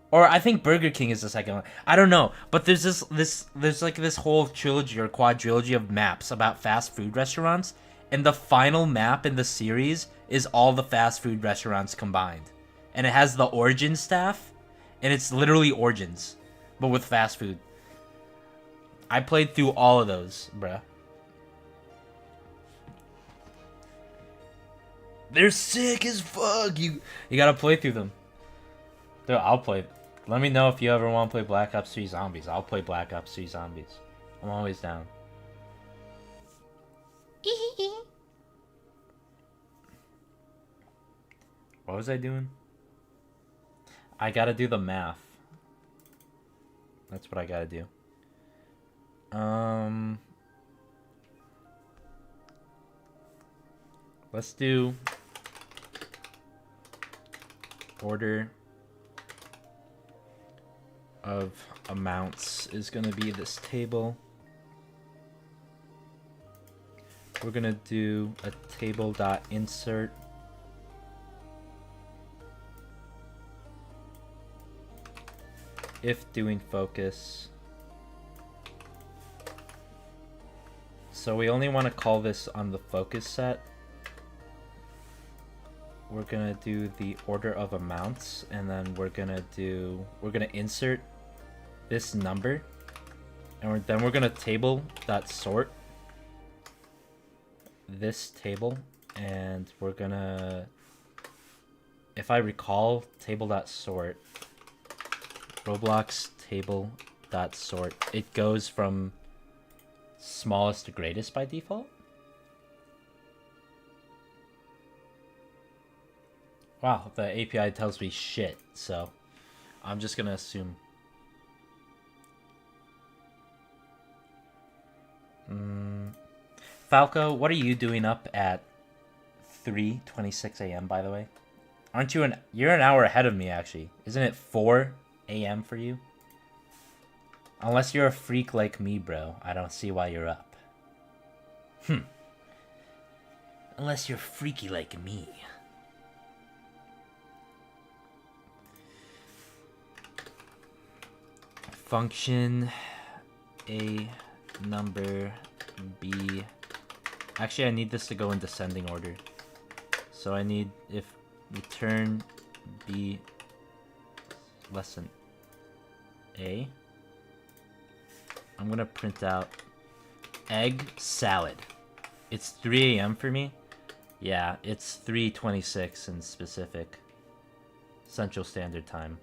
or I think Burger King is the second one. I don't know, but there's there's like this whole trilogy or quadrilogy of maps about fast food restaurants, and the final map in the series is all the fast food restaurants combined, and it has the Origin staff, and it's literally Origins, but with fast food. I played through all of those, bruh. They're sick as fuck. You gotta play through them. Dude, I'll play. Let me know if you ever want to play Black Ops 3 Zombies. I'll play Black Ops 3 Zombies. I'm always down. What was I doing? I gotta do the math. That's what I gotta do. Let's do order of amounts is gonna be this table. We're gonna do a table.insert. If doing focus. So we only want to call this on the focus set. We're gonna do the order of amounts, and then we're gonna insert this number, and then we're gonna table.sort this table, and we're gonna, if I recall, table.sort Roblox table.sort, it goes from smallest to greatest by default. Wow, the API tells me shit, so I'm just gonna assume. Falco, what are you doing up at 3:26 a.m. by the way? Aren't you you're an hour ahead of me actually. Isn't it 4 a.m. for you? Unless you're a freak like me, bro. I don't see why you're up. Unless you're freaky like me. Function A number B. Actually, I need this to go in descending order. So I need if return B less than A. I'm gonna print out egg salad. It's 3 a.m. for me. Yeah, it's 3:26 in specific. Central Standard Time.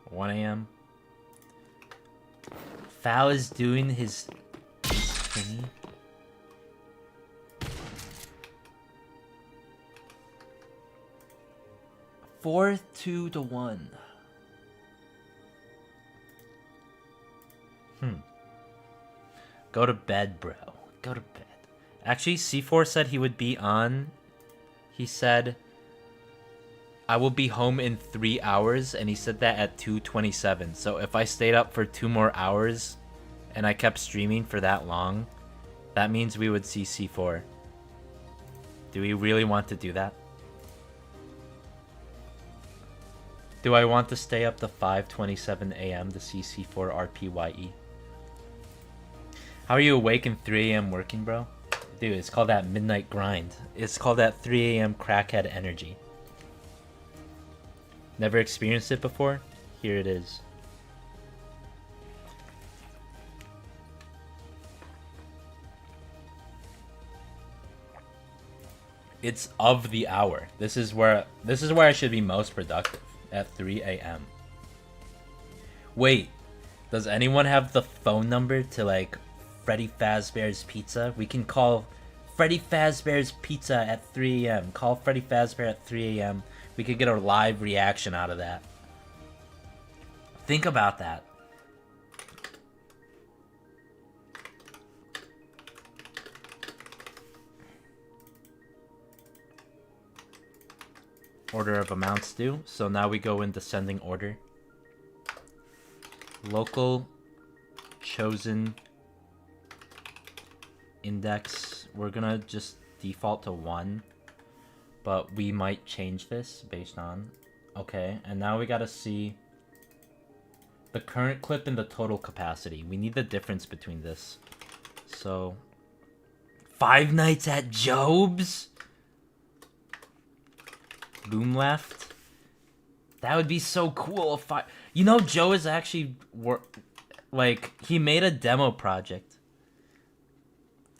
(1 a.m.) Fal is doing his thingy. Four, 2 to 1. Go to bed, bro. Go to bed. Actually, C4 said he would be on. He said, I will be home in 3 hours, and he said that at 2:27. So if I stayed up for 2 more hours, and I kept streaming for that long, that means we would see C4. Do we really want to do that? Do I want to stay up to 5:27 a.m. to see C4 RPYE? How are you awake in 3 a.m. working, bro? Dude, it's called that midnight grind. It's called that 3 a.m. crackhead energy. Never experienced it before? Here it is. It's of the hour. This is where I should be most productive, at 3 a.m. Wait, does anyone have the phone number to like Freddy Fazbear's Pizza? We can call Freddy Fazbear's Pizza at 3 a.m. Call Freddy Fazbear at 3 a.m. We could get a live reaction out of that. Think about that. order of amounts do. So now we go in descending order. Local chosen index. We're gonna just default to 1. But we might change this based on... Okay, and now we gotta see the current clip and the total capacity. We need the difference between this. So... Five Nights at Job's? Room left? That would be so cool if I... You know, Joe is actually... Like, he made a demo project.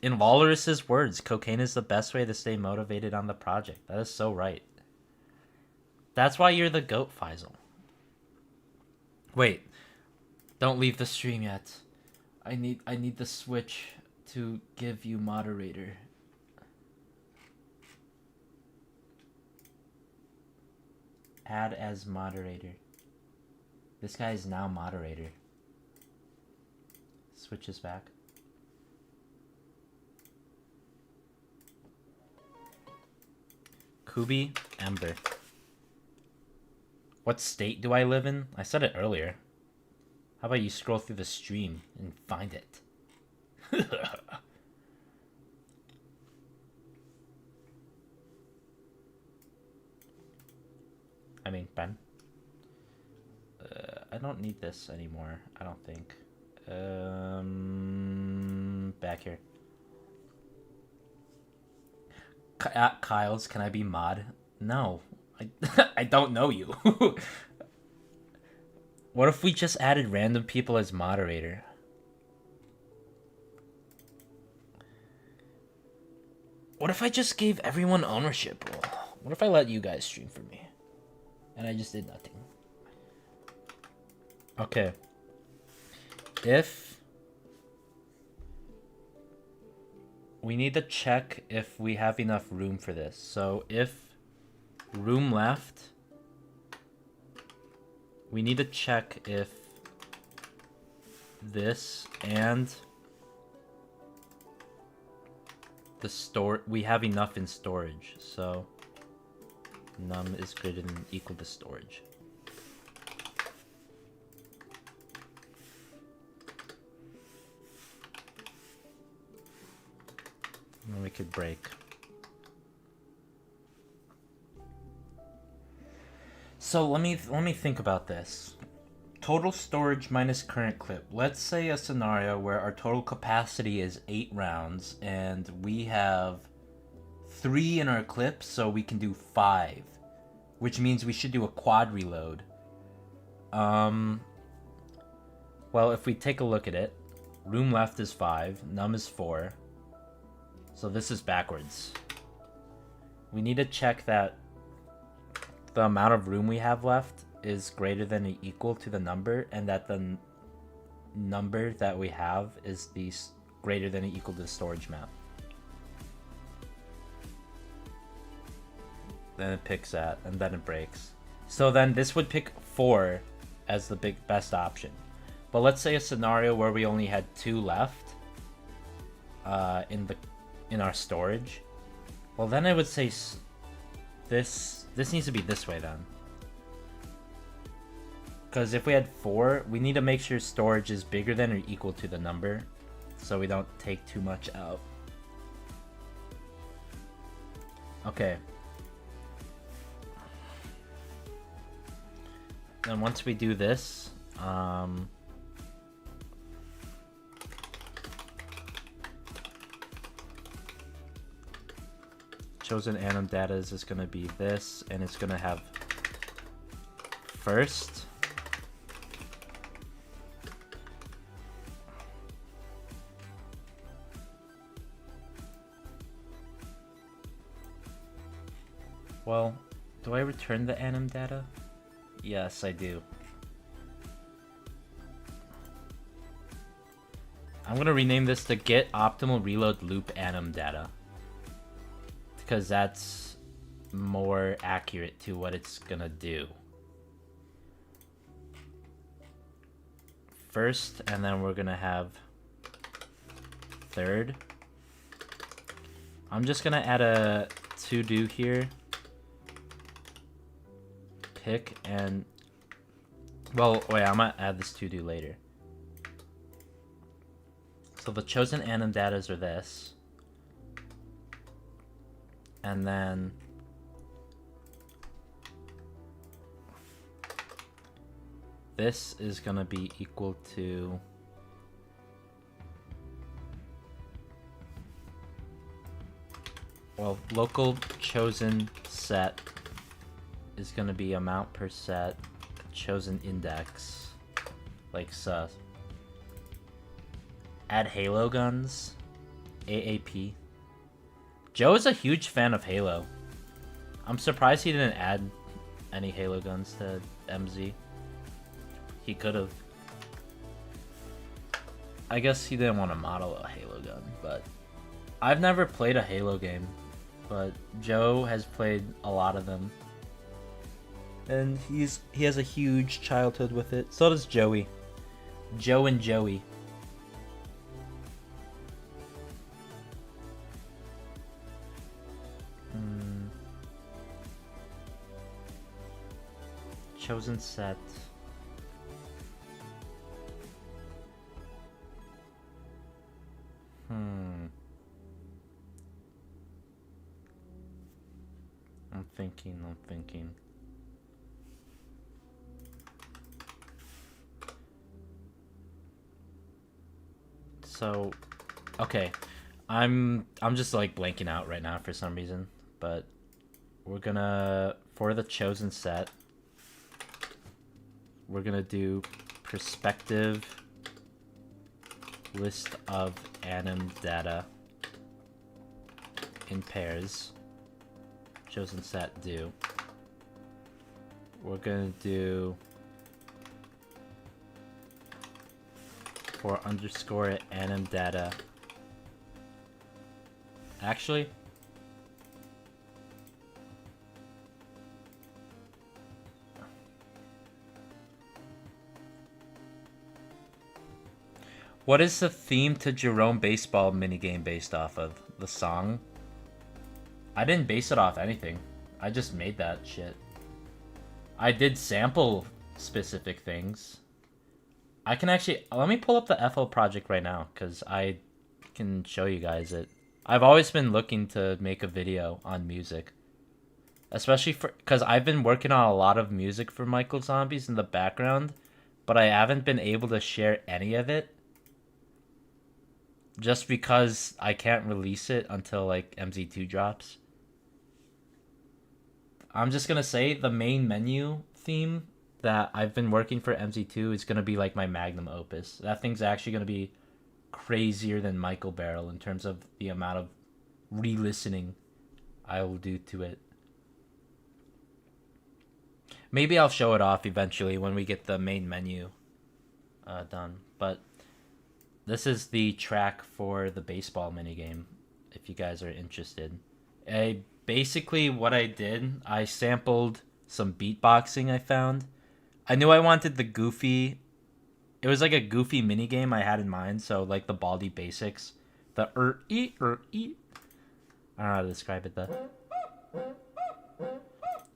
In Walrus's words, cocaine is the best way to stay motivated on the project. That is so right. That's why you're the GOAT, Faisal. Wait. Don't leave the stream yet. I need the switch to give you moderator. Add as moderator. This guy is now moderator. Switch is back. Kubi, Ember. What state do I live in? I said it earlier. How about you scroll through the stream and find it? I mean, Ben. I don't need this anymore, I don't think. Back here. Kyles, can I be mod? No. I don't know you. What if we just added random people as moderator? What if I just gave everyone ownership? What if I let you guys stream for me? And I just did nothing. Okay. If... We need to check if we have enough room for this. So if room left, we need to check if this and the we have enough in storage. So num is greater than equal to storage. And we could break. So let me think about this. Total storage minus current clip. Let's say a scenario where our total capacity is 8 rounds and we have 3 in our clip, so we can do 5, which means we should do a quad reload. Well, if we take a look at it, room left is 5, num is 4. So this is backwards. We need to check that the amount of room we have left is greater than or equal to the number, and that the number that we have is the greater than or equal to the storage map. Then it picks that, and then it breaks. So then this would pick 4 as the best option. But let's say a scenario where we only had 2 left in our storage. Well, then I would say this needs to be this way then. Because if we had 4, we need to make sure storage is bigger than or equal to the number, so we don't take too much out. Okay. Then once we do this, chosen anim data is just going to be this, and it's going to have first. Well, do I return the anim data? Yes, I do. I'm going to rename this to get optimal reload loop anim data, because that's more accurate to what it's gonna do. First, and then we're gonna have third. I'm just gonna add a to-do here pick and... Well, wait, I'm gonna add this to-do later. So the chosen anim datas are this. And then... This is gonna be equal to... Well, local chosen set is gonna be amount per set, chosen index, like sus. Add Halo guns, AAP. Joe is a huge fan of Halo. I'm surprised he didn't add any Halo guns to MZ. He could have. I guess he didn't want to model a Halo gun, but I've never played a Halo game, but Joe has played a lot of them. And he has a huge childhood with it. So does Joey. Joe and Joey. Chosen set. I'm thinking. So, okay. I'm just like blanking out right now for some reason, but we're gonna, for the chosen set, we're gonna do perspective list of anim data in pairs. Chosen set do. We're gonna do for underscore anim data. Actually, what is the theme to Jerome Baseball minigame based off of? The song? I didn't base it off anything. I just made that shit. I did sample specific things. I can actually... Let me pull up the FL project right now, because I can show you guys it. I've always been looking to make a video on music. Especially for... Because I've been working on a lot of music for Michael Zombies in the background, but I haven't been able to share any of it. Just because I can't release it until, like, MZ2 drops. I'm just gonna say the main menu theme that I've been working for MZ2 is gonna be, like, my magnum opus. That thing's actually gonna be crazier than Michael Barrel in terms of the amount of re-listening I will do to it. Maybe I'll show it off eventually when we get the main menu done. But this is the track for the baseball minigame, if you guys are interested. Basically, what I did, I sampled some beatboxing I found. I knew I wanted the goofy... It was like a goofy minigame I had in mind, so like the Baldi basics. The I don't know how to describe it, though.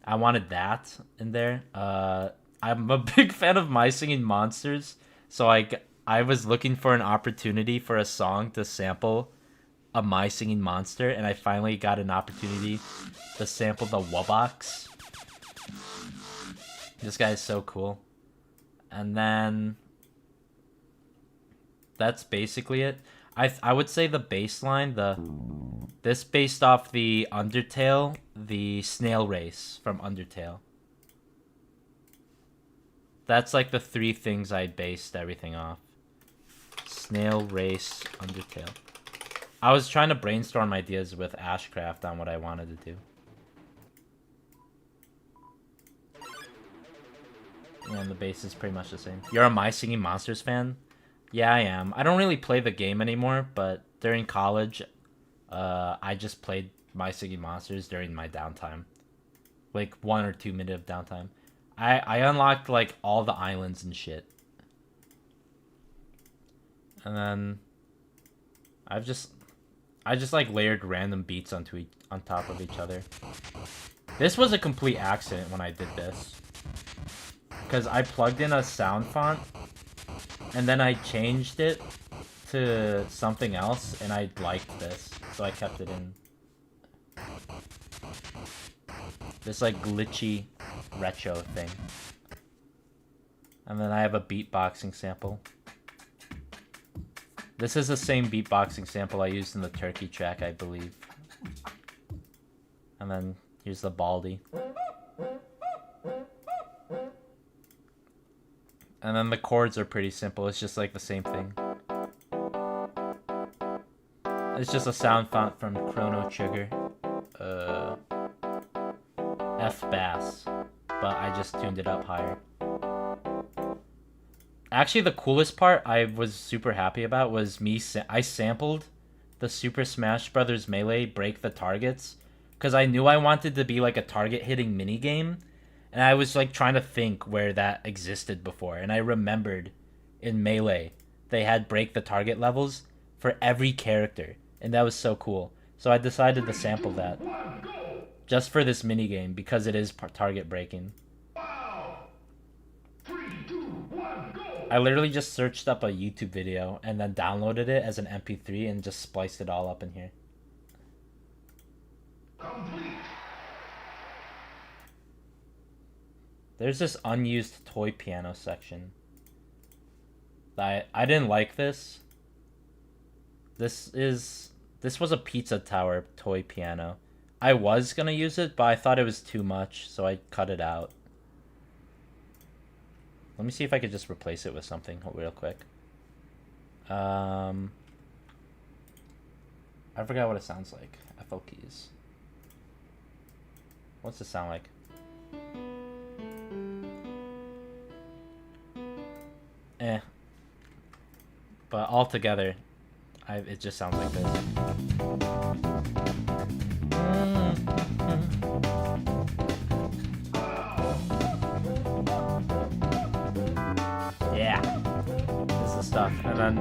I wanted that in there. I'm a big fan of My Singing Monsters, so I was looking for an opportunity for a song to sample a My Singing Monster, and I finally got an opportunity to sample the Wobox. This guy is so cool. And then that's basically it. I would say the bass line, this based off the Undertale, the snail race from Undertale. That's like the three things I based everything off. Snail race, Undertale. I was trying to brainstorm ideas with Ashcraft on what I wanted to do. And the bass is pretty much the same. You're a My Singing Monsters fan? Yeah, I am. I don't really play the game anymore, but during college, I just played My Singing Monsters during my downtime. Like 1 or 2 minute of downtime. I unlocked like all the islands and shit. And then I just like layered random beats on top of each other. This was a complete accident when I did this. because I plugged in a sound font and then I changed it to something else and I liked this, so I kept it in. This like glitchy retro thing. And then I have a beatboxing sample. This is the same beatboxing sample I used in the turkey track, I believe. And then here's the Baldy. And then the chords are pretty simple. It's just like the same thing. It's just a sound font from Chrono Trigger. F bass. But I just tuned it up higher. Actually, the coolest part I was super happy about was I sampled the Super Smash Bros. Melee Break the Targets because I knew I wanted to be like a target hitting minigame, and I was like trying to think where that existed before, and I remembered in Melee they had break the target levels for every character, and that was so cool. So I decided to sample that just for this minigame because it is target breaking. I literally just searched up a YouTube video and then downloaded it as an MP3 and just spliced it all up in here. There's this unused toy piano section. I didn't like this. This was a Pizza Tower toy piano. I was gonna use it, but I thought it was too much, so I cut it out. Let me see if I could just replace it with something real quick. I forgot what it sounds like. FL keys. What's it sound like? But all together, it just sounds like this. Yeah, this is stuff. And then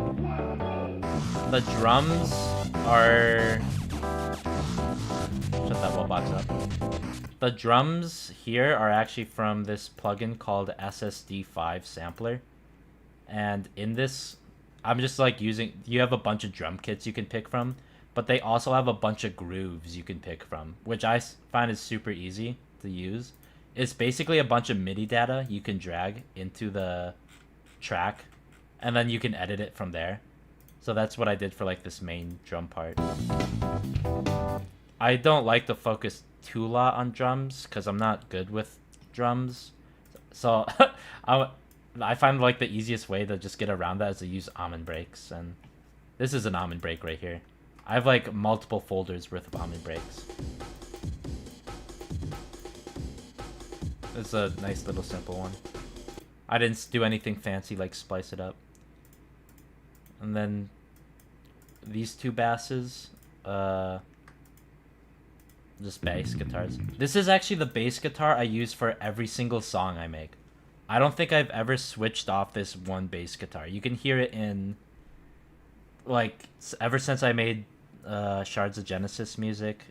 the drums are... Shut that wall box up. The drums here are actually from this plugin called SSD5 Sampler. And in this, I'm just like you have a bunch of drum kits you can pick from, but they also have a bunch of grooves you can pick from, which I find is super easy to use. It's basically a bunch of MIDI data you can drag into the track, and then you can edit it from there. So that's what I did for like this main drum part. I don't like to focus too lot on drums because I'm not good with drums. So I find like the easiest way to just get around that is to use almond breaks, and this is an almond break right here. I have like multiple folders worth of almond breaks. It's a nice little simple one. I didn't do anything fancy like splice it up. And then these two basses, just bass guitars. This is actually the bass guitar I use for every single song I make. I don't think I've ever switched off this one bass guitar. You can hear it in, like, ever since I made Shards of Genesis music.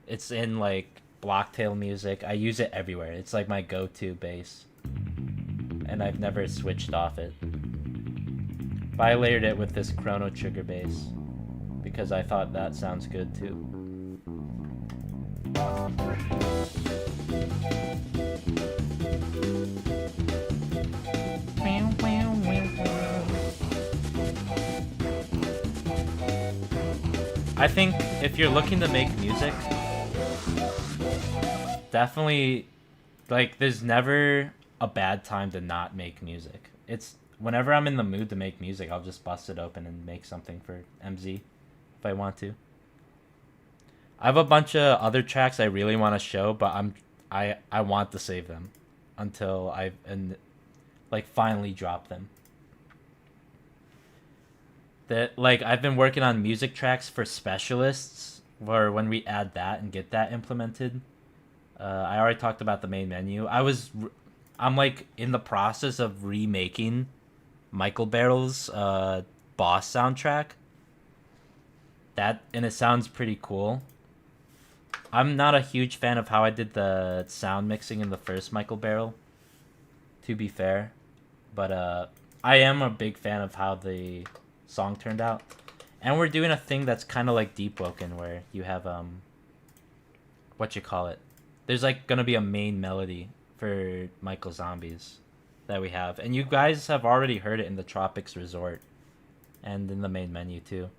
It's in, like, Blocktail music. I use it everywhere. It's, like, my go-to bass. And I've never switched off it. But I layered it with this Chrono Trigger bass because I thought that sounds good, too. I think if you're looking to make music, definitely, like, there's never a bad time to not make music. It's whenever I'm in the mood to make music, I'll just bust it open and make something for MZ if I want to. I have a bunch of other tracks I really want to show, but I want to save them until I finally drop them. That, like, I've been working on music tracks for specialists, where when we add that and get that implemented. I already talked about the main menu. I'm like in the process of remaking Michael Barrel's boss soundtrack. And it sounds pretty cool. I'm not a huge fan of how I did the sound mixing in the first Michael Barrel. to be fair. But I am a big fan of how the song turned out. And we're doing a thing that's kind of like Deep Woken, where you have, what you call it? There's like gonna be a main melody for Michael Zombies that we have. And you guys have already heard it in the Tropics Resort and in the main menu too.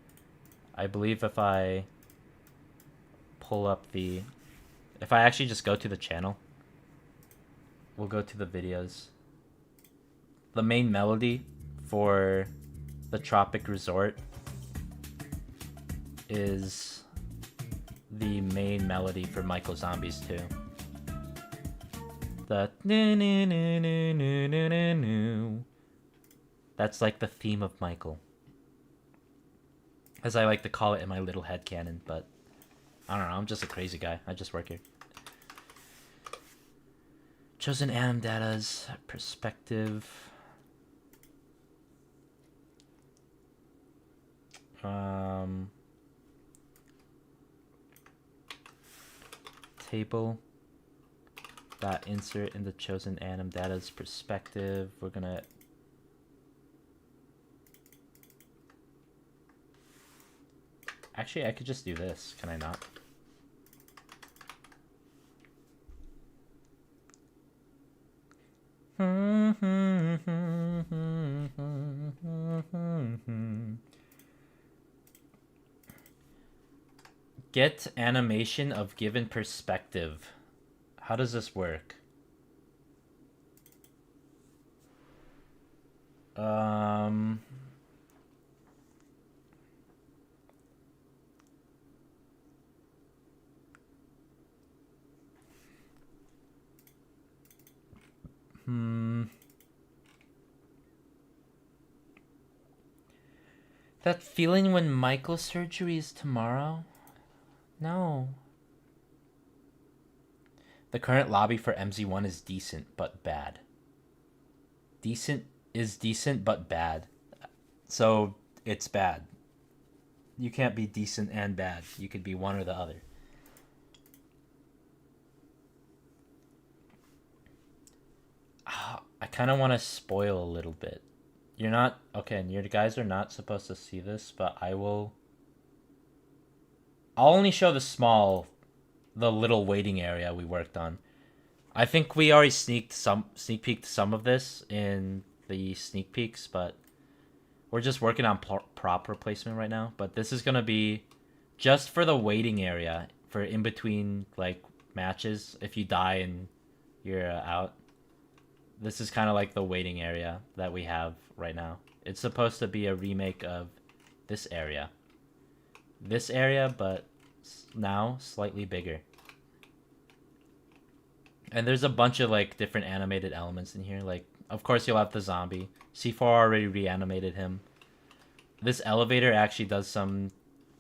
I believe if I pull up the... If I actually just go to the channel, we'll go to the videos. The main melody for the Tropic Resort is the main melody for Michael Zombies 2. The that's like the theme of Michael, as I like to call it in my little headcanon, but I don't know, I'm just a crazy guy. I just work here. Chosen anim data's perspective. Table dot insert in the chosen anim data's perspective. We're gonna actually, I could just do this. Can I not? Get animation of given perspective. How does this work? That feeling when Michael's surgery is tomorrow? No. The current lobby for MZ1 is decent, but bad. Decent is decent, but bad. So, it's bad. You can't be decent and bad. You could be one or the other. I kind of want to spoil a little bit. You're not... Okay, and you guys are not supposed to see this, but I will... I'll only show the little waiting area we worked on. I think we already sneak peeked some of this in the sneak peeks, but we're just working on prop replacement right now. But this is going to be just for the waiting area for in between like matches. If you die and you're out, this is kind of like the waiting area that we have right now. It's supposed to be a remake of this area. This area, but now slightly bigger. And there's a bunch of like different animated elements in here. Like, of course, you'll have the zombie. C4 already reanimated him. This elevator actually does some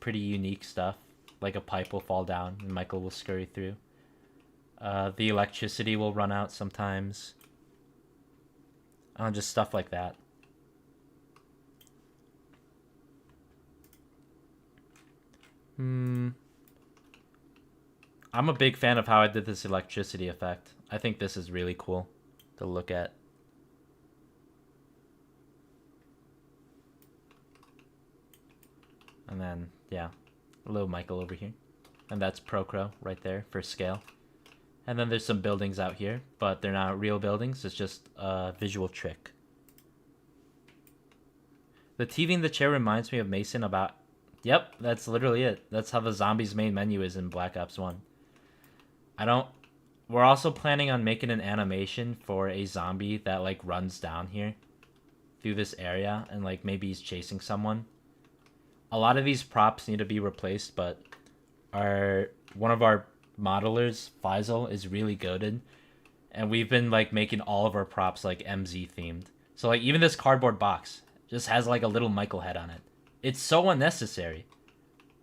pretty unique stuff. Like a pipe will fall down and Michael will scurry through. The electricity will run out sometimes. Just stuff like that. I'm a big fan of how I did this electricity effect. I think this is really cool to look at. And then, yeah, a little Michael over here. And that's Procro right there for scale. And then there's some buildings out here, but they're not real buildings. It's just a visual trick. The TV in the chair reminds me of Mason about... Yep, that's literally it. That's how the zombies main menu is in Black Ops 1. We're also planning on making an animation for a zombie that like runs down here through this area and like maybe he's chasing someone. A lot of these props need to be replaced, but one of our modelers, Faisal, is really goated, and we've been like making all of our props like MZ themed. So like even this cardboard box just has like a little Michael head on it. It's so unnecessary,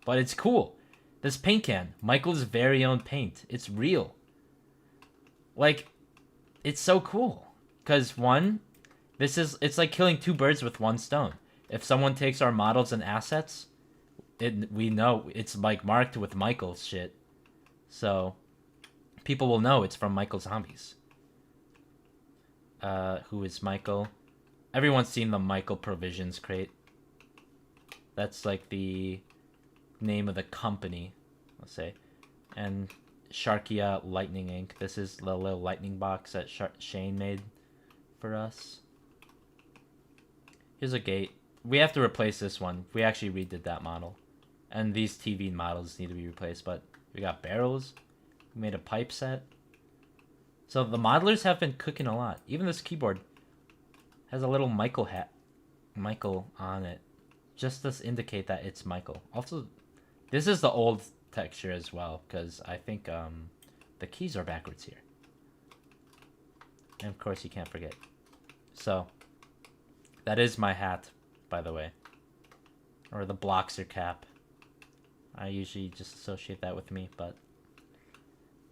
but it's cool. This paint can, Michael's very own paint. It's real. Like, it's so cool. Because one, it's like killing two birds with one stone. If someone takes our models and assets, we know it's like marked with Michael's shit. So, people will know it's from Michael Zombies. who is Michael. Everyone's seen the Michael Provisions crate. That's like the name of the company, let's say. And Sharkia Lightning Ink. This is the little lightning box that Shane made for us. Here's a gate. We have to replace this one. We actually redid that model. And these TV models need to be replaced, but we got barrels. We made a pipe set. So the modelers have been cooking a lot. Even this keyboard has a little Michael on it. Just to indicate that it's Michael. Also, this is the old texture as well, because I think the keys are backwards here. And of course you can't forget. So, that is my hat, by the way. Or the Bloxer cap. I usually just associate that with me, but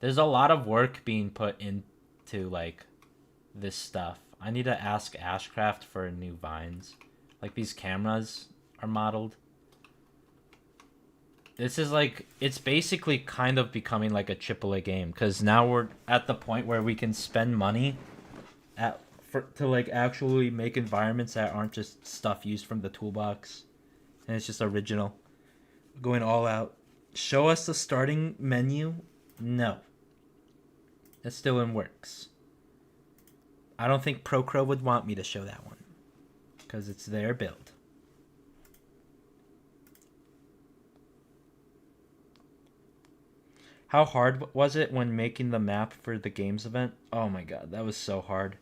there's a lot of work being put into, like, this stuff. I need to ask Ashcraft for new vines. Like, these cameras are modeled. This is, like, it's basically kind of becoming, like, a AAA game, because now we're at the point where we can spend money to, like, actually make environments that aren't just stuff used from the toolbox. And it's just original. Going all out. Show us the starting menu? No. It's still in works. I don't think Procro would want me to show that one, because it's their build. How hard was it when making the map for the games event? Oh my god, that was so hard.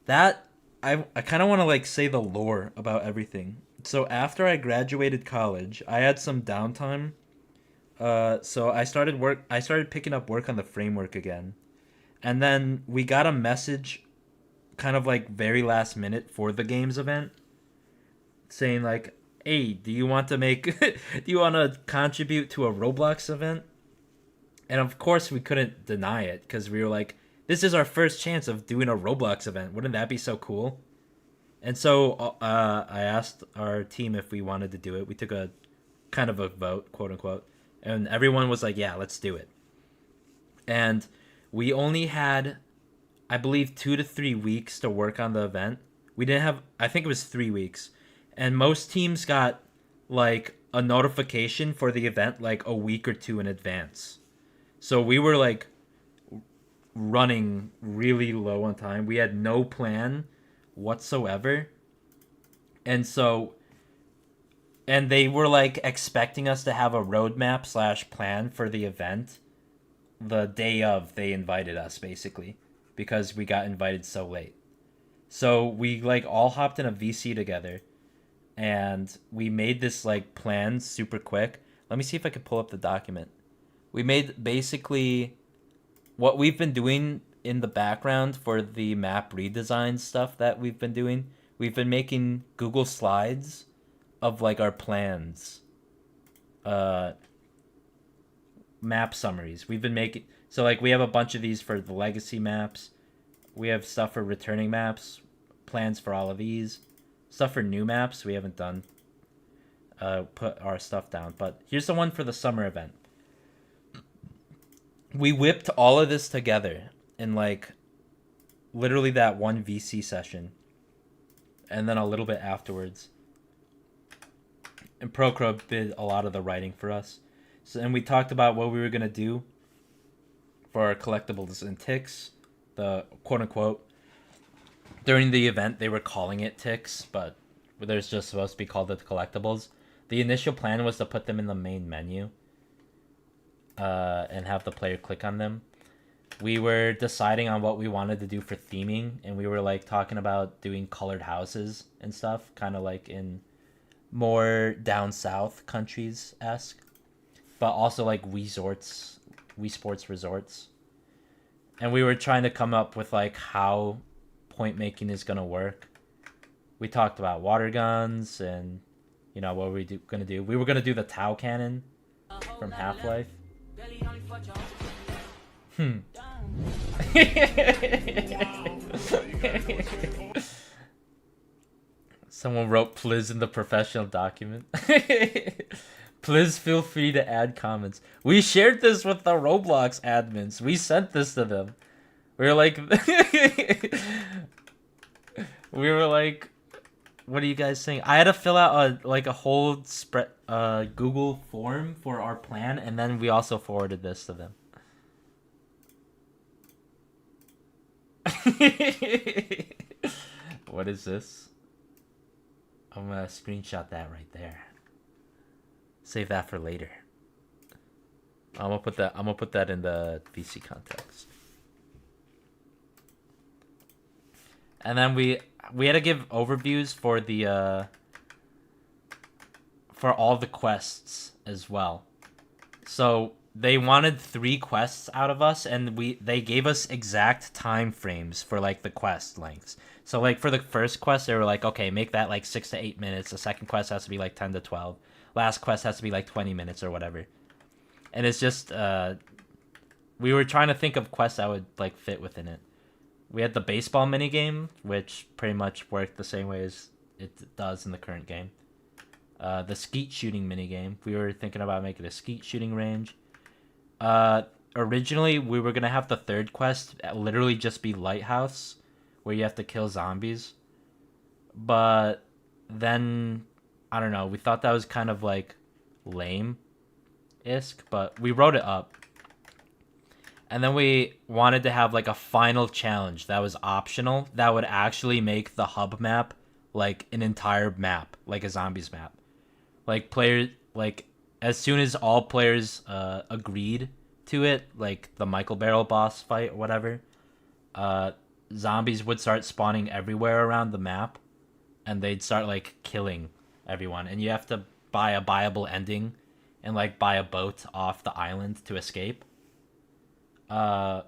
That, I kind of want to, like, say the lore about everything. So after I graduated college, I had some downtime. So I started picking up work on the framework again. And then we got a message kind of like very last minute for the games event saying like, hey, do you want to contribute to a Roblox event? And of course we couldn't deny it, because we were like, this is our first chance of doing a Roblox event. Wouldn't that be so cool? And so I asked our team if we wanted to do it. We took a kind of a vote, quote unquote. And everyone was like, yeah, let's do it. And we only had, I believe, 2 to 3 weeks to work on the event. We didn't have, I think it was 3 weeks. And most teams got, like, a notification for the event, like, a week or two in advance. So we were, like, running really low on time. We had no plan whatsoever. And so, and they were, like, expecting us to have a roadmap / plan for the event the day of they invited us, basically, because we got invited so late. So we, like, all hopped in a VC together, and we made this, like, plan super quick. Let me see if I can pull up the document. We made basically what we've been doing in the background for the map redesign stuff that we've been doing. We've been making Google Slides of, like, our plans. Map summaries. We've been making... So, like, we have a bunch of these for the legacy maps. We have stuff for returning maps. Plans for all of these. Stuff for new maps. We haven't done... put our stuff down. But here's the one for the summer event. We whipped all of this together in, like, literally that one VC session. And then a little bit afterwards. And Procro did a lot of the writing for us. So, and we talked about what we were going to do for our collectibles and ticks. The quote-unquote. During the event, they were calling it ticks, but there's just supposed to be called the collectibles. The initial plan was to put them in the main menu. And have the player click on them. We were deciding on what we wanted to do for theming, and we were, like, talking about doing colored houses and stuff, kind of like in more down south countries-esque, but also like Wii Sports resorts. And we were trying to come up with, like, how point making is gonna work. We talked about water guns and, you know, what were we gonna do. We were gonna do the Tau cannon from Half-Life. Someone wrote Pliz in the professional document. Pliz, feel free to add comments. We shared this with the Roblox admins. We sent this to them. We were like, what are you guys saying? I had to fill out a whole Google form for our plan, and then we also forwarded this to them. What is this? I'm gonna screenshot that right there. Save that for later. I'm gonna put that in the VC context. And then we had to give overviews for the for all the quests as well. So they wanted 3 quests out of us, and they gave us exact time frames for like the quest lengths. So like for the first quest, they were like, okay, make that like 6 to 8 minutes. The second quest has to be like 10 to 12. Last quest has to be like 20 minutes or whatever. And it's just we were trying to think of quests that would like fit within it. We had the baseball minigame, which pretty much worked the same way as it does in the current game. The skeet shooting minigame. We were thinking about making a skeet shooting range. Originally, we were going to have the third quest literally just be Lighthouse, where you have to kill zombies. But then, I don't know, we thought that was kind of like lame-isk, but we wrote it up. And then we wanted to have like a final challenge that was optional that would actually make the hub map like an entire map, like a zombies map. Like as soon as all players agreed to it, like the Michael Barrel boss fight or whatever, zombies would start spawning everywhere around the map, and they'd start like killing everyone. And you have to buy a buyable ending and like buy a boat off the island to escape. And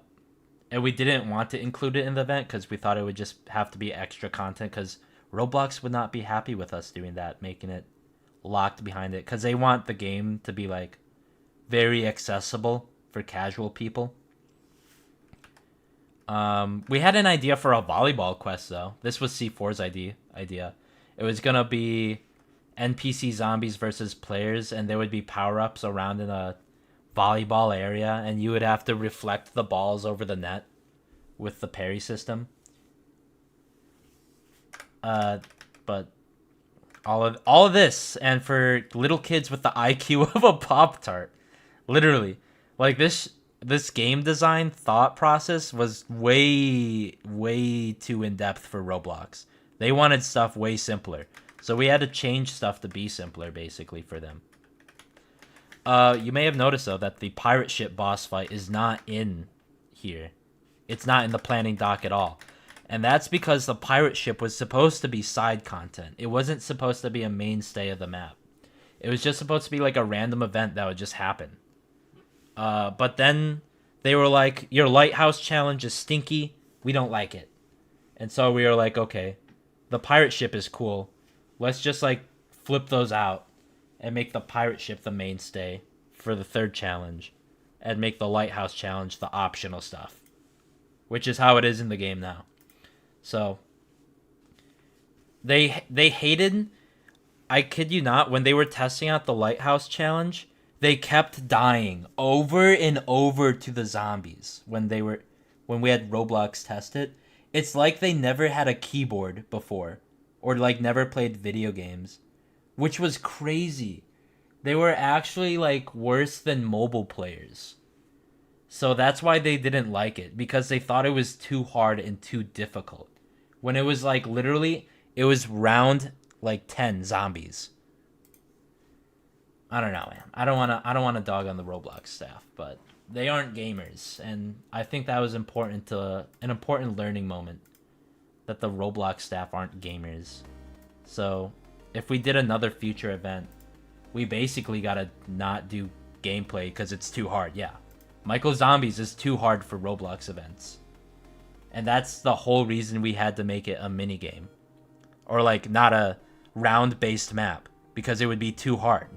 we didn't want to include it in the event because we thought it would just have to be extra content, because Roblox would not be happy with us doing that, making it locked behind it, because they want the game to be like very accessible for casual people. We had an idea for a volleyball quest though. This was C4's idea. It was gonna be NPC zombies versus players, and there would be power-ups around in a volleyball area, and you would have to reflect the balls over the net with the parry system. But all of this, and for little kids with the IQ of a Pop-Tart. Literally. Like this game design thought process was way too in-depth for Roblox. They wanted stuff way simpler. So we had to change stuff to be simpler basically for them. You may have noticed though that the pirate ship boss fight is not in here. It's not in the planning doc at all. And that's because the pirate ship was supposed to be side content. It wasn't supposed to be a mainstay of the map. It was just supposed to be like a random event that would just happen. But then they were like, your lighthouse challenge is stinky. We don't like it. And so we were like, okay, the pirate ship is cool. Let's just like flip those out and make the pirate ship the mainstay for the third challenge, and make the lighthouse challenge the optional stuff, which is how it is in the game now. So they hated, I kid you not, when they were testing out the lighthouse challenge, they kept dying over and over to the zombies when we had Roblox test it. It's like they never had a keyboard before, or like never played video games, which was crazy. They were actually like worse than mobile players. So that's why they didn't like it, because they thought it was too hard and too difficult. When it was like literally, it was round like 10 zombies. I don't know, man. I don't want to dog on the Roblox staff, but they aren't gamers, and I think that was an important learning moment, that the Roblox staff aren't gamers. So if we did another future event, we basically gotta not do gameplay because it's too hard. Yeah, Michael Zombies is too hard for Roblox events, and that's the whole reason we had to make it a mini game, or like not a round-based map, because it would be too hard.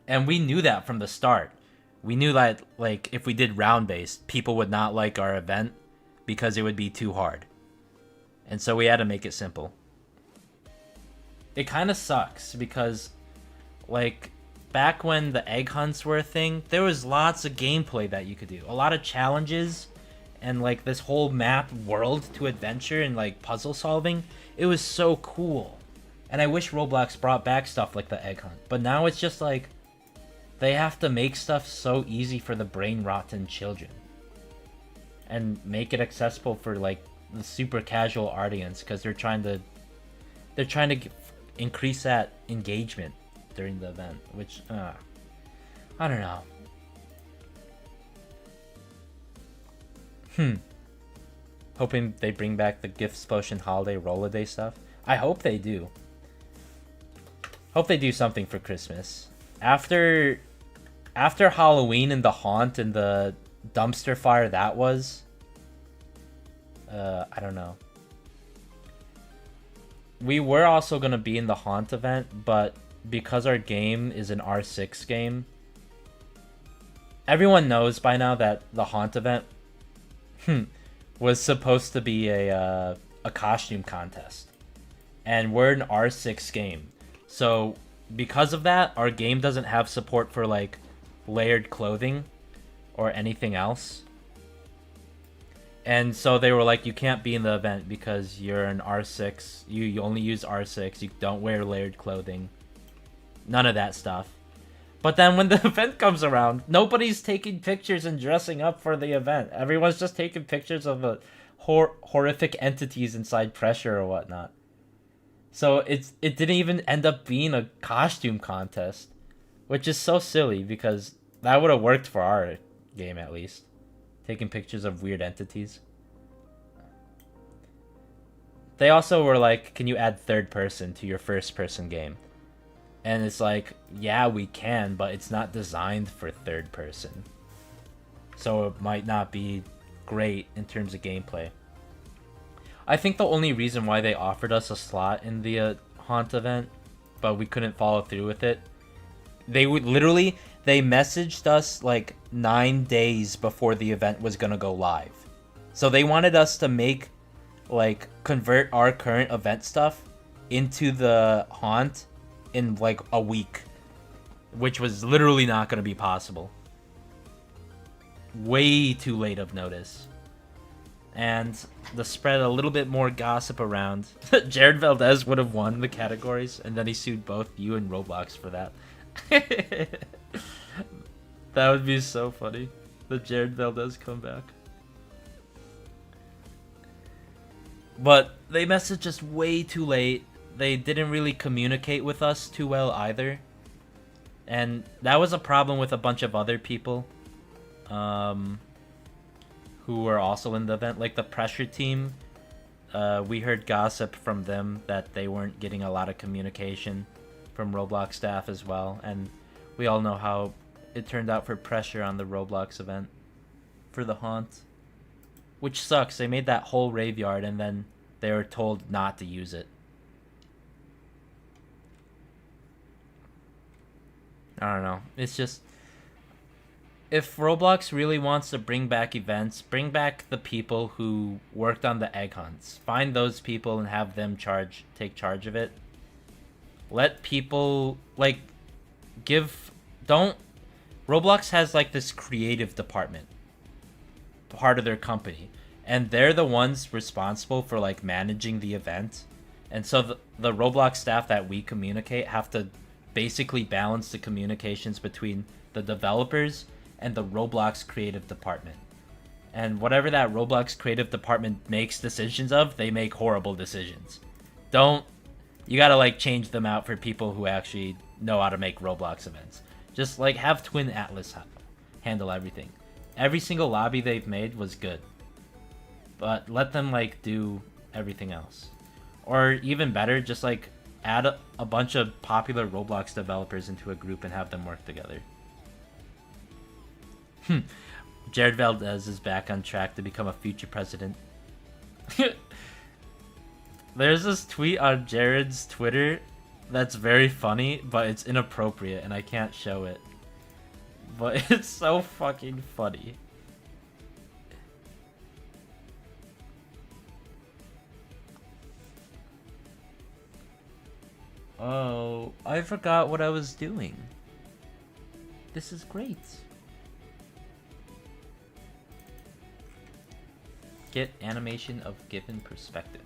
And we knew that from the start. We knew that like if we did round-based, people would not like our event because it would be too hard, and so we had to make it simple. It kind of sucks because, like, back when the egg hunts were a thing, there was lots of gameplay that you could do. A lot of challenges and like this whole map world to adventure and like puzzle solving. It was so cool. And I wish Roblox brought back stuff like the egg hunt. But now it's just like they have to make stuff so easy for the brain rotten children. And make it accessible for like the super casual audience because they're trying to increase that engagement during the event, which I don't know. Hoping they bring back the Gift Explosion Holiday Roll-A-Day stuff. I hope they do. Hope they do something for Christmas. After Halloween and the haunt and the dumpster fire that was, I don't know. We were also going to be in the haunt event, but because our game is an R6 game, everyone knows by now that the haunt event was supposed to be a costume contest. And we're an R6 game. So because of that, our game doesn't have support for like layered clothing or anything else. And so they were like, you can't be in the event because you're an R6. You only use R6. You don't wear layered clothing. None of that stuff. But then when the event comes around, nobody's taking pictures and dressing up for the event. Everyone's just taking pictures of the horrific entities inside Pressure or whatnot. So it didn't even end up being a costume contest, which is so silly because that would have worked for our game at least. Taking pictures of weird entities. They also were like, can you add third person to your first person game? And it's like, yeah, we can, but it's not designed for third person. So it might not be great in terms of gameplay. I think the only reason why they offered us a slot in the haunt event, but we couldn't follow through with it, they messaged us like 9 days before the event was gonna go live. So they wanted us to convert our current event stuff into the haunt in like a week, which was literally not gonna be possible. Way too late of notice. And to spread a little bit more gossip around, Jared Valdez would have won the categories, and then he sued both you and Roblox for that. That would be so funny. The Jared Valdez comeback. But they messaged us way too late. They didn't really communicate with us too well either. And that was a problem with a bunch of other people who were also in the event. Like the Pressure team, we heard gossip from them that they weren't getting a lot of communication from Roblox staff as well. And we all know how it turned out for Pressure on the Roblox event for the haunt. Which sucks. They made that whole rave yard and then they were told not to use it. I don't know. It's just, if Roblox really wants to bring back events, bring back the people who worked on the egg hunts. Find those people and have them take charge of it. Let people Roblox has like this creative department, part of their company, and they're the ones responsible for like managing the event. And so the Roblox staff that we communicate have to basically balance the communications between the developers and the Roblox creative department. And whatever that Roblox creative department makes decisions of, they make horrible decisions. You gotta like change them out for people who actually know how to make Roblox events. Just like have Twin Atlas handle everything. Every single lobby they've made was good, but let them like do everything else. Or even better, just like add a bunch of popular Roblox developers into a group and have them work together. Jared Valdez is back on track to become a future president. There's this tweet on Jared's Twitter that's very funny, but it's inappropriate and I can't show it. But it's so fucking funny. Oh, I forgot what I was doing. This is great. Get animation of given perspective.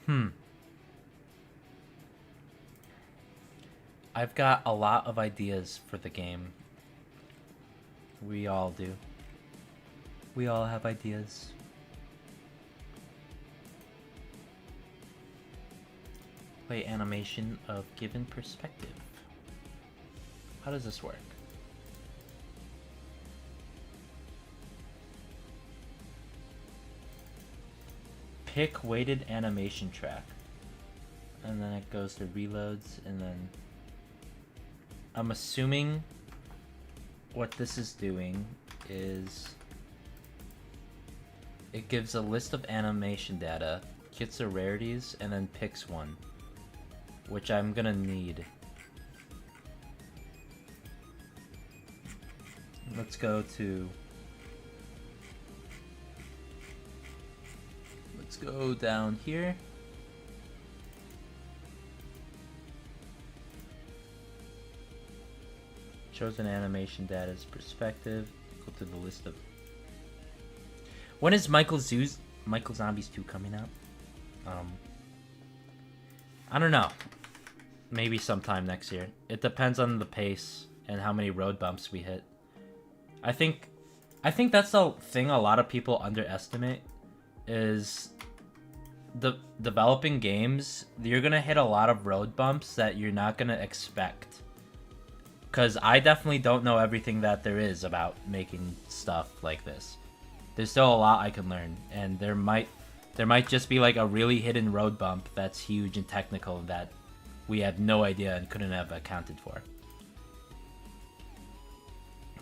Hmm. I've got a lot of ideas for the game. We all do. We all have ideas. Play animation of given perspective. How does this work? Pick weighted animation track. And then it goes to reloads, and then I'm assuming what this is doing is it gives a list of animation data, gets the rarities, and then picks one, which I'm gonna need. Let's go down here. Chosen animation data's perspective. Go to the list of. When is Michael Zombies 2 coming out? I don't know. Maybe sometime next year. It depends on the pace and how many road bumps we hit. I think that's the thing a lot of people underestimate is the developing games. You're gonna hit a lot of road bumps that you're not gonna expect. Because I definitely don't know everything that there is about making stuff like this. There's still a lot I can learn, and there might just be like a really hidden road bump that's huge and technical that we had no idea and couldn't have accounted for.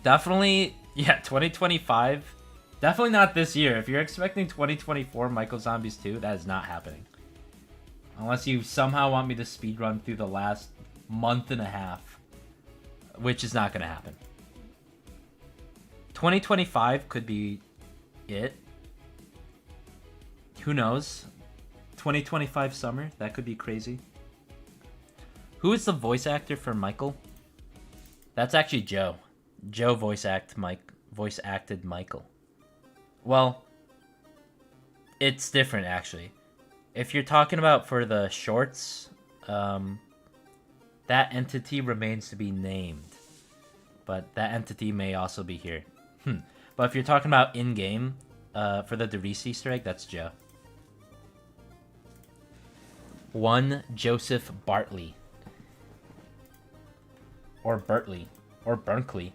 Definitely, yeah, 2025. Definitely not this year. If you're expecting 2024 Michael Zombies 2, that is not happening. Unless you somehow want me to speedrun through the last month and a half. Which is not going to happen. 2025 could be it. Who knows? 2025 summer, that could be crazy. Who is the voice actor for Michael? That's actually Joe. Joe voice acted Michael. Well, it's different actually. If you're talking about for the shorts, that entity remains to be named. But that entity may also be here. But if you're talking about in-game, for the Derice Easter egg, that's Joe. One Joseph Bartley. Or Bertley. Or Bernkley.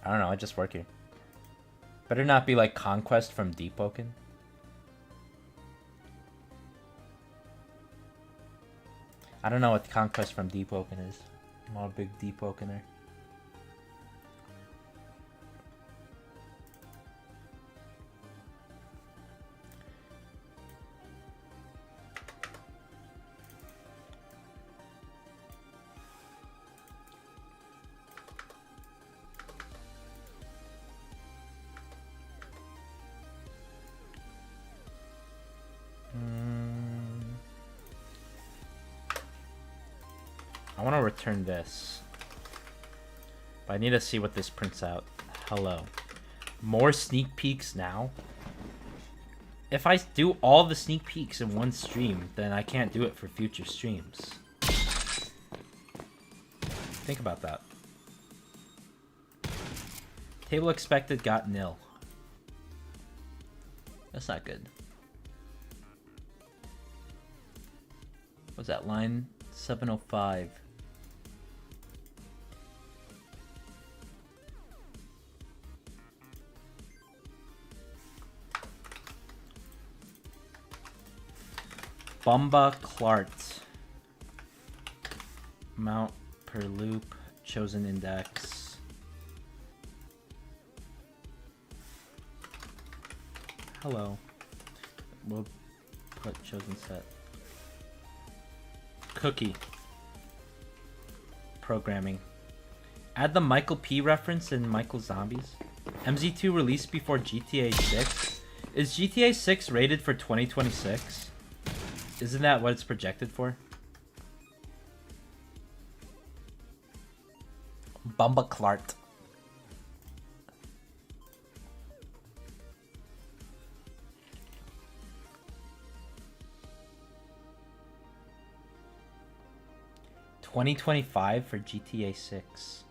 I don't know, I just work here. Better not be like Conquest from Debugging. I don't know what the Conquest from Debugging is. I'm not a big Debugginer. I want to return this. But I need to see what this prints out. Hello. More sneak peeks now? If I do all the sneak peeks in one stream, then I can't do it for future streams. Think about that. Table expected got nil. That's not good. What's that line? 705. Bumba Clart. Mount per loop. Chosen index. Hello. We'll put chosen set. Cookie. Programming. Add the Michael P reference in Michael Zombies. MZ2 released before GTA 6. Is GTA 6 rated for 2026? Isn't that what it's projected for? Bumbaclart. $2025 for GTA 6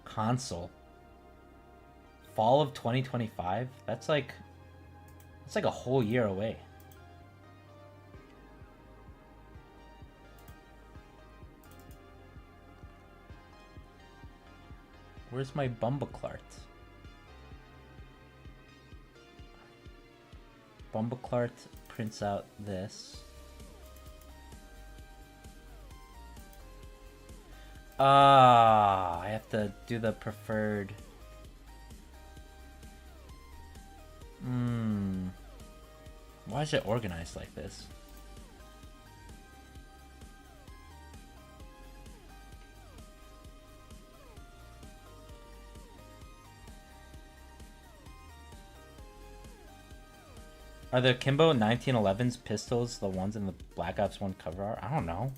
console. Fall of 2025. That's like a whole year away. Where's my Bumbaclart? Bumbaclart prints out this. I have to do the preferred. Why is it organized like this? Are the Kimbo 1911's pistols the ones in the Black Ops 1 cover art? I don't know.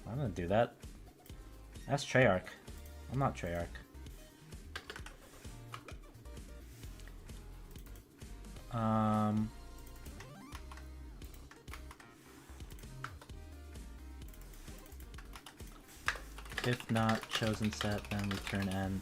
I'm gonna do that. That's Treyarch. I'm not Treyarch. If not chosen set, then return end.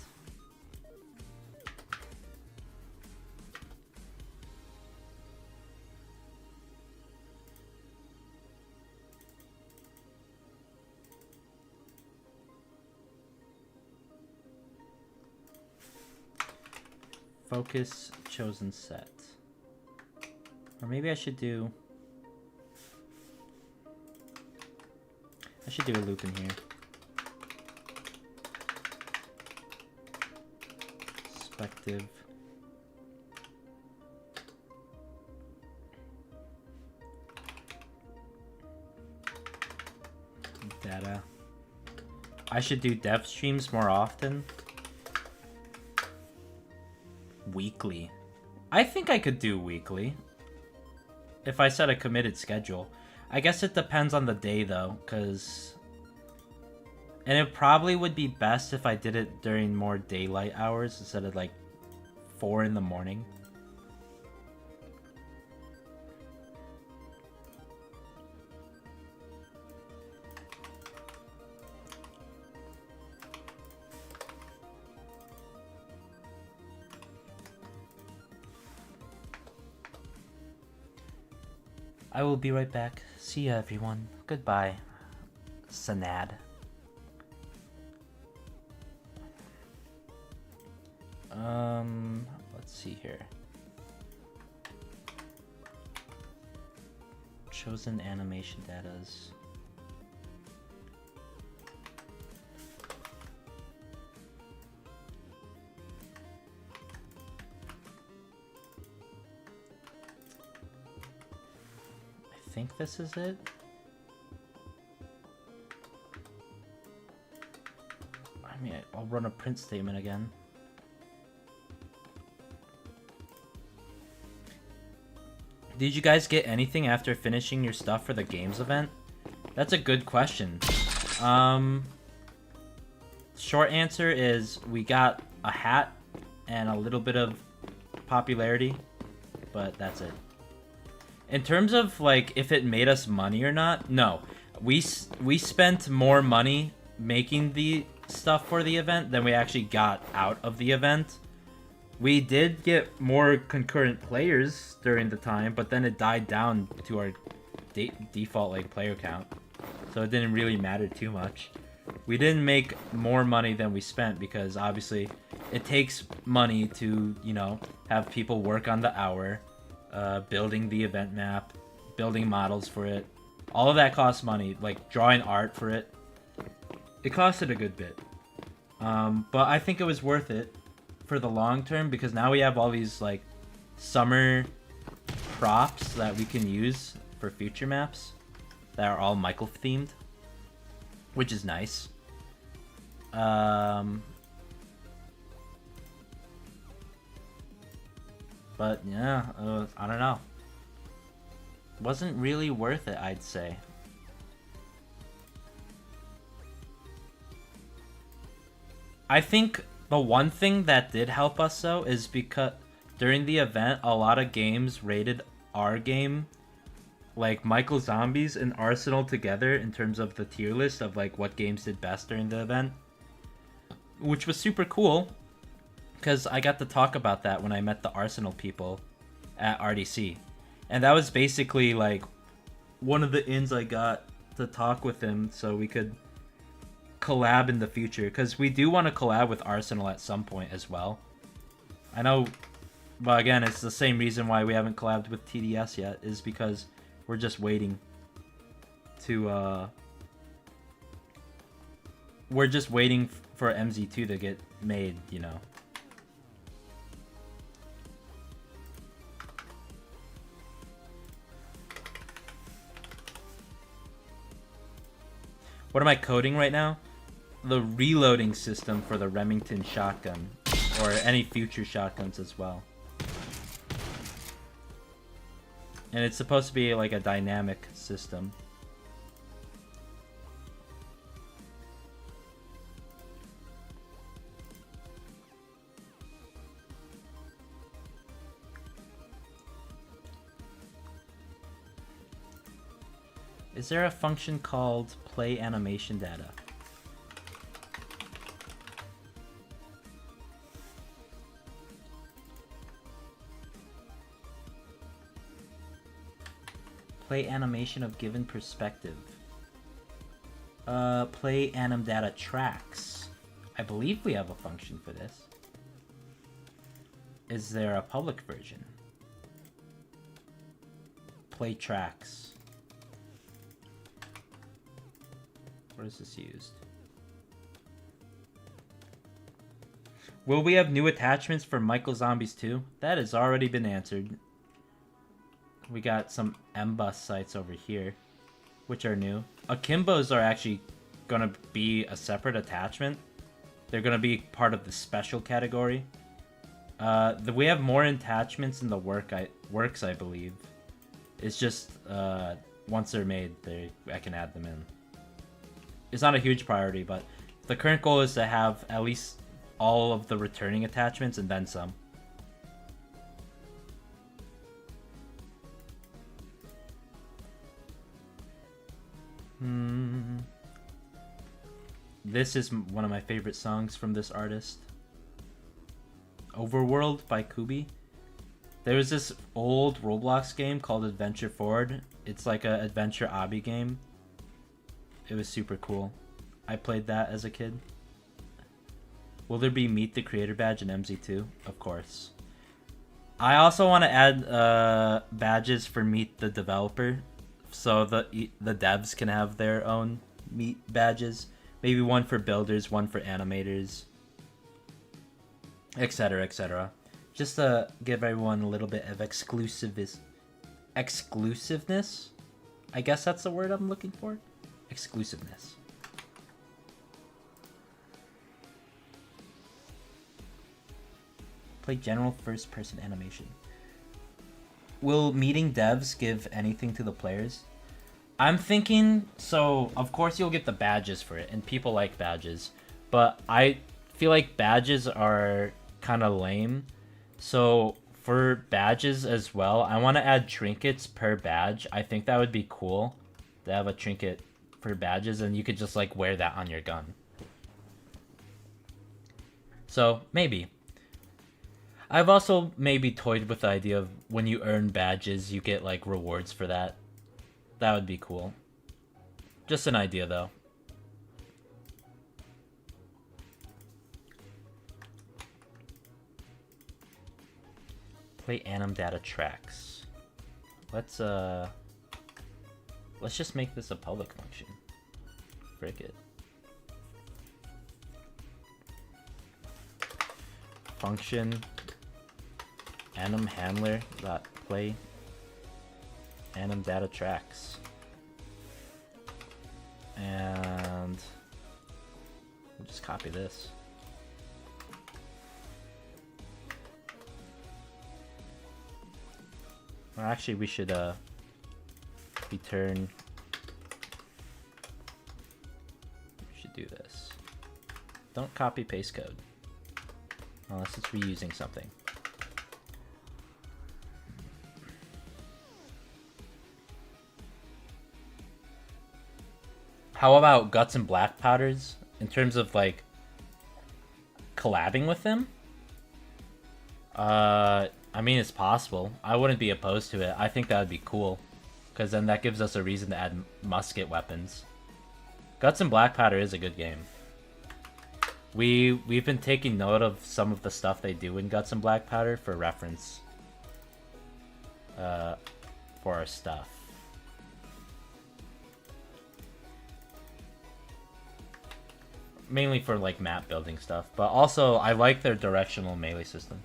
Focus chosen set. Or maybe I should do a loop in here. Perspective. Data. I should do dev streams more often. Weekly. I think I could do weekly. If I set a committed schedule. I guess it depends on the day though, because... And it probably would be best if I did it during more daylight hours instead of like 4 in the morning. I will be right back. See ya, everyone. Goodbye. Sanad. Let's see here. Chosen animation datas. I think this is it. I mean, I'll run a print statement again. Did you guys get anything after finishing your stuff for the games event? That's a good question. Short answer is we got a hat and a little bit of popularity, but that's it. In terms of like if it made us money or not, no. We spent more money making the stuff for the event than we actually got out of the event. We did get more concurrent players during the time, but then it died down to our default like player count. So it didn't really matter too much. We didn't make more money than we spent because obviously it takes money to, you know, have people work on the hour, building the event map, building models for it. All of that costs money, like drawing art for it. It costed a good bit. But I think it was worth it for the long term because now we have all these like summer props that we can use for future maps. that are all Michael themed, which is nice. But yeah, I don't know. Wasn't really worth it, I'd say. I think the one thing that did help us though is because during the event, a lot of games rated our game, like Michael Zombies and Arsenal together in terms of the tier list of like what games did best during the event, which was super cool because I got to talk about that when I met the Arsenal people at RDC. And that was basically like one of the ins I got to talk with him so we could collab in the future, because we do want to collab with Arsenal at some point as well. I know, but again, it's the same reason why we haven't collabed with TDS yet, is because we're just waiting to we're just waiting for MZ2 to get made, you know. What am I coding right now? The reloading system for the Remington shotgun, or any future shotguns as well. And it's supposed to be like a dynamic system. Is there a function called play animation data? Play animation of given perspective. Play anim data tracks. I believe we have a function for this. Is there a public version? Play tracks. Where is this used? Will we have new attachments for Michael Zombies 2? That has already been answered. We got some MBus sites over here, which are new. Akimbos are actually going to be a separate attachment. They're going to be part of the special category. We have more attachments in the works, I believe. It's just once they're made, I can add them in. It's not a huge priority, but the current goal is to have at least all of the returning attachments and then some. This is one of my favorite songs from this artist. Overworld by Kubi. There was this old Roblox game called Adventure Forward. It's like an adventure obby game. It was super cool. I played that as a kid. Will there be Meet the Creator badge in MZ2? Of course. I also want to add badges for Meet the Developer, so the devs can have their own Meet badges. Maybe one for builders, one for animators, etc., etc. Just to give everyone a little bit of exclusiveness. I guess that's the word I'm looking for. Exclusiveness. Play general first-person animation. Will meeting devs give anything to the players? I'm thinking, so of course you'll get the badges for it, and people like badges, but I feel like badges are kind of lame. So for badges as well, I want to add trinkets per badge. I think that would be cool to have a trinket for badges, and you could just like wear that on your gun. So maybe. I've also maybe toyed with the idea of when you earn badges, you get like rewards for that. That would be cool. Just an idea though. Play anim data tracks. Let's just make this a public function. Frick it. Function anim handler dot play anim data tracks. And we'll just copy this. Or actually, we should return. We should do this. Don't copy paste code unless it's reusing something. How about Guts and Black Powders in terms of like collabing with them? I mean, it's possible. I wouldn't be opposed to it. I think that would be cool, because then that gives us a reason to add musket weapons. Guts and Black Powder is a good game. We've been taking note of some of the stuff they do in Guts and Black Powder for reference. For our stuff. Mainly for like map building stuff, but also I like their directional melee system.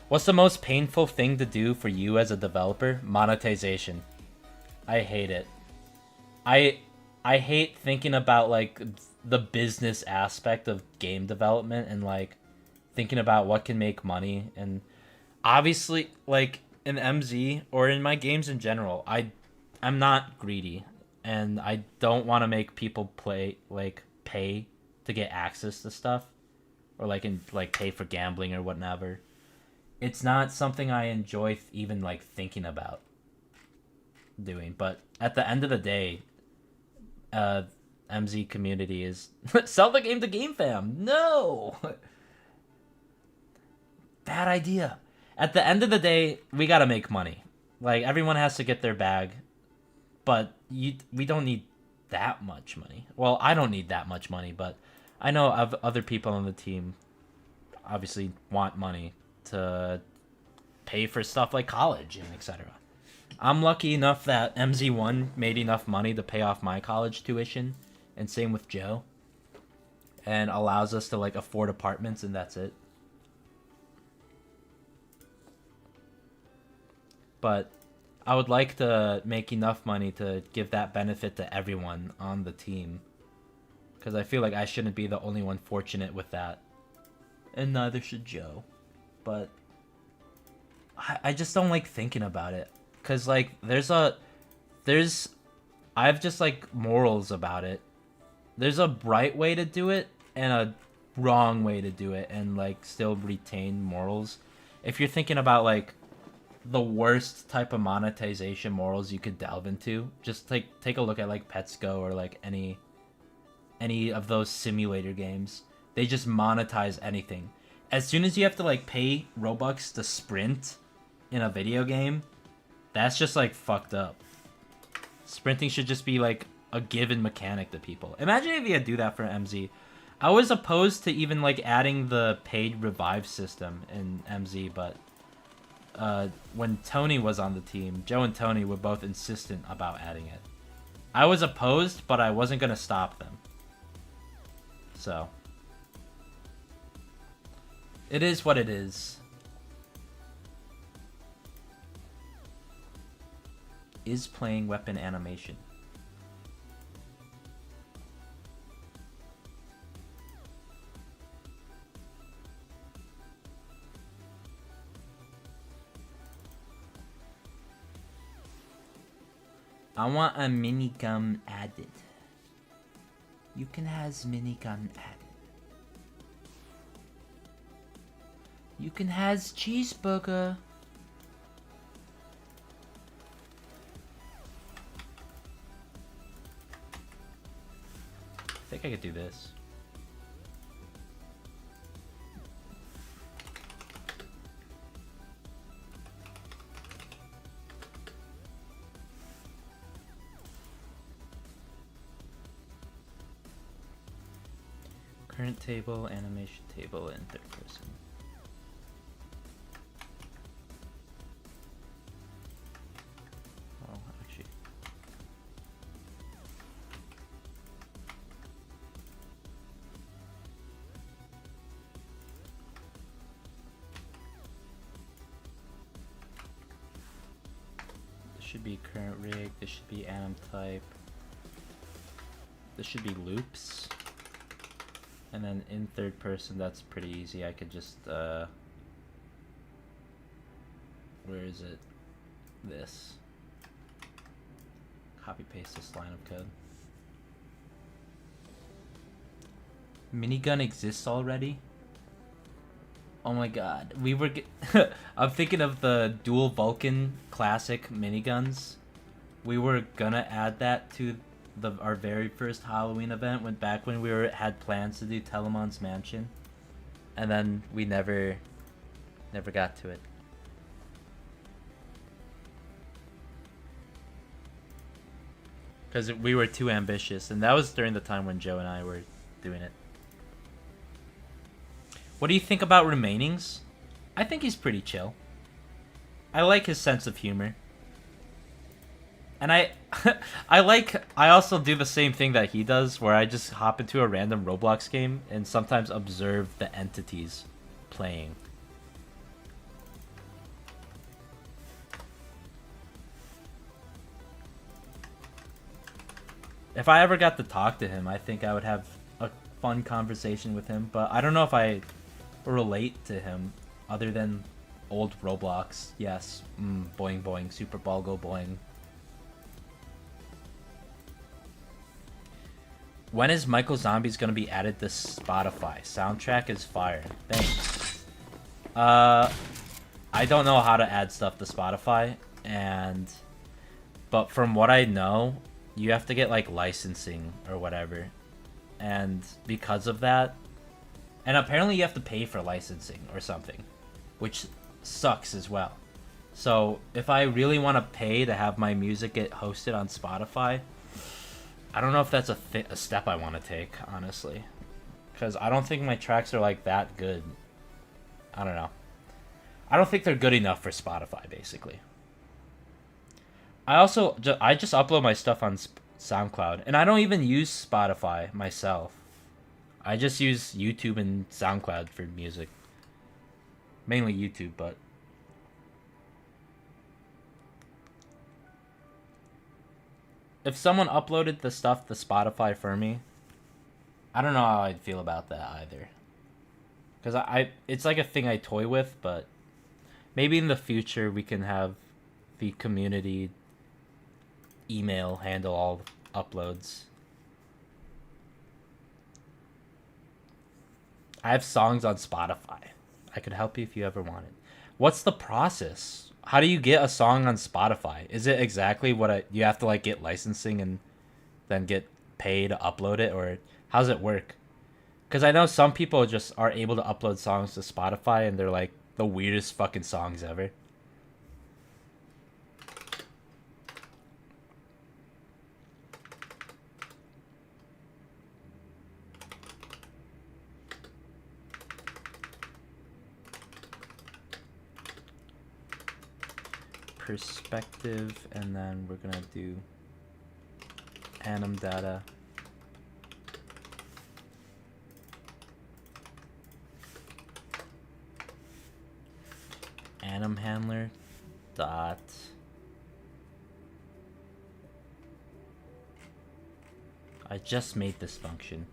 What's the most painful thing to do for you as a developer? Monetization. I hate it. I hate thinking about like the business aspect of game development and like thinking about what can make money. And obviously like in MZ or in my games in general, I'm not greedy and I don't want to make people pay to get access to stuff or pay for gambling or whatever. It's not something I enjoy even like thinking about doing, but at the end of the day, MZ community is sell the game to GameFam. No, bad idea. At the end of the day, we gotta make money. Like everyone has to get their bag, but we don't need that much money. Well, I don't need that much money, but I know other people on the team obviously want money to pay for stuff like college and etc. I'm lucky enough that MZ1 made enough money to pay off my college tuition, and same with Joe, and allows us to like afford apartments, and that's it. But I would like to make enough money to give that benefit to everyone on the team, because I feel like I shouldn't be the only one fortunate with that, and neither should Joe. But I just don't like thinking about it, because like I have just like morals about it. There's a right way to do it and a wrong way to do it and like still retain morals. If you're thinking about like the worst type of monetization morals you could delve into, just take a look at like Pets Go or like any of those simulator games. They just monetize anything. As soon as you have to like pay Robux to sprint in a video game, that's just like fucked up. Sprinting should just be like a given mechanic to people. Imagine if you had to do that for MZ. I was opposed to even like adding the paid revive system in MZ, but when Tony was on the team, Joe and Tony were both insistent about adding it. I was opposed, but I wasn't gonna stop them. So it is what it is. Is playing weapon animation. I want a minigun added. You can has minigun added. You can has cheeseburger. I think I could do this. Current table, animation table, and third person. Oh, actually. This should be current rig, this should be anim type. This should be loops. And then in third person, that's pretty easy. I could just, where is it? This. Copy paste this line of code. Minigun exists already? Oh my god. We were I'm thinking of the dual Vulcan classic miniguns. We were gonna add that to our very first Halloween event back when we had plans to do Telemon's Mansion. And then we never got to it. Because we were too ambitious, and that was during the time when Joe and I were doing it. What do you think about Remainings? I think he's pretty chill. I like his sense of humor. And I also do the same thing that he does, where I just hop into a random Roblox game and sometimes observe the entities playing. If I ever got to talk to him, I think I would have a fun conversation with him, but I don't know if I relate to him other than old Roblox. Yes, boing boing, Super Ball go boing. When is Michael Zombies gonna be added to Spotify? Soundtrack is fire. Thanks. I don't know how to add stuff to Spotify, but from what I know, you have to get like licensing or whatever, and because of that, and apparently you have to pay for licensing or something, which sucks as well. So if I really want to pay to have my music get hosted on Spotify, I don't know if that's a step I want to take, honestly, because I don't think my tracks are like that good. I don't know. I don't think they're good enough for Spotify, basically. I just upload my stuff on SoundCloud, and I don't even use Spotify myself. I just use YouTube and SoundCloud for music. Mainly YouTube, but if someone uploaded the stuff to Spotify for me, I don't know how I'd feel about that either. Because it's like a thing I toy with, but maybe in the future we can have the community email handle all uploads. I have songs on Spotify. I could help you if you ever wanted. What's the process? How do you get a song on Spotify? Is it exactly you have to like get licensing and then get paid to upload it, or how does it work? Because I know some people just are able to upload songs to Spotify and they're like the weirdest fucking songs ever. Perspective, and then we're gonna do anim data. Anim handler dot I just made this function.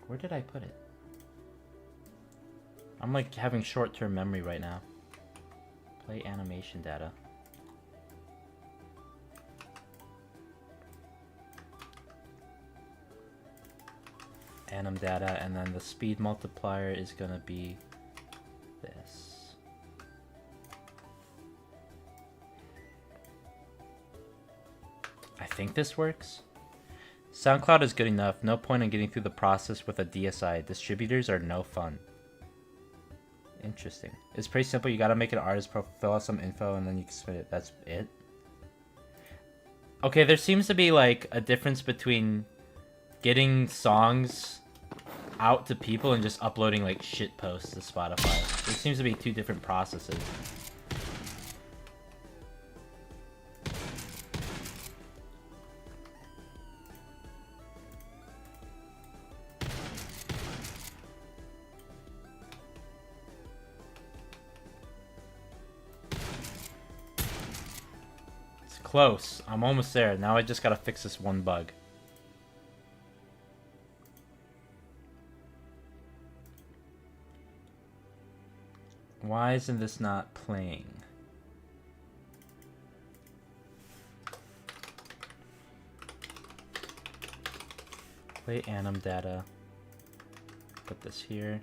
Where did I put it? I'm like having short-term memory right now. Play animation data. Anim data, and then the speed multiplier is gonna be this. I think this works. SoundCloud is good enough. No point in getting through the process with a DSI. Distributors are no fun. Interesting. It's pretty simple. You gotta make an artist profile, fill out some info, and then you can submit it. That's it? Okay, there seems to be like a difference between getting songs out to people and just uploading like shit posts to Spotify. There seems to be two different processes. close. I'm almost there. Now I just gotta fix this one bug. Why isn't this not playing? Play anim data. Put this here.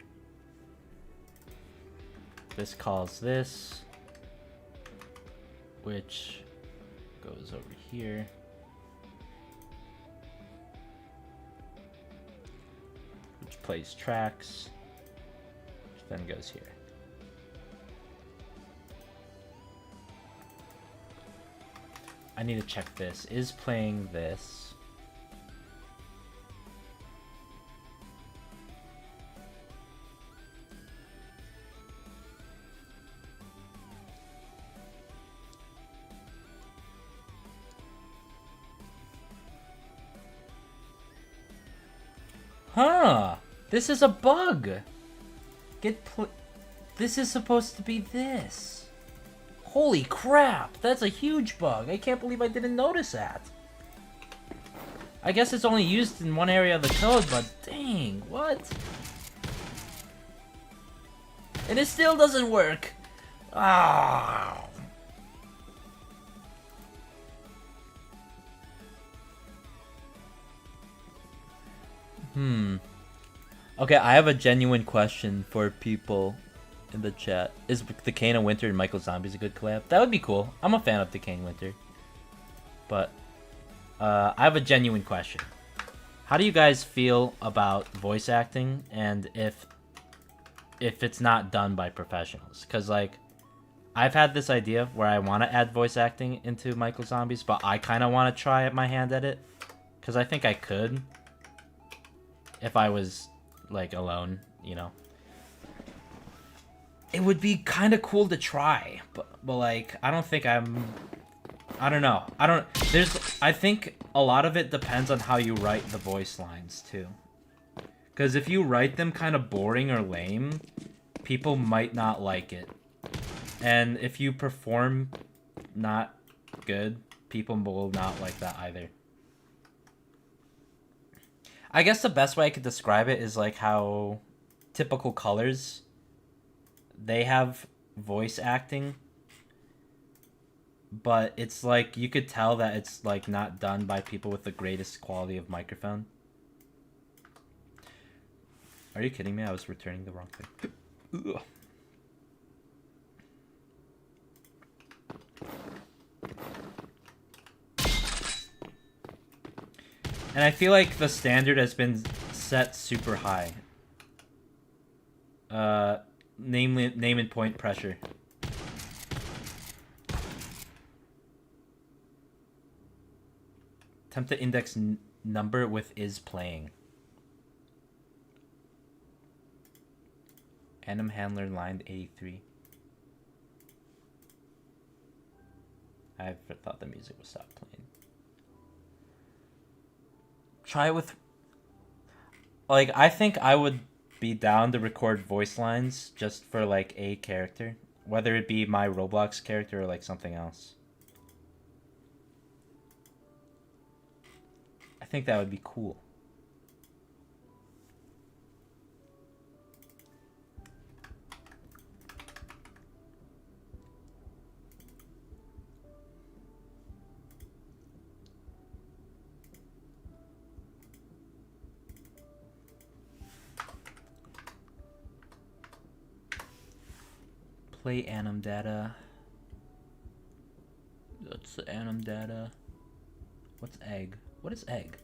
This calls this, which goes over here. Which plays tracks, which then goes here. I need to check this. Is playing this. Huh. This is a bug. This is supposed to be this. Holy crap, that's a huge bug. I can't believe I didn't notice that. I guess it's only used in one area of the code, but dang, what? And it still doesn't work. Ah. Okay, I have a genuine question for people in the chat. Is Decane and Winter and Michael Zombies a good collab? That would be cool. I'm a fan of Decane Winter. But I have a genuine question. How do you guys feel about voice acting and if it's not done by professionals? Because like I've had this idea where I want to add voice acting into Michael Zombies, but I kind of want to try my hand at it because I think I could if I was like alone, you know. It would be kind of cool to try, but like I don't know. I think a lot of it depends on how you write the voice lines too. Cuz if you write them kind of boring or lame, people might not like it. And if you perform not good, people will not like that either. I guess the best way I could describe it is like how typical colors, they have voice acting, but it's like you could tell that it's like not done by people with the greatest quality of microphone. Are you kidding me? I was returning the wrong thing. Ugh. And I feel like the standard has been set super high. Namely, name and point pressure. Attempt to index number with is playing. Anim handler line 83. I thought the music would stop playing. Try with, like, I think I would be down to record voice lines just for like a character, whether it be my Roblox character or like something else. I think that would be cool. Play anim data. That's the anim data. What's egg? What is egg?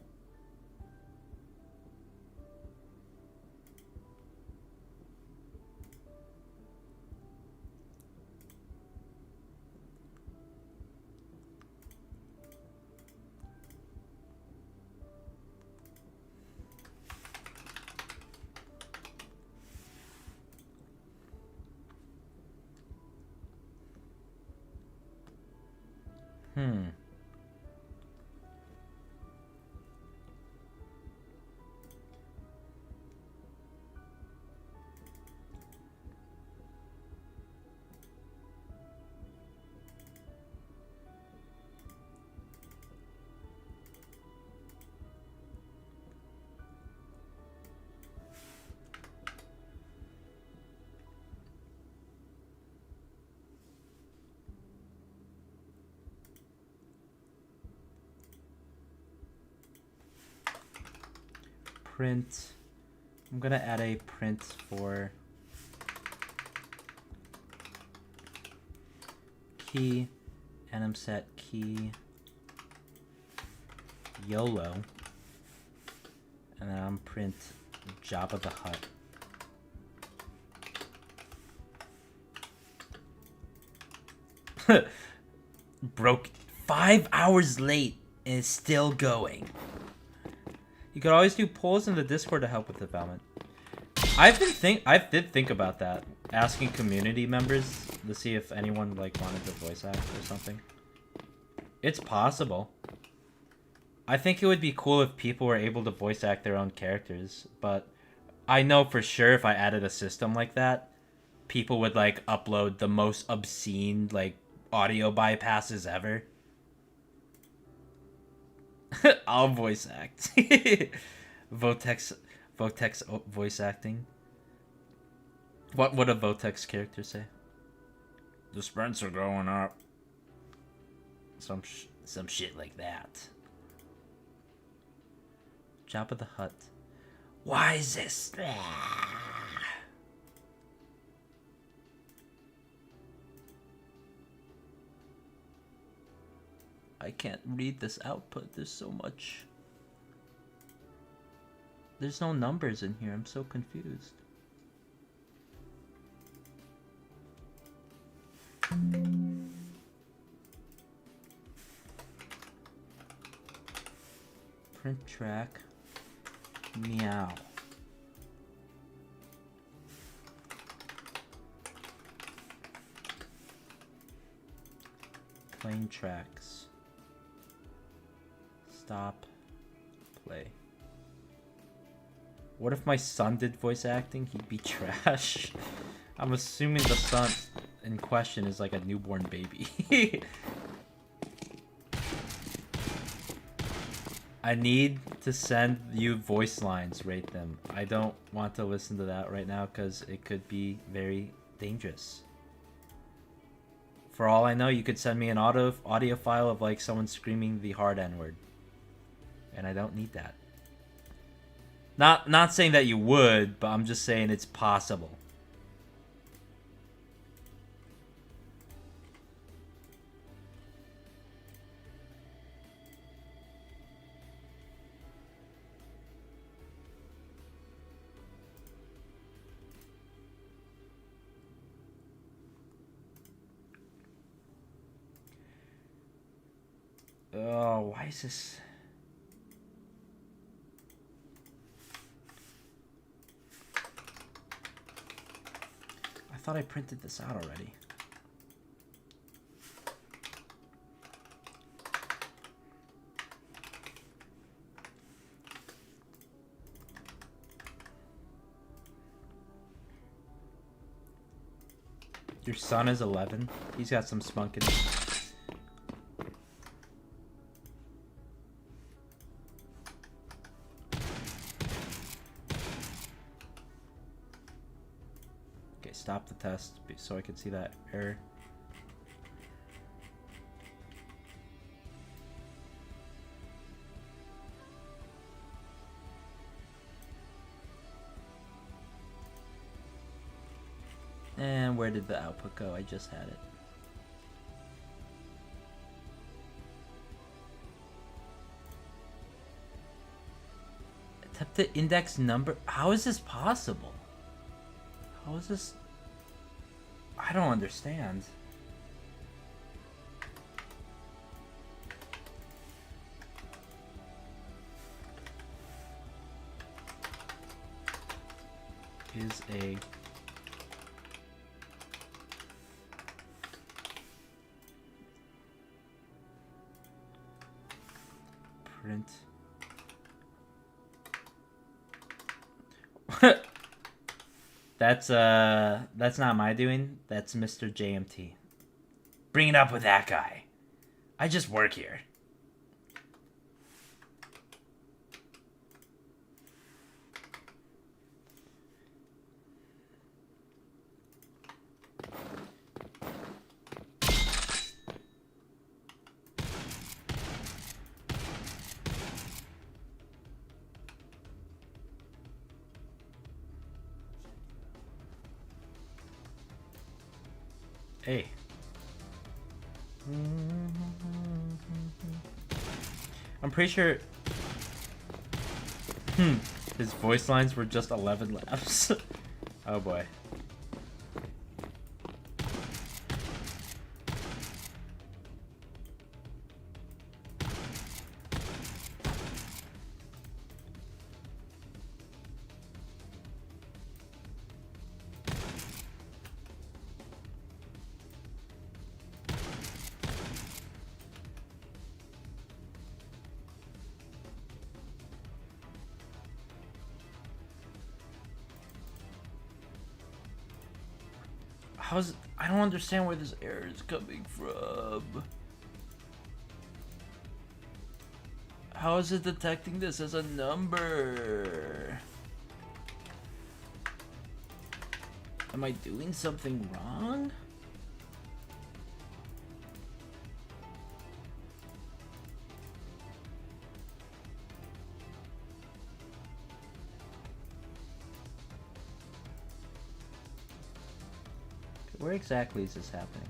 print. I'm gonna add a print for key, and I'm set key YOLO, and then I'm print Jabba the Hutt. Broke 5 hours late and it's still going. You could always do polls in the Discord to help with development. I did think about that, asking community members to see if anyone like wanted to voice act or something. It's possible. I think it would be cool if people were able to voice act their own characters, but I know for sure if I added a system like that, people would like upload the most obscene like audio bypasses ever. I'll voice act. Votex voice acting. What would a Votex character say? The sprints are going up. Some shit like that. Jabba the Hutt. Why is this? I can't read this output. There's so much. There's no numbers in here. I'm so confused. Print track. Meow. Plain tracks. Stop. Play. What if my son did voice acting? He'd be trash. I'm assuming the son in question is like a newborn baby. I need to send you voice lines, rate them. I don't want to listen to that right now because it could be very dangerous. For all I know, you could send me an audio file of like someone screaming the hard N-word. And I don't need that. Not saying that you would, but I'm just saying it's possible. Oh, why is this? I thought I printed this out already. Your son is 11. He's got some spunk in him. Stop the test so I can see that error. And where did the output go? I just had it. Attempt the index number. How is this possible? How is this? I don't understand. Is a print That's not my doing. That's Mr. JMT. Bring it up with that guy. I just work here. Hey. I'm pretty sure his voice lines were just 11 laughs. Oh boy. I don't understand where this error is coming from. How is it detecting this as a number? Am I doing something wrong? Where exactly is this happening?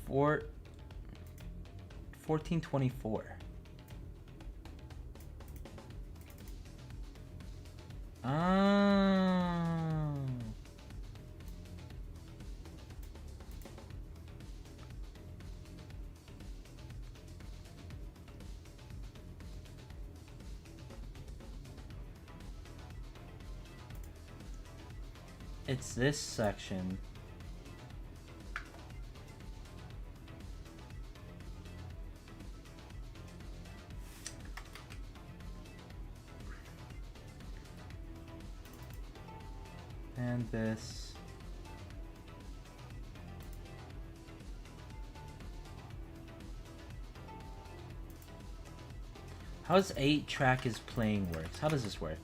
For 1424. Ah. It's this section. And this. How does 8-track is playing works? How does this work?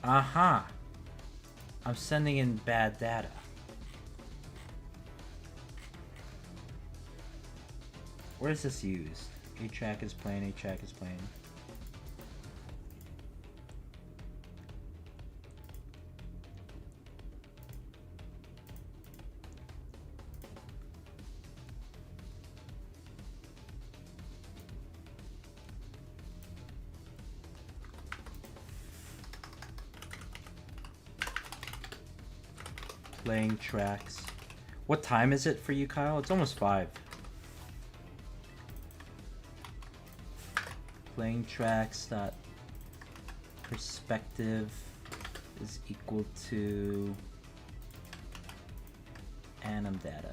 Aha! I'm sending in bad data. Where is this used? 8-track is playing, 8-track is playing. Playing tracks. What time is it for you, Kyle? It's almost 5. Playing tracks dot perspective is equal to anim data.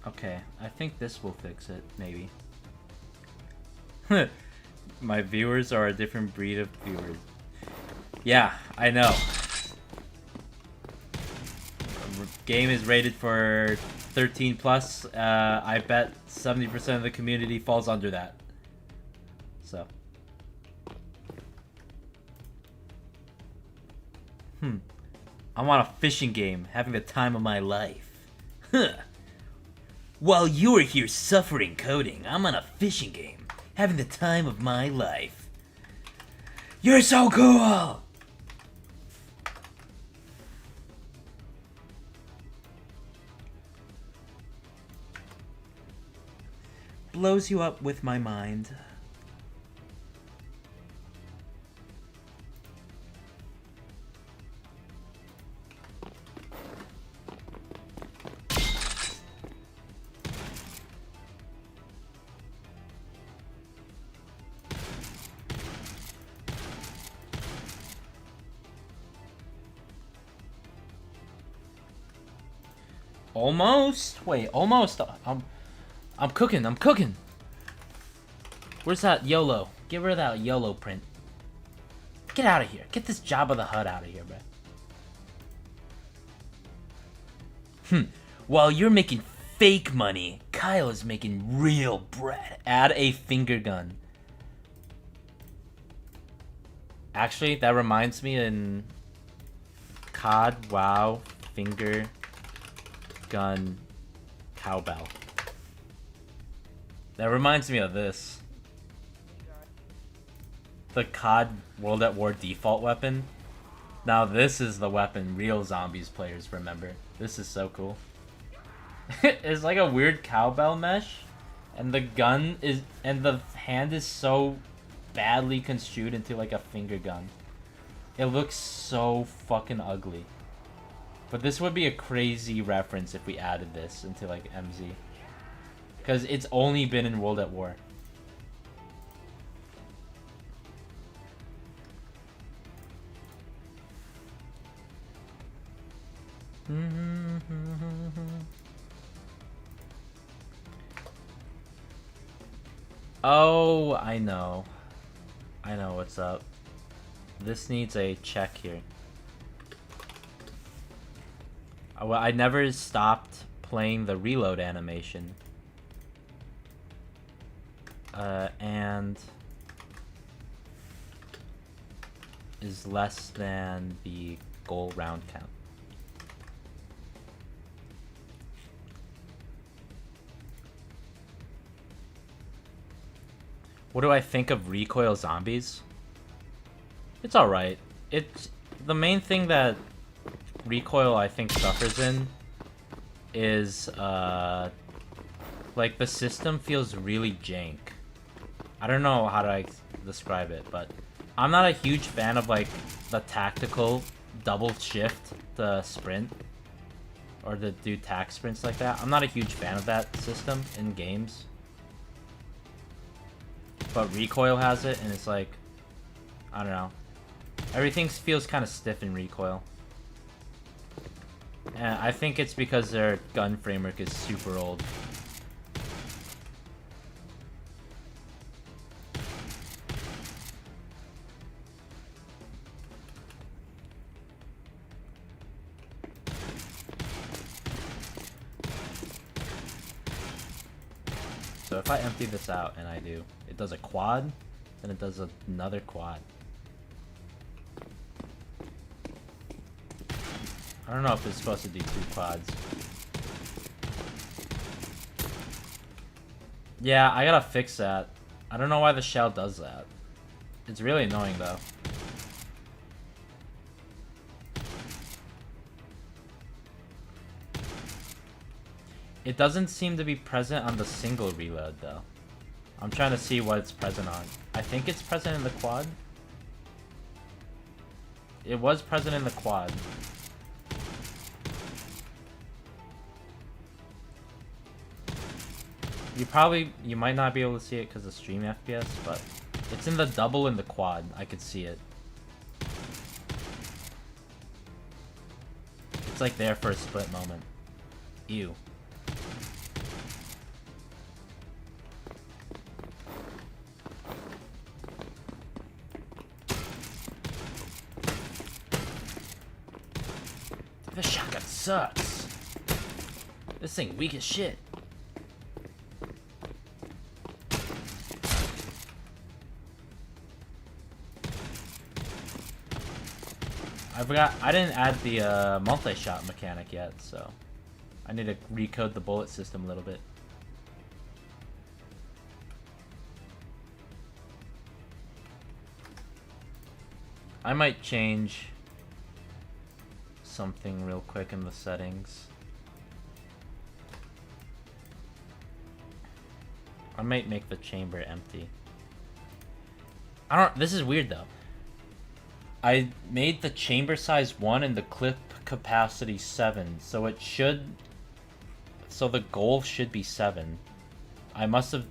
Okay, I think this will fix it, maybe. My viewers are a different breed of viewers. Yeah, I know. Game is rated for 13 plus. I bet 70% of the community falls under that. So. I'm on a fishing game, having the time of my life. While you're here suffering coding, I'm on a fishing game, having the time of my life. You're so cool! Blows you up with my mind. Almost. Wait, almost. I'm cooking. I'm cooking. Where's that YOLO? Get rid of that YOLO print. Get out of here. Get this Jabba the Hutt out of here, While you're making fake money, Kyle is making real bread. Add a finger gun. Actually, that reminds me in COD, WoW, finger gun, cowbell. That reminds me of this. The COD World at War default weapon. Now this is the weapon real zombies players remember. This is so cool. It's like a weird cowbell mesh, and the gun is, and the hand is so badly construed into like a finger gun. It looks so fucking ugly. But this would be a crazy reference if we added this into like MZ. Because it's only been in World at War. Oh, I know. I know what's up. This needs a check here. Well, I never stopped playing the reload animation. And is less than the goal round count. What do I think of recoil zombies? It's alright. It's the main thing that recoil I think suffers in is like the system feels really jank. I don't know how to describe it, but I'm not a huge fan of like the tactical double shift to sprint or to do tac sprints like that. I'm not a huge fan of that system in games. But recoil has it, and it's like, I don't know. Everything feels kind of stiff in recoil. And I think it's because their gun framework is super old. So if I empty this out, and I do, it does a quad, then it does another quad. I don't know if it's supposed to do 2 quads. Yeah, I gotta fix that. I don't know why the shell does that. It's really annoying though. It doesn't seem to be present on the single reload though. I'm trying to see what it's present on. I think it's present in the quad. It was present in the quad. You might not be able to see it because of stream FPS, but it's in the double in the quad. I could see it. It's like there for a split moment. Ew. This shotgun sucks. This thing weak as shit. I forgot, I didn't add the multi-shot mechanic yet, so I need to recode the bullet system a little bit. I might change something real quick in the settings. I might make the chamber empty. This is weird though. I made the chamber size 1 and the clip capacity 7, so the goal should be 7. I must have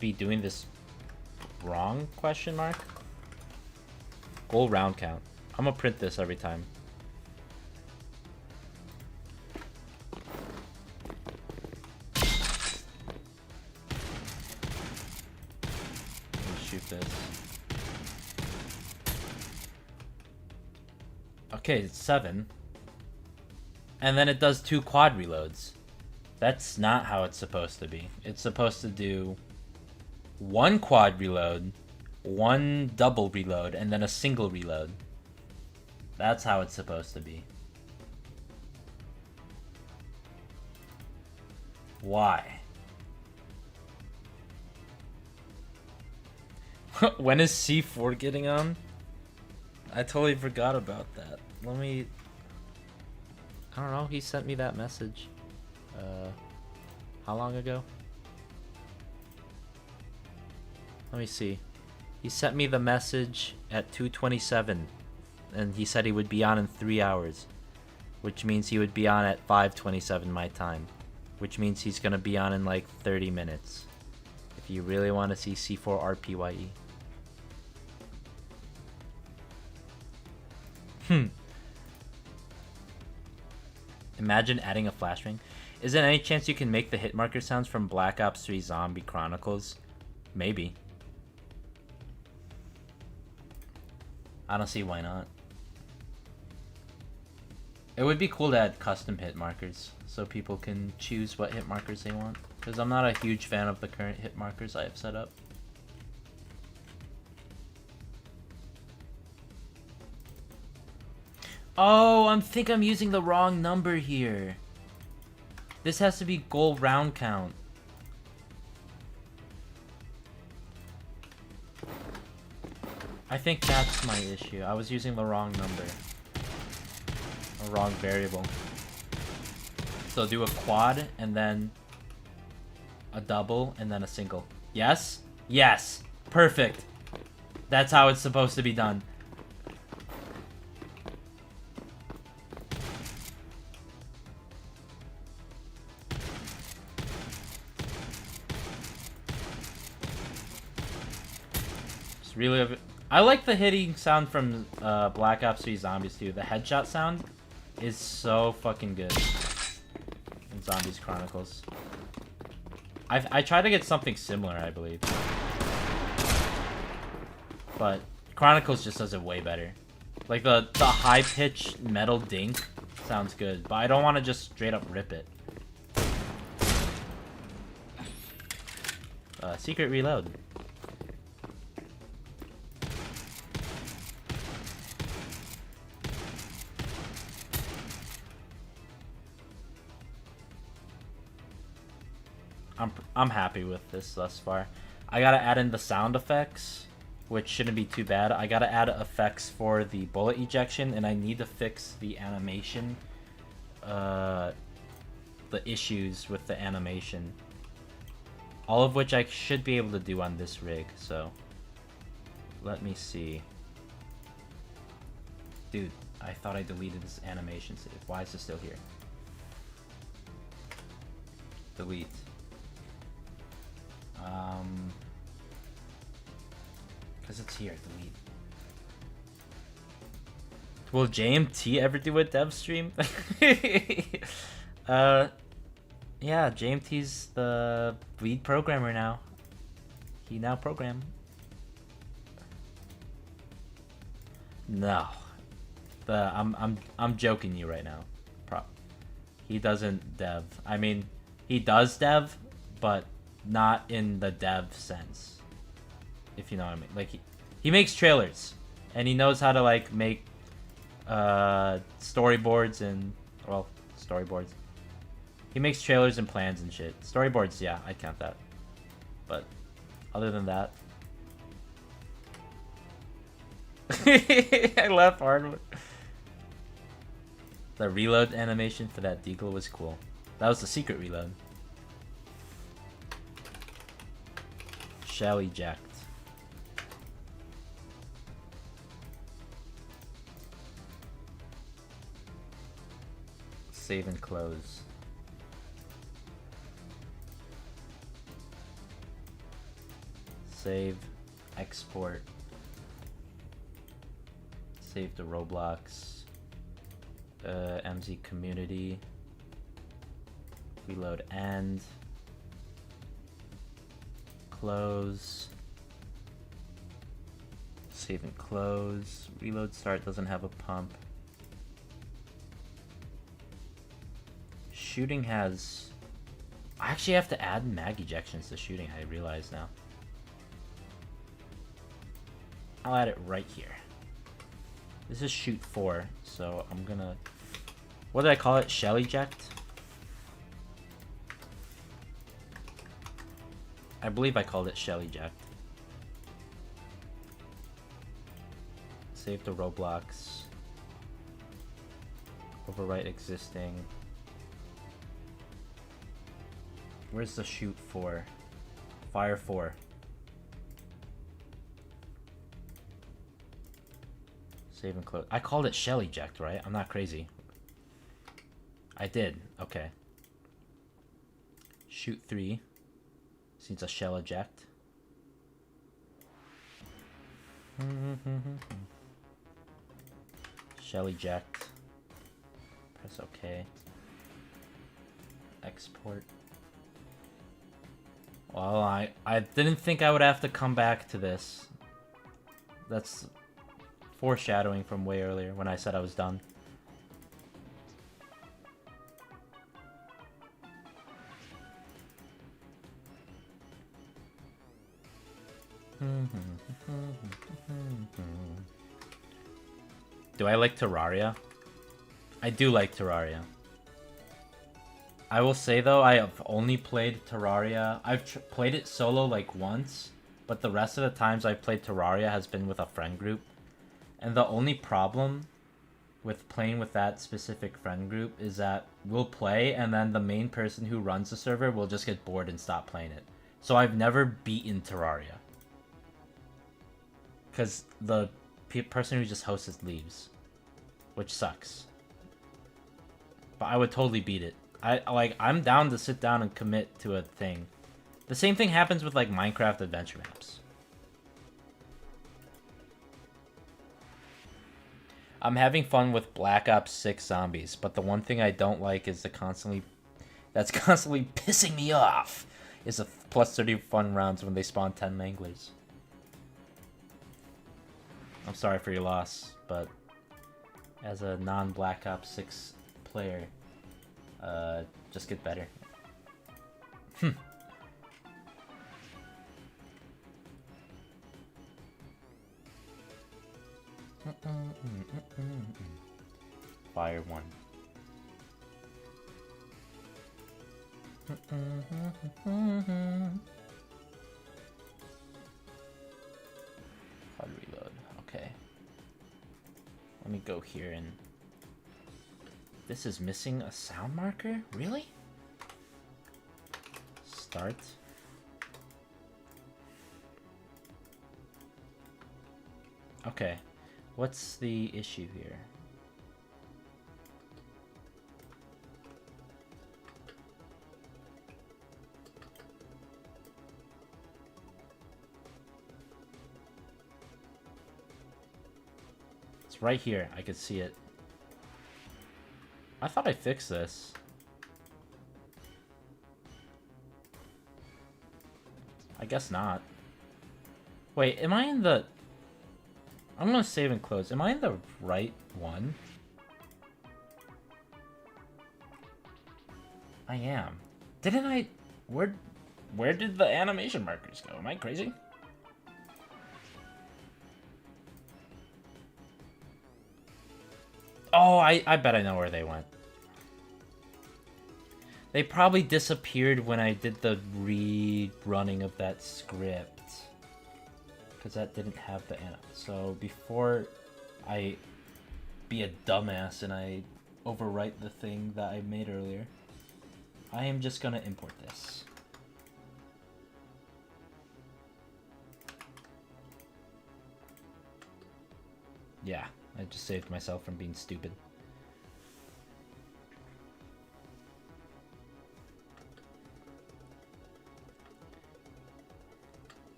be doing this wrong, question mark? Goal round count. I'm gonna print this every time. Let me shoot this. Okay, it's 7. and then it does 2 quad reloads. That's not how it's supposed to be. It's supposed to do 1 quad reload, 1 double reload, and then a single reload. That's how it's supposed to be. Why? When is C4 getting on? I totally forgot about that. Let me... I don't know, he sent me that message. How long ago? Let me see. He sent me the message at 2:27, and he said he would be on in 3 hours, which means he would be on at 5:27 my time, which means he's gonna be on in like 30 minutes. If you really want to see C4 RPYE. Imagine adding a flash ring. Is there any chance you can make the hit marker sounds from Black Ops 3 Zombie Chronicles? Maybe. I don't see why not. It would be cool to add custom hit markers so people can choose what hit markers they want. Because I'm not a huge fan of the current hit markers I have set up. Oh, I think I'm using the wrong number here. This has to be goal round count. I think that's my issue. I was using the wrong number. Or wrong variable. So do a quad and then a double and then a single. Yes? Yes. Perfect. That's how it's supposed to be done. Really, I like the hitting sound from Black Ops 3 Zombies too. The headshot sound is so fucking good in Zombies Chronicles. I tried to get something similar, I believe, but Chronicles just does it way better. Like the high pitched metal dink sounds good, but I don't want to just straight up rip it. Secret reload. I'm happy with this thus far. I gotta add in the sound effects, which shouldn't be too bad. I gotta add effects for the bullet ejection, and I need to fix the animation, the issues with the animation. All of which I should be able to do on this rig, so let me see. Dude, I thought I deleted this animation save. Why is it still here? Delete. Because it's here, delete. Will JMT ever do a dev stream? Yeah, JMT's the lead programmer now. He now program. No. I'm joking you right now. He doesn't dev. I mean, he does dev, but not in the dev sense, if you know what I mean. Like he makes trailers, and he knows how to like make storyboards and storyboards. He makes trailers and plans and shit. Storyboards, yeah, I count that. But other than that, I laugh hard. The reload animation for that deagle was cool. That was the secret reload. Shell eject. Save and close. Save, export. Save to Roblox. MZ community. Reload end. Close. Save and close. Reload start doesn't have a pump. shooting has... I actually have to add mag ejections to shooting, I realize now. I'll add it right here. This is shoot 4, so I'm gonna... What did I call it? Shell eject? I believe I called it shell eject. Save the Roblox. Overwrite existing. Where's the shoot 4? Fire 4. Save and close. I called it shell eject, right? I'm not crazy. I did. Okay. Shoot 3. Seems a shell eject. Shell eject. Press OK. Export. Well, I didn't think I would have to come back to this. That's foreshadowing from way earlier when I said I was done. Do I like Terraria? I do like Terraria. I will say though, I have only played Terraria. I've played it solo like once, but the rest of the times I've played Terraria has been with a friend group. And the only problem with playing with that specific friend group is that we'll play and then the main person who runs the server will just get bored and stop playing it. So I've never beaten Terraria. Because the person who just hosts it leaves. Which sucks. But I would totally beat it. I'm down to sit down and commit to a thing. The same thing happens with like Minecraft adventure maps. I'm having fun with Black Ops 6 zombies, but the one thing I don't like is that's constantly pissing me off is the plus 30 fun rounds when they spawn 10 manglers. I'm sorry for your loss, but as a non-Black Ops 6 player, just get better. Fire 1. Hard reload. Okay. Let me go here and... This is missing a sound marker? Really? Start. Okay. What's the issue here? It's right here. I could see it. I thought I fixed this. I guess not. Wait, am I in the... I'm gonna save and close. Am I in the right one? I am. Didn't I... Where did the animation markers go? Am I crazy? Oh, I bet I know where they went. They probably disappeared when I did the rerunning of that script. Because that didn't have the anim. So before I be a dumbass and I overwrite the thing that I made earlier, I am just gonna import this. Yeah, I just saved myself from being stupid.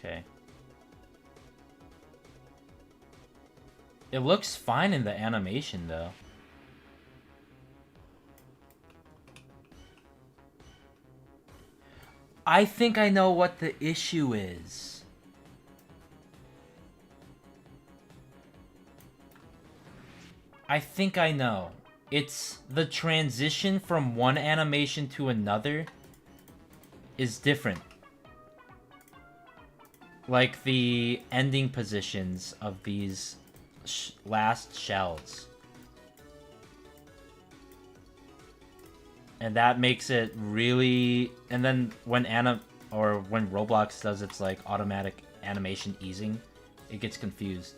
Okay. It looks fine in the animation, though. I think I know what the issue is. I think I know. It's the transition from one animation to another is different. Like the ending positions of these last shells. And that makes it really... And then when when Roblox does its like automatic animation easing, it gets confused.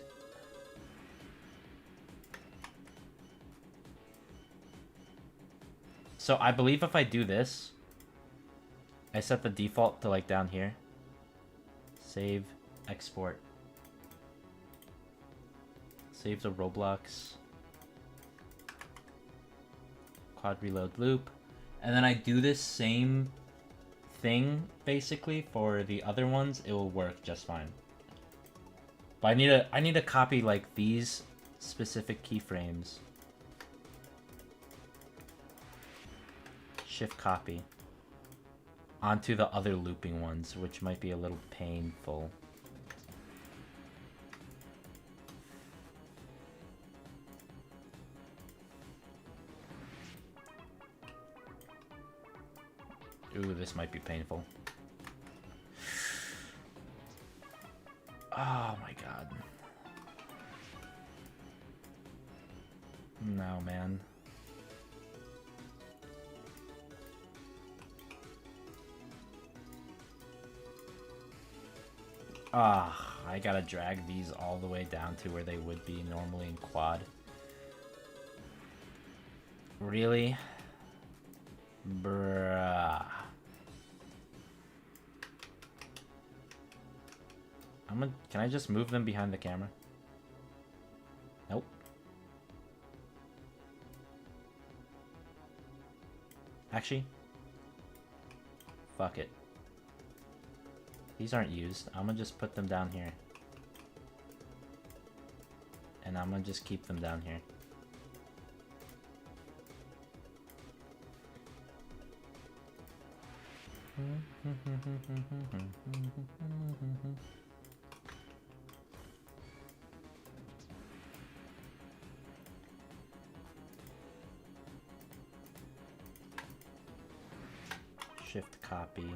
So I believe if I do this, I set the default to like down here. Save, export. Save the Roblox. Quad reload loop. And then I do this same thing basically for the other ones, it will work just fine. But I need to copy like these specific keyframes. Shift copy onto the other looping ones, which might be a little painful. Ooh, this might be painful. Oh my god. No, man. Ah, I gotta drag these all the way down to where they would be normally in quad. Really? Bruh. Can I just move them behind the camera? Nope. Actually, fuck it. These aren't used. I'm gonna just put them down here. And I'm gonna just keep them down here. Shift copy.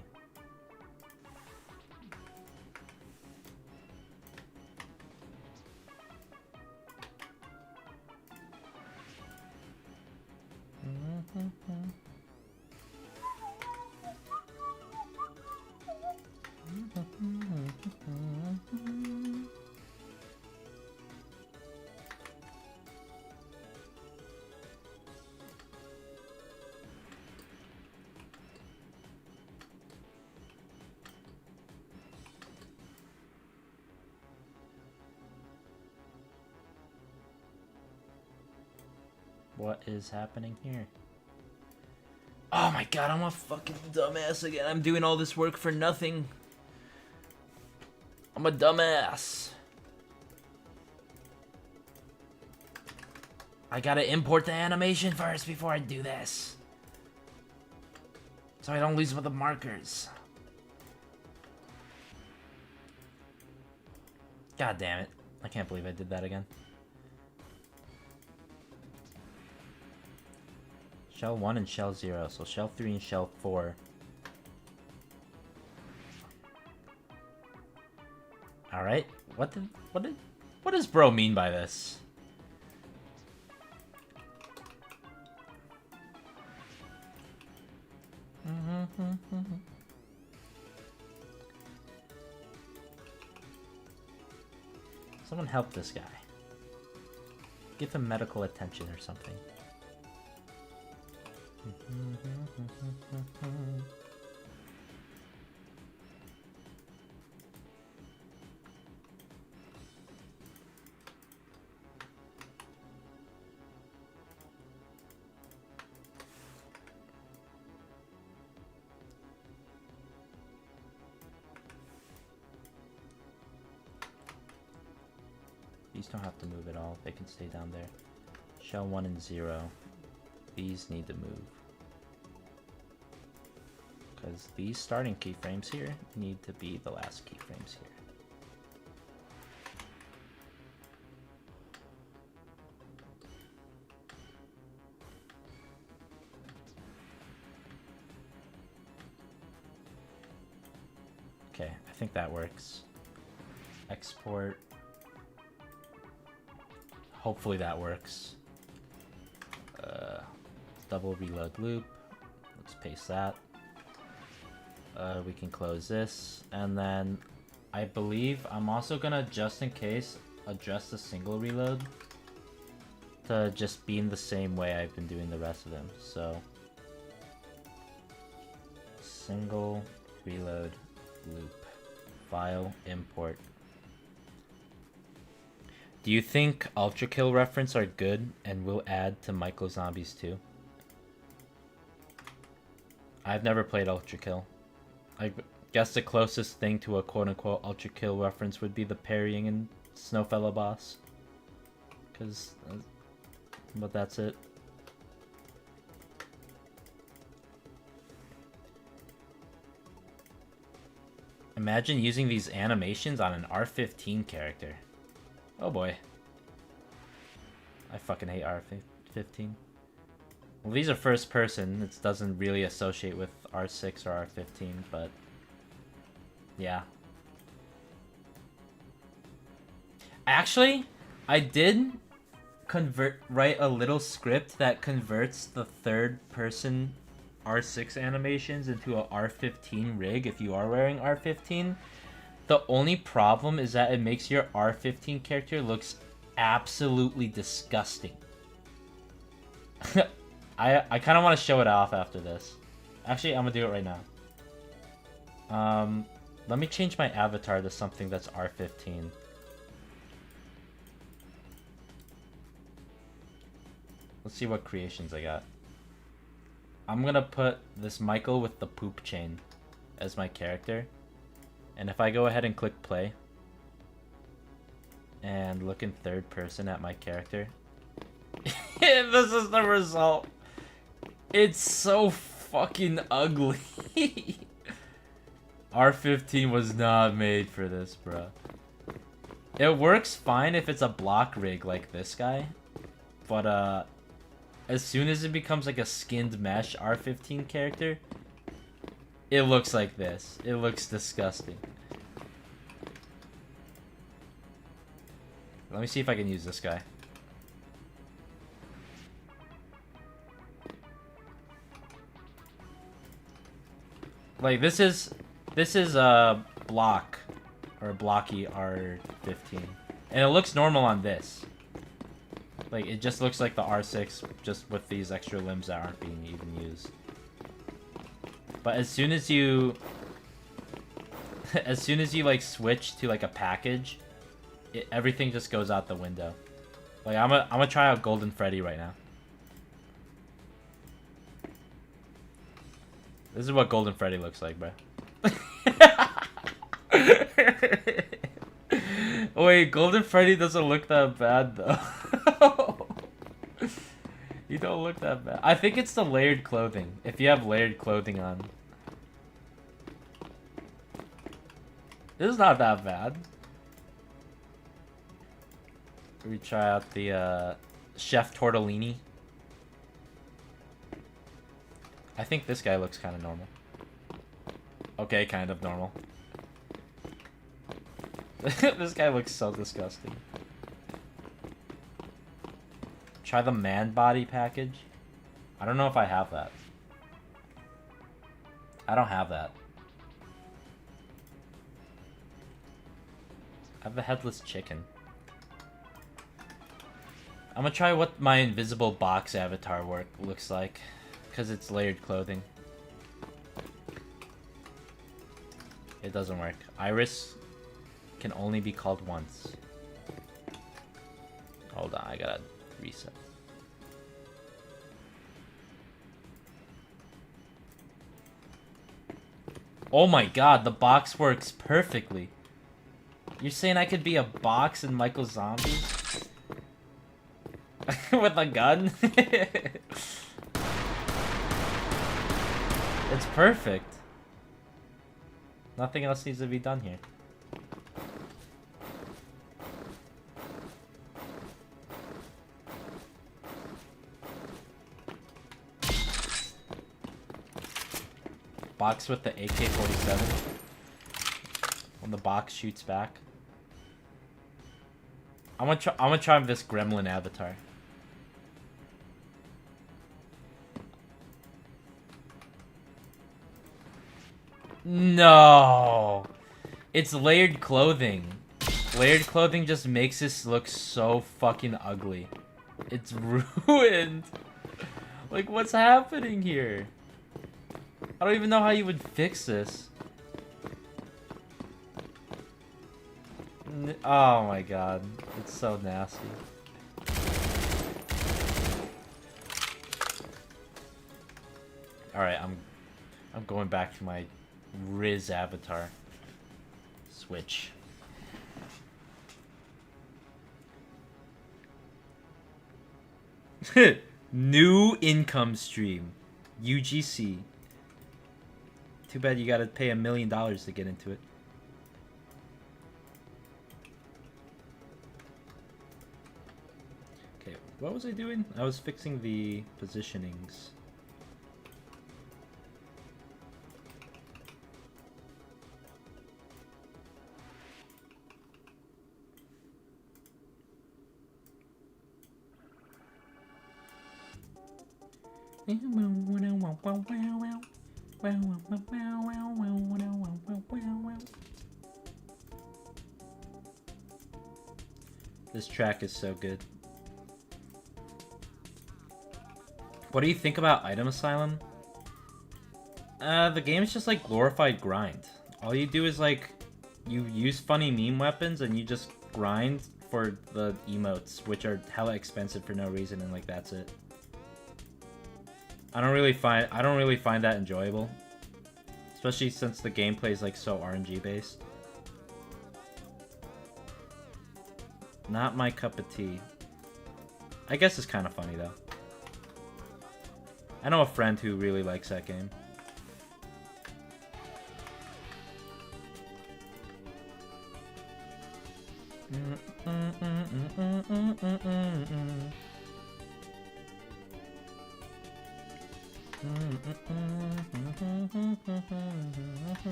What is happening here? Oh my god, I'm a fucking dumbass again. I'm doing all this work for nothing. I'm a dumbass. I gotta import the animation first before I do this. So I don't lose with the markers. God damn it. I can't believe I did that again. Shell 1 and Shell 0, so Shell 3 and Shell 4. Alright, what does bro mean by this? Someone help this guy. Give him medical attention or something. These don't have to move at all, they can stay down there. Shell 1 and 0. These need to move. Because these starting keyframes here need to be the last keyframes here. Okay, I think that works. Export. Hopefully that works. Double reload loop. Let's paste that. We can close this. And then I believe I'm also gonna, just in case, address the single reload to just be in the same way I've been doing the rest of them. So single reload loop. File import. Do you think Ultra Kill reference are good and will add to Michael Zombies 2? I've never played Ultra Kill. I guess the closest thing to a quote-unquote Ultra Kill reference would be the parrying in Snowfellow boss. But that's it. Imagine using these animations on an R15 character. Oh boy. I fucking hate R15. Well, these are first person. It doesn't really associate with R6 or R15, but yeah. Actually, I did write a little script that converts the third person R6 animations into a R15 rig if you are wearing R15. The only problem is that it makes your R15 character looks absolutely disgusting. I kind of want to show it off after this. Actually, I'm gonna do it right now. Let me change my avatar to something that's R15. Let's see what creations I got. I'm gonna put this Michael with the poop chain as my character. And if I go ahead and click play and look in third person at my character, this is the result. It's so fucking ugly. R15 was not made for this, bro. It works fine if it's a block rig like this guy, but as soon as it becomes like a skinned mesh R15 character, it looks like this. It looks disgusting. Let me see if I can use this guy. Like this is block or blocky R15, and it looks normal on this. Like it just looks like the R6, just with these extra limbs that aren't being even used. But as soon as you like switch to like a package, everything just goes out the window. Like I'm gonna try out Golden Freddy right now. This is what Golden Freddy looks like, bro. Wait, Golden Freddy doesn't look that bad though. You don't look that bad. I think it's the layered clothing. If you have layered clothing on. This is not that bad. We try out the Chef Tortellini. I think this guy looks kind of normal. Okay, kind of normal. This guy looks so disgusting. Try the man body package. I don't know if I have that. I don't have that. I have the headless chicken. I'm gonna try what my invisible box avatar looks like, because it's layered clothing. It doesn't work. Iris can only be called once. Hold on, I gotta reset. Oh my god, the box works perfectly. You're saying I could be a box in Michael Zombie? With a gun? It's perfect. Nothing else needs to be done here. Box with the AK-47. When the box shoots back. I'm gonna try this gremlin avatar. No. It's layered clothing. Layered clothing just makes this look so fucking ugly. It's ruined. Like, what's happening here? I don't even know how you would fix this. Oh my god. It's so nasty. Alright, I'm going back to my Riz avatar. Switch. New income stream. UGC. Too bad you gotta pay $1 million to get into it. Okay, what was I doing? I was fixing the positionings. This track is so good. What do you think about Item Asylum? The game's just like glorified grind. All you do is like, you use funny meme weapons and you just grind for the emotes, which are hella expensive for no reason, and like that's it. I don't really find that enjoyable, especially since the gameplay is like so RNG based. Not my cup of tea. I guess it's kind of funny though. I know a friend who really likes that game.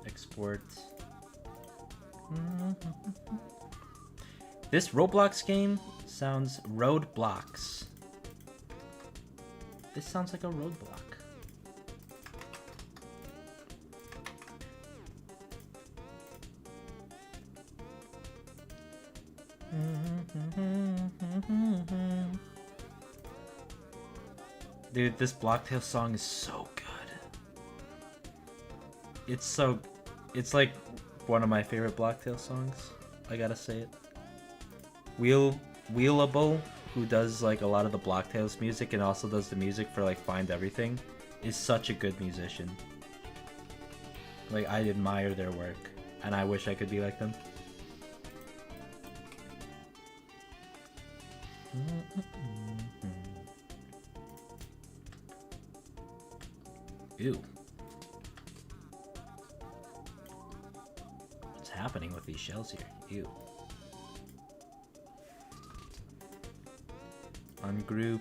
Export. This Roblox game sounds roadblocks. This sounds like a roadblock. Dude, this Blocktail song is so good. It's like one of my favorite Blocktail songs. I gotta say it. Wheelable, who does like a lot of the Blocktails music and also does the music for like Find Everything, is such a good musician. Like, I admire their work, and I wish I could be like them. Ew. What's happening with these shells here? Ew. Ungroup.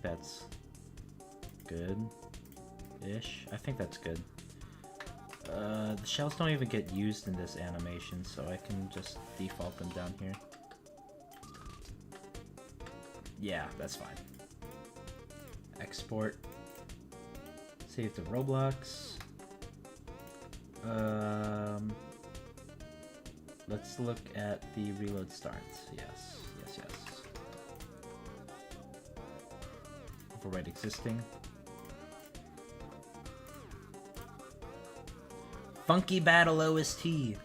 That's good-ish. I think that's good. The shells don't even get used in this animation, so I can just default them down here. Yeah, that's fine. Export. Save to Roblox. Let's look at the reload starts. Yes, yes, yes. Overwrite existing. Funky Battle OST.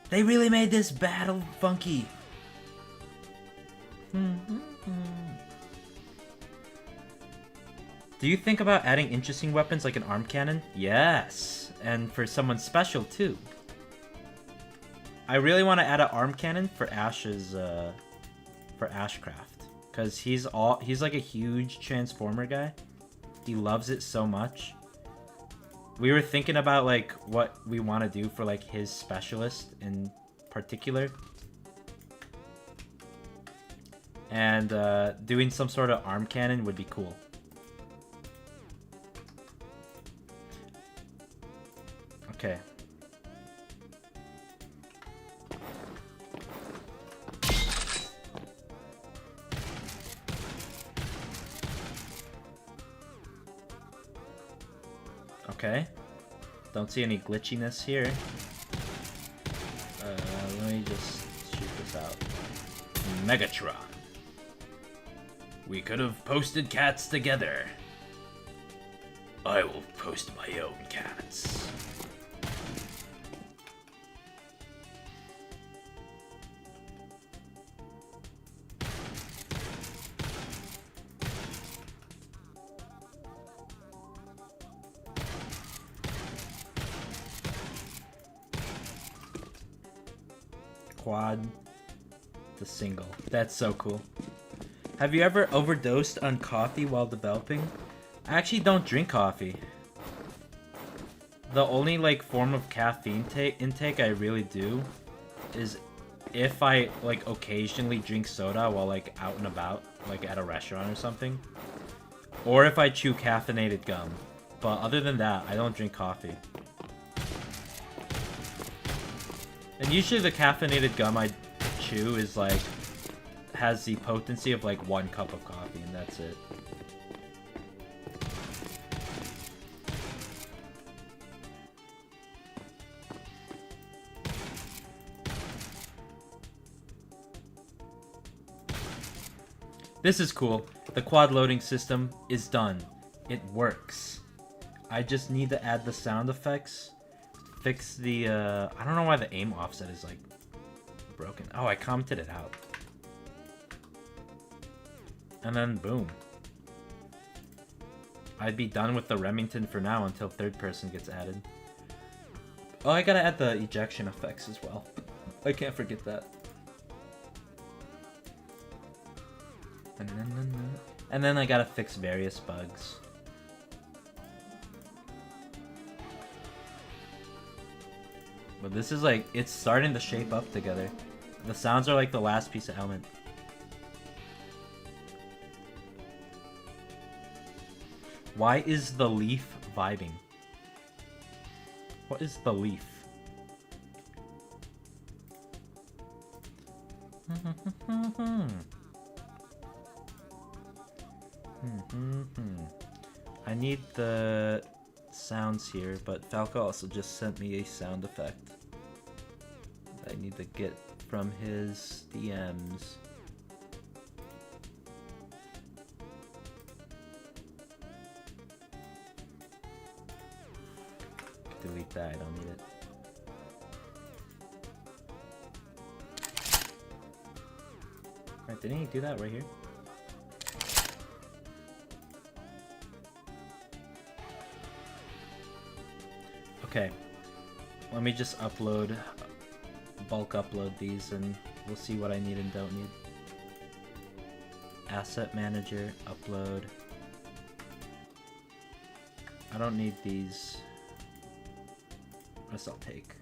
They really made this battle funky. Do you think about adding interesting weapons like an arm cannon? Yes, and for someone special too. I really want to add an arm cannon for Ash's, for Ashcraft, cause he's like a huge Transformer guy. He loves it so much. We were thinking about like what we want to do for like his specialist in particular, and doing some sort of arm cannon would be cool. Okay. Okay. Don't see any glitchiness here. Let me just shoot this out. Megatron. We could have posted cats together. I will post my own cats. Quad to single. That's so cool. Have you ever overdosed on coffee while developing? I actually don't drink coffee. The only like form of caffeine intake I really do is if I like occasionally drink soda while like out and about, like at a restaurant or something, or if I chew caffeinated gum. But other than that, I don't drink coffee. And usually the caffeinated gum I chew is like, has the potency of like 1 cup of coffee, and that's it. This is cool. The quad loading system is done. It works. I just need to add the sound effects. Fix the, I don't know why the aim offset is, like, broken. Oh, I commented it out. And then, boom. I'd be done with the Remington for now until third person gets added. Oh, I gotta add the ejection effects as well. I can't forget that. And then I gotta fix various bugs. But this is like, it's starting to shape up together. The sounds are like the last piece of element. Why is the leaf vibing? What is the leaf? I need the sounds here, but Falco also just sent me a sound effect I need to get from his DMs. Delete that, I don't need it. Alright, didn't he do that right here? Okay, let me just upload, bulk upload these, and we'll see what I need and don't need. Asset manager, upload. I don't need these. This I'll take.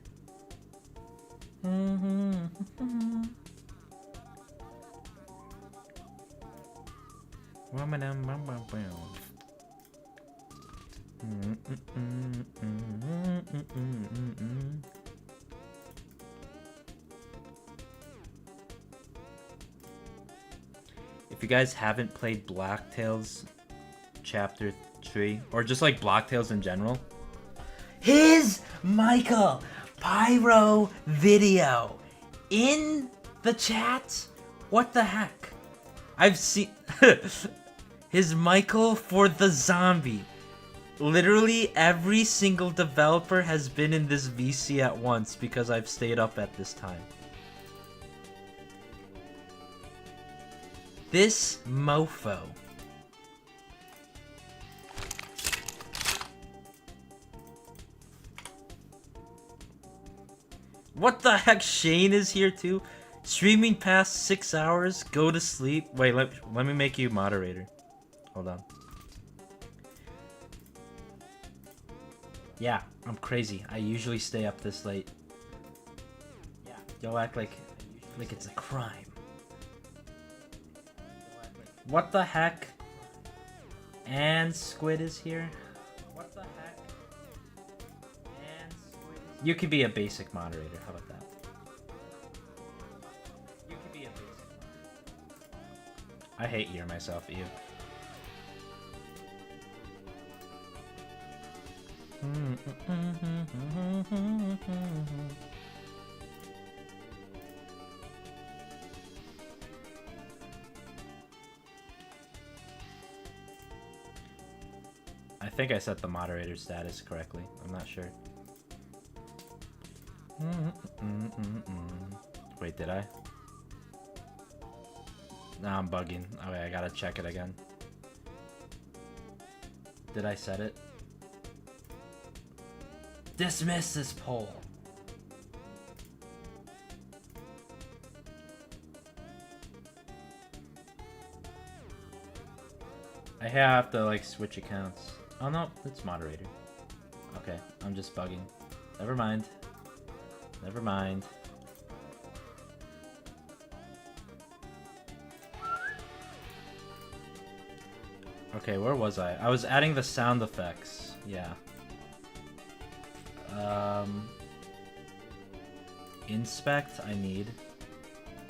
If you guys haven't played Blacktails Chapter 3, or just like Blacktails in general, his Michael Pyro video in the chat? What the heck? I've seen his Michael for the zombie. Literally every single developer has been in this VC at once because I've stayed up at this time. This mofo. What the heck? Shane is here too? Streaming past 6 hours? Go to sleep? Wait, let me make you moderator. Hold on. Yeah, I'm crazy. I usually stay up this late. Yeah, you'll act like it's a crime. What the heck? And Squid is here. What the heck? And Squid is... You could be a basic moderator. How about that? You could be a basic moderator. I hate you myself, you. I think I set the moderator status correctly. I'm not sure. Wait, did I? Nah, I'm bugging. Okay, I gotta check it again. Did I set it? Dismiss this poll. I have to like switch accounts. Oh no, it's moderator. Okay, I'm just bugging. Never mind. Never mind. Okay, where was I? I was adding the sound effects. Yeah. Inspect, I need.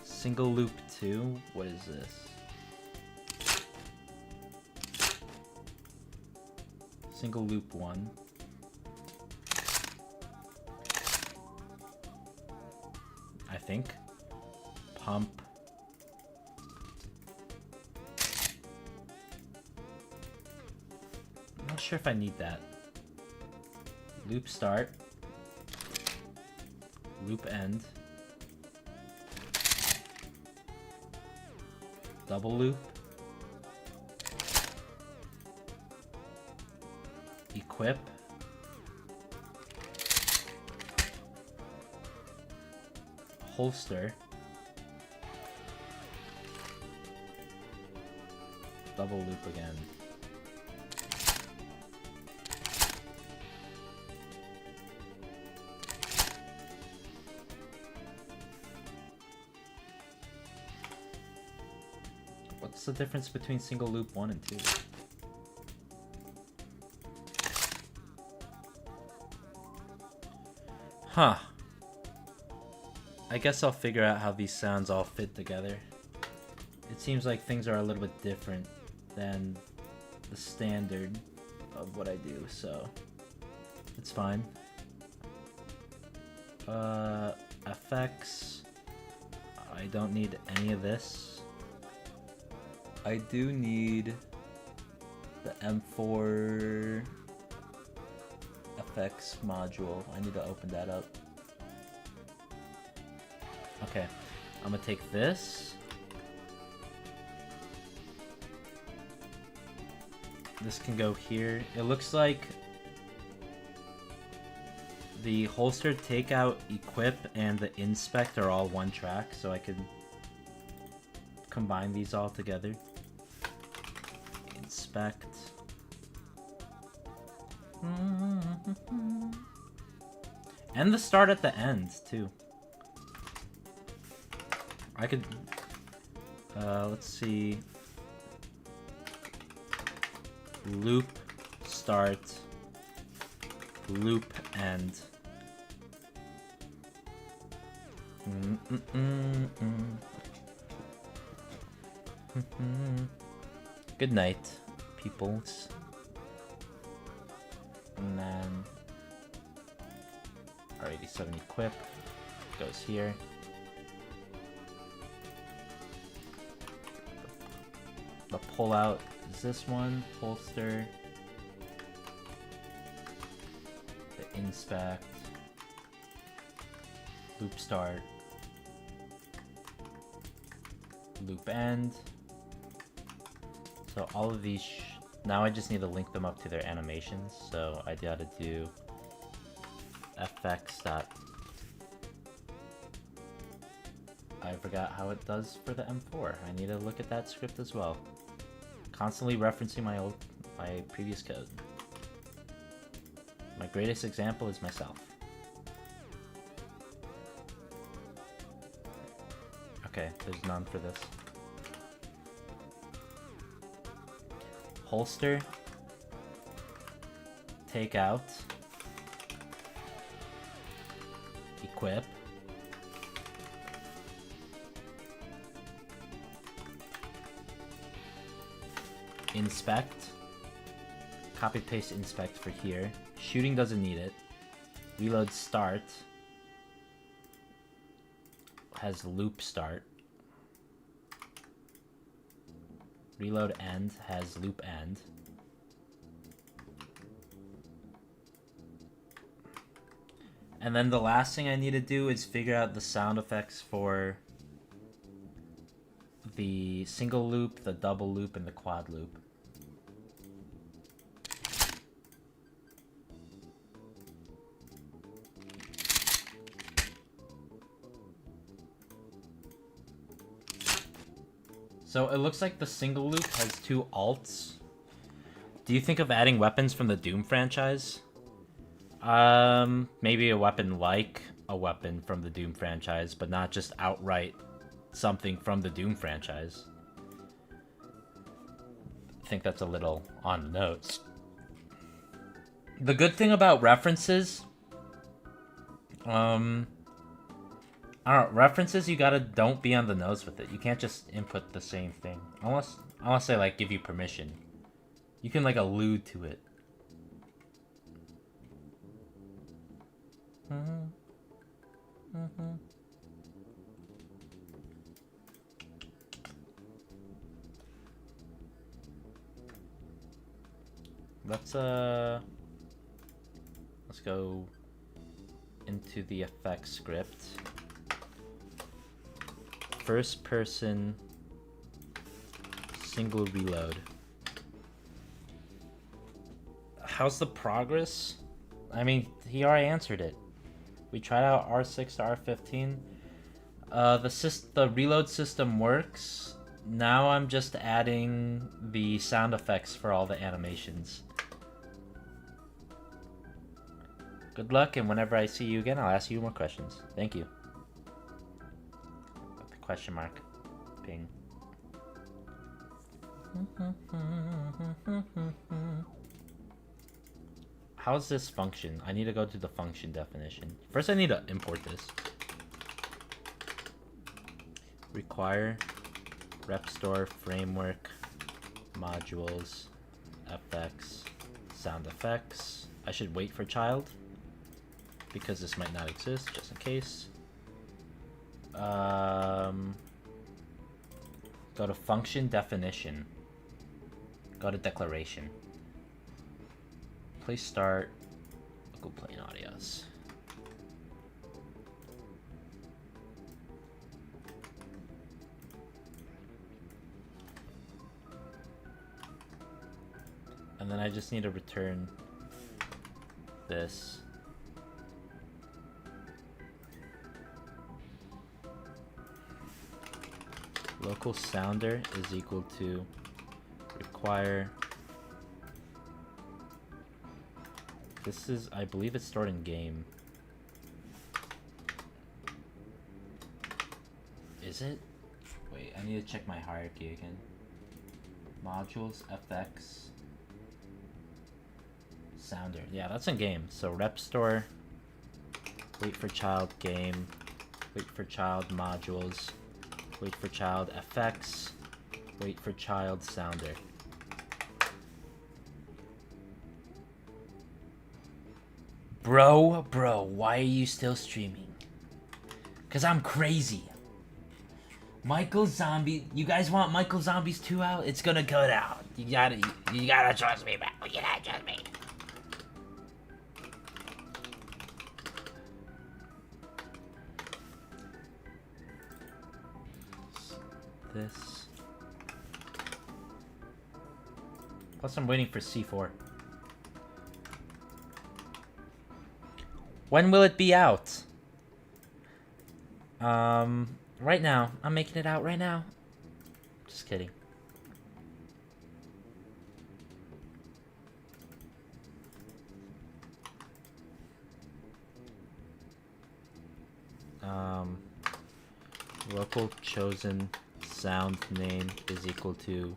Single loop 2. What is this? Single loop 1. I think. Pump. I'm not sure if I need that. Loop start. Loop end. Double loop. Equip. Holster. Double loop again. What's the difference between single loop 1 and 2? Huh. I guess I'll figure out how these sounds all fit together. It seems like things are a little bit different than the standard of what I do, so it's fine. Effects. I don't need any of this. I do need the M4 effects module. I need to open that up. Okay, I'm gonna take this. This can go here. It looks like the holster, takeout, equip, and the inspect are all one track, so I can combine these all together. Inspect. And the start at the end, too. I could... let's see... Loop, start, loop, end. Good night, peoples. And then R87 equip goes here. The pull out is this one, holster, inspect, loop start, loop end. So all of these, now I just need to link them up to their animations. So I gotta do fx dot. I forgot how it does for the M4. I need to look at that script as well. Constantly referencing my previous code. My greatest example is myself. Okay, there's none for this. Holster. Take out. Equip. Inspect. Copy paste inspect for here. Shooting doesn't need it. Reload start has loop start. Reload end has loop end. And then the last thing I need to do is figure out the sound effects for the single loop, the double loop, and the quad loop. So it looks like the single loop has two alts. Do you think of adding weapons from the Doom franchise? Maybe a weapon like a weapon from the Doom franchise, but not just outright something from the Doom franchise. I think that's a little on the nose. The good thing about references, I don't know, references, you gotta don't be on the nose with it. You can't just input the same thing. Unless they like give you permission. You can like allude to it. Let's go into the effects script. First person single reload. How's the progress? I mean, he already answered it. We tried out R6 to R15. The reload system works. Now I'm just adding the sound effects for all the animations. Good luck, and whenever I see you again, I'll ask you more questions. Thank you. Question mark. Ping. How's this function? I need to go to the function definition. First I need to import this. Require rep store framework modules fx sound effects. I should wait for child because this might not exist, just in case. Go to function definition. Go to declaration. Place start. Go plain audios. And then I just need to return this. Local sounder is equal to require. This is, I believe it's stored in game. Is it? Wait, I need to check my hierarchy again. Modules, FX, sounder. Yeah, that's in game. So rep store, wait for child game, wait for child modules, wait for child FX, wait for child sounder. Bro, why are you still streaming? Cause I'm crazy. Michael Zombie, you guys want Michael Zombies 2 out? It's gonna cut out. You gotta trust me, man. You gotta trust me. this. Plus, I'm waiting for C4. When will it be out? Right now. I'm making it out right now. Just kidding. Local chosen sound name is equal to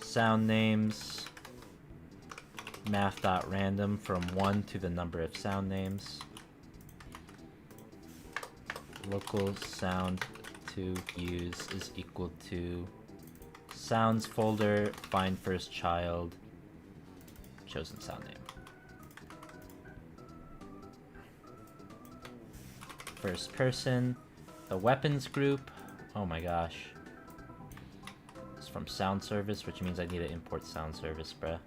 sound names math.random from 1 to the number of sound names. Local sound to use is equal to sounds folder find first child chosen sound name. First person, the weapons group. Oh my gosh. It's from sound service, which means I need to import sound service, bruh.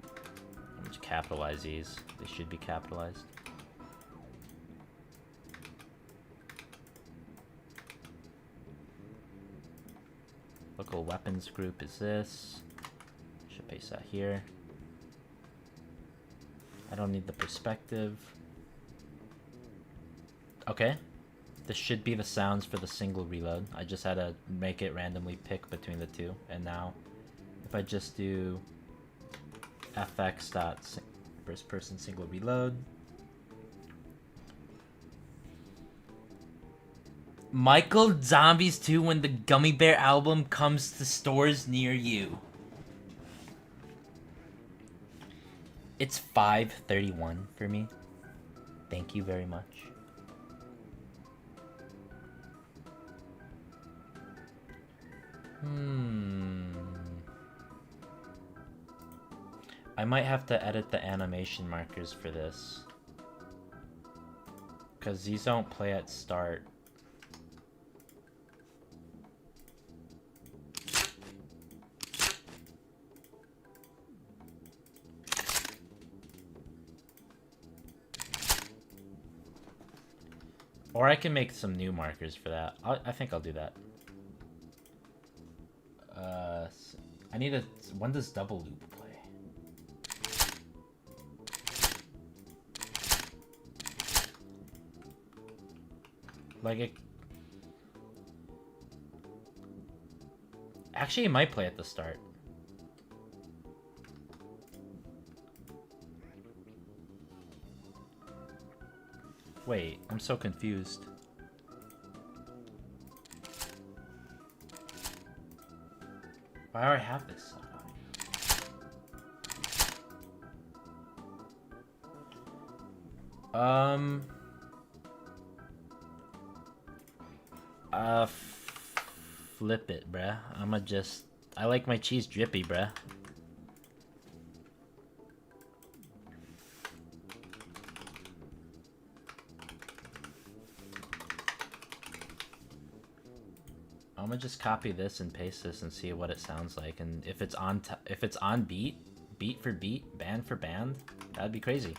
I'm going to capitalize these. They should be capitalized. Local weapons group is this. Should paste that here. I don't need the perspective. Okay. This should be the sounds for the single reload. I just had to make it randomly pick between the two. And now, if I just do fx dot first person single reload. Michael Zombies 2 when the Gummy Bear album comes to stores near you. It's 5:31 for me. Thank you very much. I might have to edit the animation markers for this. Because these don't play at start. Or I can make some new markers for that. I think I'll do that. I need a... When does double loop play? Like it... Actually, it might play at the start. Wait, I'm so confused. Why do I have this? Flip it, bruh. I'ma just... I like my cheese drippy, bruh. I'm gonna just copy this and paste this and see what it sounds like, and if it's on beat for beat, band for band, that'd be crazy.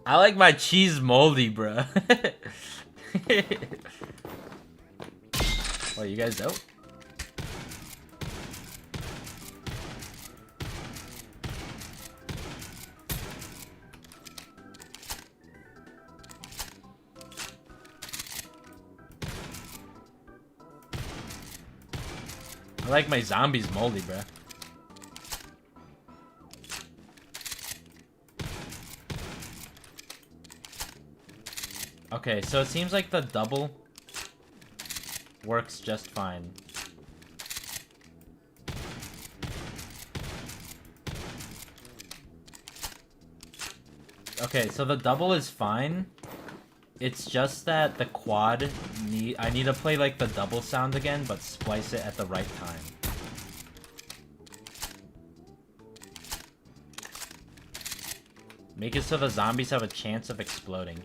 I like my cheese moldy, bruh. What, you guys don't? I like my zombies moldy, bruh. Okay, so it seems like the double works just fine. Okay, so the double is fine. It's just that the quad I need to play like the double sound again, but splice it at the right time. Make it so the zombies have a chance of exploding.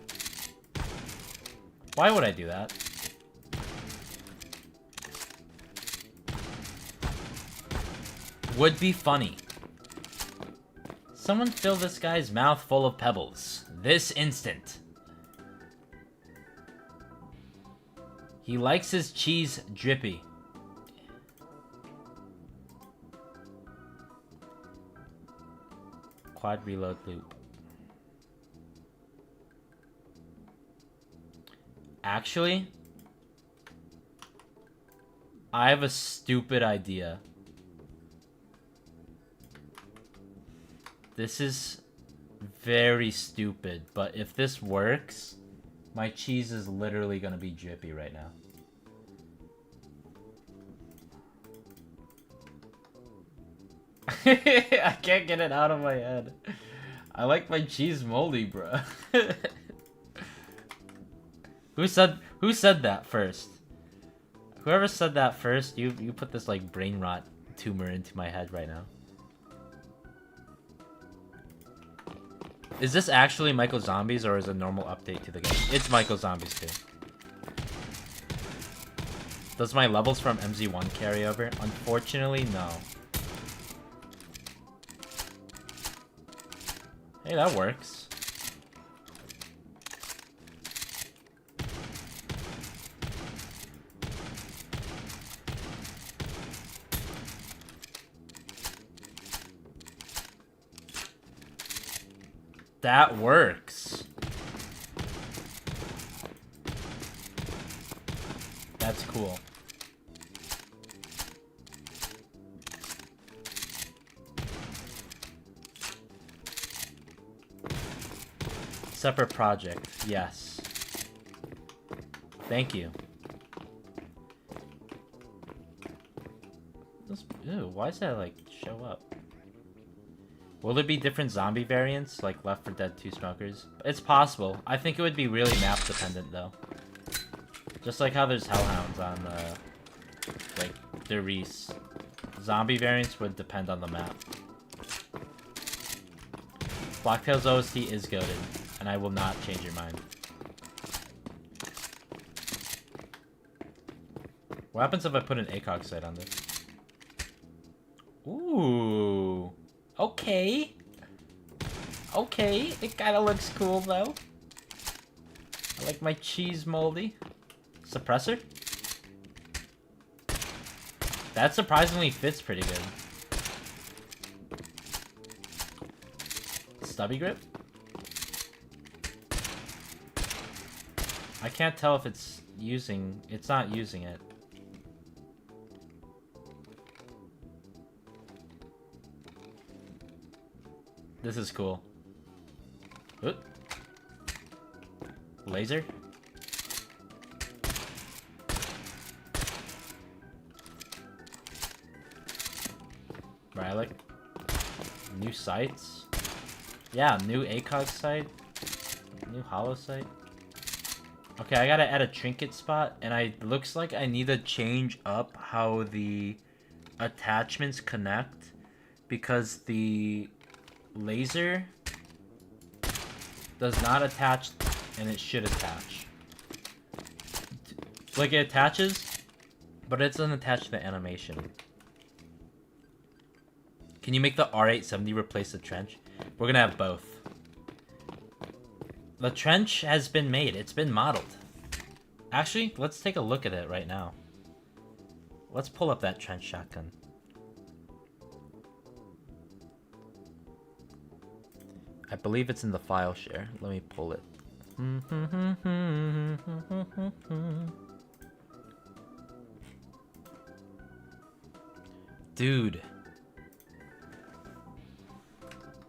Why would I do that? would be funny. Someone fill this guy's mouth full of pebbles. This instant. He likes his cheese drippy. Quad reload loop. Actually, I have a stupid idea. This is very stupid, but if this works, my cheese is literally gonna be drippy right now. I can't get it out of my head. I like my cheese moldy, bro. Who said that first? Whoever said that first, you put this like brain rot tumor into my head right now. Is this actually Michael Zombies or is it a normal update to the game? It's Michael Zombies too. Does my levels from MZ1 carry over? Unfortunately, no. Hey, that works. That works. That's cool. Separate project, yes. Thank you. Ew, why does that like show up? Will there be different zombie variants, like Left 4 Dead 2 smokers? It's possible. I think it would be really map dependent though. Just like how there's hellhounds on like the Reese. Zombie variants would depend on the map. Blacktail's OST is goated, and I will not change your mind. What happens if I put an ACOG sight on this? Ooh. Okay. Okay, it kinda looks cool though. I like my cheese moldy. Suppressor? That surprisingly fits pretty good. Stubby grip? I can't tell if it's not using it. This is cool. Oop. Laser? Relic. New sights? Yeah, new ACOG sight. New hollow sight. Okay, I gotta add a trinket spot, and looks like I need to change up how the attachments connect, because the laser does not attach, and it should attach. Like, it attaches, but it doesn't attach to the animation. Can you make the R870 replace the trench? We're gonna have both. The trench has been made. It's been modeled. Actually, let's take a look at it right now. Let's pull up that trench shotgun. I believe it's in the file share. Let me pull it. Dude.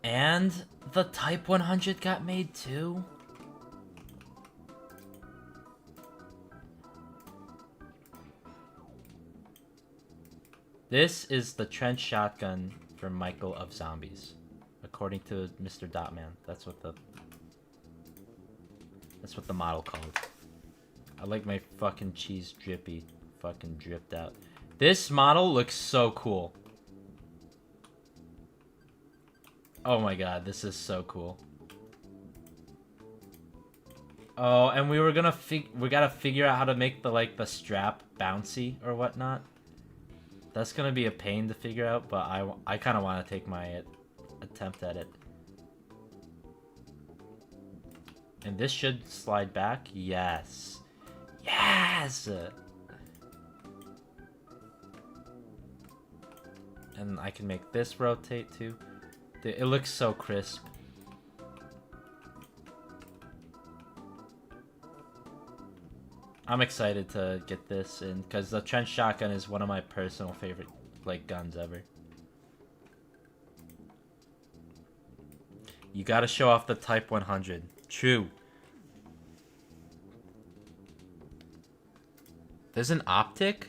And the Type 100 got made too? This is the trench shotgun for Michael of Zombies. According to Mr. Dotman. That's what the model called. I like my fucking cheese drippy. Fucking dripped out. This model looks so cool. Oh my god, this is so cool. Oh, and we gotta figure out how to make the strap bouncy or whatnot. That's gonna be a pain to figure out, but I kind of want to take my attempt at it. And this should slide back. Yes. Yes! And I can make this rotate too. It looks so crisp. I'm excited to get this in because the trench shotgun is one of my personal favorite like guns ever. You gotta show off the Type 100. True. There's an optic?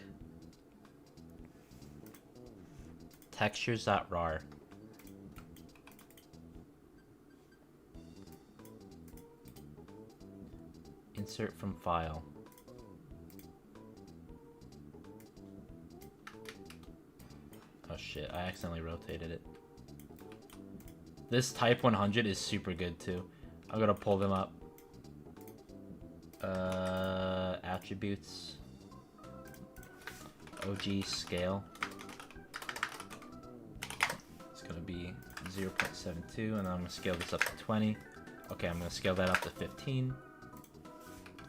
Textures.rar. Insert from file. Oh shit, I accidentally rotated it. This Type 100 is super good too. I'm gonna pull them up. Attributes. OG scale. It's gonna be 0.72 and I'm gonna scale this up to 20. Okay, I'm gonna scale that up to 15.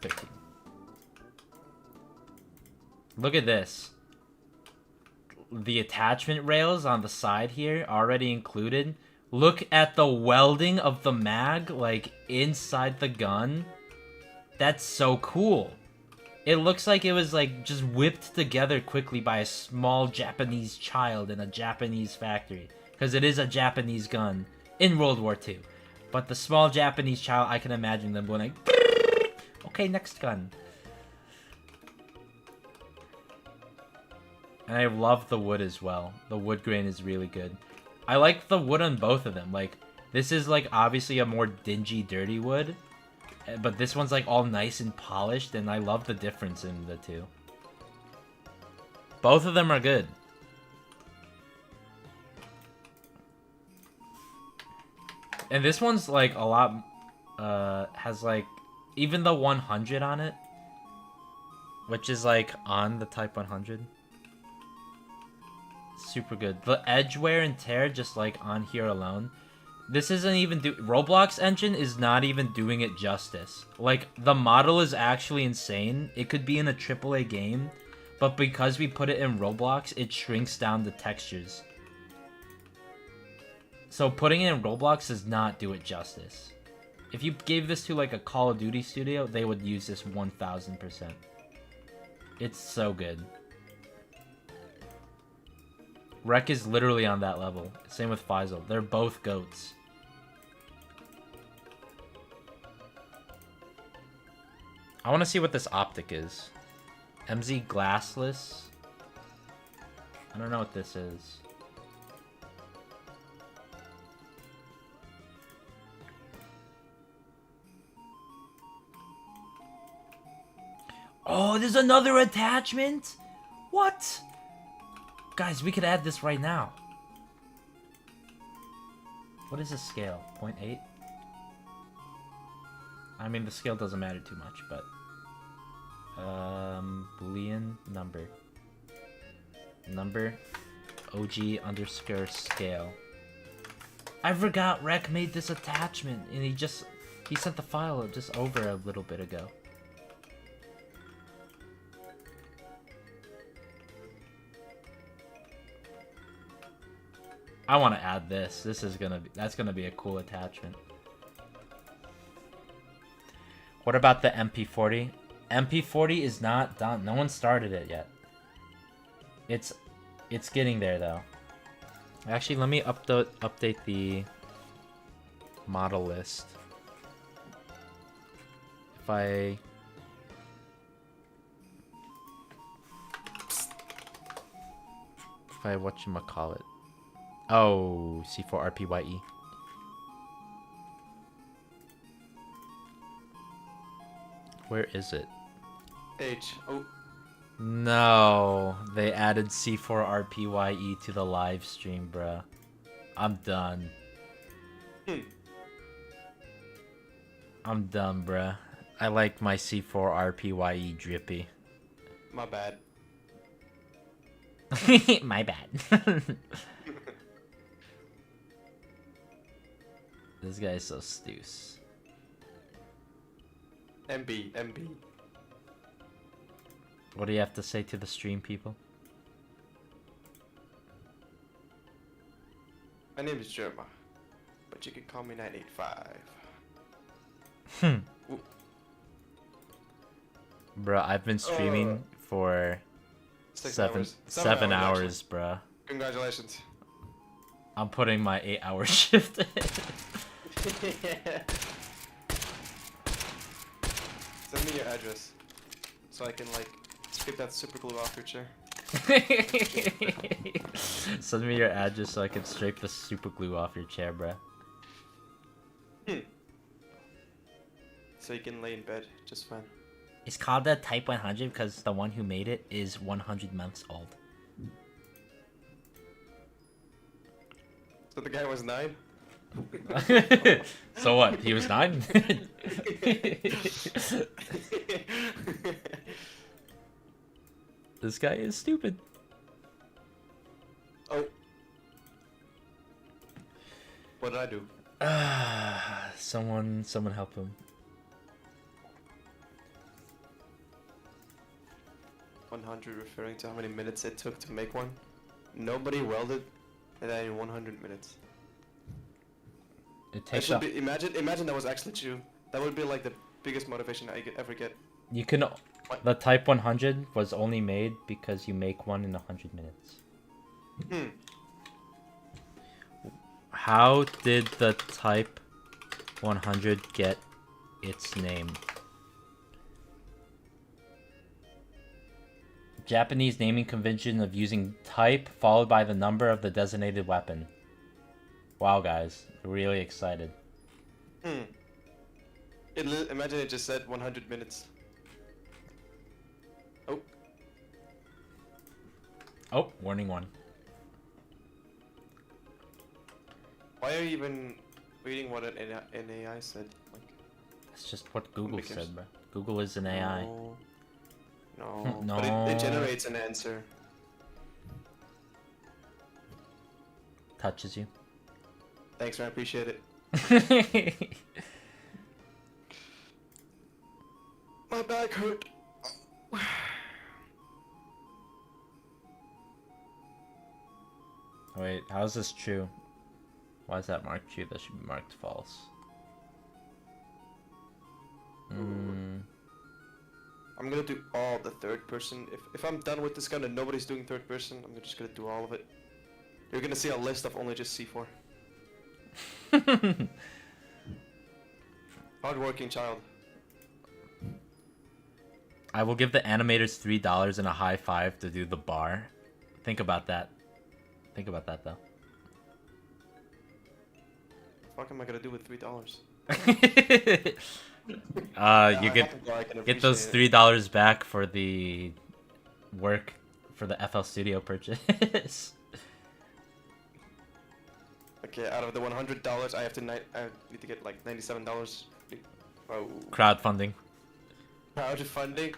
15. Look at this. The attachment rails on the side here already included. Look at the welding of the mag, like, inside the gun. That's so cool. It looks like it was, like, just whipped together quickly by a small Japanese child in a Japanese factory. Because it is a Japanese gun in World War II. But the small Japanese child, I can imagine them going like, okay, next gun. And I love the wood as well. The wood grain is really good. I like the wood on both of them. Like, this is, like, obviously a more dingy, dirty wood. But this one's, like, all nice and polished. And I love the difference in the two. Both of them are good. And this one's, like, a lot... has, like... Even the 100 on it. Which is, like, on the Type 100. Super good. The edge wear and tear, just like on here alone. This isn't even Roblox engine is not even doing it justice. Like, the model is actually insane. It could be in a AAA game, but because we put it in Roblox, it shrinks down the textures. So putting it in Roblox does not do it justice. If you gave this to like a Call of Duty studio, they would use this 1000%. It's so good. Rec is literally on that level. Same with Faisal. They're both goats. I want to see what this optic is. MZ glassless. I don't know what this is. Oh, there's another attachment? What? Guys, we could add this right now. What is the scale? 0.8? I mean, the scale doesn't matter too much, but... Boolean number. Number. OG underscore scale. I forgot Rec made this attachment, and he sent the file just over a little bit ago. I want to add this. That's gonna be a cool attachment. What about the MP40? MP40 is not done. No one started it yet. It's getting there though. Actually, let me update the model list. If I whatchamacallit. Oh, C4RPYE. Where is it? H. Oh. No, they added C4RPYE to the live stream, bruh. I'm done. I'm done, bruh. I like my C4RPYE drippy. My bad. My bad. This guy is so stooce. MB. What do you have to say to the stream people? My name is Jerma, but you can call me 985. Bruh, I've been streaming for 7 hours, bruh. Congratulations. I'm putting my 8-hour shift in. Send me your address, so I can like skip that super glue off your chair. Send me your address so I can scrape the super glue off your chair, bruh. So you can lay in bed just fine. It's called the Type 100 because the one who made it is 100 months old. So the guy was 9? So what? He was 9? This guy is stupid. Oh. What did I do? Someone help him. 100 referring to how many minutes it took to make one. Nobody welded and that in 100 minutes. It I takes should be, imagine that was actually true. That would be like the biggest motivation I could ever get. You can. The Type 100 was only made because you make one in 100 minutes. How did the Type 100 get its name? Japanese naming convention of using type followed by the number of the designated weapon. Wow, guys, really excited. Imagine it just said 100 minutes. Oh. Oh, warning one. Why are you even reading what an AI said? Like, That's just what Google Because- said, bro. Google is an AI. No. No. But it generates an answer. Touches you. Thanks, man. I appreciate it. My back hurt. Wait, how is this true? Why is that marked true? That should be marked false. I'm gonna do all the third person. If I'm done with this gun and nobody's doing third person, I'm just gonna do all of it. You're gonna see a list of only just C4. Hardworking child. I will give the animators $3 and a high five to do the bar. Think about that. Think about that, though. What am I gonna do with $3? You get those $3 back for the work for the FL Studio purchase. Okay, out of the $100, I need to get like $97. Oh. Crowdfunding. Crowdfunding.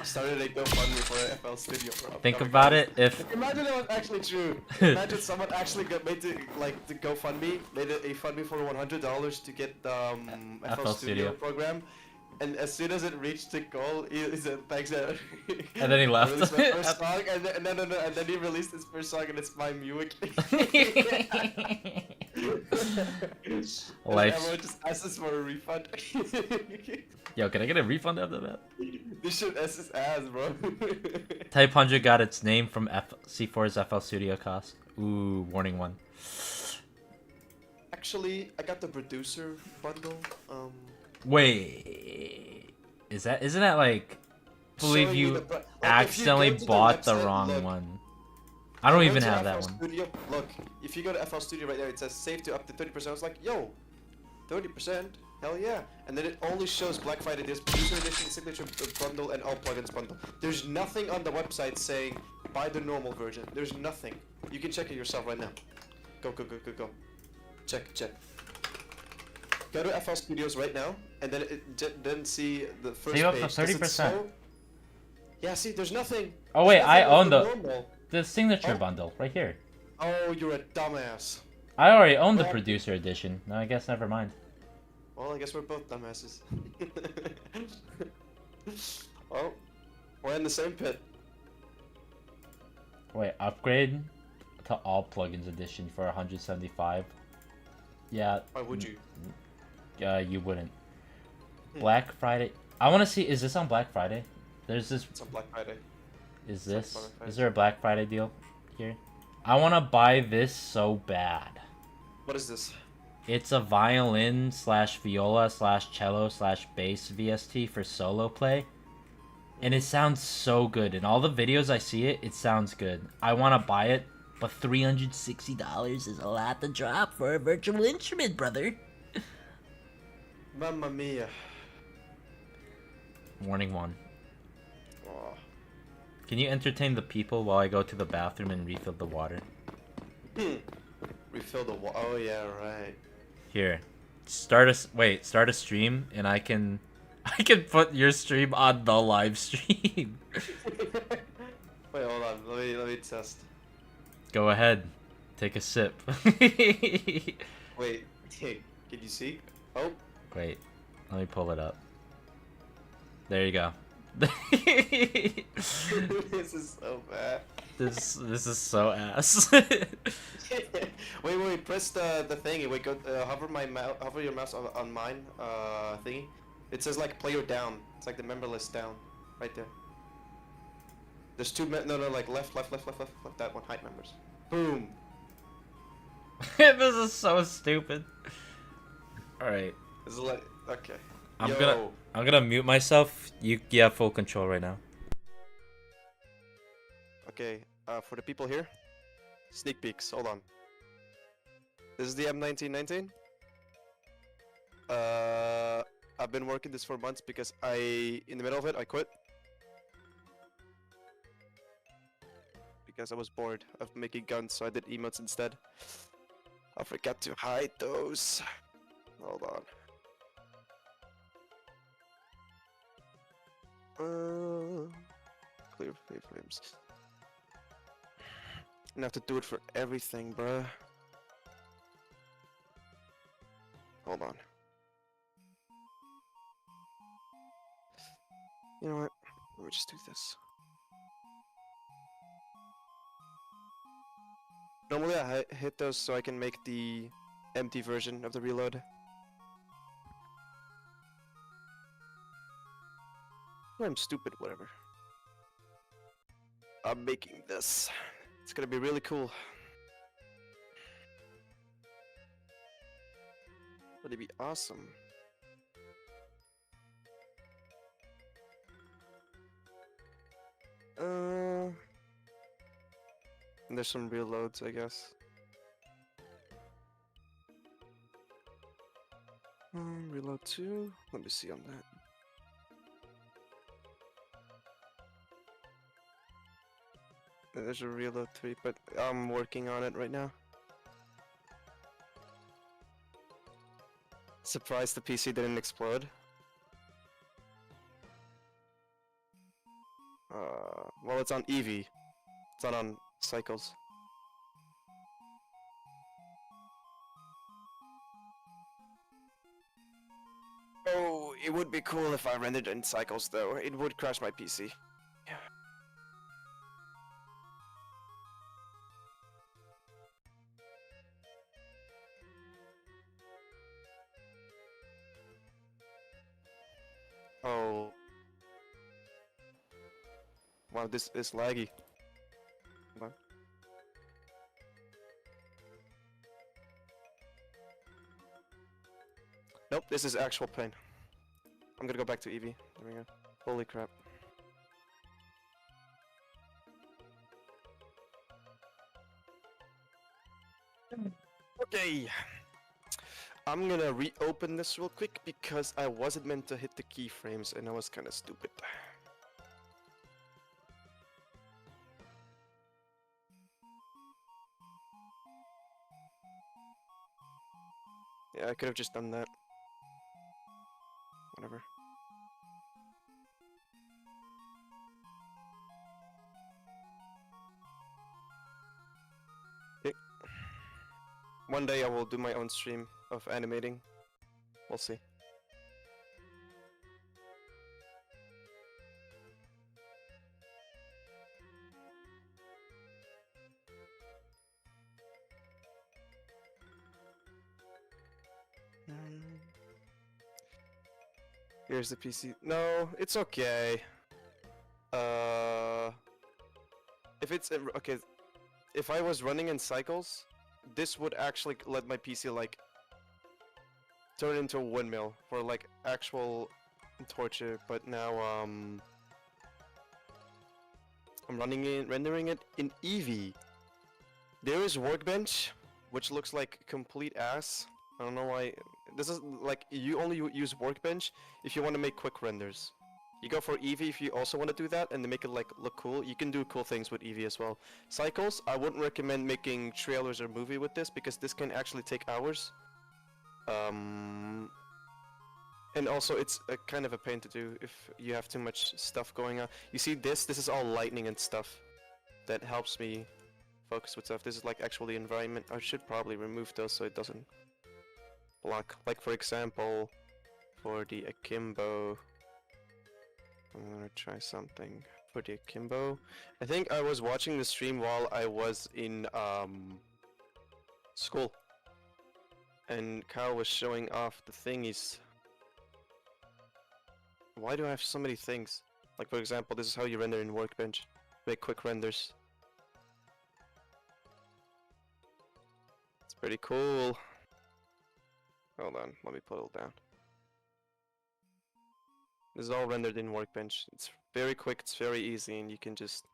Started a GoFundMe for FL Studio. For Think about it. If imagine it was actually true. Imagine someone actually made the GoFundMe, made a funding for $100 to get the FL Studio program, and as soon as it reached the goal, he said thanks. And then he left. Released my first song, and then he released his first song, and it's my Muick. Everyone just asks us for a refund. Yo, can I get a refund after that? This shit his ass, bro. Type 100 got its name from C4's FL Studio cost. Ooh, warning one. Actually, I got the producer bundle. Wait, isn't that like? Believe Showing you the like, accidentally if you go to the bought the website, wrong look, one. I don't go even to have FL that one. Studio, look, if you go to FL Studio right there, it says save to up to 30%. I was like, yo, 30%? Hell yeah. And then it only shows Black Friday. There's producer edition, signature bundle, and all plugins bundle. There's nothing on the website saying buy the normal version. There's nothing. You can check it yourself right now. Go. Check. Go to FL Studios right now, and then then see the first Save up page. to 30%. Yeah, see, there's nothing. Oh wait, I own the normal. signature Oh. bundle right here. Oh, you're a dumbass. I already own the Well- producer edition. No, I guess never mind. Well, I guess we're both dumbasses. Oh, we're in the same pit. Wait, upgrade to all plugins edition for 175. Yeah. Why would you? You wouldn't. Black Friday. I want to see. Is this on Black Friday? There's this. It's on Black Friday. Is on this? Black Friday. Is there a Black Friday deal here? I want to buy this so bad. What is this? It's a violin slash viola slash cello slash bass VST for solo play. And it sounds so good. In all the videos I see it, it sounds good. I want to buy it, but $360 is a lot to drop for a virtual instrument, brother. Mamma mia. Warning 1. Oh. Can you entertain the people while I go to the bathroom and refill the water? Refill the water. Oh yeah, right. Here. Start a stream and I can put your stream on the live stream. Wait, hold on. Let me test. Go ahead. Take a sip. Wait, can you see? Oh. Wait. Let me pull it up. There you go. This is so bad. This is so ass. wait, press the thingy. Wait, go hover your mouse on mine thingy. It says like player down. It's like the member list down, right there. There's two no, like left. That one, hide members. Boom. This is so stupid. All right. This is like okay. I'm gonna mute myself. You have full control right now. Okay, for the people here, sneak peeks. Hold on. This is the M1919. I've been working this for months because in the middle of it, I quit. Because I was bored of making guns, so I did emotes instead. I forgot to hide those. Hold on. Clear frames. I have to do it for everything, bruh. Hold on. You know what? Let me just do this. Normally I hit those so I can make the empty version of the reload. I'm stupid, whatever. I'm making this. It's gonna be really cool. That'd be awesome. And there's some reloads, I guess. Reload 2. Let me see on that. There's a reload 3, but I'm working on it right now. Surprised the PC didn't explode. Well, it's on Eevee. It's not on Cycles. Oh, it would be cool if I rendered in Cycles, though. It would crash my PC. Yeah. Oh. Wow, this is laggy. Hold on. Nope, this is actual pain. I'm gonna go back to Eevee. There we go. Holy crap. Okay. I'm gonna reopen this real quick because I wasn't meant to hit the keyframes and I was kinda stupid. Yeah, I could have just done that. Whatever. One day I will do my own stream of animating. We'll see. Here's the PC. No, it's okay. If it's okay, if I was running in cycles, this would actually let my PC like turn into a windmill for like actual torture. But now I'm rendering it in Eevee. There is Workbench, which looks like complete ass. I don't know why. This is like you only use Workbench if you want to make quick renders. You go for Eevee if you also want to do that and to make it like look cool. You can do cool things with Eevee as well. Cycles, I wouldn't recommend making trailers or movie with this because this can actually take hours. And also it's a kind of a pain to do if you have too much stuff going on. You see this is all lightning and stuff that helps me focus with stuff. This is like actually environment. I should probably remove those so it doesn't block. Like for example, for the akimbo, I'm gonna try something for the akimbo. I think I was watching the stream while I was in school, and Kyle was showing off the thingies. Why do I have so many things? Like for example, this is how you render in Workbench. Make quick renders. It's pretty cool. Hold on, let me put it down. This is all rendered in Workbench. It's very quick, it's very easy, and you can just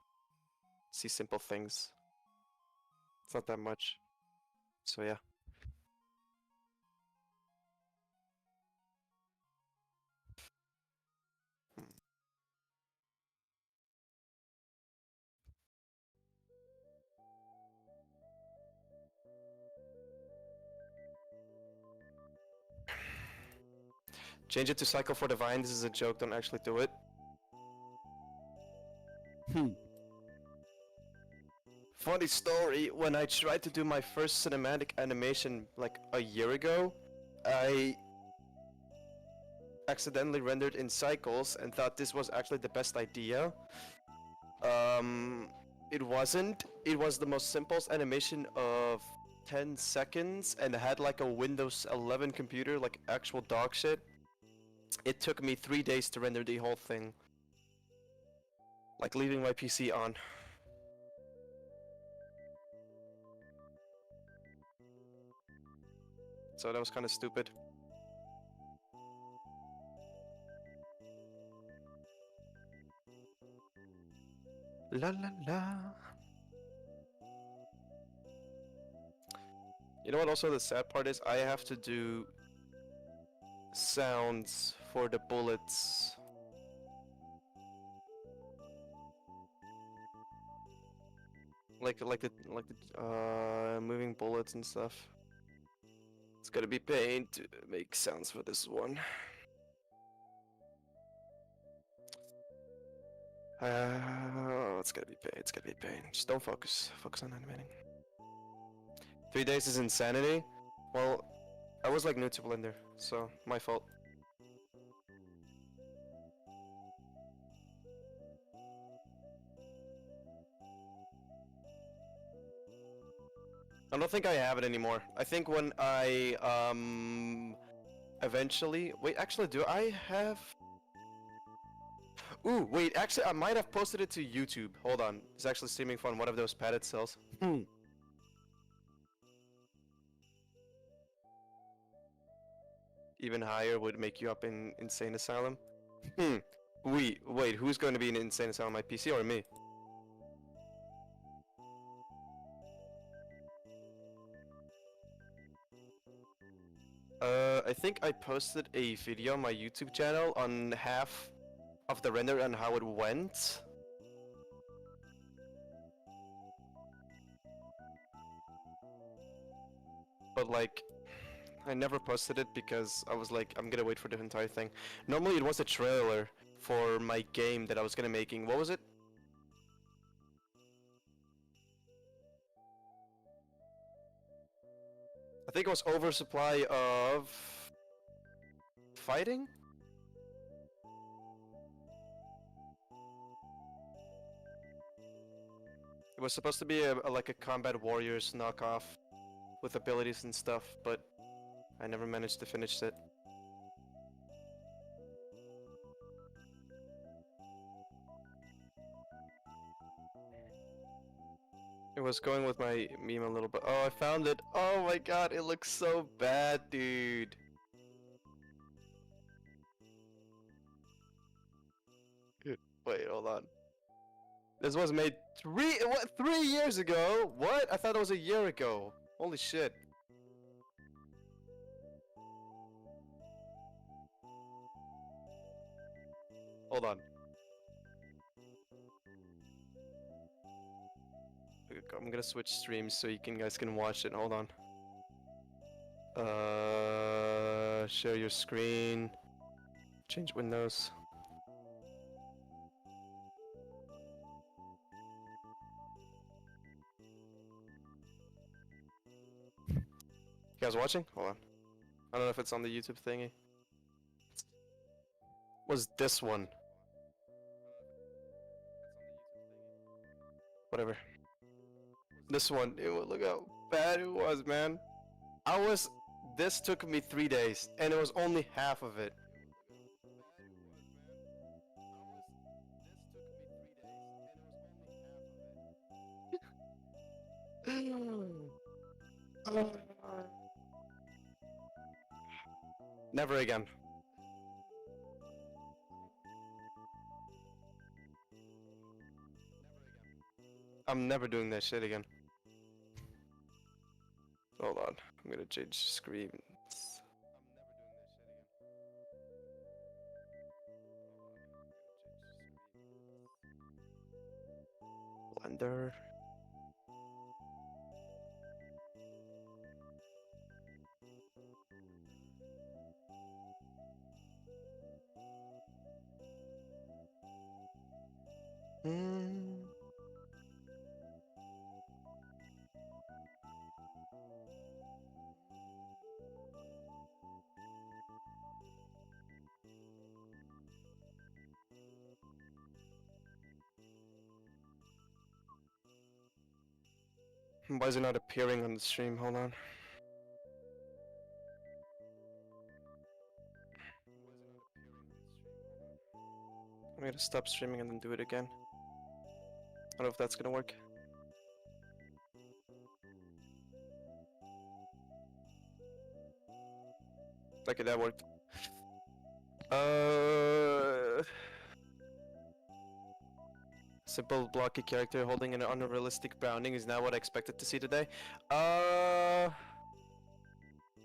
see simple things. It's not that much. So yeah. Change it to cycle for the vine. This is a joke, don't actually do it. Funny story, when I tried to do my first cinematic animation like a year ago, I accidentally rendered in cycles and thought this was actually the best idea. It wasn't. It was the most simplest animation of 10 seconds and had like a Windows 11 computer, like actual dog shit. It took me 3 days to render the whole thing. Like leaving my PC on. So that was kind of stupid. La la la. You know what also the sad part is? I have to do sounds for the bullets. Like the moving bullets and stuff. It's gonna be pain to make sounds for this one. It's gonna be pain. It's gonna be pain. Just don't focus. Focus on animating. 3 days is insanity. Well, I was like new to Blender, so my fault. I don't think I have it anymore. I think when I eventually wait, actually do I have? Ooh, wait, actually I might have posted it to YouTube. Hold on. It's actually streaming from one of those padded cells. Even higher would make you up in Insane Asylum. Wait, who's going to be in Insane Asylum, my PC or me? I think I posted a video on my YouTube channel on half of the render and how it went. But like, I never posted it because I was like, I'm gonna wait for the entire thing. Normally it was a trailer for my game that I was gonna making. What was it? think it was oversupply of fighting. It was supposed to be like a combat warriors knockoff with abilities and stuff, but I never managed to finish it. It was going with my meme a little bit. Oh, I found it. Oh my god, it looks so bad, dude. Wait, hold on. This was made 3 years ago? What? I thought it was a year ago. Holy shit. Hold on. I'm gonna switch streams so you guys can watch it. Hold on. Share your screen. Change windows. You guys watching? Hold on. I don't know if it's on the YouTube thingy. Was this one? Whatever. This one. Ew, look how bad it was, man. This took me 3 days, and it was only half of it. Never again. I'm never doing that shit again. Hold on, I'm gonna change screens. I'm never doing that shit again. Blender. Why is it not appearing on the stream? Hold on. I'm gonna stop streaming and then do it again. I don't know if that's gonna work. Okay, that worked. Simple blocky character holding an unrealistic bounding is not what I expected to see today.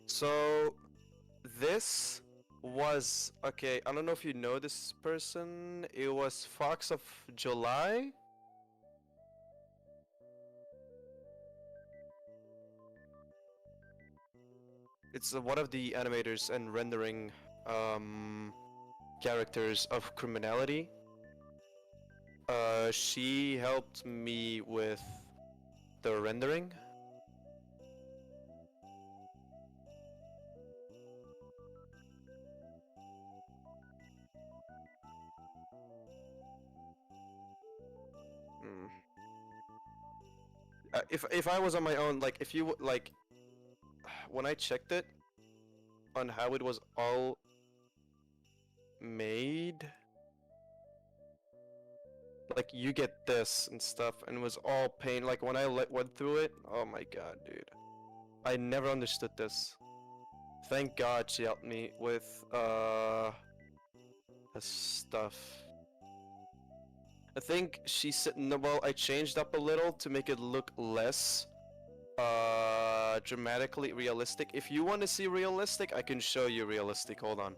So this was okay. I don't know if you know this person. It was Fox of July. It's one of the animators and rendering characters of Criminality. She helped me with the rendering. If I was on my own, like if you like, when I checked it on how it was all made, like you get this and stuff, and it was all paint. Like when I went through it, oh my god, dude, I never understood this. Thank God she helped me with this stuff. I think she said, no, well, I changed up a little to make it look less dramatically realistic. If you want to see realistic, I can show you realistic. Hold on.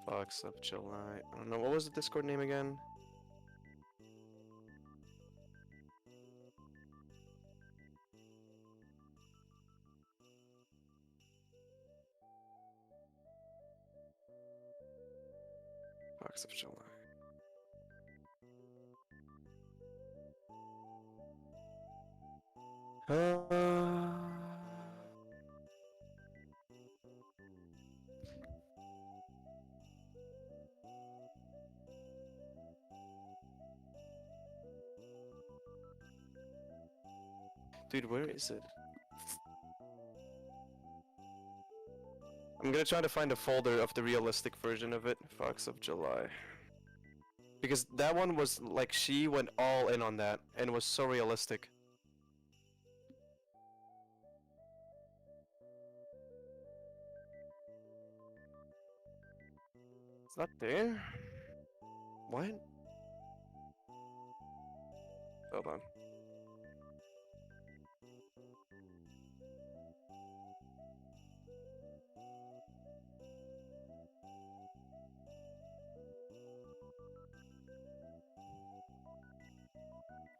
Fox of July. I don't know, what was the Discord name again? Fox of July. Dude, where is it? I'm gonna try to find a folder of the realistic version of it. Fox of July. Because that one was like she went all in on that and was so realistic. It's not there? What? Hold on.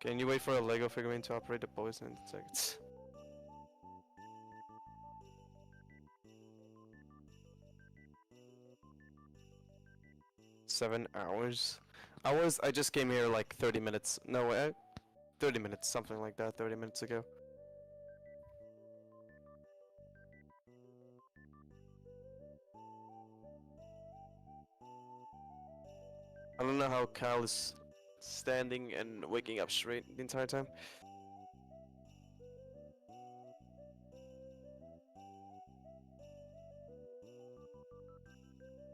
Can you wait for a Lego figurine to operate the poison in 10 seconds? $7 hours? I just came here like 30 minutes. No, 30 minutes, something like that, 30 minutes ago. I don't know how Kyle is standing and waking up straight the entire time.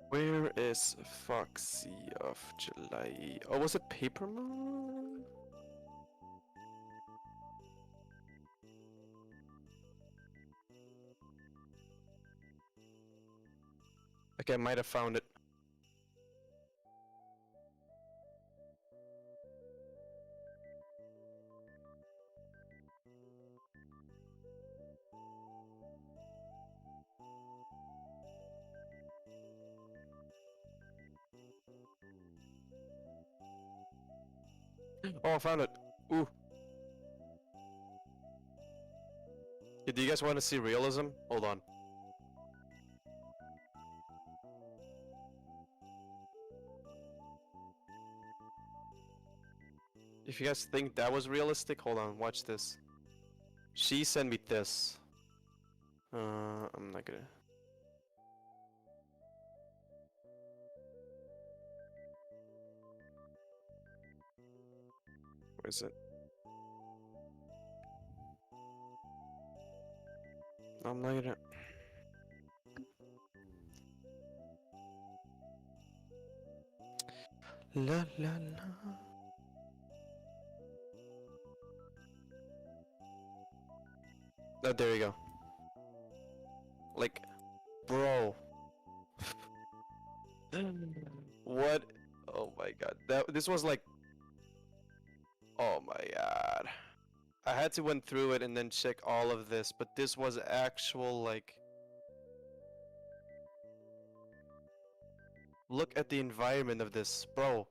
Where is Foxy of July? Oh, was it Paper Moon? Okay, I might have found it. Oh, I found it. Ooh. Yeah, do you guys want to see realism? Hold on. If you guys think that was realistic, hold on, watch this. She sent me this. I'm not gonna... Where is it? I'm not gonna... La la la. Oh, there you go. Like, bro. What? Oh my god. This was like... Oh my god. I had to went through it and then check all of this, but this was actual like... Look at the environment of this, bro.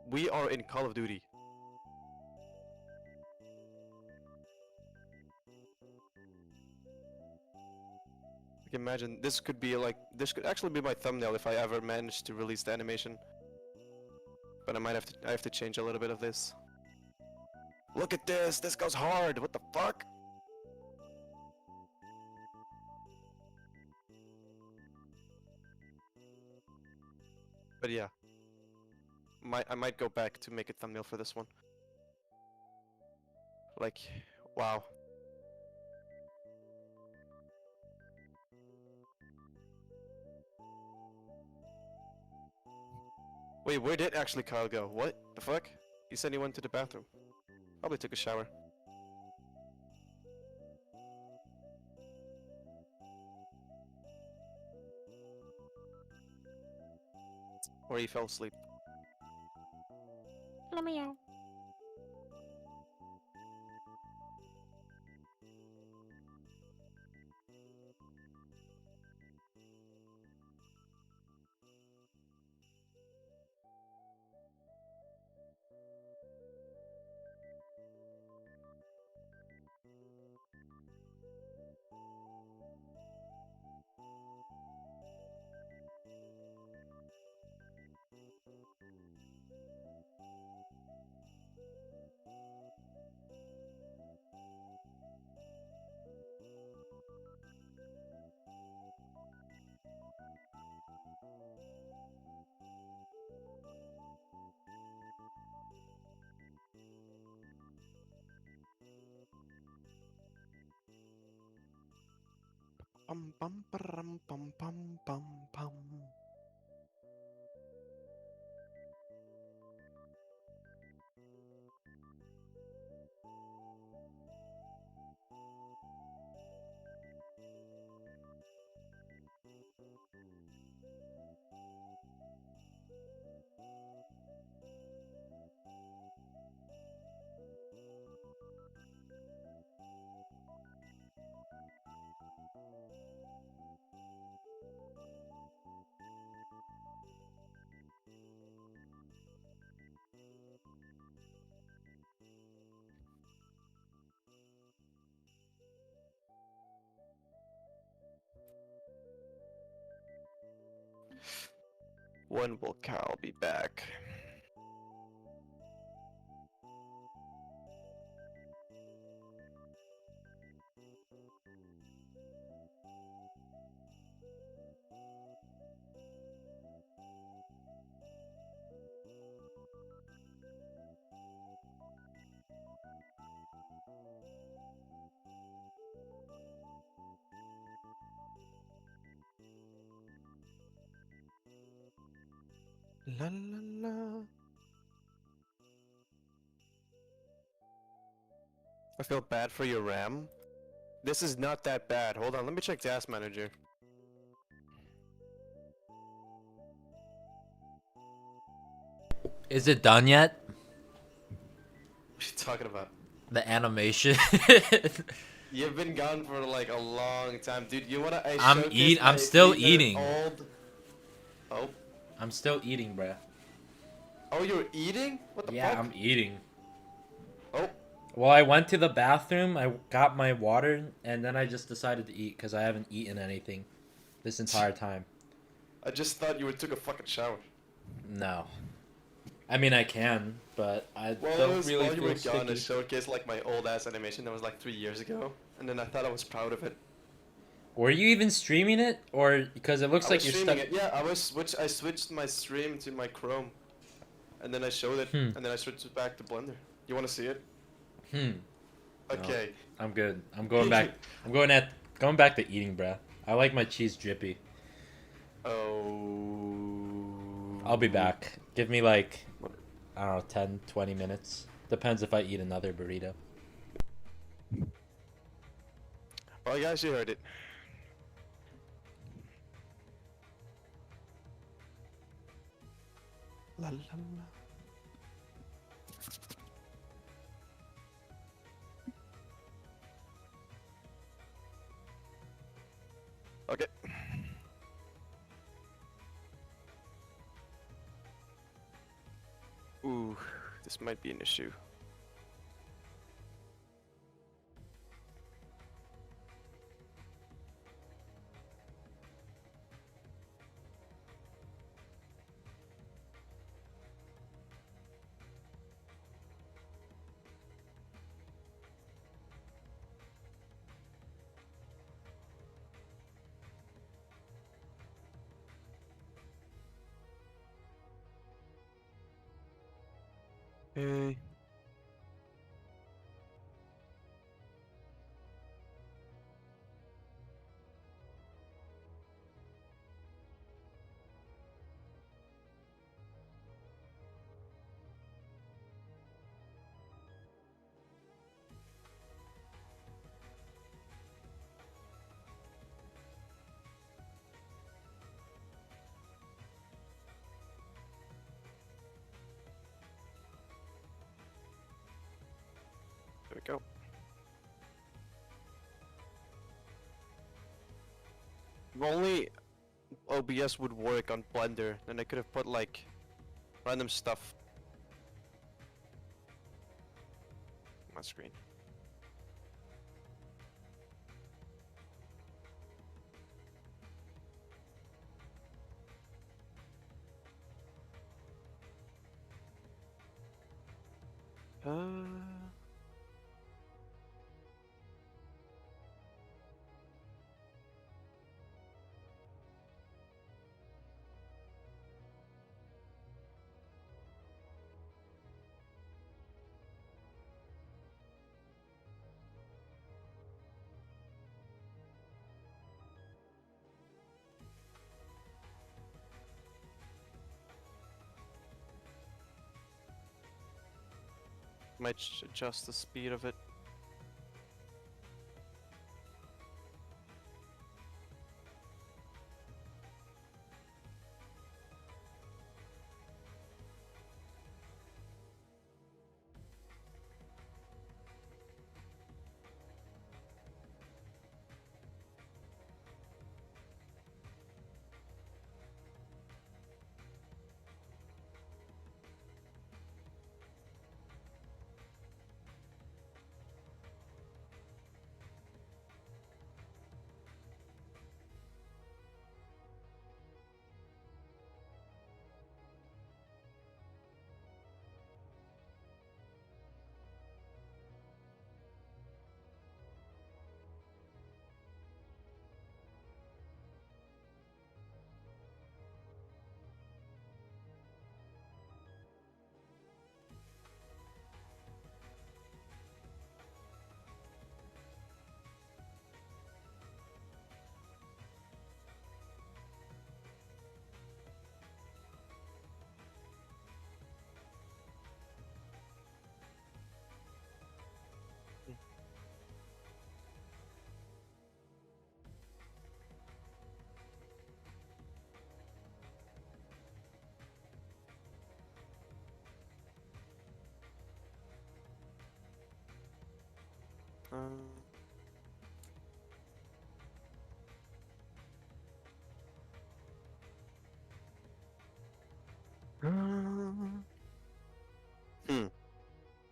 We are in Call of Duty. Like, imagine, this could be like... This could actually be my thumbnail if I ever manage to release the animation. But I have to change a little bit of this. Look at this! This goes hard! What the fuck? But yeah. I might go back to make a thumbnail for this one. Like, wow. Wait, where did actually Kyle go? What the fuck? He said he went to the bathroom. Probably took a shower. Or he fell asleep. Let me out. Bum bum bum bum bum bum bum. When will Carl be back? La la la. I feel bad for your RAM. This is not that bad. Hold on, let me check Task Manager. Is it done yet? What are you talking about? The animation. You've been gone for like a long time, dude. You wanna? I'm still eating. Old. Oh. I'm still eating, bruh. Oh, you're eating? What the Yeah, fuck? I'm eating. Oh. Well, I went to the bathroom, I got my water, and then I just decided to eat because I haven't eaten anything this entire time. I just thought you took a fucking shower. No. I mean, I can, but I Well, don't it was really while you feel were gone. I sticky. showcased like my old ass animation that was like 3 years ago, and then I thought I was proud of it. Were you even streaming it, or because it looks I like was you're streaming stuck? it. Yeah, I switched my stream to my Chrome, and then I showed it, and then I switched it back to Blender. You want to see it? Okay. I'm good. I'm going back. Going back to eating, bruh. I like my cheese drippy. Oh. I'll be back. Give me like, I don't know, 10, 20 minutes. Depends if I eat another burrito. Well, guys, you heard it. La la la. Okay. Ooh, this might be an issue. Hey. There we go. If only OBS would work on Blender, then I could have put like random stuff on my screen. Might adjust the speed of it.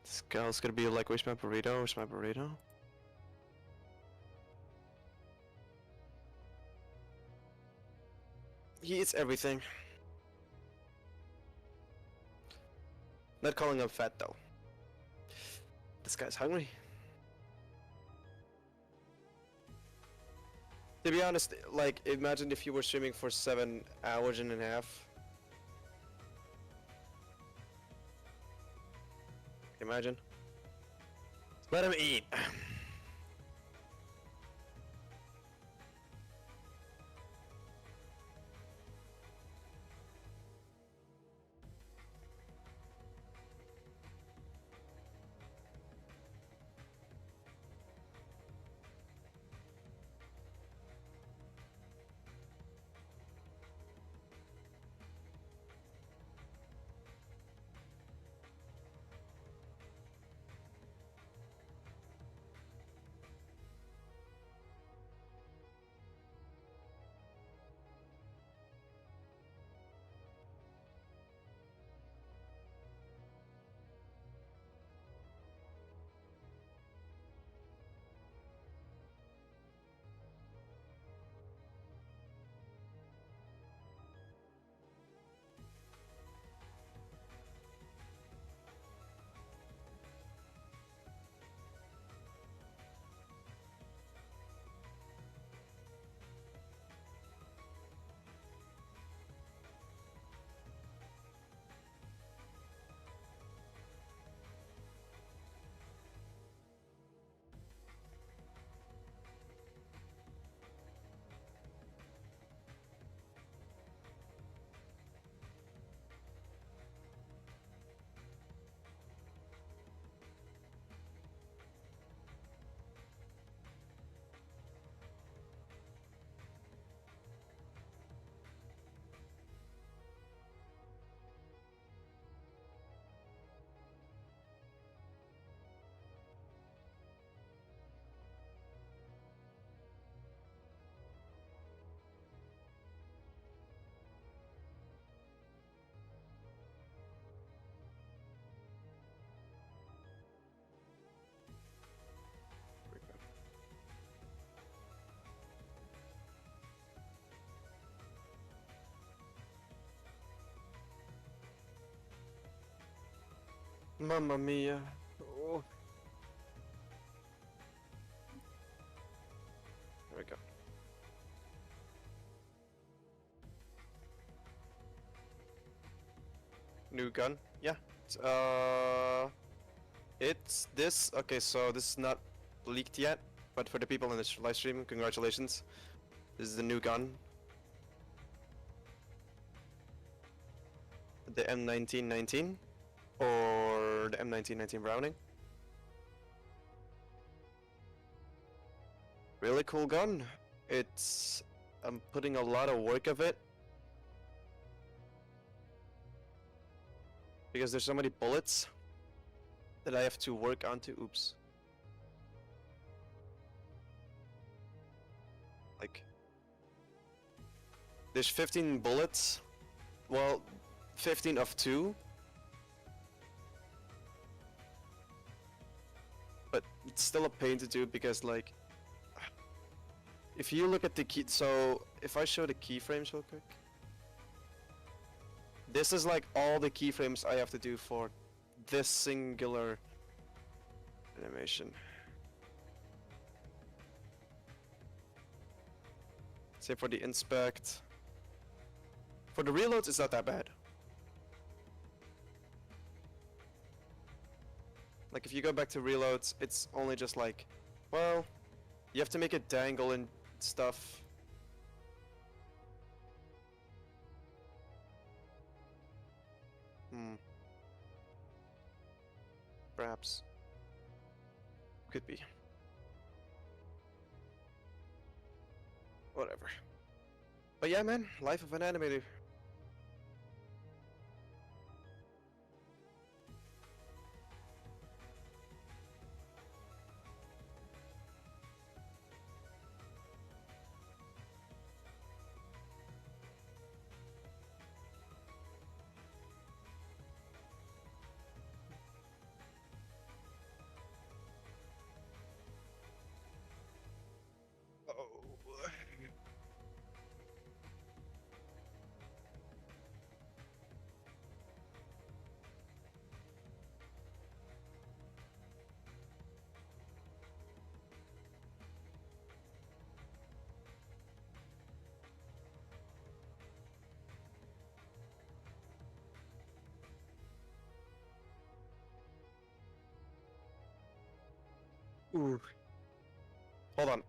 This guy's gonna be like, where's my burrito? Where's my burrito? He eats everything. Not calling him fat though. This guy's hungry. To be honest, like, imagine if you were streaming for 7 hours and a half. Imagine. Let him eat. Mamma mia. Oh. There we go. New gun? Yeah. It's this. Okay, so this is not leaked yet, but for the people in this live stream, congratulations. This is the new gun. The M1919. or the M1919 Browning. Really cool gun. I'm putting a lot of work of it because there's so many bullets that I have to work onto. Oops. Like, there's 15 bullets. Well, 15 of 2. But it's still a pain to do because, like, if you look at the key, so if I show the keyframes real quick, this is like all the keyframes I have to do for this singular animation. Say for the inspect. For the reloads, it's not that bad. Like if you go back to reloads, it's only just like, well, you have to make it dangle and stuff. Perhaps. Could be. Whatever. But yeah, man, life of an animator. Ooh. Hold on.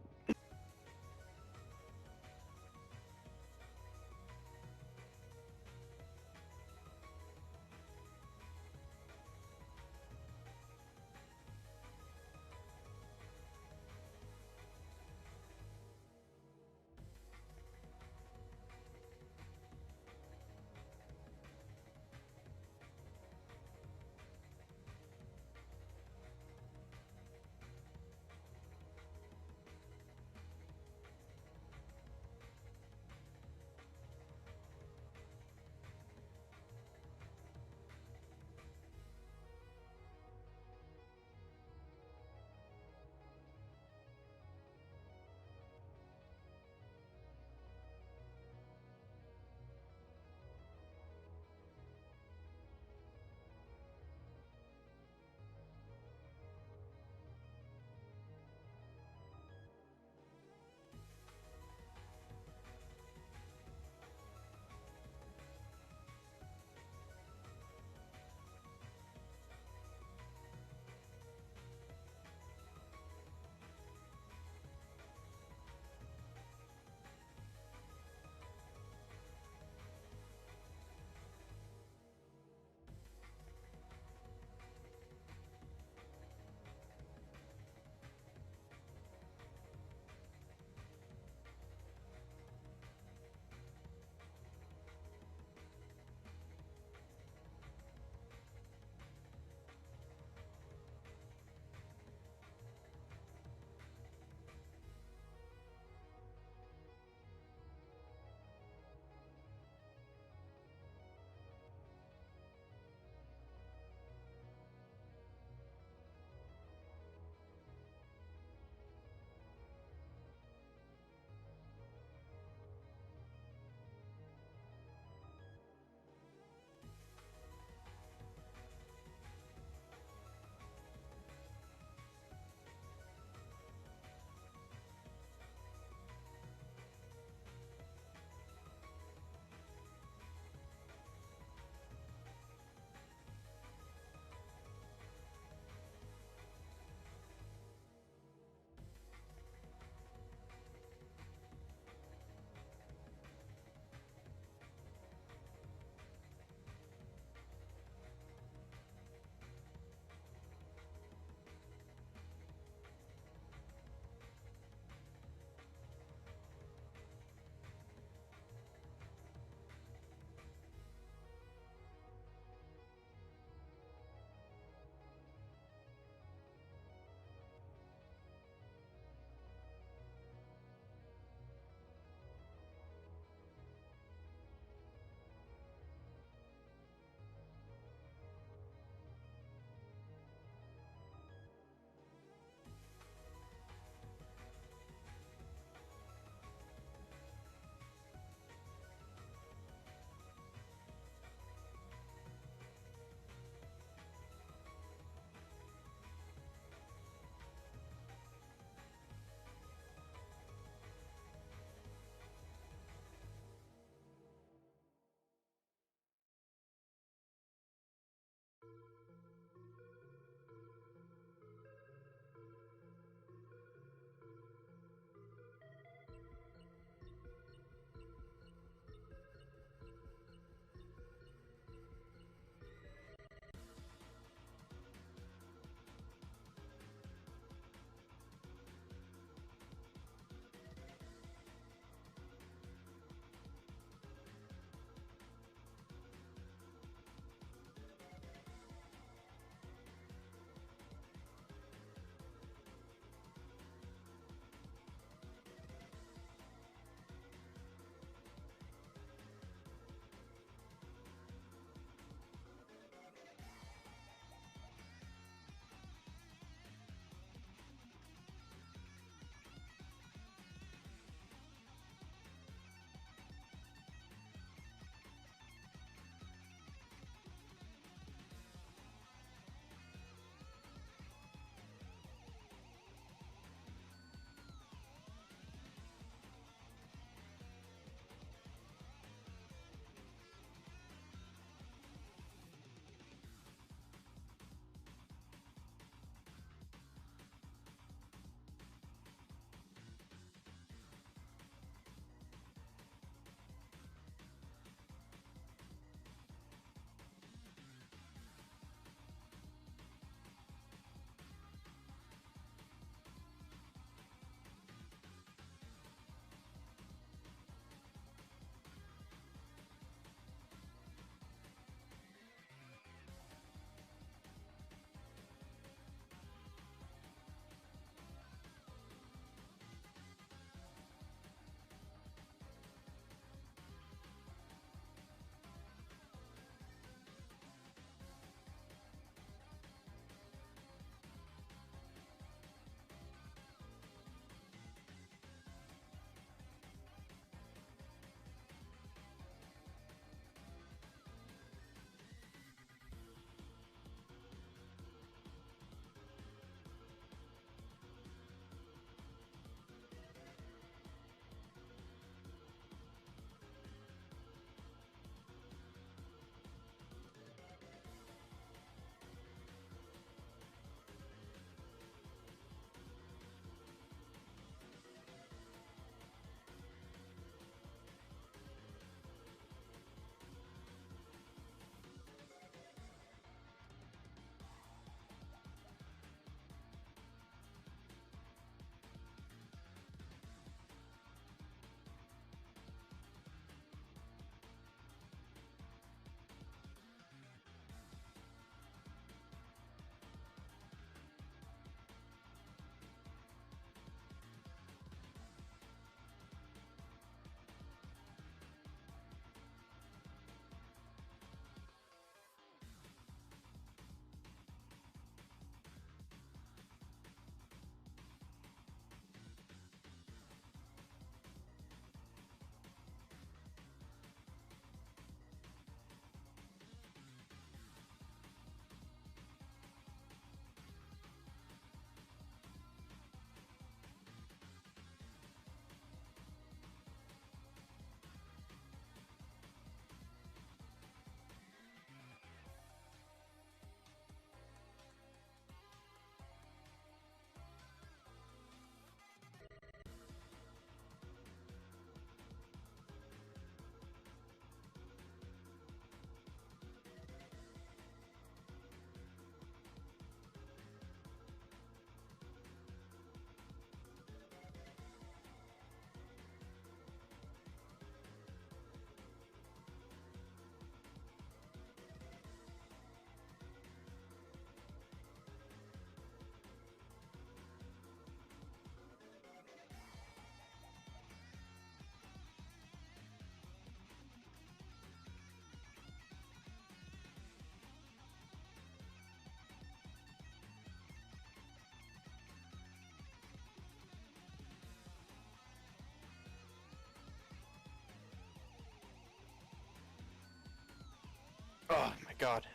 Oh my god.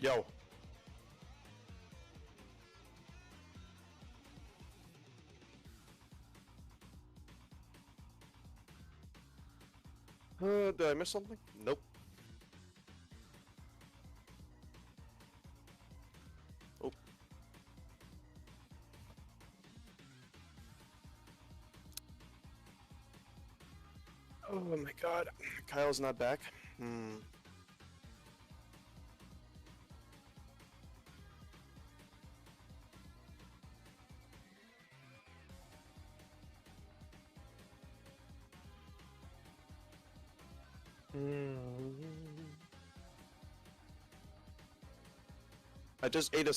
Yo. Did I miss something? Nope. Oh. Oh my god. Kyle's not back. Hmm. I just ate a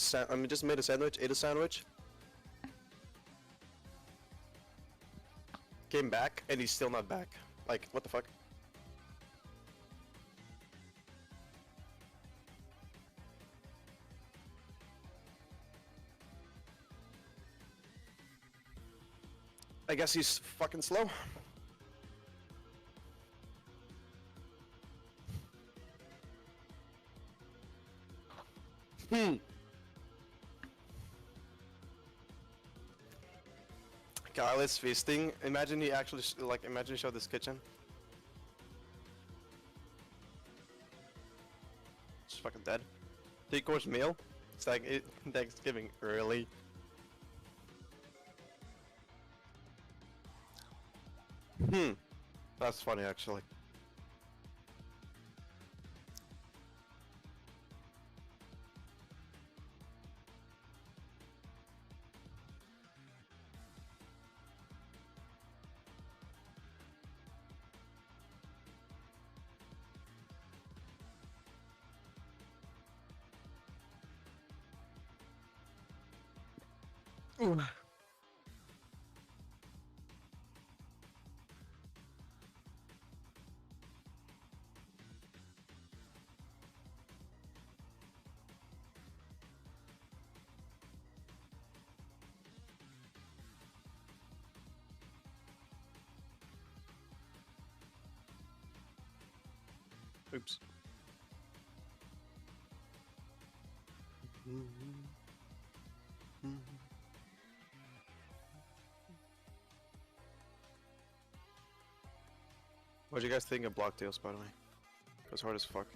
just made a sandwich, ate a sandwich. Came back and he's still not back. Like, what the fuck? I guess he's fucking slow. Kyle is feasting. Imagine he actually imagine he showed this kitchen. Just fucking dead. 3-course meal. It's like Thanksgiving early. That's funny actually. Ooh. Oops. What do you guys think of block deals, by the way? It was hard as fuck.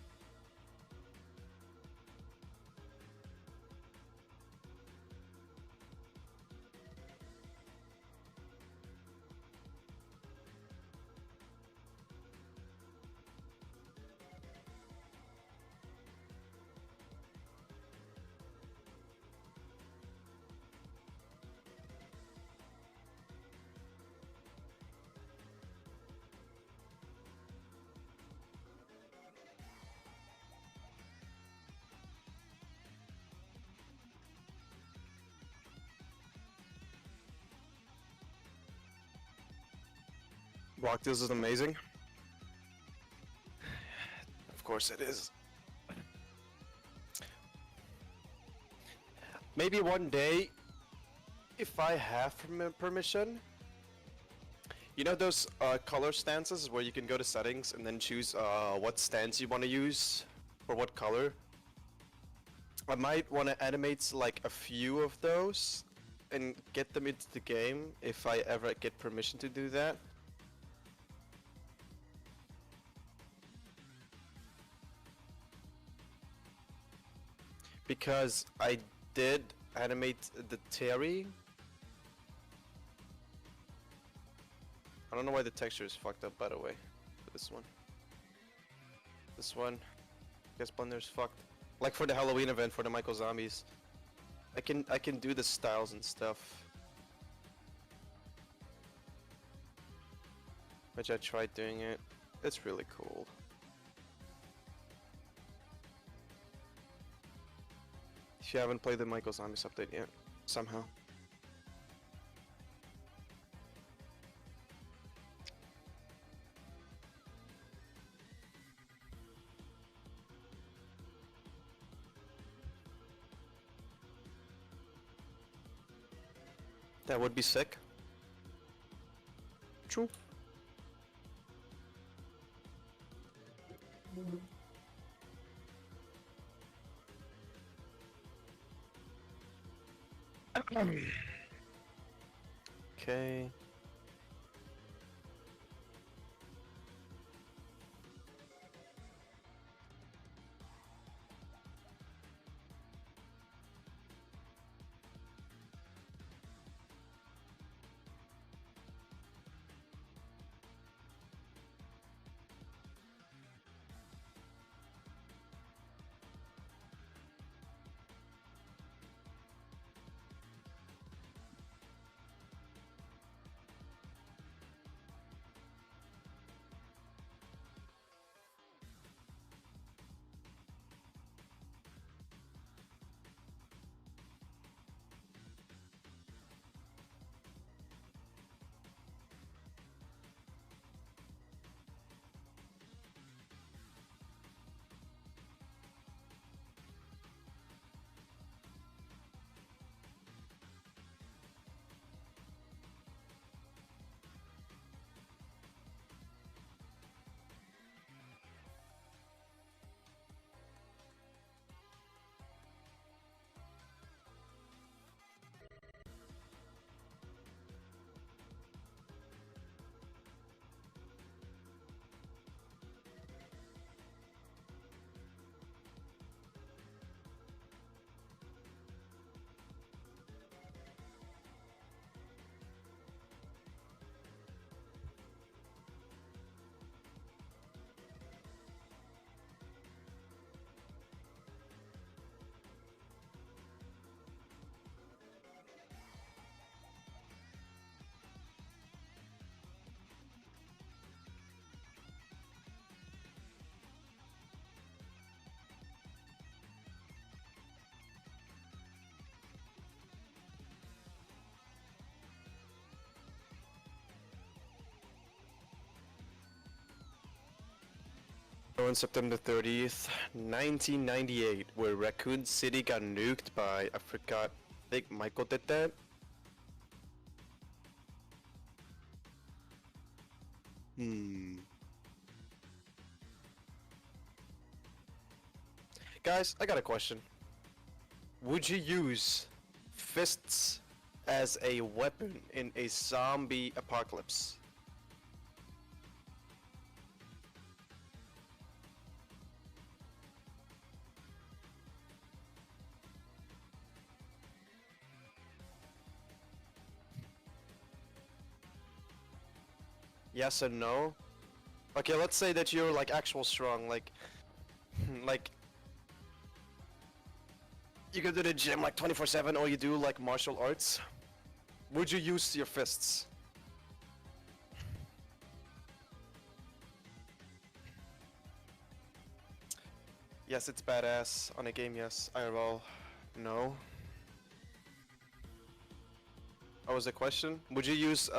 Block deals is amazing. Of course it is. Maybe one day, if I have permission, you know those color stances where you can go to settings and then choose what stance you want to use for what color? I might want to animate like a few of those and get them into the game if I ever get permission to do that. Because I did animate the Terry. I don't know why the texture is fucked up, by the way, for this one. This one, I guess Blender's fucked. Like for the Halloween event for the Michael Zombies, I can do the styles and stuff, which I tried doing it. It's really cool. If you haven't played the Michael Zombies update yet, somehow. That would be sick. True. Okay. On September 30th, 1998, where Raccoon City got nuked by, I forgot, I think Michael did that. Guys, I got a question. Would you use fists as a weapon in a zombie apocalypse? Yes and no. Okay, let's say that you're like actual strong, like you go to the gym like 24/7, or you do like martial arts. Would you use your fists? Yes, it's badass. On a game, yes. IRL, no. What was the question? Would you use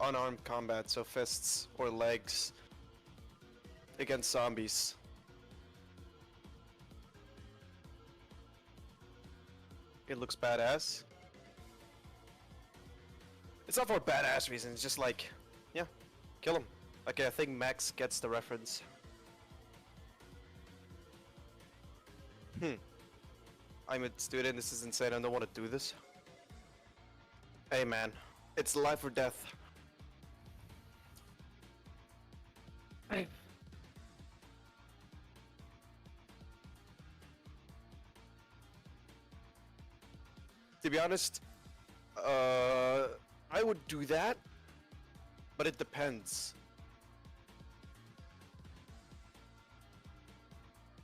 unarmed combat, so fists or legs, against zombies? It looks badass. It's not for badass reasons, just like, yeah, kill him. Okay, I think Max gets the reference. I'm a student, this is insane, I don't want to do this. Hey man, it's life or death. Hey. To be honest, I would do that, but it depends.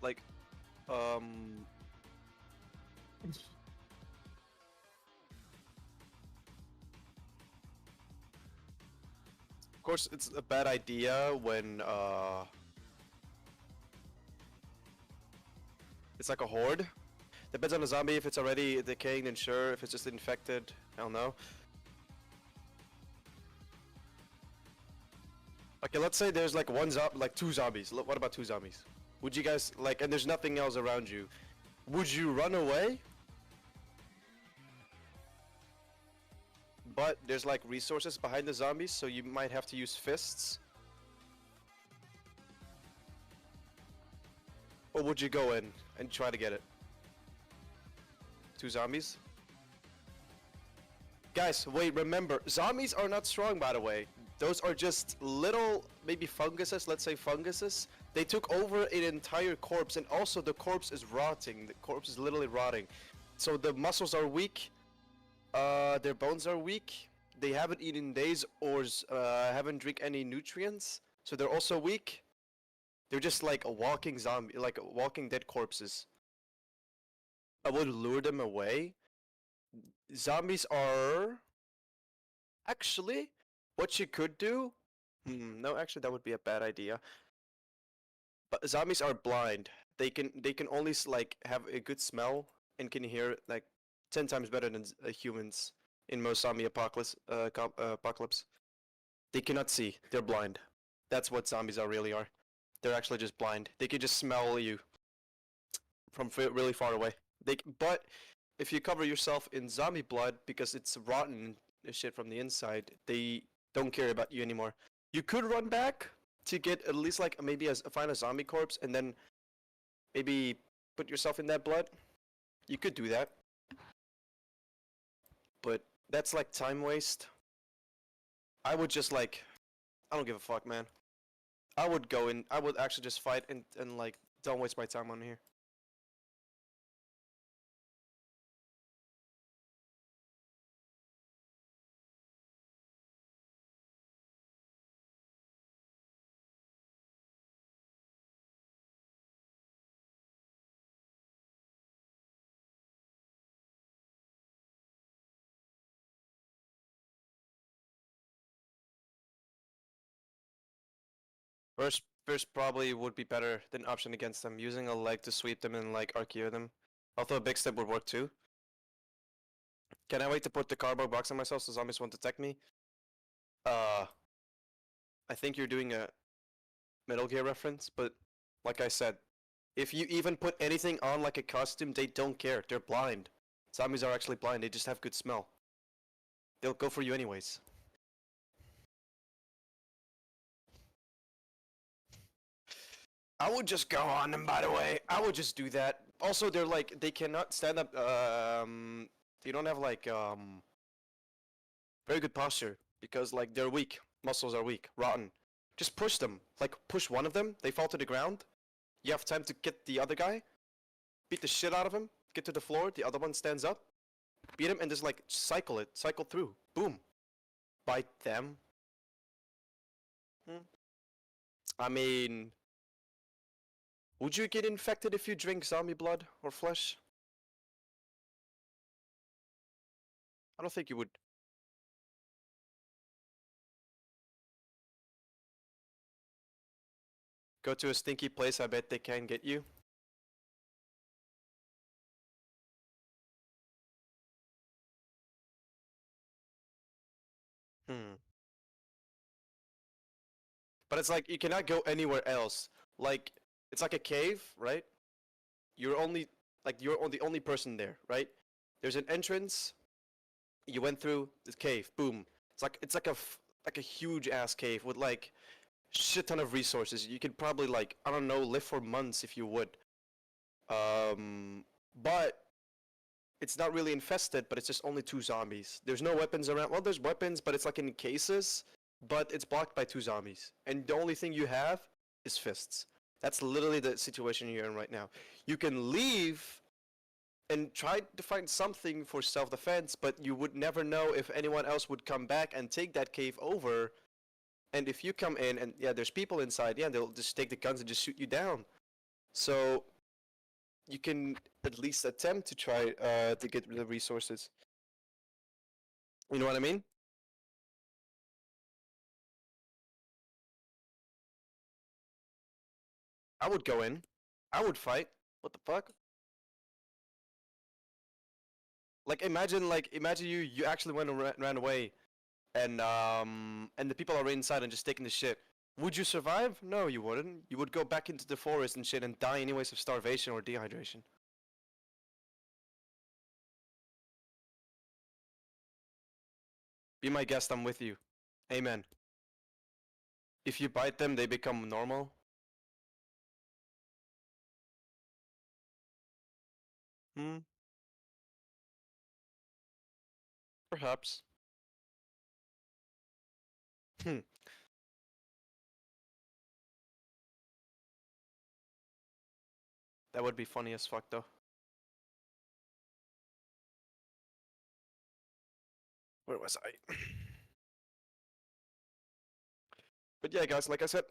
Like, of course, it's a bad idea when, it's like a horde. Depends on the zombie, if it's already decaying, then sure. If it's just infected, I don't know. Okay, let's say there's like like two zombies. What about two zombies? Would you guys, like, and there's nothing else around you. Would you run away? But there's like resources behind the zombies, so you might have to use fists. Or would you go in and try to get it? Two zombies? Guys, wait, remember, zombies are not strong, by the way. Those are just little, maybe funguses, let's say funguses. They took over an entire corpse, and also the corpse is rotting. The corpse is literally rotting. So the muscles are weak, their bones are weak, they haven't eaten in days or haven't drink any nutrients, so they're also weak. They're just like a walking zombie, like walking dead corpses. I would lure them away. Zombies are actually what you could do. No, actually that would be a bad idea. But zombies are blind. They can only like have a good smell and can hear like 10 times better than humans in most zombie apocalypse. They cannot see. They're blind. That's what zombies are really are. They're actually just blind. They can just smell you from really far away. But if you cover yourself in zombie blood because it's rotten shit from the inside, they don't care about you anymore. You could run back to get at least like maybe find a zombie corpse and then maybe put yourself in that blood. You could do that. But that's like time waste. I would just like, I don't give a fuck, man. I would go in, I would actually just fight and like, don't waste my time on here. First probably would be better than option against them, using a leg to sweep them and like RKO them. Although a big step would work too. Can I wait to put the cardboard box on myself so zombies won't attack me? I think you're doing a Metal Gear reference, but like I said, if you even put anything on like a costume, they don't care. They're blind. Zombies are actually blind, they just have good smell. They'll go for you anyways. I would just go on them, by the way. I would just do that. Also, they're like, they cannot stand up, they don't have like, very good posture. Because like, they're weak. Muscles are weak, rotten. Just push them. Like, push one of them, they fall to the ground. You have time to get the other guy. Beat the shit out of him. Get to the floor, the other one stands up. Beat him and just like, cycle it. Cycle through. Boom. Bite them. I mean... Would you get infected if you drink zombie blood or flesh? I don't think you would. Go to a stinky place, I bet they can get you. But it's like, you cannot go anywhere else. Like, it's like a cave, right? You're the only person there, right? There's an entrance. You went through the cave, boom. It's like a huge ass cave with like shit ton of resources. You could probably like, I don't know, live for months if you would. But it's not really infested, but it's just only 2 zombies. There's no weapons around. Well, there's weapons, but it's like in cases, but it's blocked by 2 zombies. And the only thing you have is fists. That's literally the situation you're in right now. You can leave and try to find something for self-defense, but you would never know if anyone else would come back and take that cave over. And if you come in and yeah, there's people inside, yeah, they'll just take the guns and just shoot you down. So you can at least attempt to try to get the resources. You know what I mean? I would go in. I would fight. What the fuck? Like imagine you actually went and ran away, and the people are inside and just taking the shit. Would you survive? No, you wouldn't. You would go back into the forest and shit and die anyways of starvation or dehydration. Be my guest, I'm with you. Amen. If you bite them, they become normal. Perhaps. Hmm. That would be funny as fuck though. Where was I? But yeah, guys, like I said,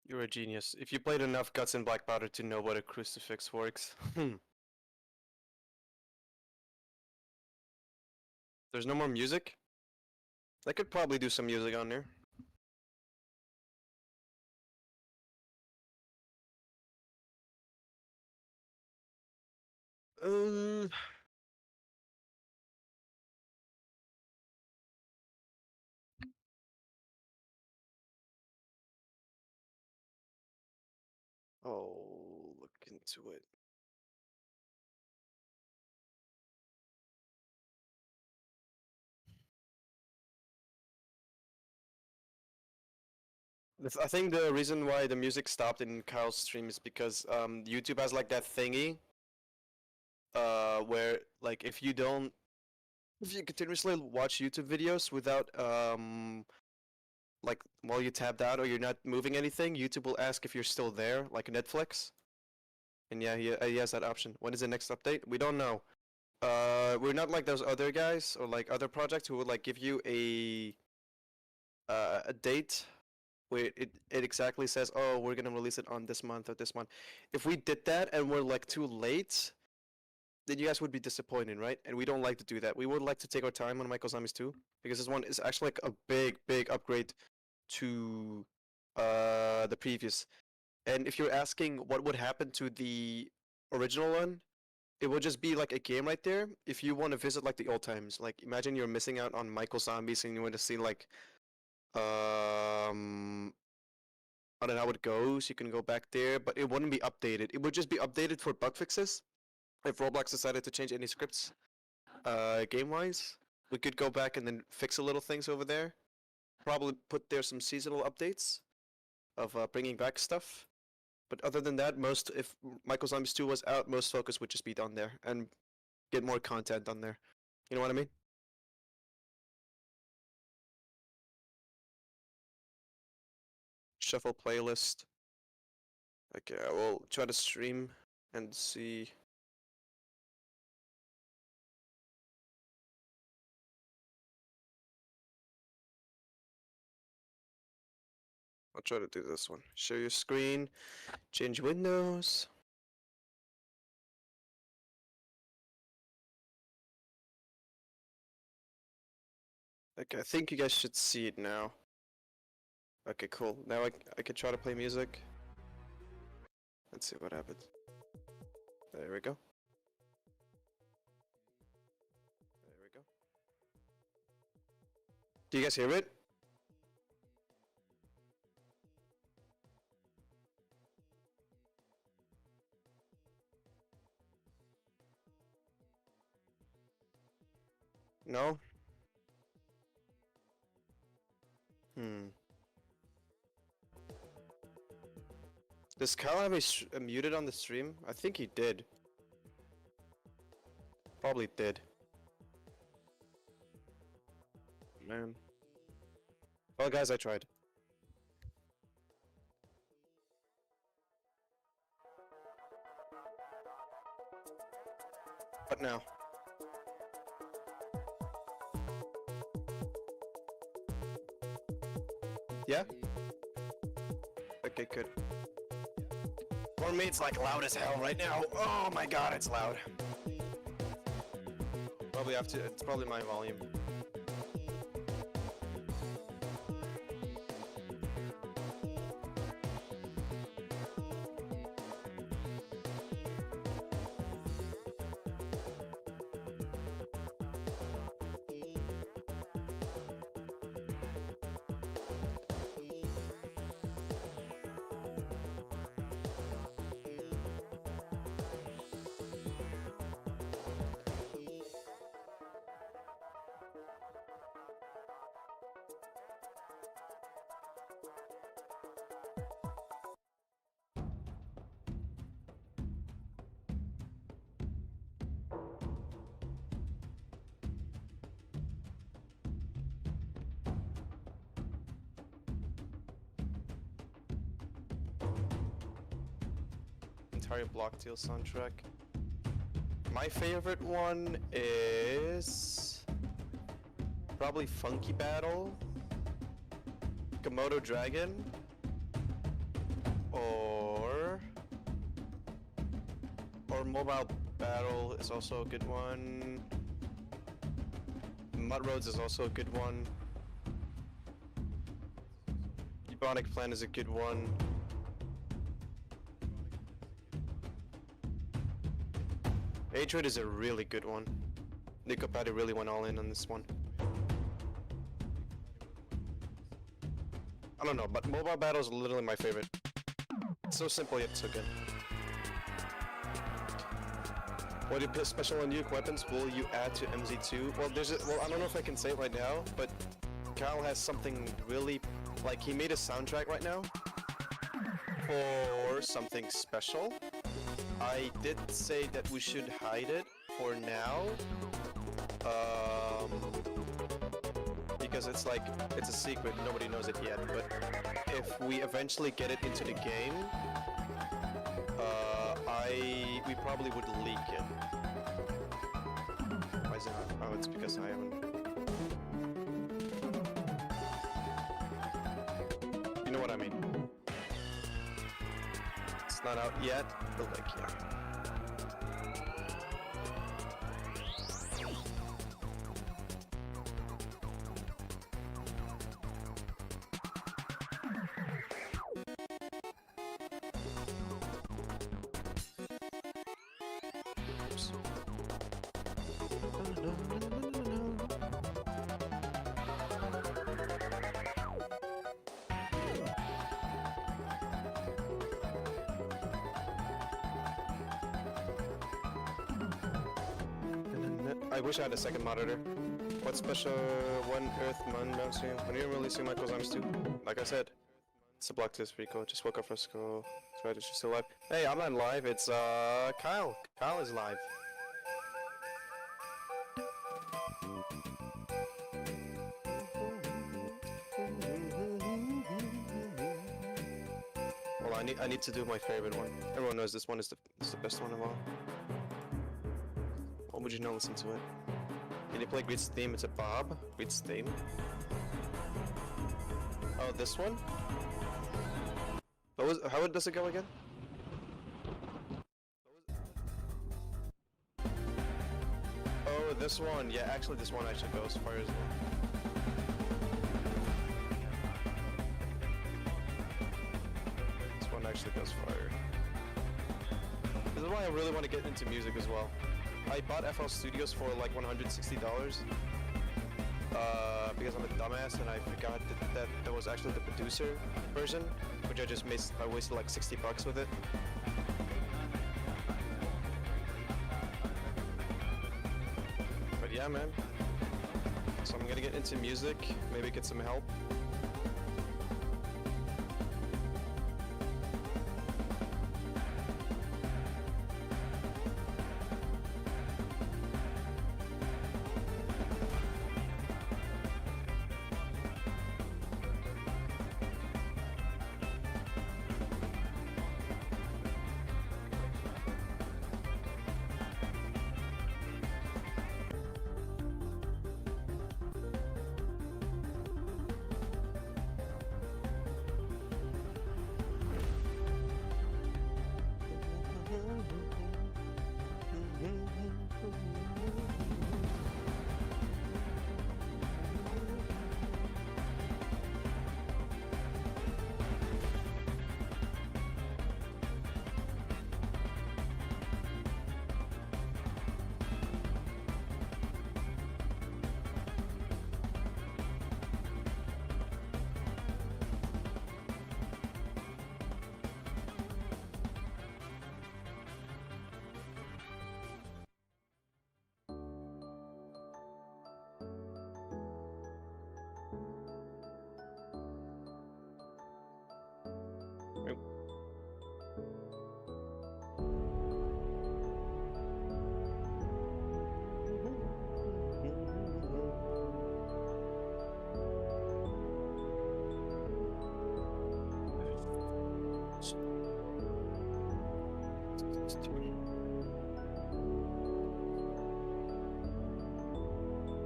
you're a genius. If you played enough Guts and Black Powder to know what a crucifix works. There's no more music? I could probably do some music on there. Uh, oh, look into it. I think the reason why the music stopped in Kyle's stream is because YouTube has like that thingy where like if you continuously watch YouTube videos without like while you tapped out or you're not moving anything, YouTube will ask if you're still there, like Netflix. And yeah, he has that option. When is the next update? We don't know. We're not like those other guys or like other projects who would like give you a date where it exactly says, oh, we're gonna release it on this month or this month. If we did that and we're like too late, then you guys would be disappointed, right? And we don't like to do that. We would like to take our time on Michael Zombies 2 because this one is actually like a big upgrade to the previous. And if you're asking what would happen to the original one, it would just be like a game right there. If you want to visit like the old times, like imagine you're missing out on Michael Zombies and you want to see like I don't know how it goes. You can go back there, but it wouldn't be updated. It would just be updated for bug fixes. If Roblox decided to change any scripts, game-wise, we could go back and then fix a little things over there. Probably put there some seasonal updates of bringing back stuff. But other than that, if Michael Zombies 2 was out, most focus would just be on there and get more content on there. You know what I mean? Shuffle playlist. Okay, I will try to stream and see. I'll try to do this one. Share your screen, change windows. Okay, I think you guys should see it now. Okay, cool. Now I can try to play music. Let's see what happens. There we go. There we go. Do you guys hear it? No? Does Kyle have a muted on the stream? I think he did. Probably did. Man. Well, guys, I tried. What now? Yeah? Okay, good. For me, it's like loud as hell right now. Oh my god, it's loud. Probably have to. It's probably my volume. Entire Block Deal soundtrack. My favorite one is probably Funky Battle, Komodo Dragon, or Mobile Battle is also a good one. Mud Roads is also a good one. Ebonic Plan is a good one. Hatred is a really good one. Nico Patty really went all in on this one. I don't know, but Mobile Battle is literally my favorite. It's so simple yet so good. What special and unique weapons will you add to MZ2? Well, I don't know if I can say it right now, but Kyle has something really, like, he made a soundtrack right now for something special. I did say that we should hide it for now, because it's like, it's a secret, nobody knows it yet, but if we eventually get it into the game, we probably would leak it. Why is it not? Oh, it's because I haven't. You know what I mean. It's not out yet, but like, yeah. I wish I had a second monitor. What special one Earth Mon mounts you? When are you releasing Michael's Arms 2? Like I said, it's a block test Rico. Just woke up from school. So I just still live. Hey, I'm not live. It's Kyle. Kyle is live. Well, I need to do my favorite one. Everyone knows this one is the best one of all. What would you not listen to it? Can you play Grid's theme? It's a Bob. Grid's theme. Oh, this one? How does it go again? Oh, this one. Yeah, actually this one actually goes far as well. This one actually goes far. This is why I really want to get into music as well. I bought FL Studios for like $160 because I'm a dumbass and I forgot that was actually the producer version, which I wasted like $60 with it. But yeah, man. So I'm gonna get into music, maybe get some help.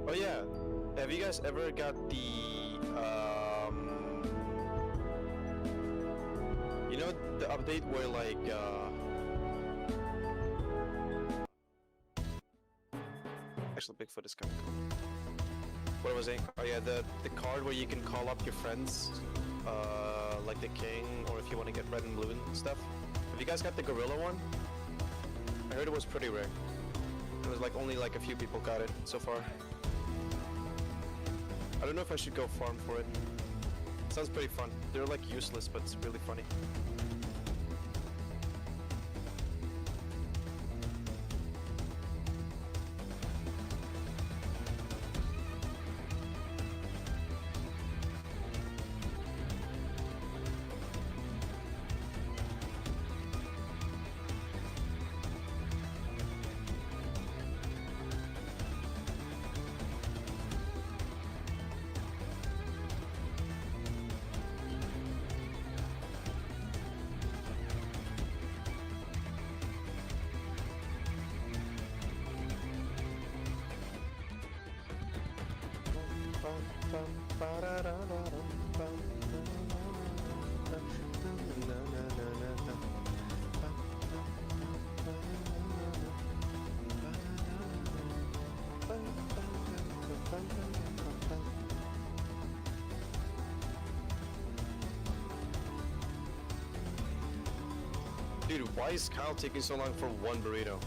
Oh yeah, have you guys ever got the you know the update where like actually Bigfoot is kind of cool. What was I saying? Oh yeah, the card where you can call up your friends, like the king, or if you want to get red and blue and stuff. Have you guys got the gorilla one? I heard it was pretty rare. It was like only like a few people got it so far. I don't know if I should go farm for it. Sounds pretty fun. They're like useless, but it's really funny. Dude, why is Kyle taking so long for one burrito?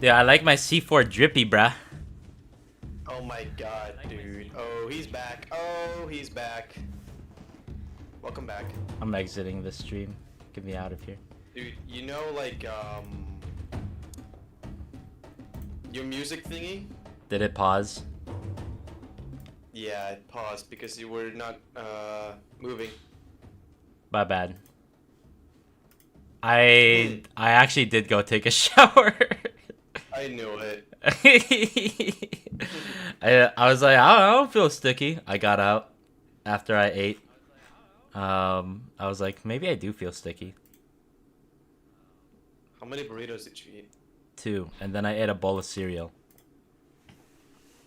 Yeah, I like my C4 drippy, bruh. Oh my god, dude. Oh, he's back. Oh, he's back. Welcome back. I'm exiting this stream. Get me out of here. Dude, you know, like, your music thingy? Did it pause? Yeah, it paused because you were not, moving. My bad. I actually did go take a shower. I knew it. I was like, I don't feel sticky. I got out after I ate. I was like, maybe I do feel sticky. How many burritos did you eat? 2, and then I ate a bowl of cereal.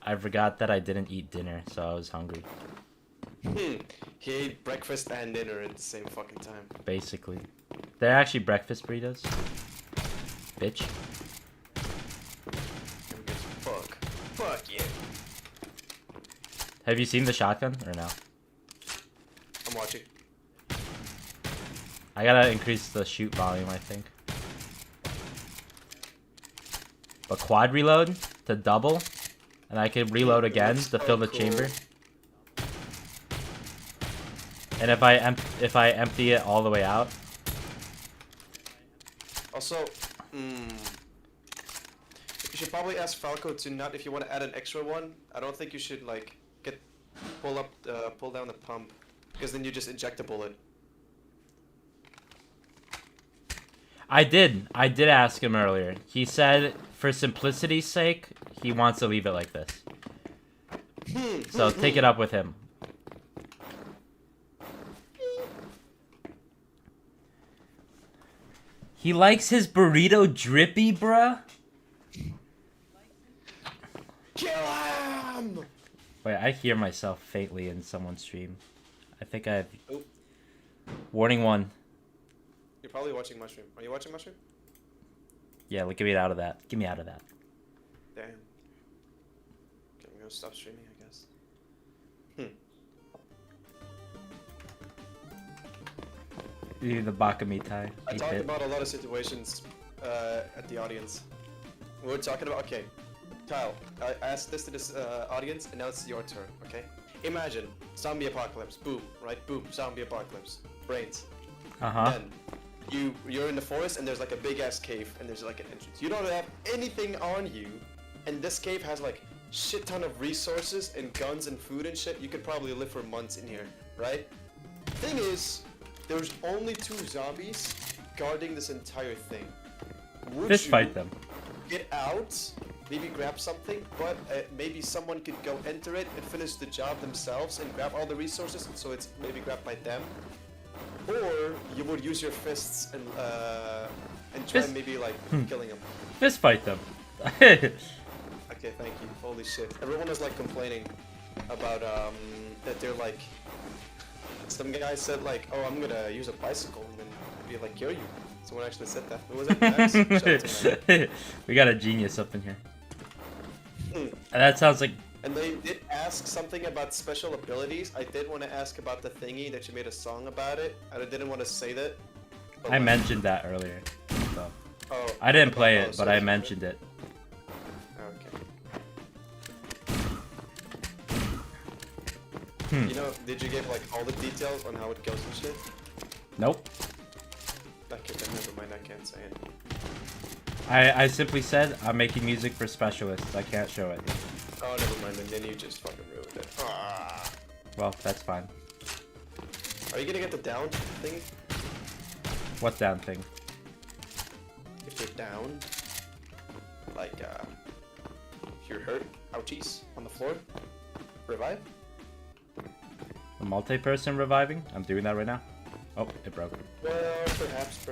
I forgot that I didn't eat dinner, so I was hungry. He ate breakfast and dinner at the same fucking time. Basically. They're actually breakfast burritos. Bitch. Fuck. Fuck yeah. Have you seen the shotgun or no? I'm watching. I gotta increase the shoot volume, I think. But quad reload to double, and I can reload again to fill the chamber. And if I empty it all the way out. Also, you should probably ask Falco to not, if you want to add an extra one, I don't think you should like pull down the pump, because then you just inject a bullet. I did ask him earlier. He said for simplicity's sake, he wants to leave it like this. So take it up with him. He likes his burrito drippy, bruh? Kill him! Wait, I hear myself faintly in someone's stream. I think I have... Oh. Warning 1. You're probably watching Mushroom. Are you watching Mushroom? Yeah, get me out of that. Get me out of that. Damn. Okay, I'm gonna stop streaming, I guess. You the Bakamitai. I talked about a lot of situations at the audience. We were talking about, okay, Kyle, I asked this to this audience, and now it's your turn, okay? Imagine, zombie apocalypse, boom, right? Boom, zombie apocalypse, brains. Then, you're in the forest, and there's like a big-ass cave, and there's like an entrance. You don't have anything on you, and this cave has like shit ton of resources and guns and food and shit. You could probably live for months in here, right? Thing is, there's only 2 zombies guarding this entire thing. Would Fist you fight them. get out, maybe grab something, but maybe someone could go enter it and finish the job themselves and grab all the resources, so it's maybe grabbed by them? Or you would use your fists and try maybe like killing them. Fist fight them. Okay, thank you. Holy shit. Everyone is like complaining about that they're like, some guy said like, oh, I'm gonna use a bicycle and then be like, kill you. Someone actually said that. Who was it? Max? Shout out to Max. We got a genius up in here. That sounds like. And they did ask something about special abilities. I did want to ask about the thingy that you made a song about it. I didn't want to say that. I mentioned that earlier. So. Oh, I didn't play it, but I mentioned it. Okay. You know, did you get like all the details on how it goes and shit? Nope. Okay, then never mind. I can't say it. I simply said I'm making music for specialists. I can't show it. Oh, never mind. And then you just fucking ruined it. Ah. Well, that's fine. Are you gonna get the down thing? What down thing? If you're down, like if you're hurt, ouchies, on the floor, revive. A multi-person reviving? I'm doing that right now. Oh, it broke. Well, perhaps.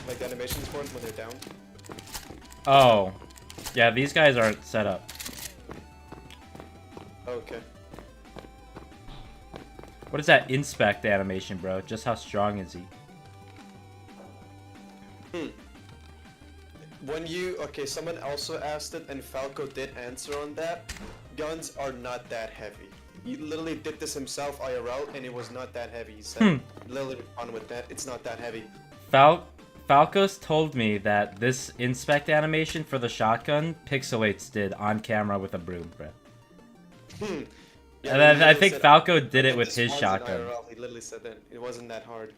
Like the animations for it when they're down. Oh. Yeah, these guys aren't set up. Okay. What is that inspect animation, bro? Just how strong is he? Okay, someone also asked it, and Falco did answer on that. Guns are not that heavy. He literally did this himself IRL, and it was not that heavy. He said, literally fun with that. It's not that heavy. Falcos told me that this inspect animation for the shotgun, Pixelates did on camera with a broom, bro. Yeah, and then I think said, Falco did it with his one's in shotgun. IRL. He literally said that it wasn't that hard.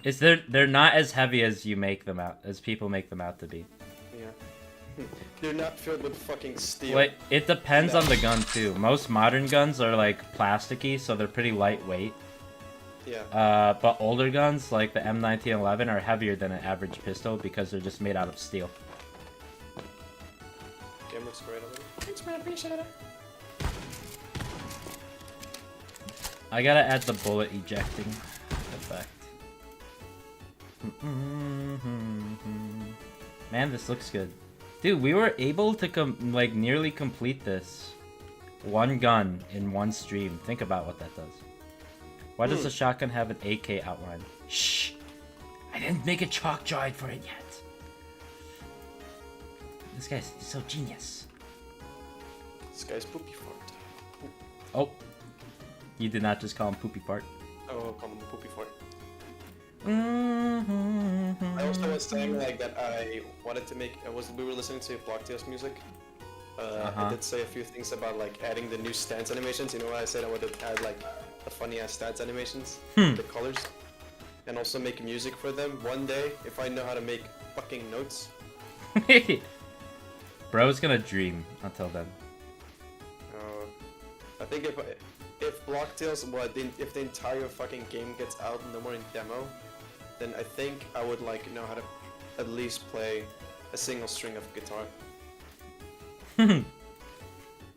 They're not as heavy as you make them out, as people make them out to be. Yeah. They're not filled with fucking steel. Wait, it depends on the gun too. Most modern guns are like plasticky, so they're pretty lightweight. Yeah. But older guns like the M1911 are heavier than an average pistol because they're just made out of steel. Game looks great already. Thanks, man. Appreciate it. I gotta add the bullet ejecting effect. Man, this looks good. Dude, we were able to nearly complete this. One gun in one stream. Think about what that does. Why does the shotgun have an AK outline? Shh! I didn't make a chalk droid for it yet. This guy's so genius. This guy's poopy fart. Oh. You did not just call him poopy fart. Oh, I'll call him a poopy fart. I also was saying like that I wanted to make. We were listening to Blocktail's music. I did say a few things about like adding the new stance animations. You know what I said? I wanted to add like the funny ass stance animations, the colors, and also make music for them one day if I know how to make fucking notes. Bro's gonna dream until then. I think if Blocktails, if the entire fucking game gets out no more in demo, then I think I would like know how to at least play a single string of guitar.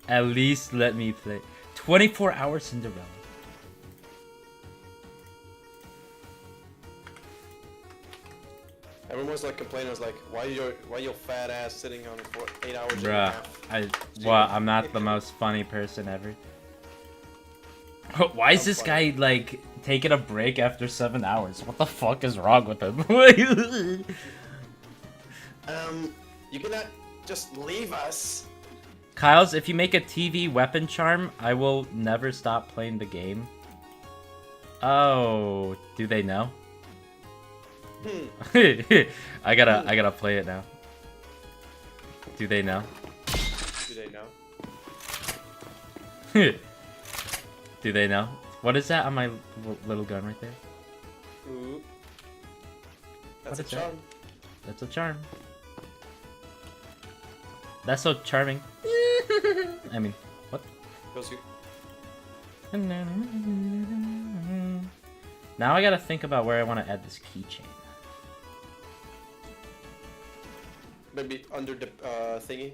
At least let me play 24-hour Cinderella. Everyone was like complaining. I was like, why your fat ass sitting on for 8 hours? Bruh, I'm not the most funny person ever. Why is this guy like taking a break after 7 hours? What the fuck is wrong with him? You cannot just leave us. Kyles, if you make a TV weapon charm, I will never stop playing the game. Oh, do they know? I gotta play it now. Do they know? Do they know? Do they know? What is that on my little gun right there? Ooh. That's What a is that? charm. That's a charm. That's so charming. I mean, what? Goes you. Now I gotta think about where I want to add this keychain. Maybe under the thingy.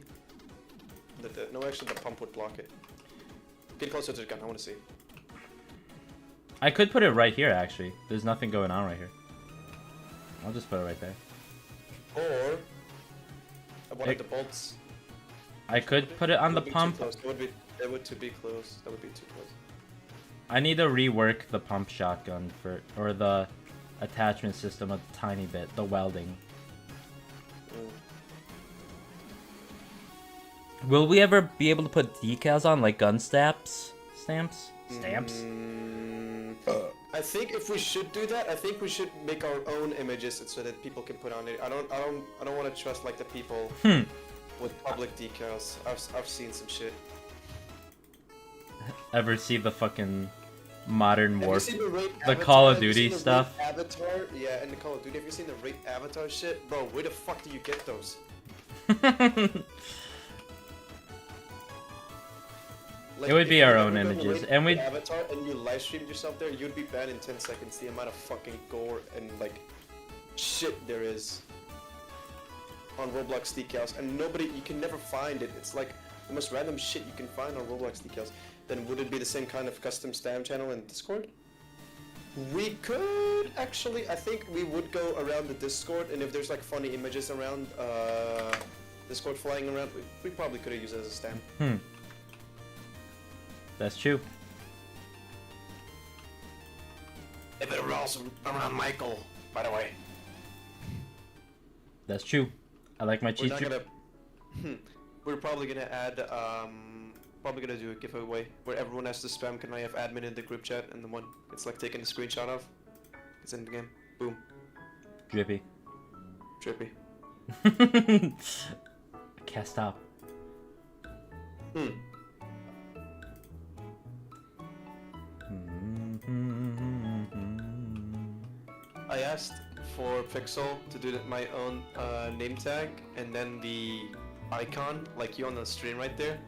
No, actually, the pump would block it. Get closer to the gun. I want to see. I could put it right here, actually. There's nothing going on right here. I'll just put it right there. Or one of the bolts. I could put it on the That would be too pump. close. That would be too close. That would be too close. I need to rework the pump shotgun or the attachment system a tiny bit. The welding. Will we ever be able to put decals on, like gun stamps? Stamps? I think if we should do that, I think we should make our own images so that people can put on it. I don't want to trust like the people with public decals. I've seen some shit. Ever see the fucking Modern Have you Warfare? seen the Raid The Avatar? Call of Have you Duty seen the stuff? Raid Avatar? Yeah, in the Call of Duty. Have you seen the Raid Avatar shit? Bro, where the fuck do you get those? Like, It would if be you our ever own done a images, Raid and we'd- Avatar and you live streamed yourself there, you'd be banned in 10 seconds. The amount of fucking gore and like shit there is on Roblox decals, and you can never find it. It's like the most random shit you can find on Roblox decals. Then would it be the same kind of custom stamp channel in Discord? We could actually. I think we would go around the Discord, and if there's like funny images around Discord flying around, we probably could have used it as a stamp. That's true. If it rolls around Michael, by the way. That's true. I like my We're cheat not drip. gonna. We're probably gonna add. Probably gonna do a giveaway where everyone has to spam. Can I have admin in the group chat? And the one it's like taking a screenshot of. It's in the game. Boom. Drippy. Trippy. Can't stop. I asked for Pixel to do my own name tag and then the icon, like you on the stream right there.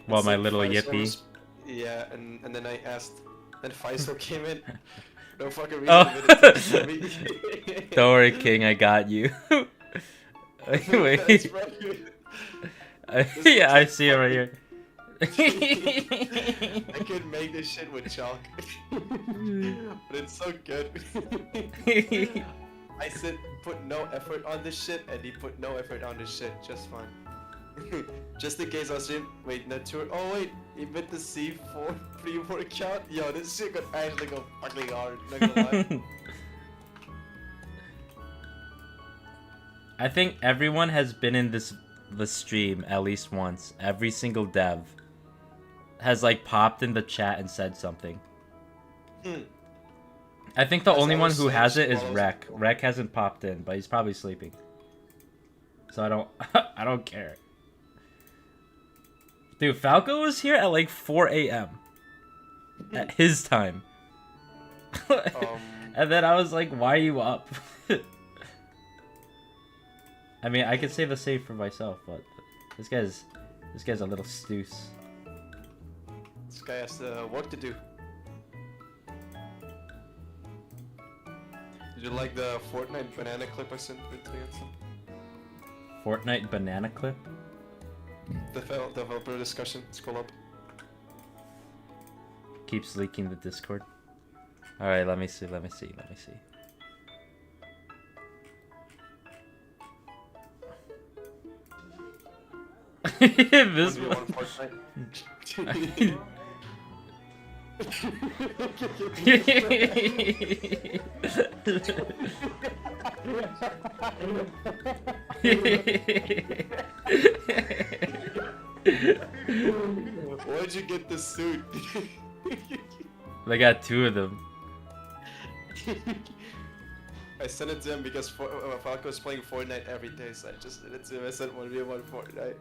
Well, It's my like little Faisal yippee. Yeah, and then I asked, then Faisal came in. No fucking reason. Oh. For me. Don't worry, King. I got you. That's Wait. right. Yeah, I see it right here. I could make this shit with chalk, but it's so good. I said put no effort on this shit, and he put no effort on this shit, just fine. Just in case I was in. Wait, not sure. Oh wait, he meant the C4 pre-workout. Yo, this shit could actually go fucking hard. Not gonna lie. I think everyone has been in the stream at least once. Every single dev has like popped in the chat and said something. I think the That's only how one the who same has it is swallows Rek. people. Rek hasn't popped in, but he's probably sleeping. So I don't I don't care. Dude, Falco was here at like 4 a.m. at his time. And then I was like, why are you up? I mean, I could say the same for myself, but this guy's a little stoose. This guy has work to do. Did you like the Fortnite banana clip I sent to you? Fortnite banana clip? The developer discussion. Scroll up. Keeps leaking the Discord. Alright, let me see. This 1v1 one. Fortnite. at the suit. They got 2 of them. I sent it to him because Falco's playing Fortnite every day, so I just sent it to him. I sent 1v1 Fortnite.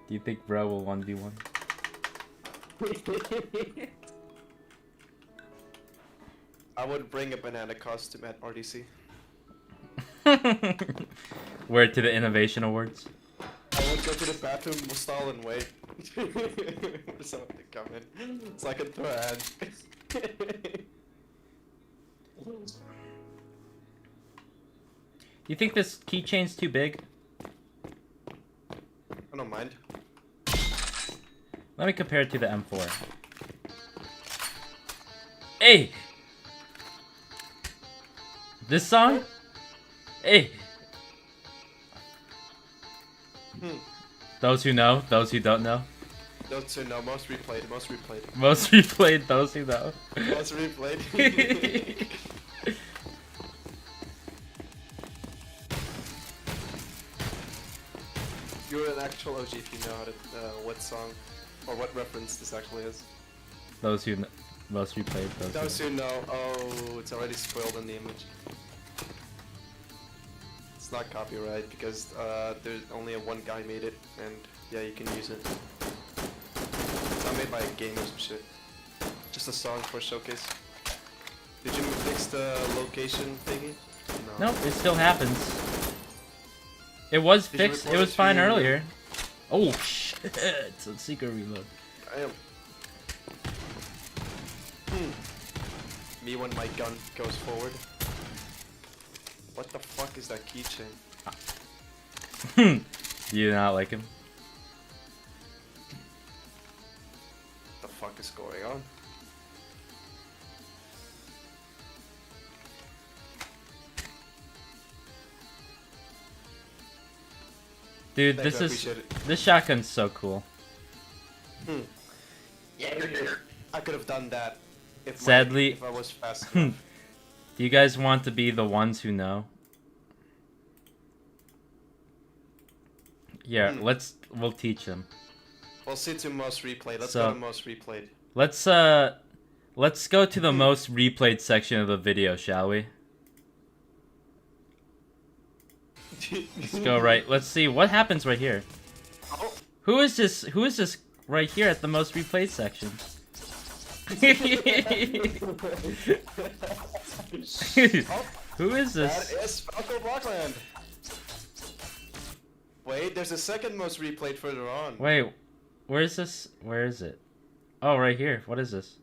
Do you think bro will 1v1? I would bring a banana costume at RDC. Wear it to the Innovation Awards. I would go to the bathroom stall and wait for someone to come in, so I can throw a hand. You think this keychain's too big? I don't mind. Let me compare it to the M4. Hey! This song? Hey! Those who know, those who don't know. Those who know, most replayed, most replayed. Most replayed, those who know. Most replayed. You're an actual OG if you know how to, what song, or what reference this actually is. Those who most replayed, Those who know, oh, it's already spoiled in the image. It's not copyright because there's only one guy made it, and yeah, you can use it. It's not made by a game or some shit. Just a song for showcase. Did you fix the location thingy? No. Nope, it still happens. It was Did you fixed, it report was it fine to- earlier. Oh shit, it's a secret reload. I am. Me when my gun goes forward. What the fuck is that keychain? Do you not like him? The fuck is going on? Dude, Thanks, I this is appreciate it. this shotgun's so cool. Yeah, I could have done that if Sadly- if I was fast enough. Do you guys want to be the ones who know? Yeah, we'll teach them. We'll see to most replayed. Let's So- go to most replayed. Let's go to the most replayed section of the video, shall we? Let's go right. Let's see what happens right here. Oh. Who is this right here at the most replayed section? Who is this? That is Falco Blockland. Wait, there's a second most replayed further on. Wait, where is this? Where is it? Oh, right here. What is this?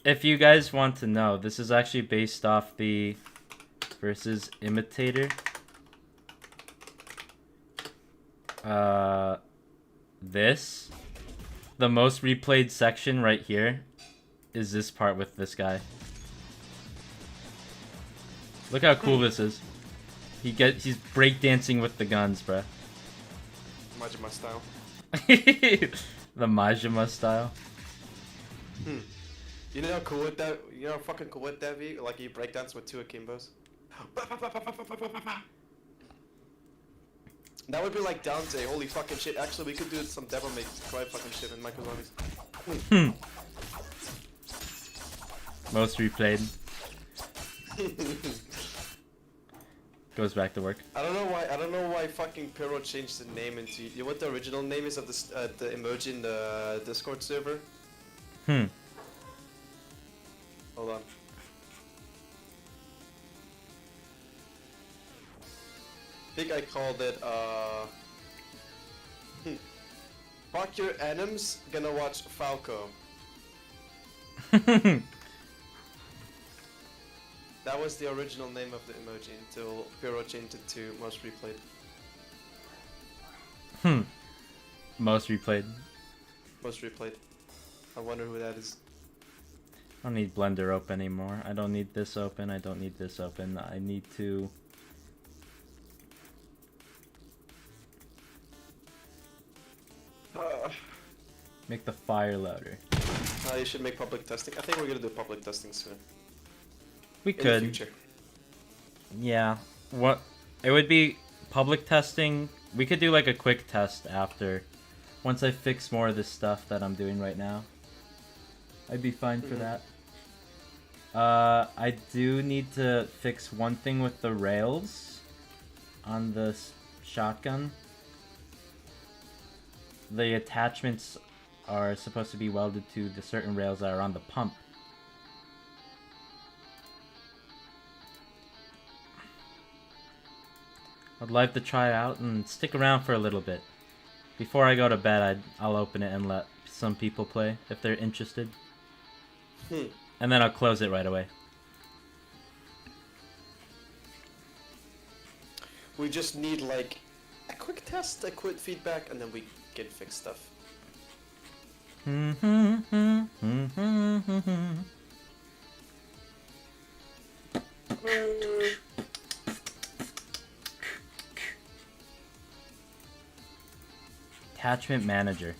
If you guys want to know, this is actually based off the versus imitator. The most replayed section right here is this part with this guy. Look how cool this is. He's breakdancing with the guns, bruh. Majima style. The Majima style. You know how cool with that? You know how fucking cool with that be? Like you breakdance with two akimbos. That would be like Dante. Holy fucking shit! Actually, we could do some Devil May Cry fucking shit in Micro Zombies. Most replayed. Goes back to work. I don't know why fucking Pyro changed the name into. You know what the original name is of the emoji in the Discord server? Hold on. I think I called it fuck your anims, gonna watch Falco. That was the original name of the emoji until Pyro changed it to most replayed. Most replayed. Most replayed. I wonder who that is. I don't need Blender open anymore. I don't need this open. I don't need this open. I need to... make the fire louder. You should make public testing. I think we're gonna do public testing soon. We In the could. future. Yeah. What? It would be public testing. We could do like a quick test after. Once I fix more of this stuff that I'm doing right now. I'd be fine for that. I do need to fix one thing with the rails on the shotgun. The attachments are supposed to be welded to the certain rails that are on the pump. I'd like to try out and stick around for a little bit. Before I go to bed, I'll open it and let some people play if they're interested. And then I'll close it right away. We just need like a quick test, a quick feedback, and then we can fix stuff. Attachment manager.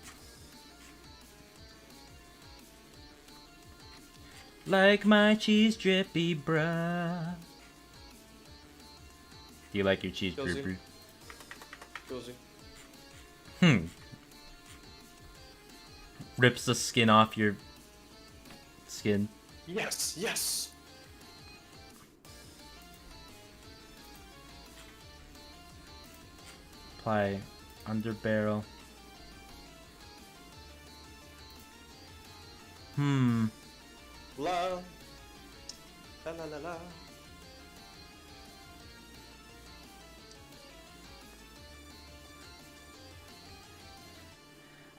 Like my cheese drippy bruh. Do you like your cheese Feels drippy? Cozy. Rips the skin off your skin. Yes, yes. Apply under barrel. La la la la la.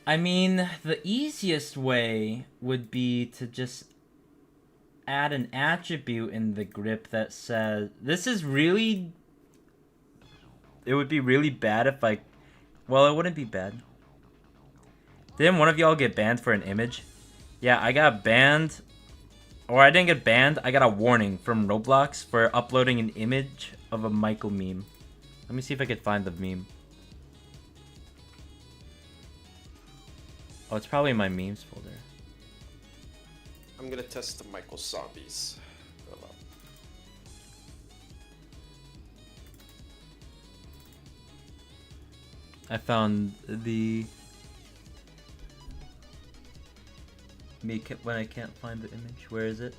I mean, the easiest way would be to just add an attribute in the grip that says, this is really... It would be really bad if I... Well, it wouldn't be bad. Didn't one of y'all get banned for an image? Yeah, I got banned. Or I didn't get banned, I got a warning from Roblox for uploading an image of a Michael meme. Let me see if I could find the meme. Oh, it's probably in my memes folder. I'm gonna test the Michael zombies. Hold on. I found the... Make it when I can't find the image. Where is it?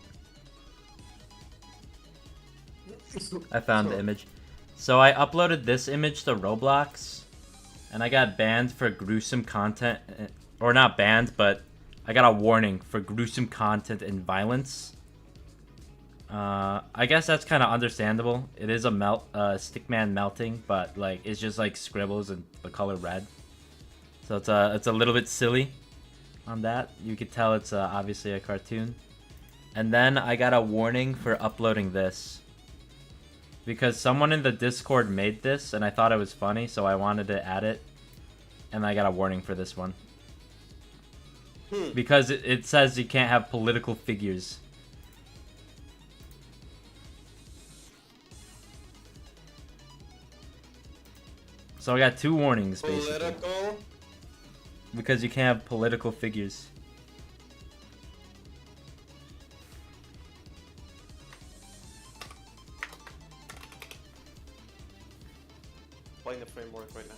I found the image. So I uploaded this image to Roblox, and I got banned for gruesome content. Or not banned, but I got a warning for gruesome content and violence. I guess that's kind of understandable. It is a stickman melting, but like it's just like scribbles and the color red. So it's a little bit silly on that. You could tell it's obviously a cartoon. And then I got a warning for uploading this. Because someone in the Discord made this, and I thought it was funny, so I wanted to add it. And I got a warning for this one. Because it says you can't have political figures. So I got 2 warnings, basically. Political? Because you can't have political figures. Playing the framework right now.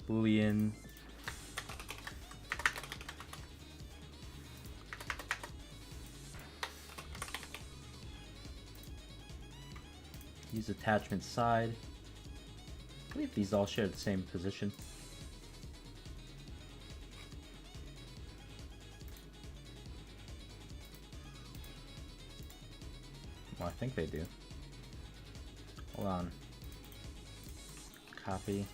Boolean. Use attachment side. I believe these all share the same position. Well, I think they do. Hold on. Copy.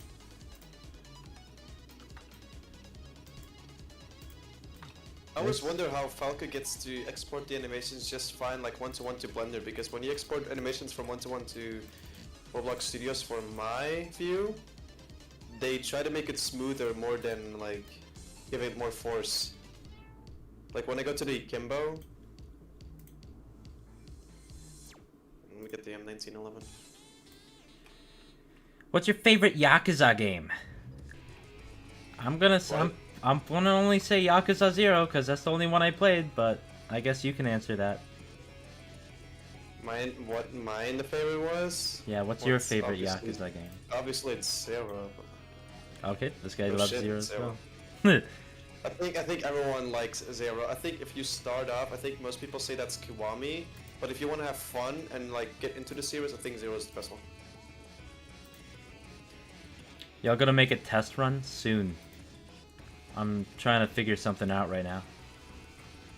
I always wonder how Falco gets to export the animations just fine, like one-to-one to Blender, because when you export animations from one-to-one to Roblox Studios for my view, they try to make it smoother more than like give it more force. Like when I go to the Kimbo, let me get the M1911. What's your favorite Yakuza game? I'm gonna only say Yakuza 0 because that's the only one I played, but I guess you can answer that. Mine the favorite was? Yeah, what's your favorite obviously- Yakuza game? Obviously it's Zero. Okay, this guy No loves shit, 0 as Zero. well. I think everyone likes Zero. I think if you start off, I think most people say that's Kiwami, but if you want to have fun and like get into the series, I think Zero is the best one. Y'all gonna make a test run soon. I'm trying to figure something out right now.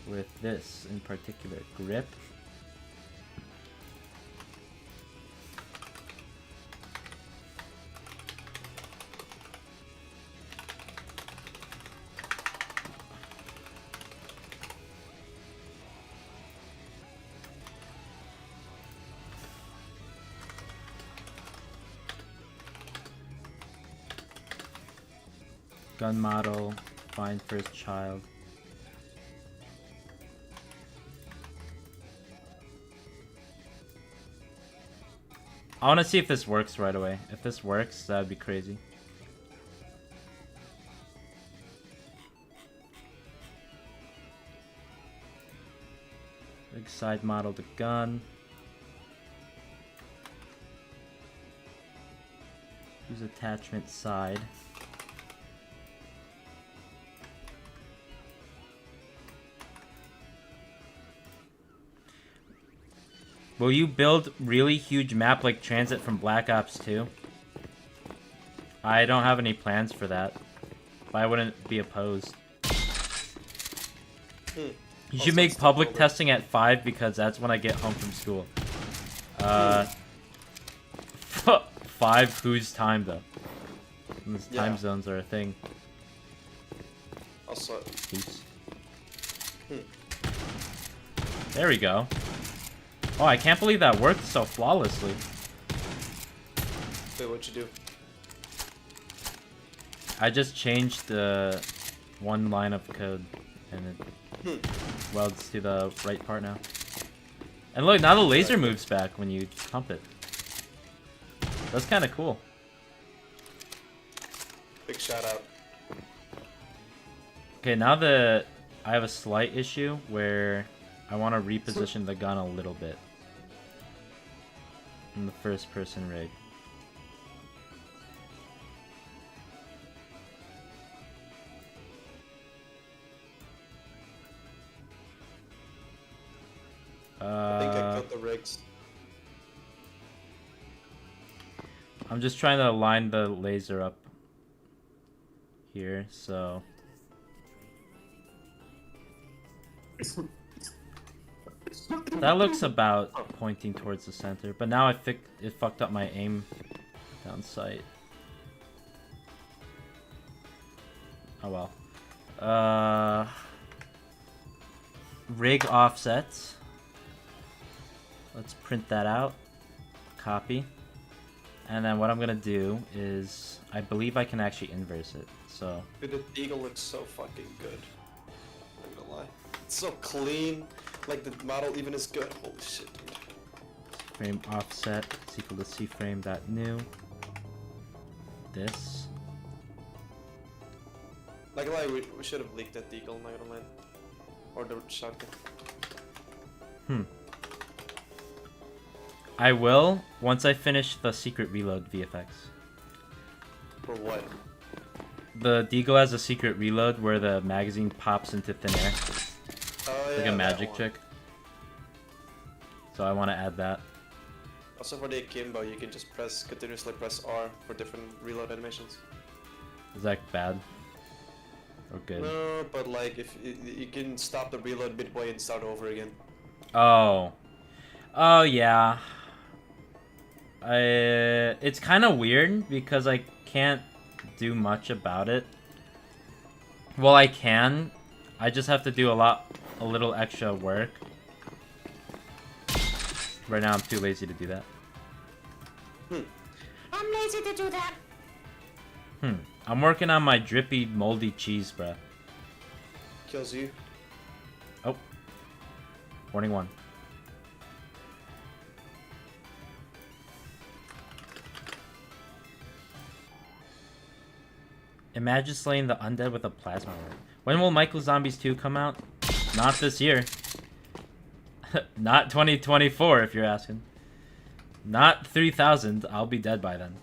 With this in particular, grip. Gun model, find first child. I want to see if this works right away. If this works, that would be crazy. Big side model the gun. Use attachment side. Will you build really huge map like Transit from Black Ops 2? I don't have any plans for that, but I wouldn't be opposed. You should make public testing at 5 because that's when I get home from school. 5 whose time though? These time zones are a thing. Also, Peace. There we go. Oh, I can't believe that worked so flawlessly. wait, what'd you do? I just changed the one line of code and it welds to the right part now. And look, now the laser moves back when you pump it. That's kind of cool. Big shout out. Okay, now I have a slight issue where I want to reposition the gun a little bit in the first person rig. I think I killed the rigs. I'm just trying to line the laser up here, so that looks about pointing towards the center, but now it fucked up my aim down sight. Oh well. Rig offsets. Let's print that out. Copy. And then what I'm gonna do is, I believe I can actually inverse it. So. Dude, the Deagle looks so fucking good. I'm not gonna lie. It's so clean. Like the model even is good. Holy shit, dude. Frame offset is equal to cframe.new. This. Not gonna lie, we should have leaked that Deagle, not gonna lie. Or the shotgun. I will once I finish the secret reload VFX. For what? The Deagle has a secret reload where the magazine pops into thin air. Oh, yeah, Like a magic one. trick. So I want to add that. Also for the Akimbo, you can just continuously press R for different reload animations. Is that bad? Or good? No, but like if you can stop the reload midway and start over again. Oh. Oh yeah. It's kind of weird because I can't do much about it. Well, I can. I just have to do a little extra work. Right now, I'm too lazy to do that. I'm lazy to do that. I'm working on my drippy, moldy cheese, bruh. Kills you. Oh. Warning 1. Imagine slaying the undead with a plasma orb. When will Michael Zombies 2 come out? Not this year. Not 2024, if you're asking. Not 3000. I'll be dead by then.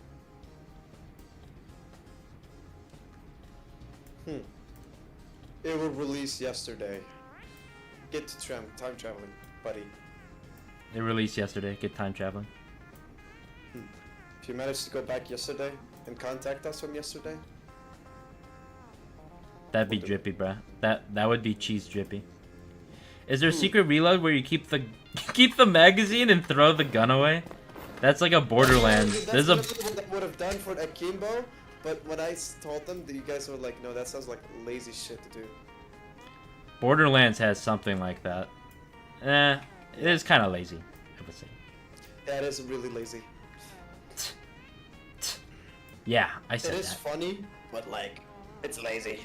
It was released yesterday. Get to time traveling, buddy. It released yesterday. Get time traveling. If you managed to go back yesterday and contact us from yesterday, That'd be drippy, bruh. That would be cheese drippy. Is there a secret reload where you keep the magazine and throw the gun away? That's like a Borderlands. That's There's a what I would have done for Akimbo, but when I told them, you guys were like, no, that sounds like lazy shit to do. Borderlands has something like that. It is kind of lazy, I would say. Yeah, it is really lazy. Yeah, I said It is that. funny, but like, it's lazy.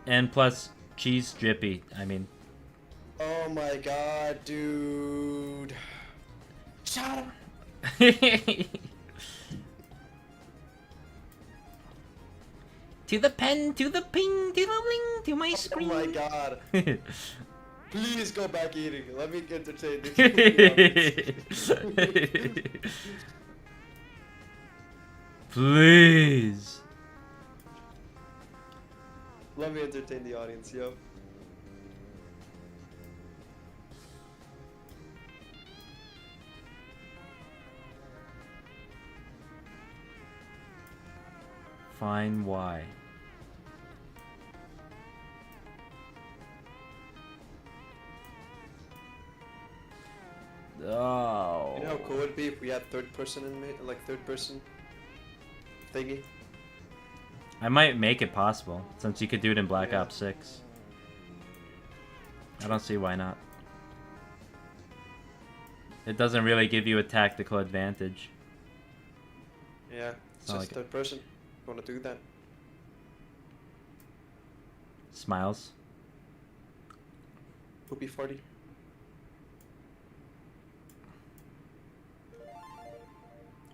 And plus, cheese drippy. I mean, Oh my god, dude. Shut up. To the pen, to the ping, to the ling, to my Oh screen. my god. Please go back eating. Let me entertain you. Please. Let me entertain the audience, yo. Fine, why? Oh. You know how cool it would be if we had third person third person thingy? I might make it possible, since you could do it in Black Ops 6. I don't see why not. It doesn't really give you a tactical advantage. Yeah, it's not just like third person. You wanna do that? Smiles. Poopy farty.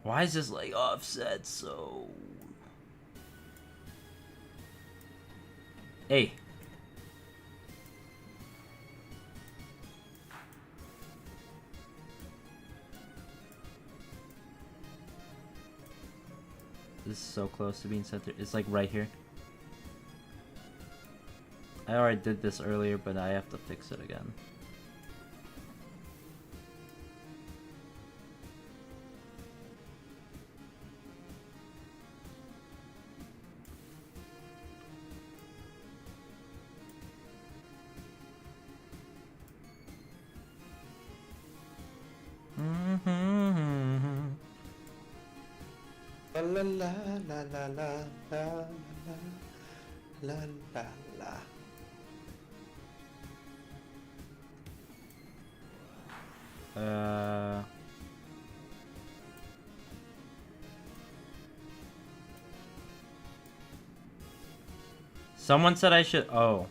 Why is this like offset so... Hey. This is so close to being centered. It's like right here. I already did this earlier, but I have to fix it again. La la la la la la la la la la. Someone said I should. Oh,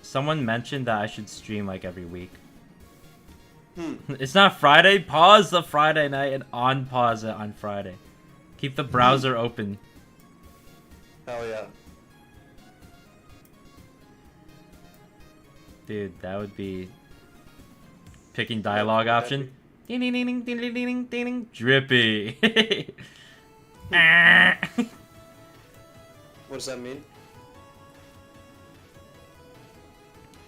someone mentioned that I should stream like every week. It's not Friday. Pause the Friday night and unpause it on Friday. Keep the browser open. Hell yeah. Dude, that would be picking dialogue option. Ding ding ding ding ding ding ding ding. Drippy. What does that mean?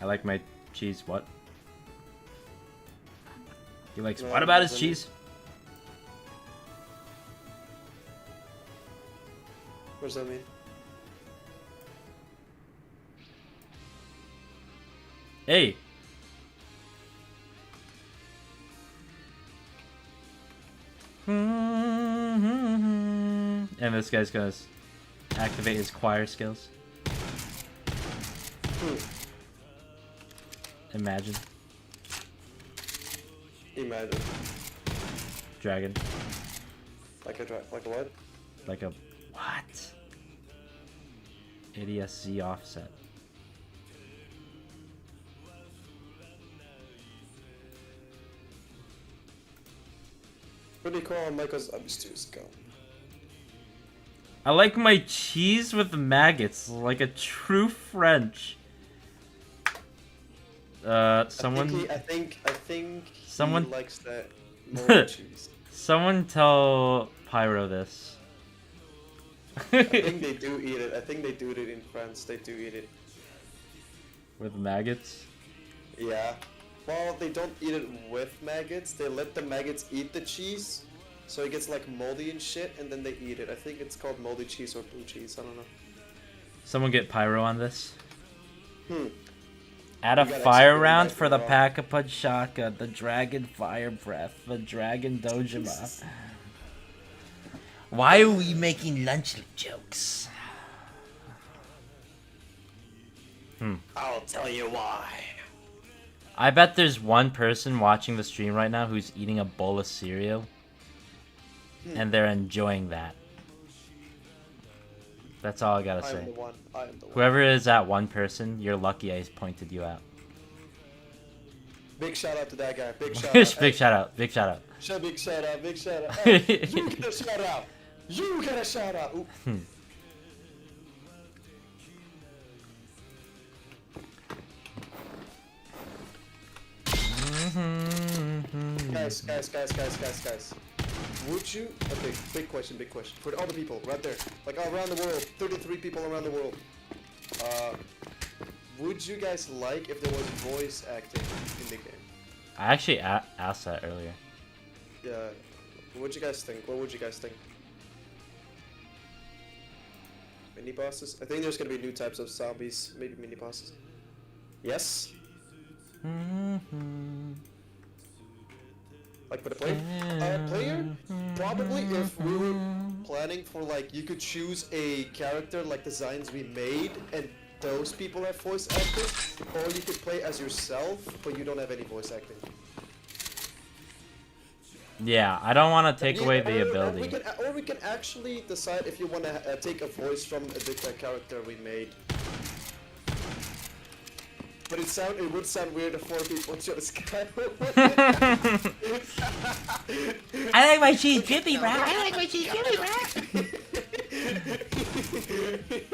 I like my cheese. What? He likes. No, What about his doesn't cheese? What does that mean? Hey. And this guy's gonna activate his choir skills. Imagine. Imagine. dragon. Like a what? Like a what? ADS-Z offset. Pretty cool on Michael's obtuse go. I like my cheese with maggots, like a true French. Someone. I think Someone- he likes that more cheese. Someone tell Pyro this. I think they do eat it. I think they do it in France. They do eat it. With maggots? Yeah. Well, they don't eat it with maggots. They let the maggots eat the cheese, so it gets like moldy and shit, and then they eat it. I think it's called moldy cheese or blue cheese. I don't know. Someone get Pyro on this. Add a You gotta fire explain round that for the wrong. Pack-a-Punch Shotgun, the Dragon Fire Breath, the Dragon Dojima. Why are we making lunch jokes? I'll tell you why. I bet there's one person watching the stream right now who's eating a bowl of cereal. And they're enjoying that. That's all I gotta I am say. the one. I am the one. Whoever is that one person, you're lucky I pointed you out. Big shout out to that guy. Big shout out. Big shout out, big shout out. Big shout out. Big shout out. Hey, you get a shout out. You get a shout out. Ooh. Guys. Would you? Okay, big question. For all the people right there, like around the world, 33 people around the world. Would you guys like if there was voice acting in the game? I actually asked that earlier. Yeah. What'd you guys think? What would you guys think? Mini bosses? I think there's gonna be new types of zombies, maybe mini bosses. Yes? Like for the player? Probably if we were planning for like, you could choose a character like designs we made and those people have voice actors, or you could play as yourself, but you don't have any voice acting. Yeah, I don't want to take Yeah, away or the ability. we can actually decide if you want to take a voice from the character we made. But it would sound weird if 4 people chose Kyle. I like my cheese drippy, bro. I like my cheese chili, bro.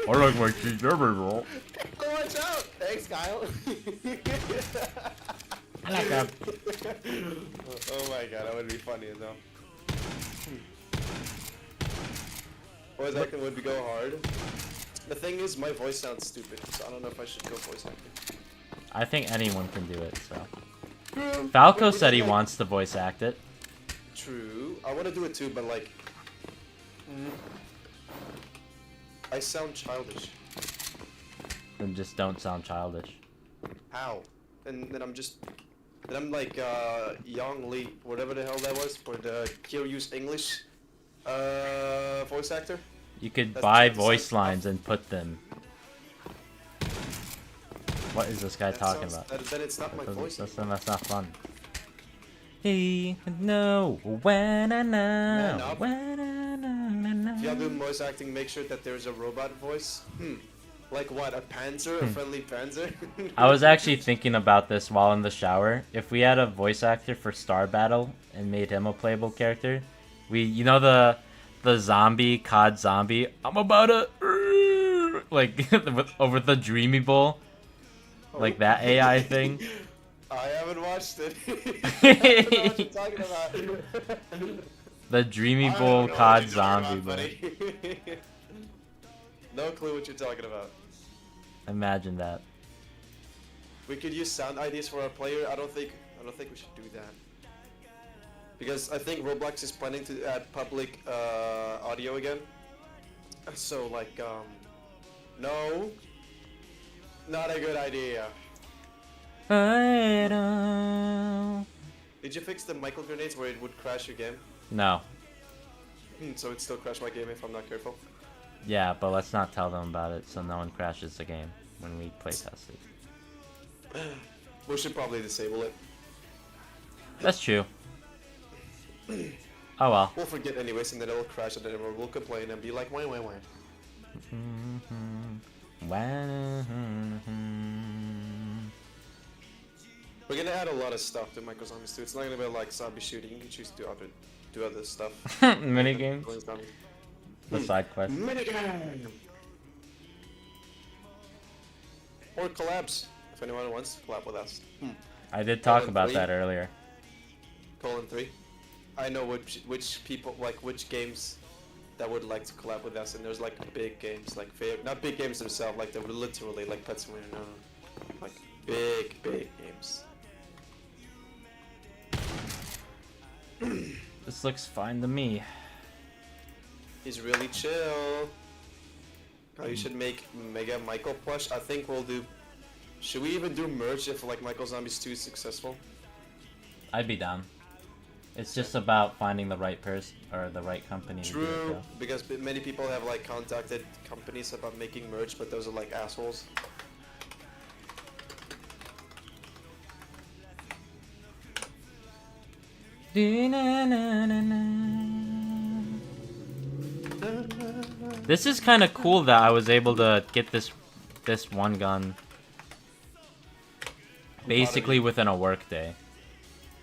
I like my cheese drippy, bro. Watch out! Thanks, Kyle. I like that. Oh my god, that would be funny as hell. Voice acting would go hard. The thing is, my voice sounds stupid, so I don't know if I should go voice acting. I think anyone can do it, so. Falco said he wants to voice act it. True. I want to do it too, but like... I sound childish. Then just don't sound childish. How? And then I'm just... Then I'm like, Young Lee, whatever the hell that was, for the Kiryu's English, voice actor. You could That's buy just voice like- lines and put them. What is this guy talking about? Then it's not my voice. That's not fun. He know when I Man know up. when I know. If y'all do voice acting, make sure that there's a robot voice. Like what? A panzer? A friendly panzer? I was actually thinking about this while in the shower. If we had a voice actor for Star Battle and made him a playable character, you know the zombie, COD zombie. I'm about to like over the Dreamy Bowl, like that AI thing. I haven't watched it. I don't know what you're talking about. The Dreamy I don't Bowl know what COD you're talking zombie, about, buddy. No clue what you're talking about. Imagine that. We could use sound IDs for our player. I don't think we should do that. Because I think Roblox is planning to add public audio again. So like no. Not a good idea. I don't... Did you fix the Michael grenades where it would crash your game? No. So it still crashed my game if I'm not careful. Yeah, but let's not tell them about it so no one crashes the game when we play test it. We should probably disable it. That's true. Oh well. We'll forget anyways, and then it'll crash, and then we'll complain and be like, why? We're gonna add a lot of stuff to Micro Zombies too. It's not gonna be like zombie shooting. You can choose to do other stuff. Mini games. The side quest. Minigame! Or collabs, if anyone wants to collab with us. I did talk Colon about 3. that earlier. Colon 3. I know which people, like which games that would like to collab with us, and there's like big games, like not big games themselves, like they're literally like Pet Simulator, no. Like big games. This looks fine to me. He's really chill. Oh, you should make Mega Michael plush. I think we'll do. Should we even do merge if like Michael Zombies 2 is successful? I'd be down. It's just about finding the right person or the right company. To do it, True, though. because many people have like contacted companies about making merch, but those are like assholes. This is kind of cool that I was able to get this one gun basically within a work day.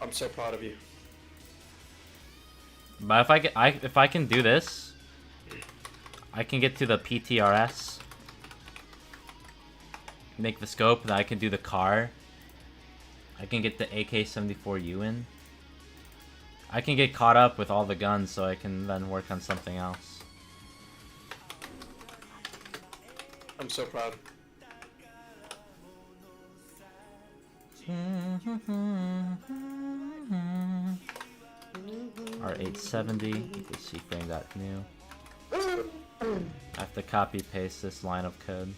I'm so proud of you. But if I can do this, I can get to the PTRS, make the scope, then I can do the car. I can get the AK-74U in. I can get caught up with all the guns so I can then work on something else. I'm so proud. R870, you can see frame that new. I have to copy paste this line of code.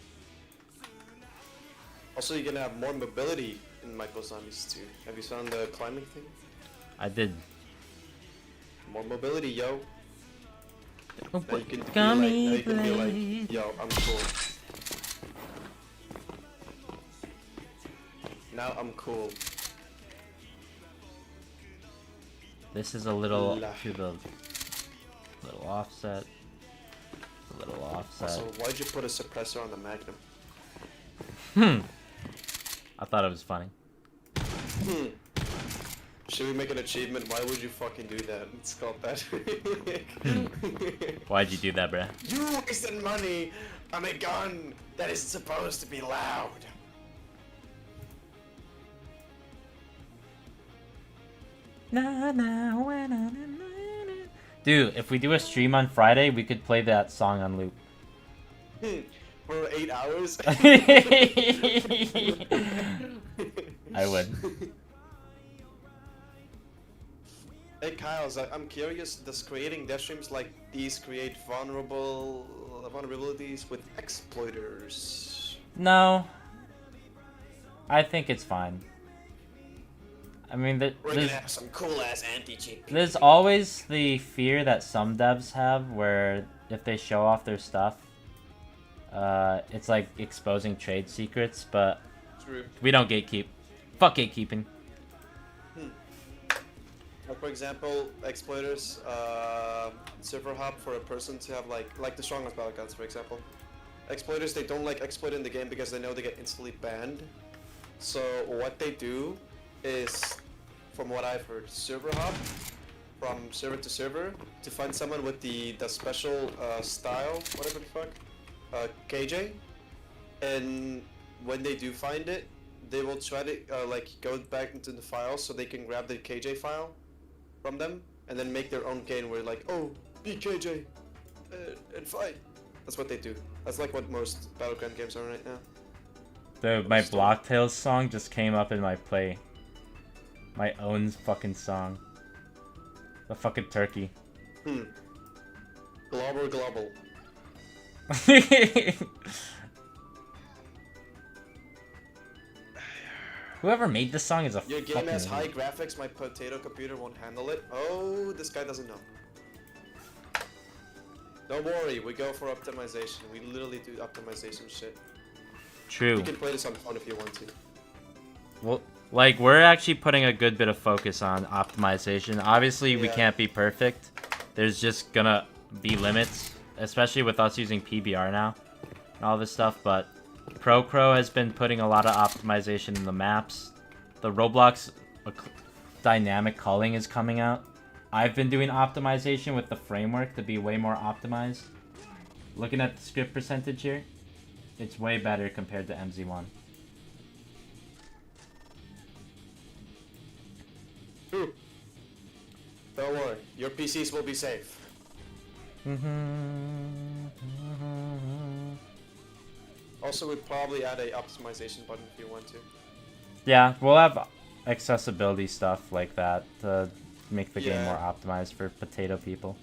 Also, you're gonna have more mobility in Michael Zombies 2. Have you seen the climbing thing? I did. More mobility, yo. Oh, Now you can be gummy like, now you can be blade. like, yo, I'm cool. Now I'm cool. This is a little La. to the little offset. A little offset. Also, why'd you put a suppressor on the Magnum? I thought it was funny. Should we make an achievement? Why would you fucking do that? It's called that. Why'd you do that, bruh? You wasted money on a gun that isn't supposed to be loud. Dude, if we do a stream on Friday, we could play that song on loop. For 8 hours? I would. Hey Kyles, I'm curious, does creating dev streams like these create vulnerabilities with exploiters? No. I think it's fine. I mean, We're gonna have some cool ass anti-cheat. there's always the fear that some devs have where if they show off their stuff, it's like exposing trade secrets, but True. we don't gatekeep. Fuck gatekeeping. Like for example, exploiters, server hop for a person to have like the strongest battle guns, for example. Exploiters, they don't like exploit in the game because they know they get instantly banned. So what they do is, from what I've heard, server hop from server to server to find someone with the special style, whatever the fuck, KJ, and when they do find it, they will try to like go back into the file so they can grab the KJ file from them and then make their own game where like, oh, be KJ and fight. That's what they do. That's like what most Battleground games are right now. Dude, my Blocktails song just came up in my play. My own fucking song. The fucking turkey. Global global. Whoever made this song is a Your game fucking has high idiot. graphics, my potato computer won't handle it. Oh, this guy doesn't know. Don't worry, we go for optimization. We literally do optimization shit. True. You can play this on phone if you want to. Well, Like, we're actually putting a good bit of focus on optimization. Obviously, we Yeah. can't be perfect. There's just gonna be limits, especially with us using PBR now and all this stuff, but ProCrow has been putting a lot of optimization in the maps. The Roblox dynamic culling is coming out. I've been doing optimization with the framework to be way more optimized. Looking at the script percentage here, it's way better compared to MZ1. Don't worry, your PCs will be safe. Also, we'd probably add a optimization button if you want to. Yeah, we'll have accessibility stuff like that to make the game Yeah. more optimized for potato people.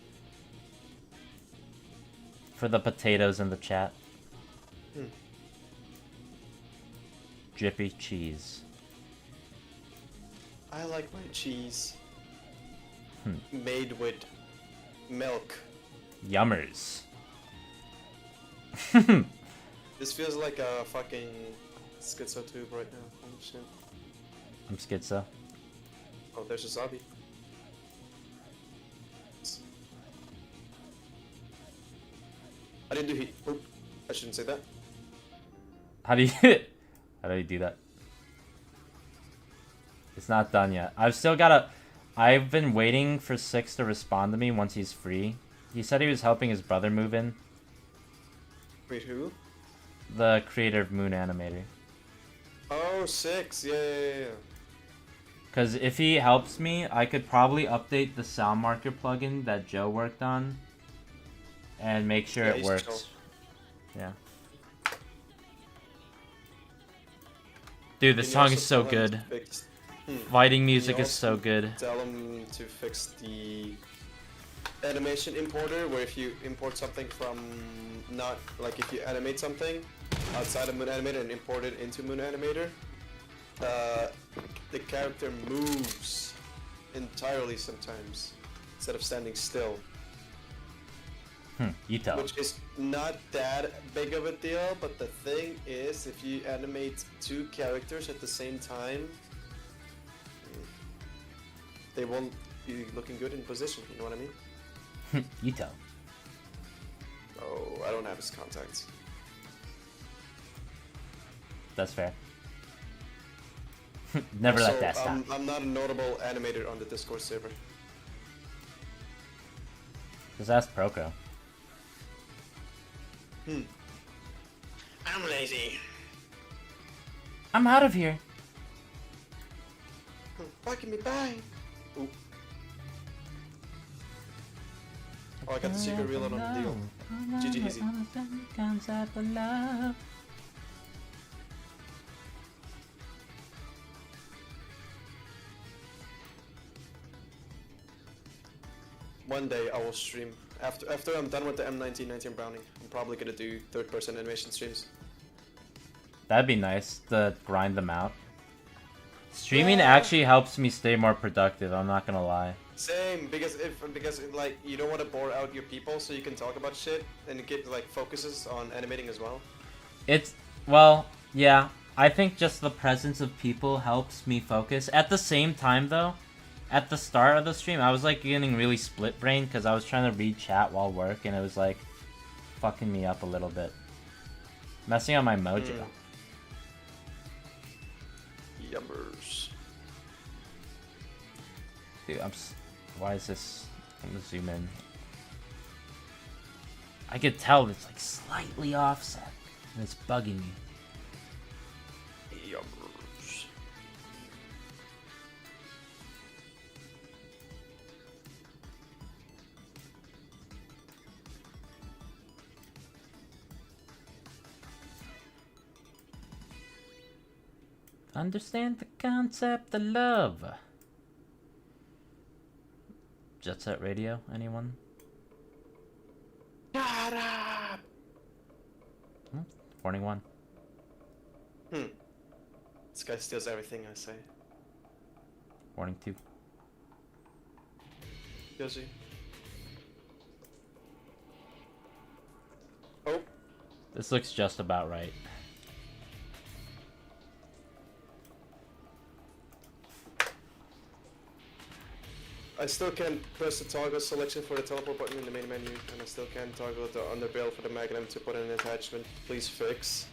For the potatoes in the chat. Drippy cheese. I like my cheese made with milk. Yummers. This feels like a fucking schizo tube right now. Holy shit. I'm schizo. Oh, there's a zombie. I didn't do heat. Oop. I shouldn't say that. How do you how do you do that? It's not done yet. I've been waiting for Six to respond to me once he's free. He said he was helping his brother move in. Wait, who? The creator of Moon Animator. Oh, 6. Yeah. Because if he helps me, I could probably update the sound marker plugin that Joe worked on and make sure Yeah, it he's works. chill. Yeah. Dude, this Can you song also is so tell him to good. fix- Fighting music you is so also good. Tell him to fix the animation importer, where if you import something from not like if you animate something outside of Moon Animator and import it into Moon Animator, the character moves entirely sometimes instead of standing still, You tell. which is not that big of a deal. But the thing is, if you animate two characters at the same time, they won't be looking good in position. You know what I mean? You tell. Oh, I don't have his contacts. That's fair. Never let So, that stop. I'm not a notable animator on the Discord server. Just ask Proco. I'm lazy. I'm out of here. Fucking me, bye. Ooh. Oh, I got the secret reload on the deal. GG easy. One day I will stream. After I'm done with the M1919 Browning, I'm probably gonna do third-person animation streams. That'd be nice to grind them out. Streaming Yeah. actually helps me stay more productive, I'm not gonna lie. Same, because like you don't want to bore out your people, so you can talk about shit and get like focuses on animating as well. Well, yeah. I think just the presence of people helps me focus. At the same time, though, at the start of the stream, I was like getting really split brain because I was trying to read chat while work, and it was like fucking me up a little bit, messing up my mojo. Yummers. Dude, why is this? I'm gonna zoom in. I could tell it's like slightly offset, and it's bugging me. Yummers. Understand the concept of love. Jet Set Radio, anyone? Shut up! Warning 1. This guy steals everything I say. Warning 2. Does he? Oh, This looks just about right. I still can't press the toggle selection for the teleport button in the main menu, and I still can't toggle the underbarrel for the magnet to put in an attachment. Please fix.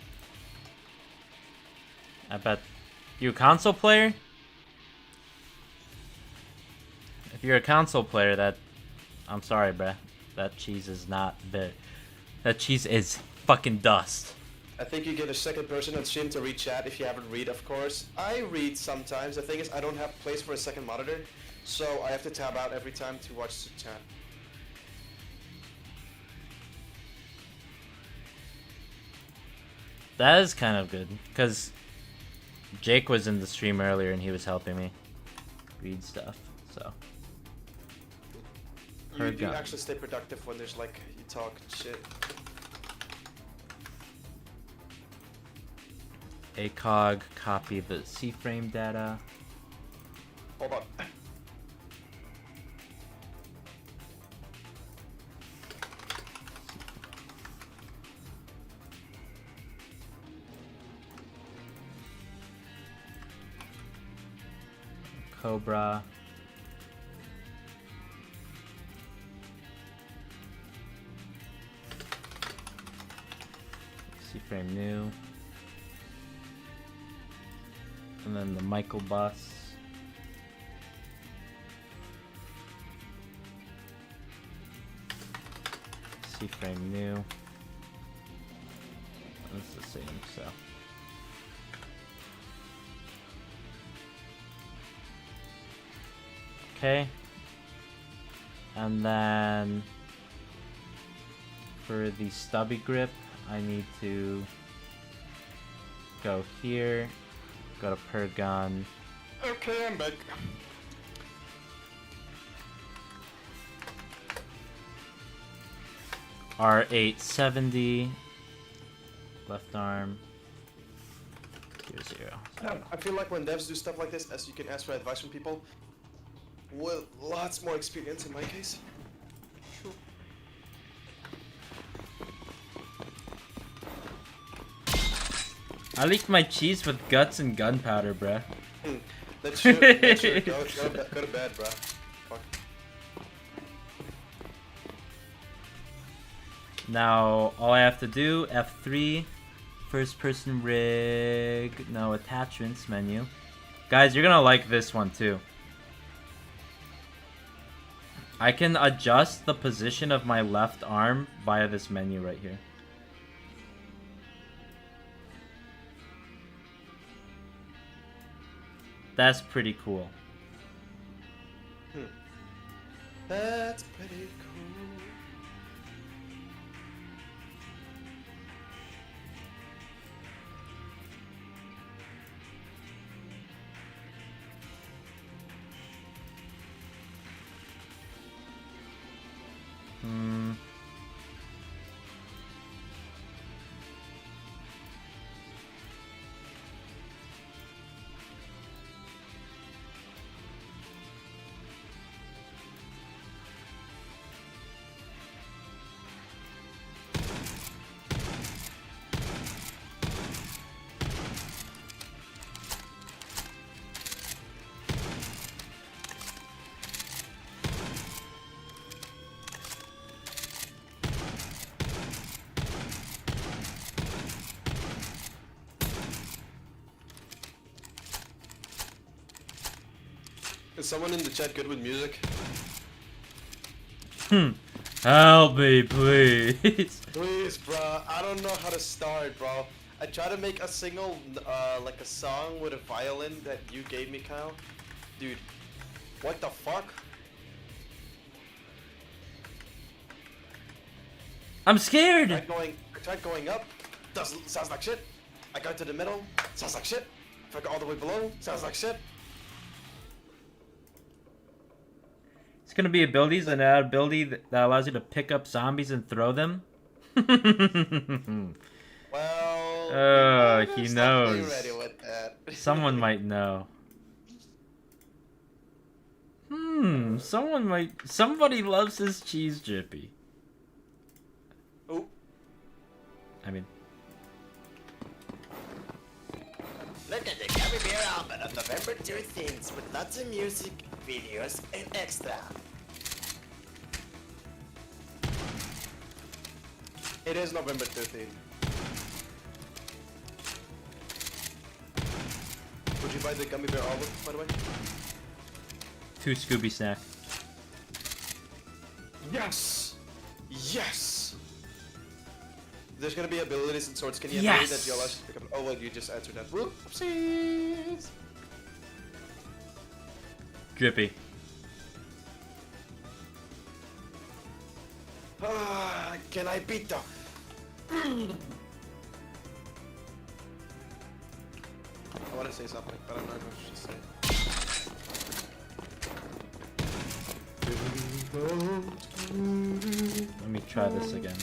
I bet. You a console player? If you're a console player, I'm sorry, bruh. That cheese is not there. That cheese is fucking dust. I think you get a second person on stream to read chat if you haven't read, of course. I read sometimes. The thing is, I don't have place for a second monitor, so I have to tab out every time to watch the chat. That is kind of good, because Jake was in the stream earlier and he was helping me read stuff, so. You do actually stay productive when there's like, you talk shit. ACOG, copy the C-frame data. Hold on. Cobra. C-frame new. And then the Michael bus. C-frame new. That's the same, so. Okay. And then for the stubby grip, I need to go here, go to per gun. Okay, I'm back. R870, left arm, 0. I feel like when devs do stuff like this, as you can ask for advice from people with lots more experience in my case. Sure. I leaked my cheese with guts and gunpowder, bruh. That should go to bed, bruh. Fuck. Now, all I have to do, F3, first person rig, no attachments menu. Guys, you're gonna like this one too. I can adjust the position of my left arm via this menu right here. That's pretty cool. That's pretty cool. Is someone in the chat good with music? Help me, please. Please, bro. I don't know how to start, bro. I tried to make a single, like a song with a violin that you gave me, Kyle. Dude, what the fuck? I'm scared. I tried going up. Sounds like shit. I got to the middle. Sounds like shit. If I go all the way below, sounds like shit. It's gonna be abilities and an ability that allows you to pick up zombies and throw them. Well, he knows. ready with that. Someone might know. Somebody loves his cheese jippy. Oh. I mean. Look at the Gummy Bear album on November 13th with lots of music videos and extra. It is November 13th. Would you buy the Gummy Bear album, by the way? 2 Scooby snack. Yes! Yes! There's gonna be abilities and swords. Can you Yes! ability that you'll actually pick up? Oh, well, you just answered that. Whoopsies! Drippy. Can I beat the... I want to say something, but I'm not going to just say it. Let me try this again.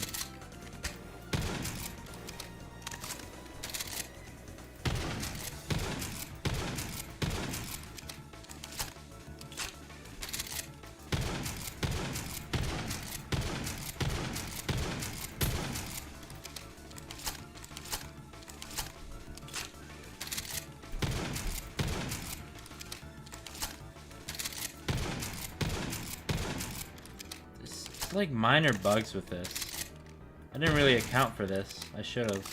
It's like minor bugs with this. I didn't really account for this. I should have.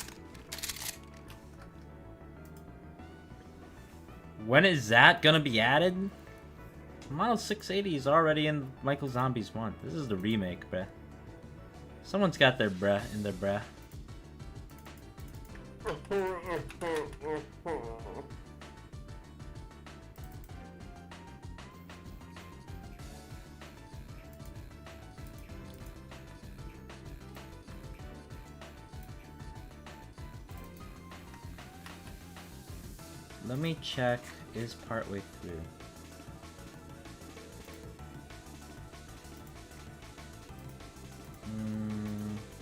When is that gonna be added? Model 680 is already in Michael Zombies 1. This is the remake, bruh. Someone's got their bruh in their bruh. Let me check, is partway through.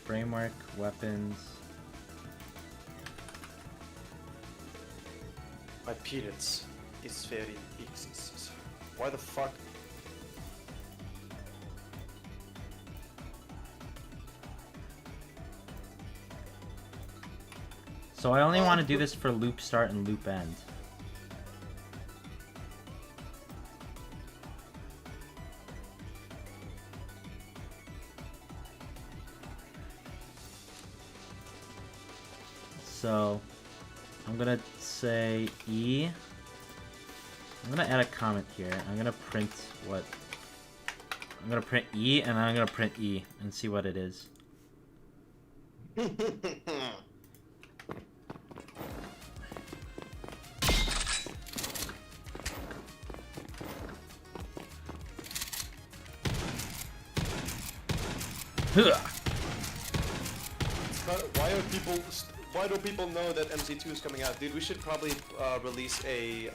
Framework, weapons. My peanuts is very exist. Why the fuck? So I only want to do this for loop start and loop end. So I'm gonna say E. I'm gonna add a comment here. I'm gonna print what? I'm gonna print E and I'm gonna print E and see what it is. Why do people know that MZ2 is coming out? Dude, we should probably release a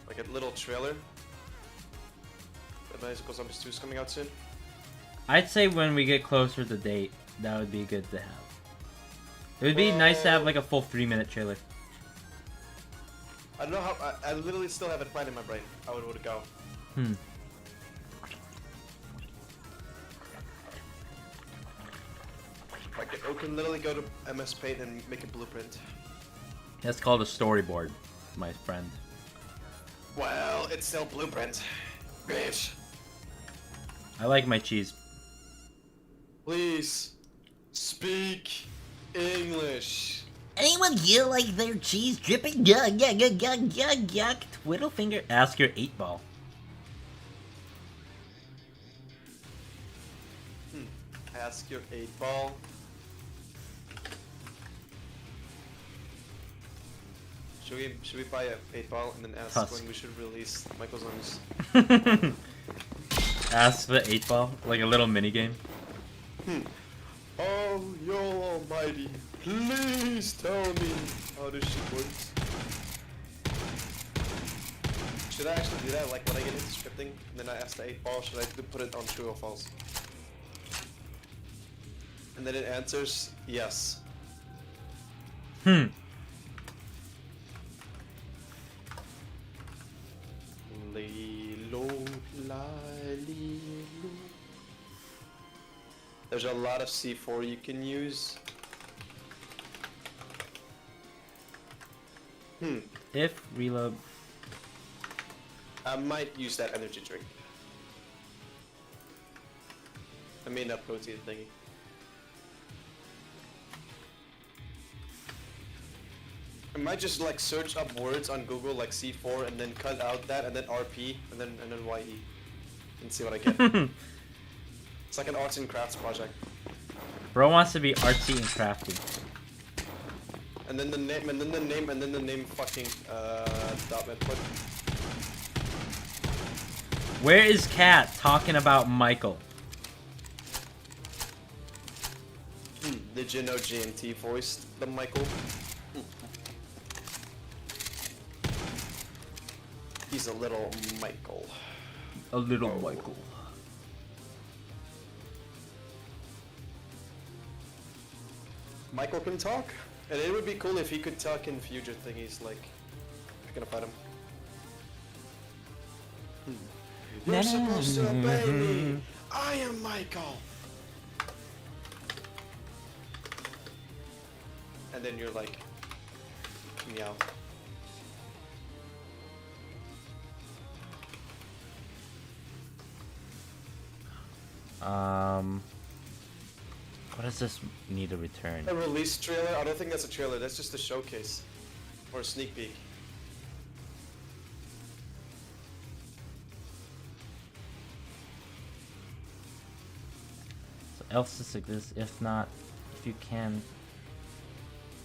like a little trailer. That Bicycle Zombies 2 is coming out soon. I'd say when we get closer to the date, that would be good to have. It would be nice to have like a full 3-minute trailer. I don't know how. I literally still have it planned in my brain. How it would go. Like, we can literally go to MS Paint and make a blueprint. That's called a storyboard, my friend. Well, it's still blueprint. Bitch. I like my cheese. Please speak English. Anyone here like their cheese dripping? Yuck, yuck, yuck, yuck, yuck, yuck. Twiddle finger, ask your 8-ball. Ask your 8-ball. Should we buy a 8-ball and then ask Tusk. when we should release Michael Zombies? Ask the 8-ball, like a little mini game. Oh, yo almighty, please tell me how this shit works. Should I actually do that, like when I get into scripting, and then I ask the 8-ball, should I put it on true or false? And then it answers, yes. Lilo, la, lilo. There's a lot of C4 you can use. If reload. I might use that energy drink. I mean that protein thingy. I might just like search up words on Google like C4 and then cut out that and then RP and then YE and see what I get. It's like an arts and crafts project. Bro wants to be artsy and crafty. And then the name and then the name and then the name fucking dot input. Where is Cat talking about Michael? Did you know GNT voiced the Michael? He's a little Michael. A little Michael. Michael can talk? And it would be cool if he could talk in future thingies, like... I'm gonna fight him. You're supposed to obey me! I am Michael! And then you're like... Meow. What does this need to return? A release trailer? I don't think that's a trailer, that's just a showcase. Or a sneak peek. So else this exists, if not, if you can,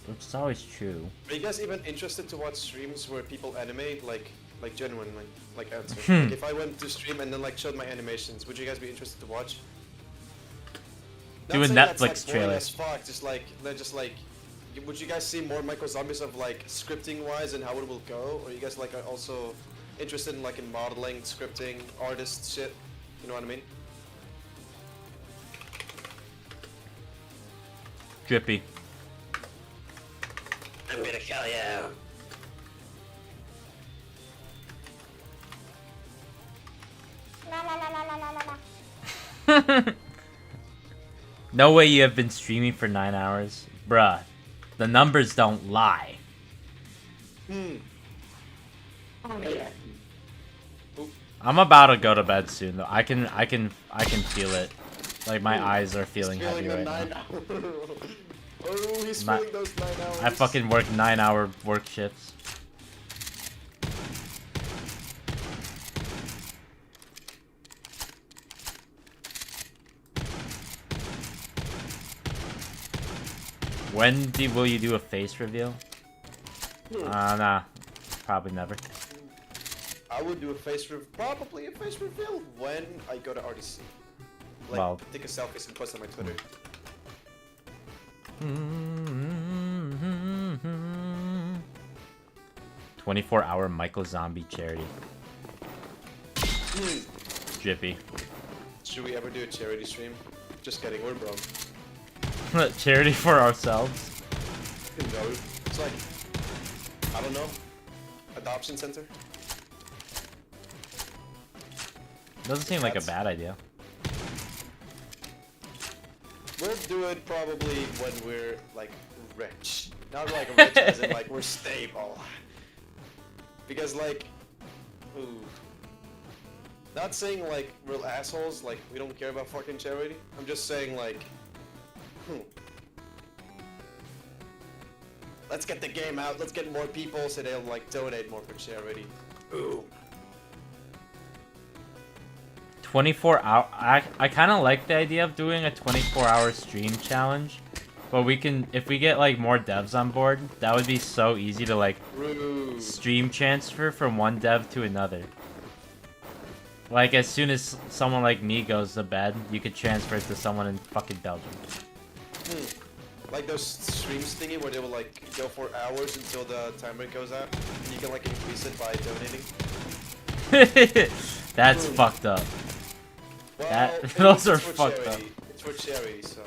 which is always true. Are you guys even interested to watch streams where people animate, like genuinely, like answer? Hmm. Like if I went to stream and then like showed my animations, would you guys be interested to watch? Do Not a saying that's, Netflix like, boring trailer. as fuck, just like, would you guys see more micro zombies of like scripting wise and how it will go? Or you guys like are also interested in like in modeling, scripting, artist shit? You know what I mean? Drippy. I'm gonna kill you. La la la la la la la la. No way you have been streaming for 9 hours. Bruh. The numbers don't lie. I'm about to go to bed soon though. I can feel it. Like my eyes are feeling heavy right now. Oh, he's My- feeling those 9 hours. I fucking work 9-hour work shifts. When will you do a face reveal? Nah. Probably never. I would do probably a face reveal when I go to RDC. Like, Well. take a selfie and post on my Twitter. 24-hour Michael Zombie charity. Drippy. Should we ever do a charity stream? Just kidding, we're broke. Charity for ourselves. No, it's like, I don't know, adoption center? Doesn't seem like a bad idea. We'll do it probably when we're, like, rich. Not like rich as in, like, we're stable. Because, like, ooh. Not saying, like, real assholes, like, we don't care about fucking charity. I'm just saying, like, let's get the game out, let's get more people so they'll, like, donate more for charity. Ooh. 24 hour. I kind of like the idea of doing a 24-hour stream challenge, but we can, if we get like more devs on board, that would be so easy to like Rude. stream transfer from one dev to another. Like as soon as someone like me goes to bed, you could transfer it to someone in fucking Belgium. Like those streams thingy where they will like go for hours until the timer goes out, and you can like increase it by donating. That's fucked up. Well, That- it's those are for fucked charity. It's for charity, so.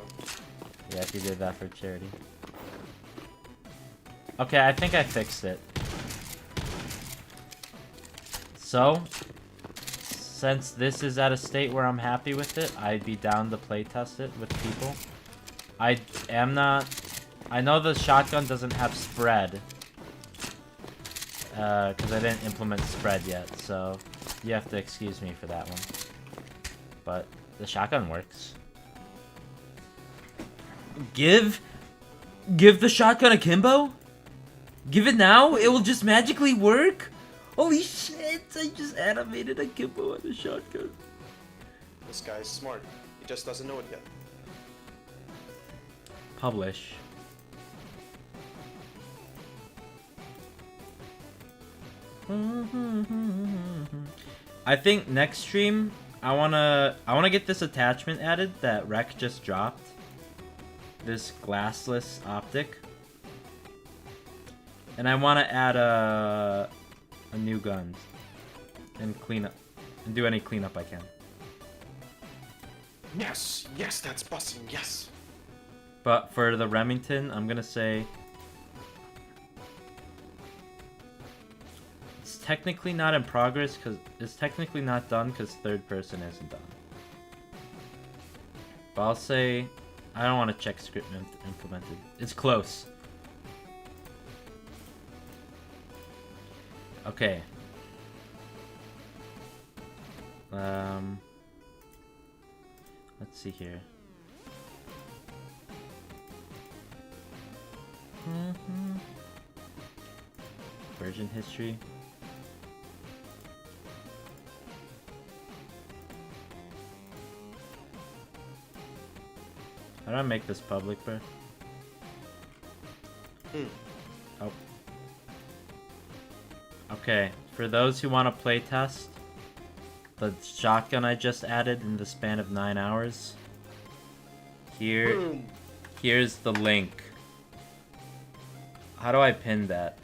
Yeah, if you did that for charity. Okay, I think I fixed it. So, since this is at a state where I'm happy with it, I'd be down to play test it with people. I am not... I know the shotgun doesn't have spread. because I didn't implement spread yet, so you have to excuse me for that one. But the shotgun works. Give the shotgun akimbo? Give it now? It will just magically work? Holy shit, I just animated akimbo on the shotgun. This guy is smart. He just doesn't know it yet. Publish. I think next stream I wanna get this attachment added that Rec just dropped. This glassless optic. And I wanna add a new gun and clean up and do any cleanup I can. Yes, yes, that's busting. Yes. But for the Remington, I'm gonna say it's technically not in progress because it's technically not done because third person isn't done. But I'll say I don't want to check script implemented. It's close. Okay. Let's see here. Version history. How do I make this public, bro? Oh. Okay, for those who want to play test the shotgun I just added in the span of 9 hours, here's the link. How do I pin that?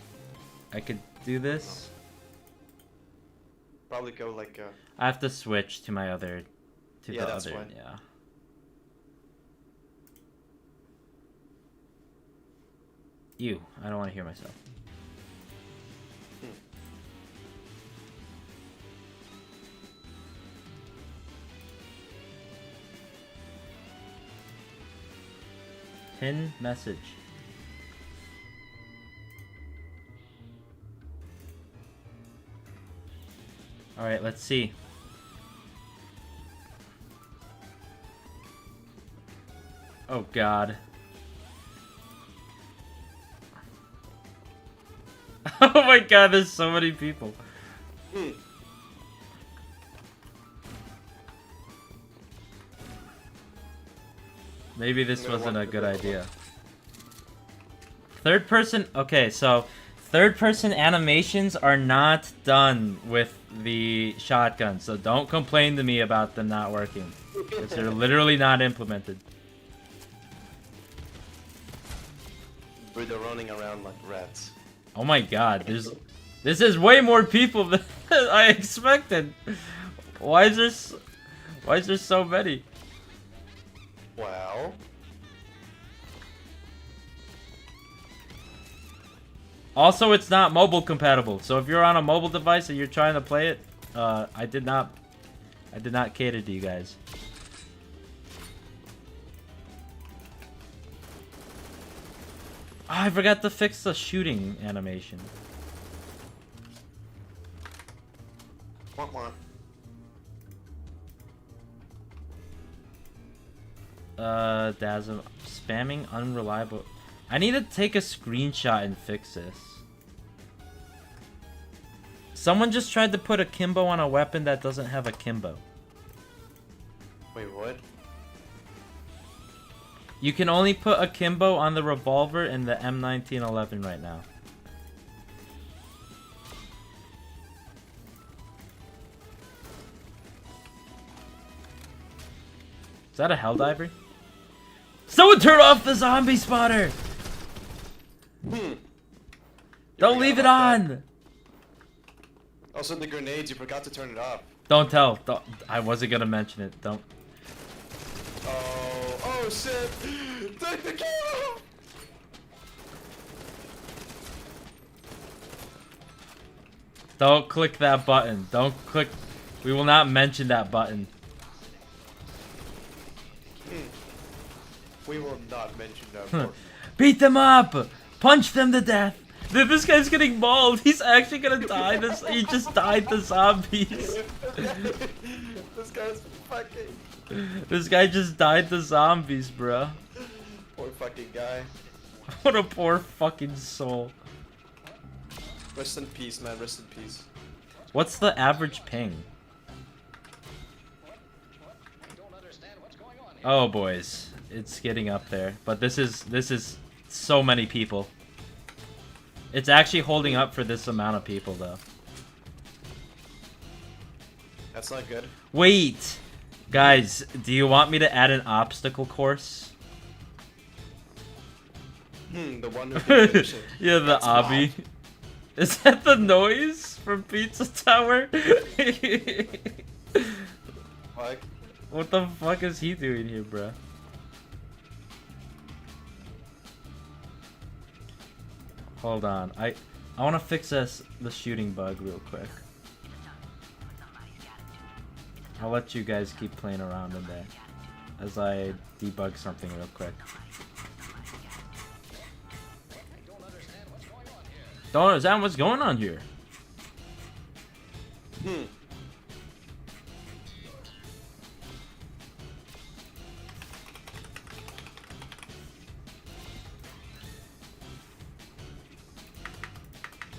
I could do this. Probably go like. I have to switch to my other. Yeah, that's fine. Yeah. Ew, I don't want to hear myself. Pin message. Alright, let's see. Oh god. Oh my god, there's so many people. Maybe this wasn't a good idea. Third person, okay, so third person animations are not done with the shotgun, so don't complain to me about them not working. Because they're literally not implemented. But they're running around like rats. Oh my god, this is way more people than I expected. Why is there so many? Wow. Also, it's not mobile compatible. So if you're on a mobile device and you're trying to play it, I did not cater to you guys. Oh, I forgot to fix the shooting animation. Want one? Dazzle, spamming unreliable. I need to take a screenshot and fix this. Someone just tried to put akimbo on a weapon that doesn't have akimbo. Wait, what? You can only put akimbo on the revolver in the M1911 right now. Is that a Helldiver? Someone turn off the zombie spotter! Don't leave it on! Also, the grenades, you forgot to turn it off. Don't tell. I wasn't gonna mention it. Don't. Oh shit! Take the kill! Don't click that button. Don't click. We will not mention that button. We will not mention that. Beat them up! Punch them to death! Dude, this guy's getting mauled. He's actually gonna die. He just died to zombies. This guy's fucking. This guy just died to zombies, bruh. Poor fucking guy. What a poor fucking soul. Rest in peace, man. Rest in peace. What's the average ping? Oh, boys. It's getting up there. But this is so many people. It's actually holding up for this amount of people, though. That's not good. Wait! Guys, do you want me to add an obstacle course? The one who can finish it. Yeah, the That's obby. Is that the noise from Pizza Tower? Like, What the fuck is he doing here, bruh? Hold on, I want to fix the shooting bug real quick. I'll let you guys keep playing around in there as I debug something real quick. Don't understand what's going on here.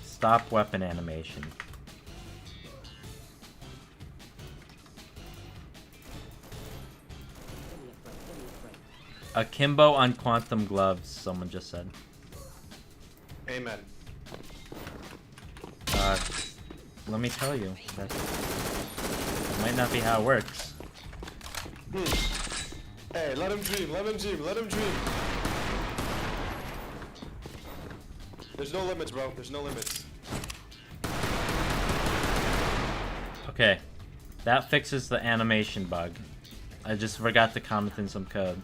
Stop weapon animation. Akimbo on quantum gloves, someone just said. amen. Let me tell you, that might not be how it works. Hey, let him dream. Let him dream. Let him dream. There's no limits, bro. There's no limits. Okay, that fixes the animation bug. I just forgot to comment in some code.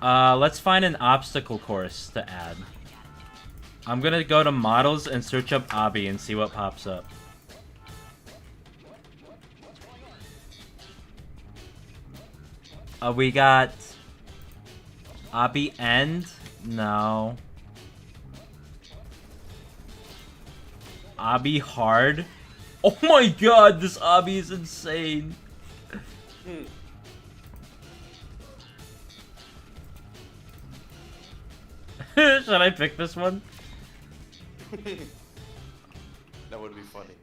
Let's find an obstacle course to add. I'm gonna go to models and search up obby and see what pops up. We got obby end? No. Obby hard? Oh my god, this obby is insane. Should I pick this one? That would be funny.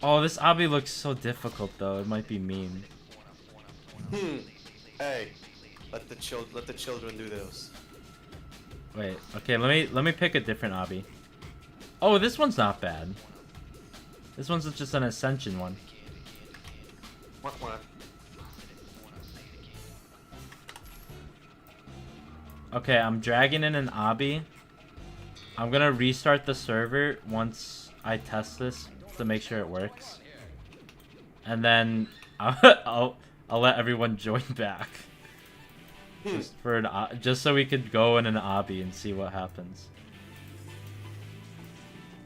Oh, this obby looks so difficult though. It might be mean. Hey, let the children do this. Wait, okay, let me pick a different obby. Oh, this one's not bad. This one's just an ascension one. Okay, I'm dragging in an obby. I'm gonna restart the server once I test this to make sure it works. And then I'll let everyone join back. Just so we could go in an obby and see what happens.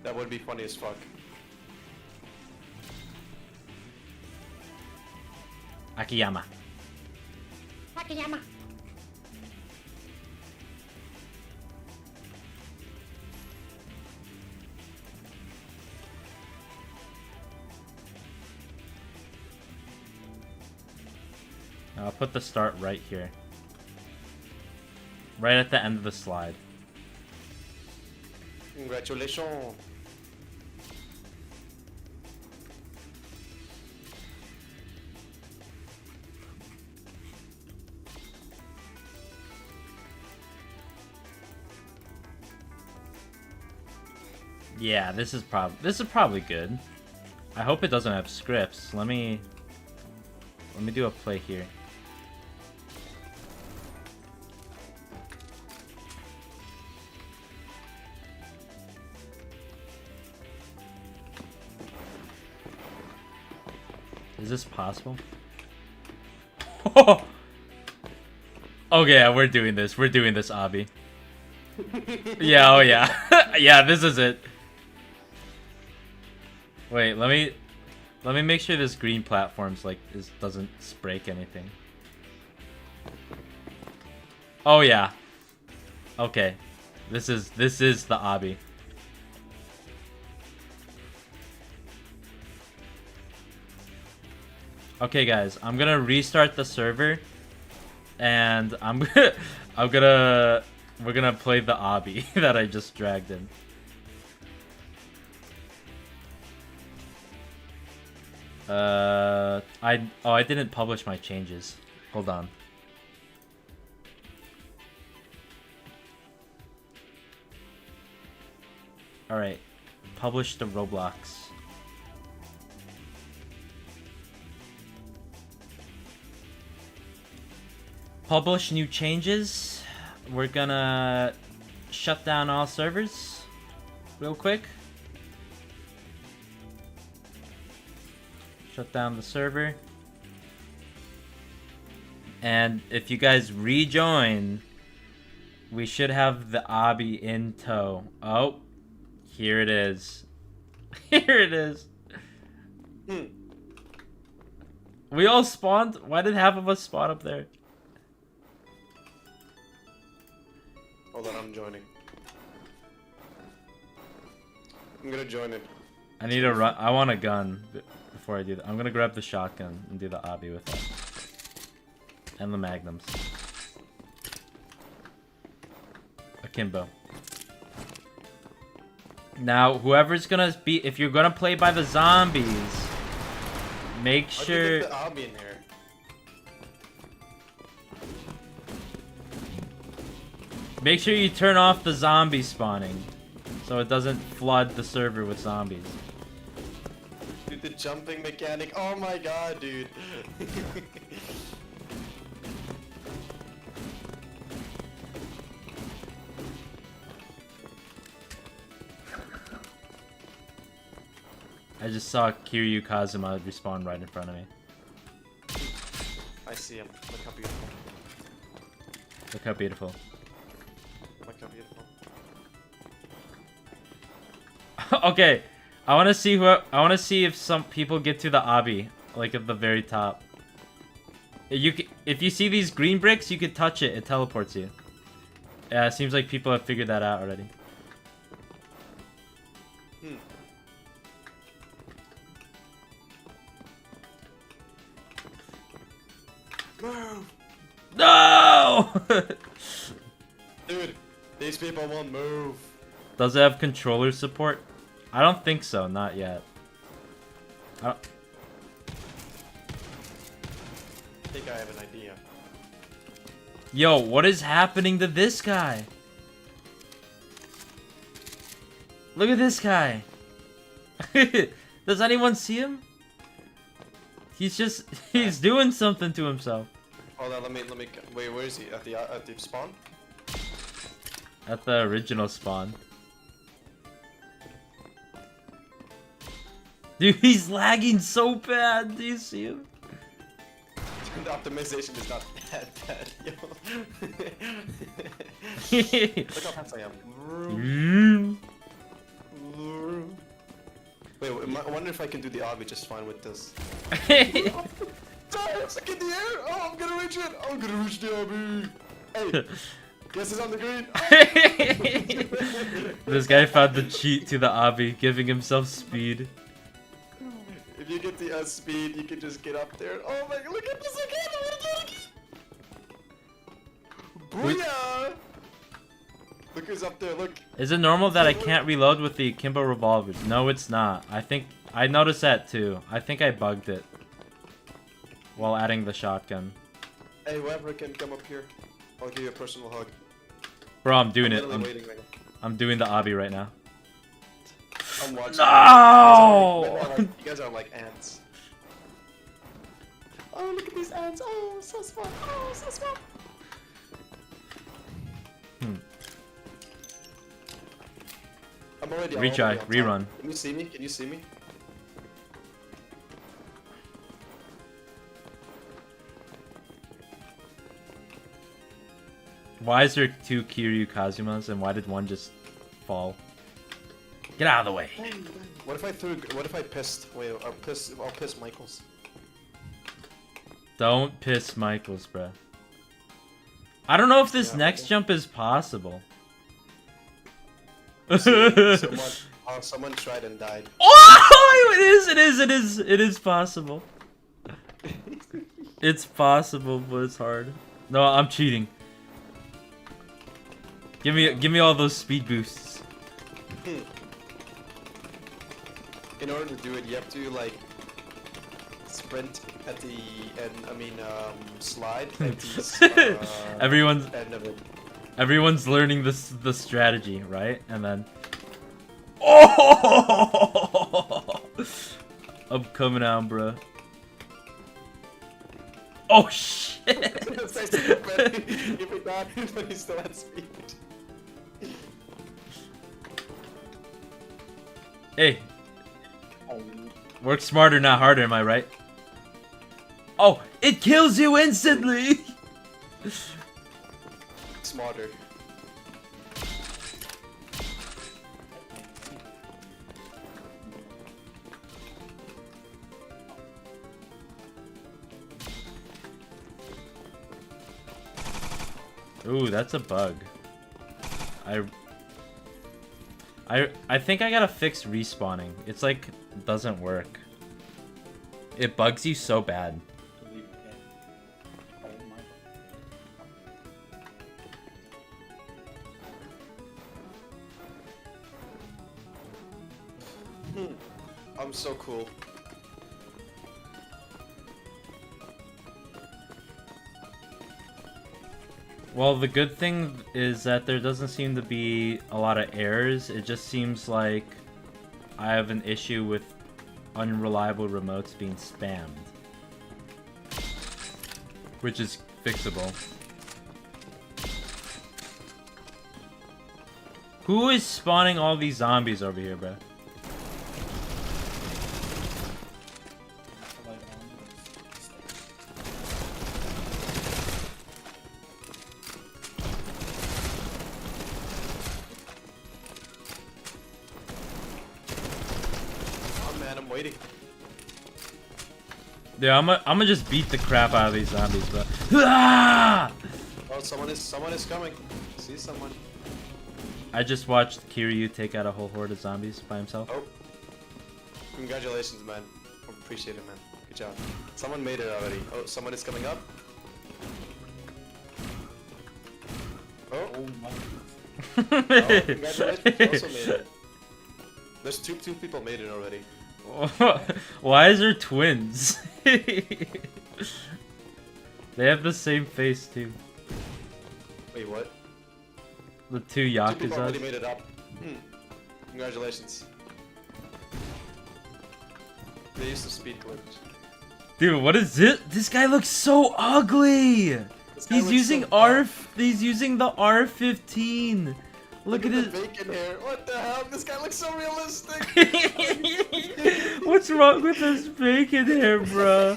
That would be funny as fuck. Akiyama. Akiyama. I'll put the start right here. Right at the end of the slide. Congratulations. Yeah, this is probably good. I hope it doesn't have scripts. Let me do a play here. Is this possible? Okay, yeah, we're doing this. We're doing this, obby. Yeah, oh yeah. Yeah, this is it. Wait, let me make sure this green platform's like doesn't break anything. Oh yeah. Okay. This is the obby. Okay guys, I'm gonna restart the server and we're gonna play the obby that I just dragged in. I didn't publish my changes. Hold on. Alright. Publish the Roblox. Publish new changes. We're gonna shut down all servers real quick. Shut down the server. And if you guys rejoin, we should have the obby in tow. Oh, here it is. Here it is. We all spawned? Why did half of us spawn up there? Hold on, I'm joining. I'm gonna join it. I need a run. I want a gun before I do that. I'm gonna grab the shotgun and do the obby with that. And the magnums. Akimbo. Now, whoever's gonna be, if you're gonna play by the zombies, make How do sure. you get the obby in here? Make sure you turn off the zombie spawning, so it doesn't flood the server with zombies. Dude, the jumping mechanic. Oh my god, dude. I just saw Kiryu Kazuma respawn right in front of me. I see him. Look how beautiful. Look how beautiful. Look how beautiful. Okay, I want to see if some people get to the obby, like at the very top. If you see these green bricks, you can touch it. It teleports you. Yeah, it seems like people have figured that out already. Move! No! Dude, these people won't move. Does it have controller support? I don't think so, not yet. I think I have an idea. Yo, what is happening to this guy? Look at this guy. Does anyone see him? He's doing something to himself. Hold on, let me wait, where is he? At the spawn? At the original spawn. Dude, he's lagging so bad. Do you see him? The optimization is not that bad, yo. Look how fast I am. Wait, I wonder if I can do the obby just fine with this. It's like in the air! Oh, I'm gonna reach it! I'm gonna reach the obby! Hey! Guess it's on the green! This guy found the cheat to the obby, giving himself speed. If you get the speed, you can just get up there. Oh my god, look at this again! Booyah! Look who's up there, look. Is it normal that I can't reload with the Akimbo revolver? No, it's not. I noticed that too. I think I bugged it while adding the shotgun. Hey, whoever can come up here, I'll give you a personal hug. Bro, I'm doing it. literally waiting right now. I'm doing the obby right now. I'm watching. No! You guys are like ants. Oh, look at these ants. Oh, so smart. Oh, so smart. I'm already all the way Retry, on top. rerun. Can you see me? Can you see me? Why is there two Kiryu Kazumas and why did one just fall? Get out of the way. What if I pissed? Wait, I'll piss Michaels. Don't piss Michaels, bruh. I don't know if this Yeah. next jump is possible. Someone tried and died. Oh, it is possible. It's possible, but it's hard. No, I'm cheating. Give me all those speed boosts. In order to do it, you have to like sprint at the end. I mean, slide at the Everyone's end of it. Everyone's learning the strategy, right? And then, oh, I'm coming out, bruh. Oh shit! If we got him, but he's still at speed. Hey, work smarter, not harder. Am I right? Oh, it kills you instantly. Smarter. Ooh, that's a bug. I think I gotta fix respawning. It's like doesn't work. It bugs you so bad. I'm so cool. Well, the good thing is that there doesn't seem to be a lot of errors. It just seems like I have an issue with unreliable remotes being spammed. Which is fixable. Who is spawning all these zombies over here, bro? Oh man, I'm waiting. Yeah, I'm gonna just beat the crap out of these zombies, bro. Ah! Oh, someone is coming. See someone. I just watched Kiryu take out a whole horde of zombies by himself. Oh. Congratulations, man. I appreciate it, man. Good job. Someone made it already. Oh, someone is coming up. Oh. Oh, congratulations. You also made it. There's two people made it already. Why is there twins? They have the same face too. Wait, what? The two Two people already Yakuzas. made it up. Congratulations. They used to speed glitch. Dude, what is it? This guy looks so ugly. This guy He's looks using so He's using the R15. Look at the it. bacon hair. What the hell? This guy looks so realistic. What's wrong with this bacon hair, bro?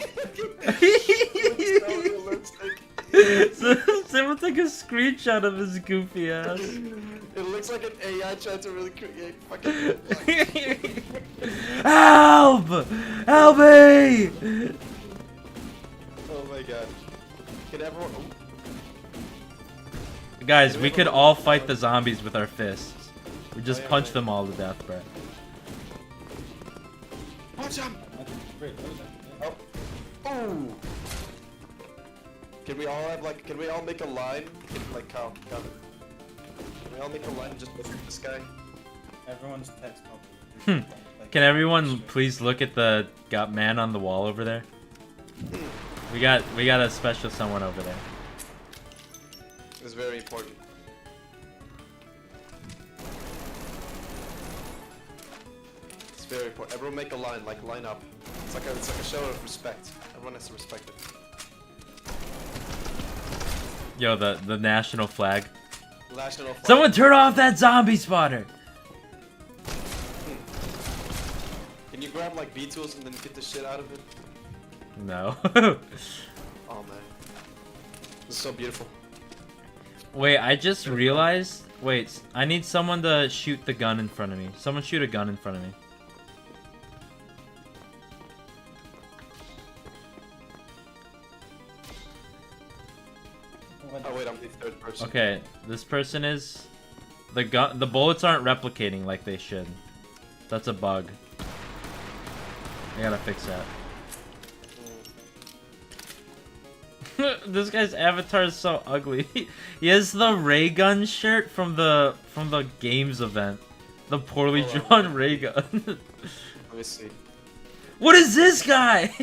Someone take a screenshot of his goofy ass. It looks like an AI trying to really create fucking. Help! Help me! Oh my god. Can everyone? Oh. Guys, we could all fight the zombies with our fists. We just yeah, punch yeah. them all to death, bro. Punch him! Oh. Oh. Can we all have like? Can we all make a line? Like come. Can we all make a line and just look at this guy? Everyone's text Can everyone please look at the man on the wall over there? We got a special someone over there. It's very important. It's very important. Everyone make a line, like line up. It's like a show of respect. Everyone has to respect it. Yo, the national flag. National flag. Someone turn off that zombie spotter! Can you grab like B tools and then get the shit out of it? No. Oh man, this is so beautiful. Wait, I just realized. Wait, I need someone to shoot the gun in front of me. Someone shoot a gun in front of me. Oh wait, I'm the third person. Okay, this person is the bullets aren't replicating like they should. That's a bug. I gotta fix that. This guy's avatar is so ugly. He has the ray gun shirt from the games event. The poorly drawn ray gun. Let me see. What is this guy?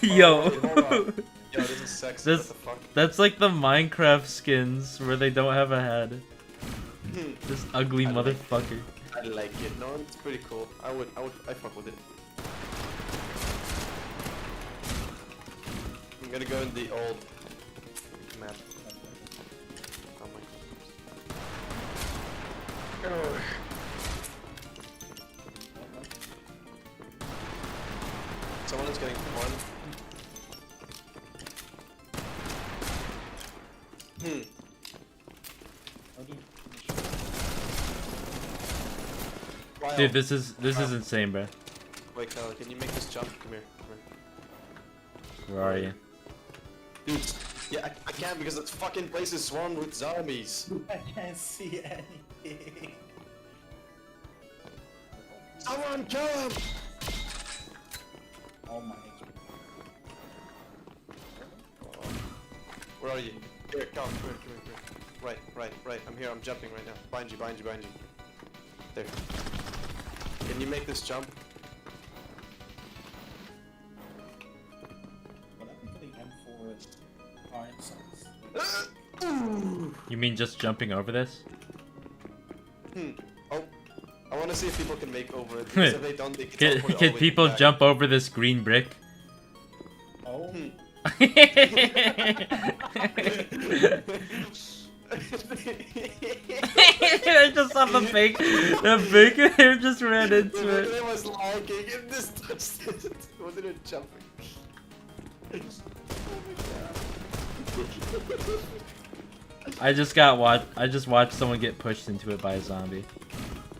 Yo. Wait, hold on. Yo, this is sexy. What the fuck? That's like the Minecraft skins where they don't have a head. This ugly motherfucker. I like it. No, it's pretty cool. I fuck with it. I'm gonna go in the old map. Oh my god. Oh. Someone is getting one. Wow. Dude, this is insane, bro. Wait, Kyle, can you make this jump? Come here. Where are you? Dude, yeah, I can't because this fucking place is swarmed with zombies. I can't see anything. Someone kill him! Oh my. Where are you? Here, come here. Right. I'm here, I'm jumping right now. Behind you. There. Can you make this jump? What happened to the M4 iron sights? You mean just jumping over this? Oh. I wanna see if people can make over it. Because if they don't, they can teleport all Can the way people back. jump over this green brick? Oh. I just saw the bacon hair just ran into it. It was lagging and this touched it. Wasn't it jumping? I just watched someone get pushed into it by a zombie.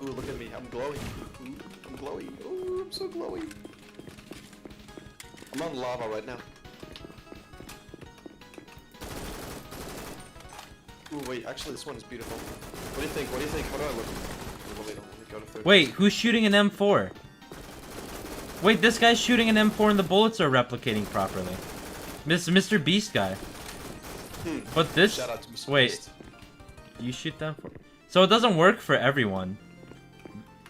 Ooh, look at me. I'm glowing. Ooh, I'm glowing. Ooh, I'm so glowing. I'm on lava right now. Ooh, wait. Actually, this one is beautiful. What do you think? What do I look? Wait, let me go to third. Wait, who's shooting an M4? Wait, this guy's shooting an M4 and the bullets are replicating properly. Mr. Beast guy. But this... Shout out to Mr. Wait, Beast. you shoot them for... So it doesn't work for everyone.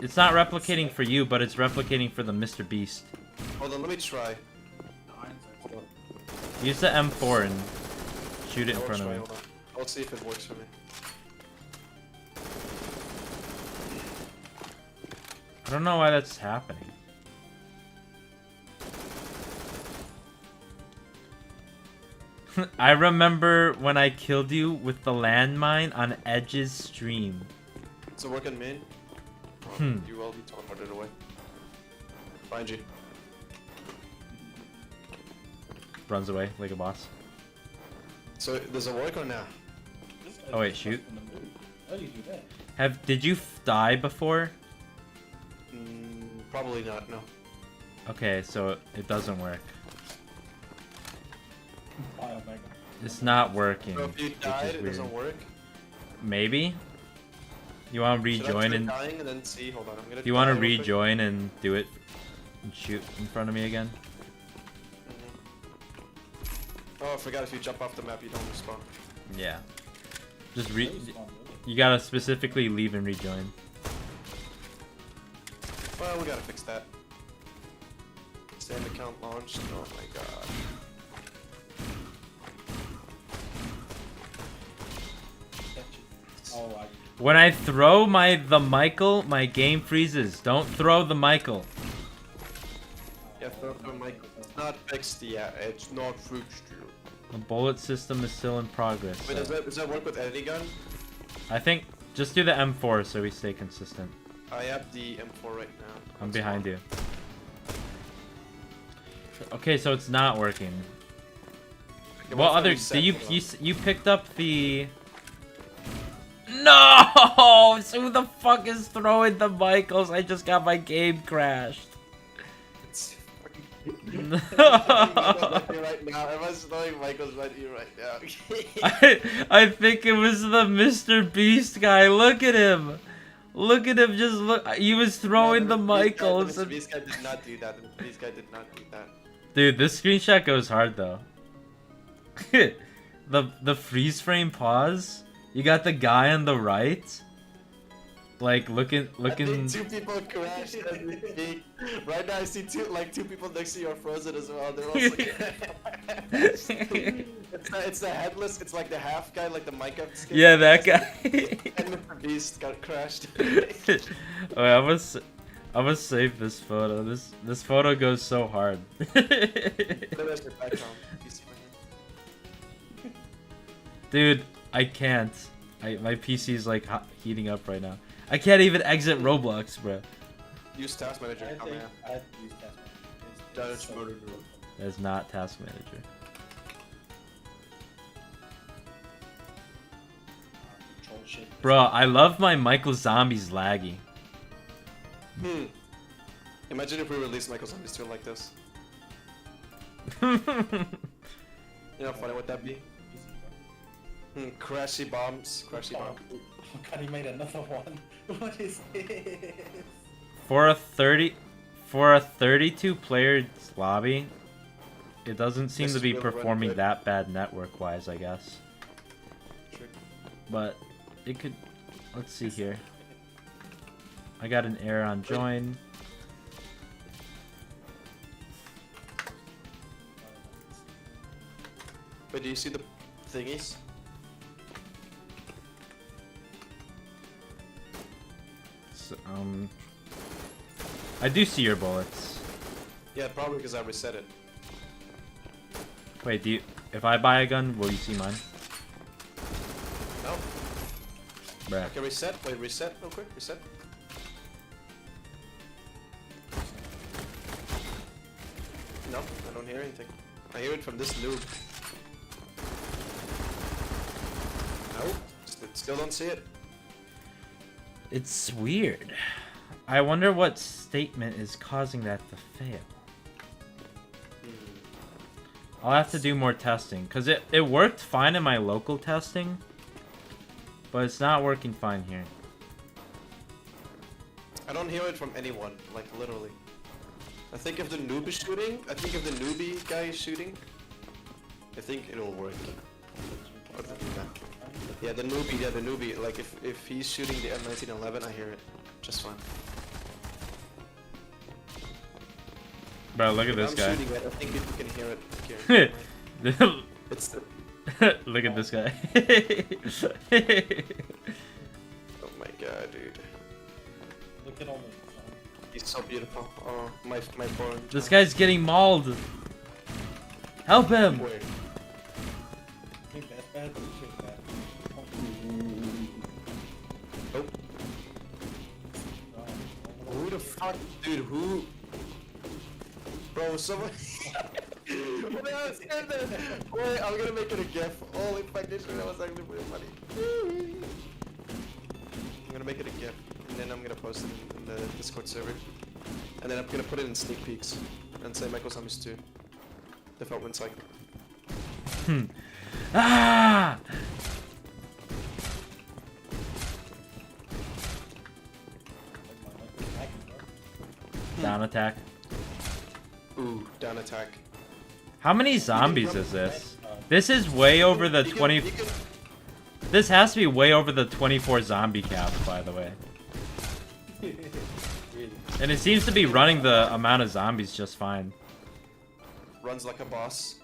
It's not replicating for you, but it's replicating for the Mr. Beast. Hold on, let me try. Use the M4 and shoot it in front of him. Hold on. I'll see if it works for me. I don't know why that's happening. I remember when I killed you with the landmine on Edge's stream. It's a working main. You will be teleported away. Find you. Runs away like a boss. So does it work or nah? Oh wait, shoot. How do you do that? Did you die before? Probably not. No. Okay, so it doesn't work. Biomega. It's not working. So if you which died, is it weird. doesn't work. Maybe. You want to Should I rejoin try and dying and then see? Hold on, I'm gonna. you want to die real quick. rejoin and do it and shoot in front of me again? Oh, I forgot. If you jump off the map, you don't respawn. Yeah. Just you gotta specifically leave and rejoin. Well, we gotta fix that. Stand account launched. Oh my god. Oh, I. When I throw the Michael, my game freezes. Don't throw the Michael. Yeah, throw Mike. It's not fixed yet. It's not fixed yet. The bullet system is still in progress. Wait, so- does that work with editing gun? I think just do the M4 so we stay consistent. I have the M4 right now. I'm behind you. Okay, so it's not working. Okay, What if I other? reset? Did Hold on. you picked up the? No! So who the fuck is throwing the Michaels? I just got my game crashed. It's fucking right now. Am I snowing Michael's right here right now? I think it was the Mr. Beast guy. Look at him. Look at him. Just look. He was throwing the Michaels. The Beast guy did not do that. The Beast guy did not do that. Dude, this screenshot goes hard though. the freeze frame pause. You got the guy on the right. Like looking. I think two people crashed as we speak. Right now I see two people next to you are frozen as well. They're also it's the headless, it's like the half guy, like the Micah skin. Yeah, that guy. And Mr. Beast got crashed. Wait, I'm gonna save this photo. This photo goes so hard. Dude, I can't. My PC is like heating up right now. I can't even exit Roblox, bro. Use Task Manager. I think I'd use Task Manager. That's not Task Manager. Control shit. Bro, I love my Michael Zombies laggy. Imagine if we released Michael Zombies 2 like this. Hmm. You know how funny would that be? Crashy bombs. Crashy bomb. Oh god, he made another one. What is this? For a 32 player lobby, it doesn't seem This to be is really performing good. that bad network wise, I guess. True. But it could. Let's see here. I got an error on join. Wait, do you see the thingies? So, I do see your bullets. Yeah, probably because I reset it. Wait, do you? If I buy a gun, will you see mine? No. Bruh. Okay, reset. Wait, reset real quick. Reset. No, I don't hear anything. I hear it from this noob. No, still don't see it. It's weird. I wonder what statement is causing that to fail. I'll have to do more testing, because it worked fine in my local testing, but it's not working fine here. I don't hear it from anyone, like literally. I think if the noob is shooting, I think if the newbie guy is shooting, I think it'll work. Yeah, the newbie, like if he's shooting the M1911, I hear it just fine. Bro, look at If this I'm guy. shooting it, I think people can hear it. Here. It's the... Look at this guy. Oh my god, dude. Look at all the. He's so beautiful. Oh, my porn. This guy's getting mauled. Help him! Wait. Think that's bad. Shit bad. Nope. Who the fuck, dude? Who? Bro, someone. Wait, I'm gonna make it a gif. Holy fuck, this shit, that was actually pretty funny. I'm gonna make it a gif, and then I'm gonna post it in the Discord server. And then I'm gonna put it in sneak peeks and say Michael Zombies 2. Development cycle. Ah! Down attack. Ooh, down attack. How many zombies is this? This is way over the 20. You can, This has to be way over the 24 zombie cap, by the way. And it seems to be running the amount of zombies just fine. runs like a boss.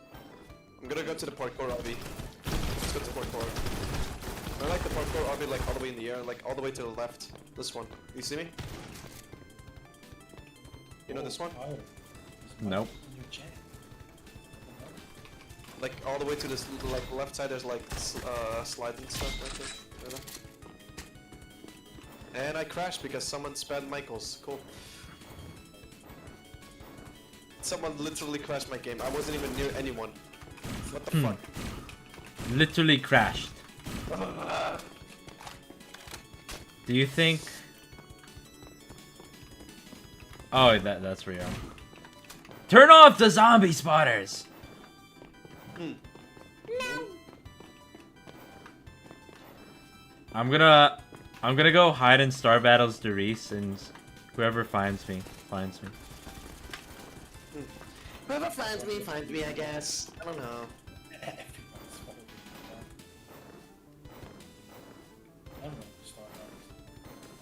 I'm gonna go to the parkour obby. Let's go to parkour. I like the parkour obby like all the way in the air, like all the way to the left. This one. You see me? You know this one? Nope. Like all the way to this like left side there's like slide and stuff right there. You know? And I crashed because someone spammed Michaels. Cool. Someone literally crashed my game. I wasn't even near anyone. What the fuck? Literally crashed. Do you think... Oh, that's where you are. Turn off the zombie spotters. I'm gonna go hide in Star Battles Derice, and whoever finds me, finds me. Whoever finds me, I guess. I don't know.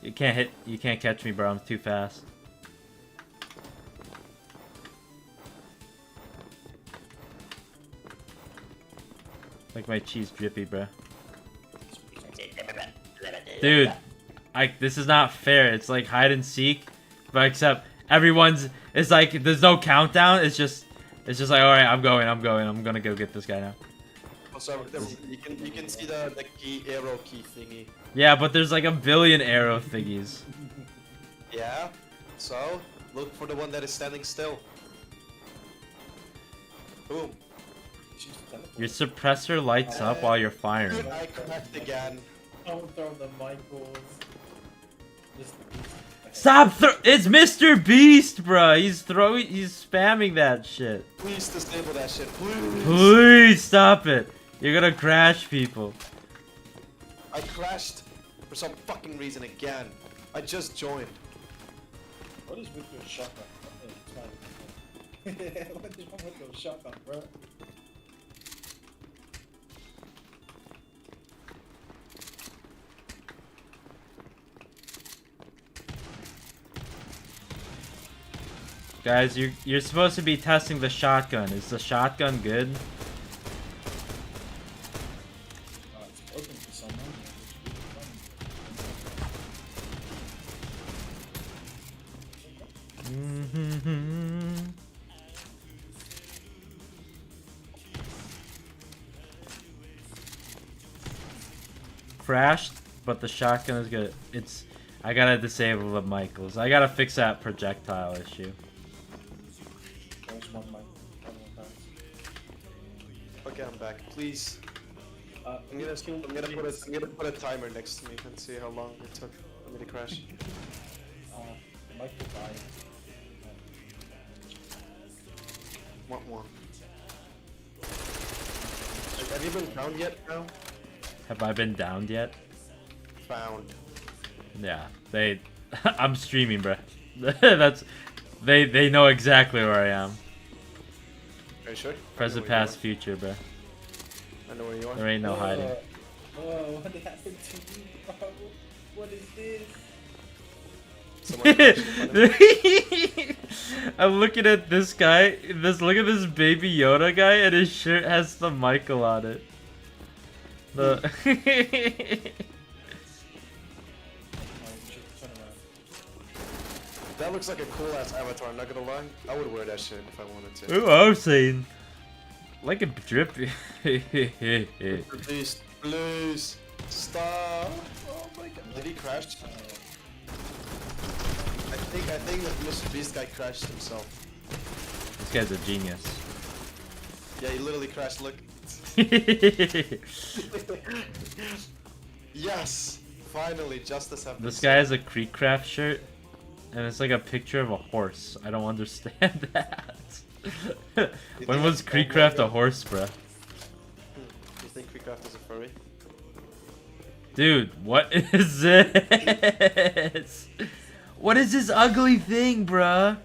You can't catch me, bro. I'm too fast. Like my cheese drippy, bro. Dude, this is not fair. It's like hide and seek, but except everyone's. It's like there's no countdown. It's just like, all right, I'm going. I'm gonna go get this guy now. Also, you can see the key arrow key thingy. Yeah, but there's like a billion arrow thingies. Yeah. So look for the one that is standing still. Boom. Your suppressor lights up while you're firing. I cracked again. Don't throw the Michaels. Stop! It's Mr. Beast, bro. He's spamming that shit. Please disable that shit, please. Please stop it. You're gonna crash people. I crashed for some fucking reason again. I just joined. What is with your shotgun? What is wrong with your shotgun, bro? Guys, you're supposed to be testing the shotgun. Is the shotgun good? It's open for someone. Crashed, but the shotgun is good. I gotta disable the Michaels. I gotta fix that projectile issue. There's one mic. Okay, I'm back. Please. I'm gonna put a timer next to me and see how long it took for me to crash. The mic will die. Want one. Have you been found yet, bro? Have I been downed yet? Found. Yeah, I'm streaming, bro. They know exactly where I am. Are you sure? Present, past, future, bro. I know where you are. There ain't no hiding. Oh, what happened to you, bro? What is this? I'm looking at this guy. Look at this baby Yoda guy, and his shirt has the Michael on it. That looks like a cool ass avatar, I'm not gonna lie. I would wear that shit if I wanted to. Ooh, I'm saying. Like a drippy. Please, stop. Oh my god. Did he crash? I think that Mr. Beast guy crashed himself. This guy's a genius. Yeah, he literally crashed, look. Yes! Finally, justice have This guy has a Creekcraft shirt, and it's like a picture of a horse. I don't understand that. When was Creekcraft a horse, bruh? You think Creekcraft is a furry? Dude, what is this? What is this ugly thing, bruh?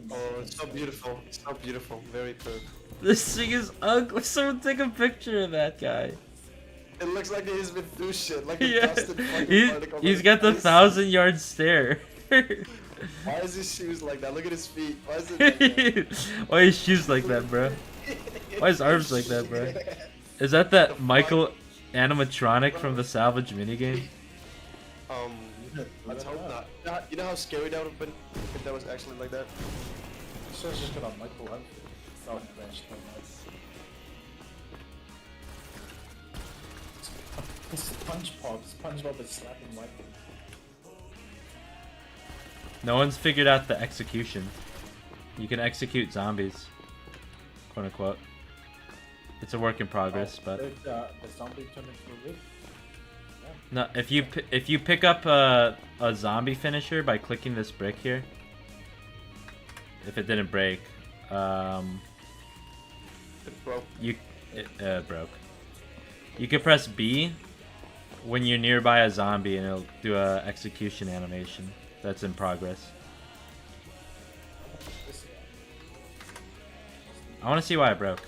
Oh, it's so beautiful. It's so beautiful. Very perfect. This thing is ugly. Someone take a picture of that guy. It looks like he's been through shit. Like a Yeah. dusted fucking particle. He's got the 1,000-yard stare. Why is his shoes like that? Look at his feet. Why is it like that? Why his shoes like that, bro? Why his arms like that, bro? Is that Michael animatronic from the salvage minigame? Let's hope not. You know how scary that would have been if that was actually like that? So it's just gonna Michael outfit. Oh, crash. It's SpongeBob. SpongeBob is slapping Michael. No one's figured out the execution. You can execute zombies, quote unquote. It's a work in progress, but The zombie turned into a rift. no. If you pick up a zombie finisher by clicking this brick here, if it didn't break, Bro. It broke. You can press B when you're nearby a zombie and it'll do a execution animation that's in progress. I want to see why it broke.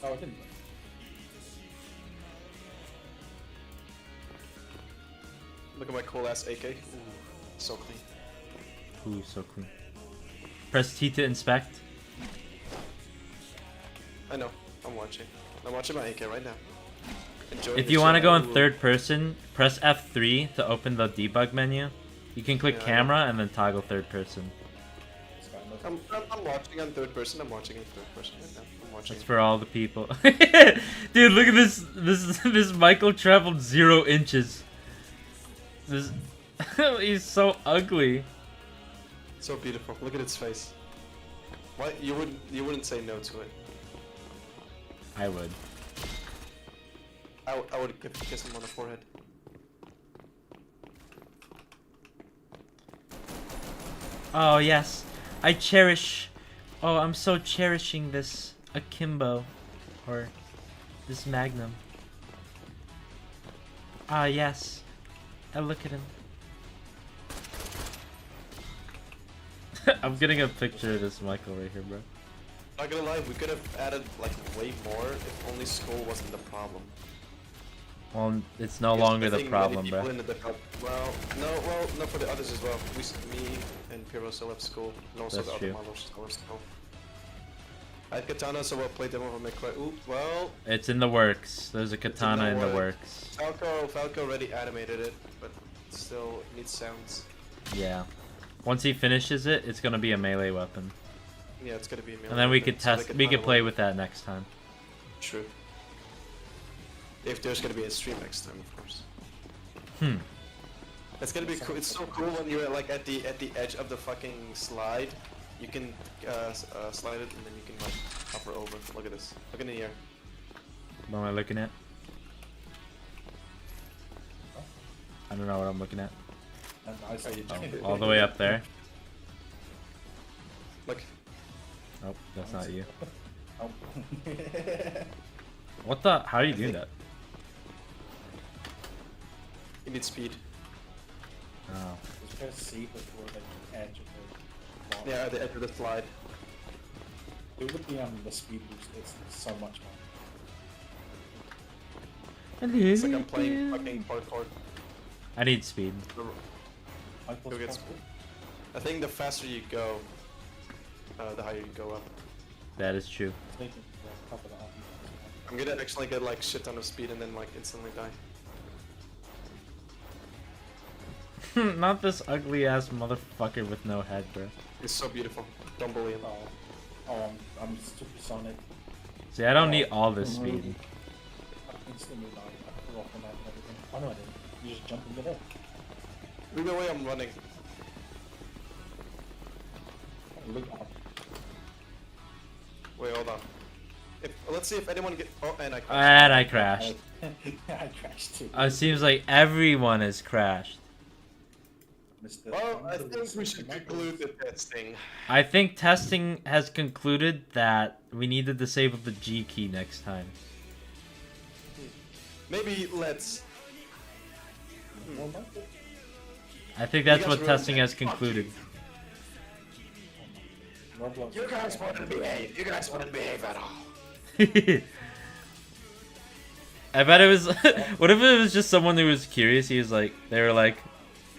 Oh, it didn't. Look at my cool ass AK. Ooh, so clean. Ooh, so clean. Press T to inspect. I know. I'm watching. I'm watching my AK right now. Enjoying If the you want to shit go out in of- third person, press F3 to open the debug menu. You can click Yeah, I camera and then toggle third person. I'm watching on third person. I'm watching in third person right now. I'm watching. That's for all the people. Dude, look at this. This Michael traveled 0 inches. This he's so ugly. So beautiful. Look at its face. Why you wouldn't say no to it? I would. I would kiss him on the forehead. Oh yes, I cherish. Oh, I'm so cherishing this akimbo, or this magnum. Ah yes, I look at him. I'm getting a picture of this Michael right here, bro. Not gonna lie, we could have added like way more if only school wasn't the problem. Well, it's no Because longer I the think problem, many bro. people in the no, for the others as well. Me and Piro still have school, and also That's the true. other models still have school. I had Katana, so we'll play demo for McQuay. Ooh, well, It's in the works. There's a katana in the works. Falco already animated it, but still it needs sounds. Yeah. Once he finishes it, it's gonna be a melee weapon. Yeah, it's gonna be a melee And then we weapon, could so the test. We could katana play will- with that next time. True. If there's gonna be a stream next time, of course. Hmm. It's gonna be cool. It's so cool when you're like at the edge of the fucking slide. You can slide it and then you can like hover over. Look at this. Look in the air. What am I looking at? I don't know what I'm looking at. And I saw you Oh, all the way up there. Look. Oh, that's not you. Oh. What the? How are you doing that? You need speed. Oh. Just press C before like the edge of the block. Yeah, at the edge of the slide. Do it with the speed boost. It's so much fun. It's like I'm playing fucking parkour. I need speed. Michael's Go get possible. speed. I think the faster you go, the higher you go up. That is true. Taking the top of the half. I'm gonna actually get like shit ton of speed and then like instantly die. Not this ugly ass motherfucker with no head, bro. It's so beautiful. Don't believe it. Oh, I'm supersonic. See, I don't need all this speed. I instantly died. I flew off the map and everything. Oh no, I didn't. You just jump into there. Either way, I'm running. Look up. Wait, hold on. Let's see if anyone get. Oh, and I crashed. And I crashed. I crashed too. It seems like everyone has crashed. Mr. Well, I think we should conclude the testing. I think testing has concluded that we need to disable the G key next time. Maybe let's. I think that's You guys what ruined testing it. has Fuck concluded. Roblox. You guys want to behave. You guys want to behave at all. I bet it was. What if it was just someone who was curious? He was like, they were like,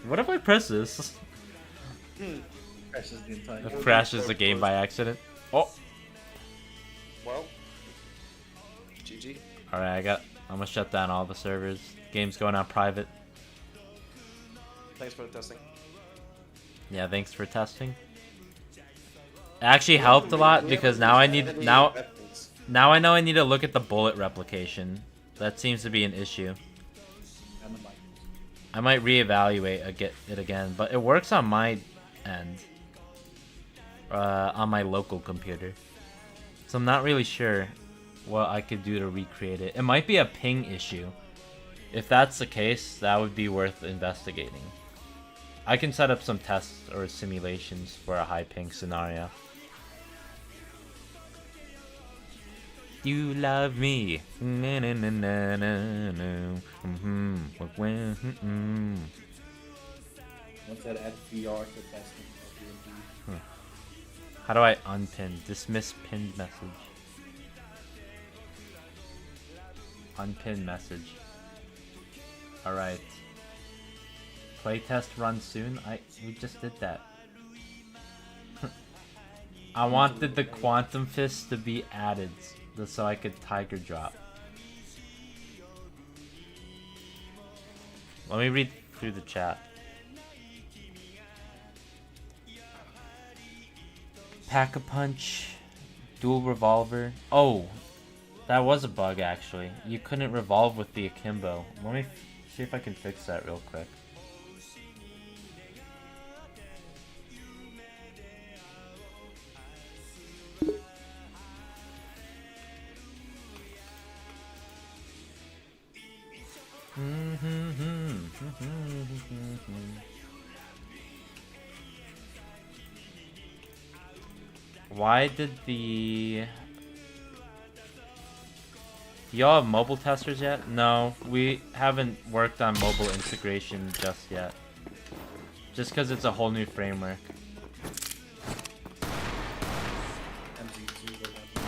"What if I press this?" Crashes the entire It game. crashes the game by accident. Oh, Well, GG. all right. I'm gonna shut down all the servers. Game's going on private. Thanks for the testing. Yeah, thanks for testing. It actually helped a lot because now I need now I know I need to look at the bullet replication. That seems to be an issue. And the mic. I might reevaluate it again, but it works on my end, on my local computer. So I'm not really sure what I could do to recreate it. It might be a ping issue. If that's the case, that would be worth investigating. I can set up some tests or simulations for a high ping scenario. you love me. Na, na, na, na, na, na. Once that add VR to testing of the How do I unpin? Dismiss pinned message. Unpin message. Alright. Playtest run soon? We just did that. I wanted the quantum fist to be added so I could tiger drop. Let me read through the chat. Pack-a-punch, dual revolver. Oh, that was a bug actually. You couldn't revolve with the akimbo. Let me see if I can fix that real quick. Why did the... Do y'all have mobile testers yet? No, we haven't worked on mobile integration just yet. Just because it's a whole new framework. MZ2 will have no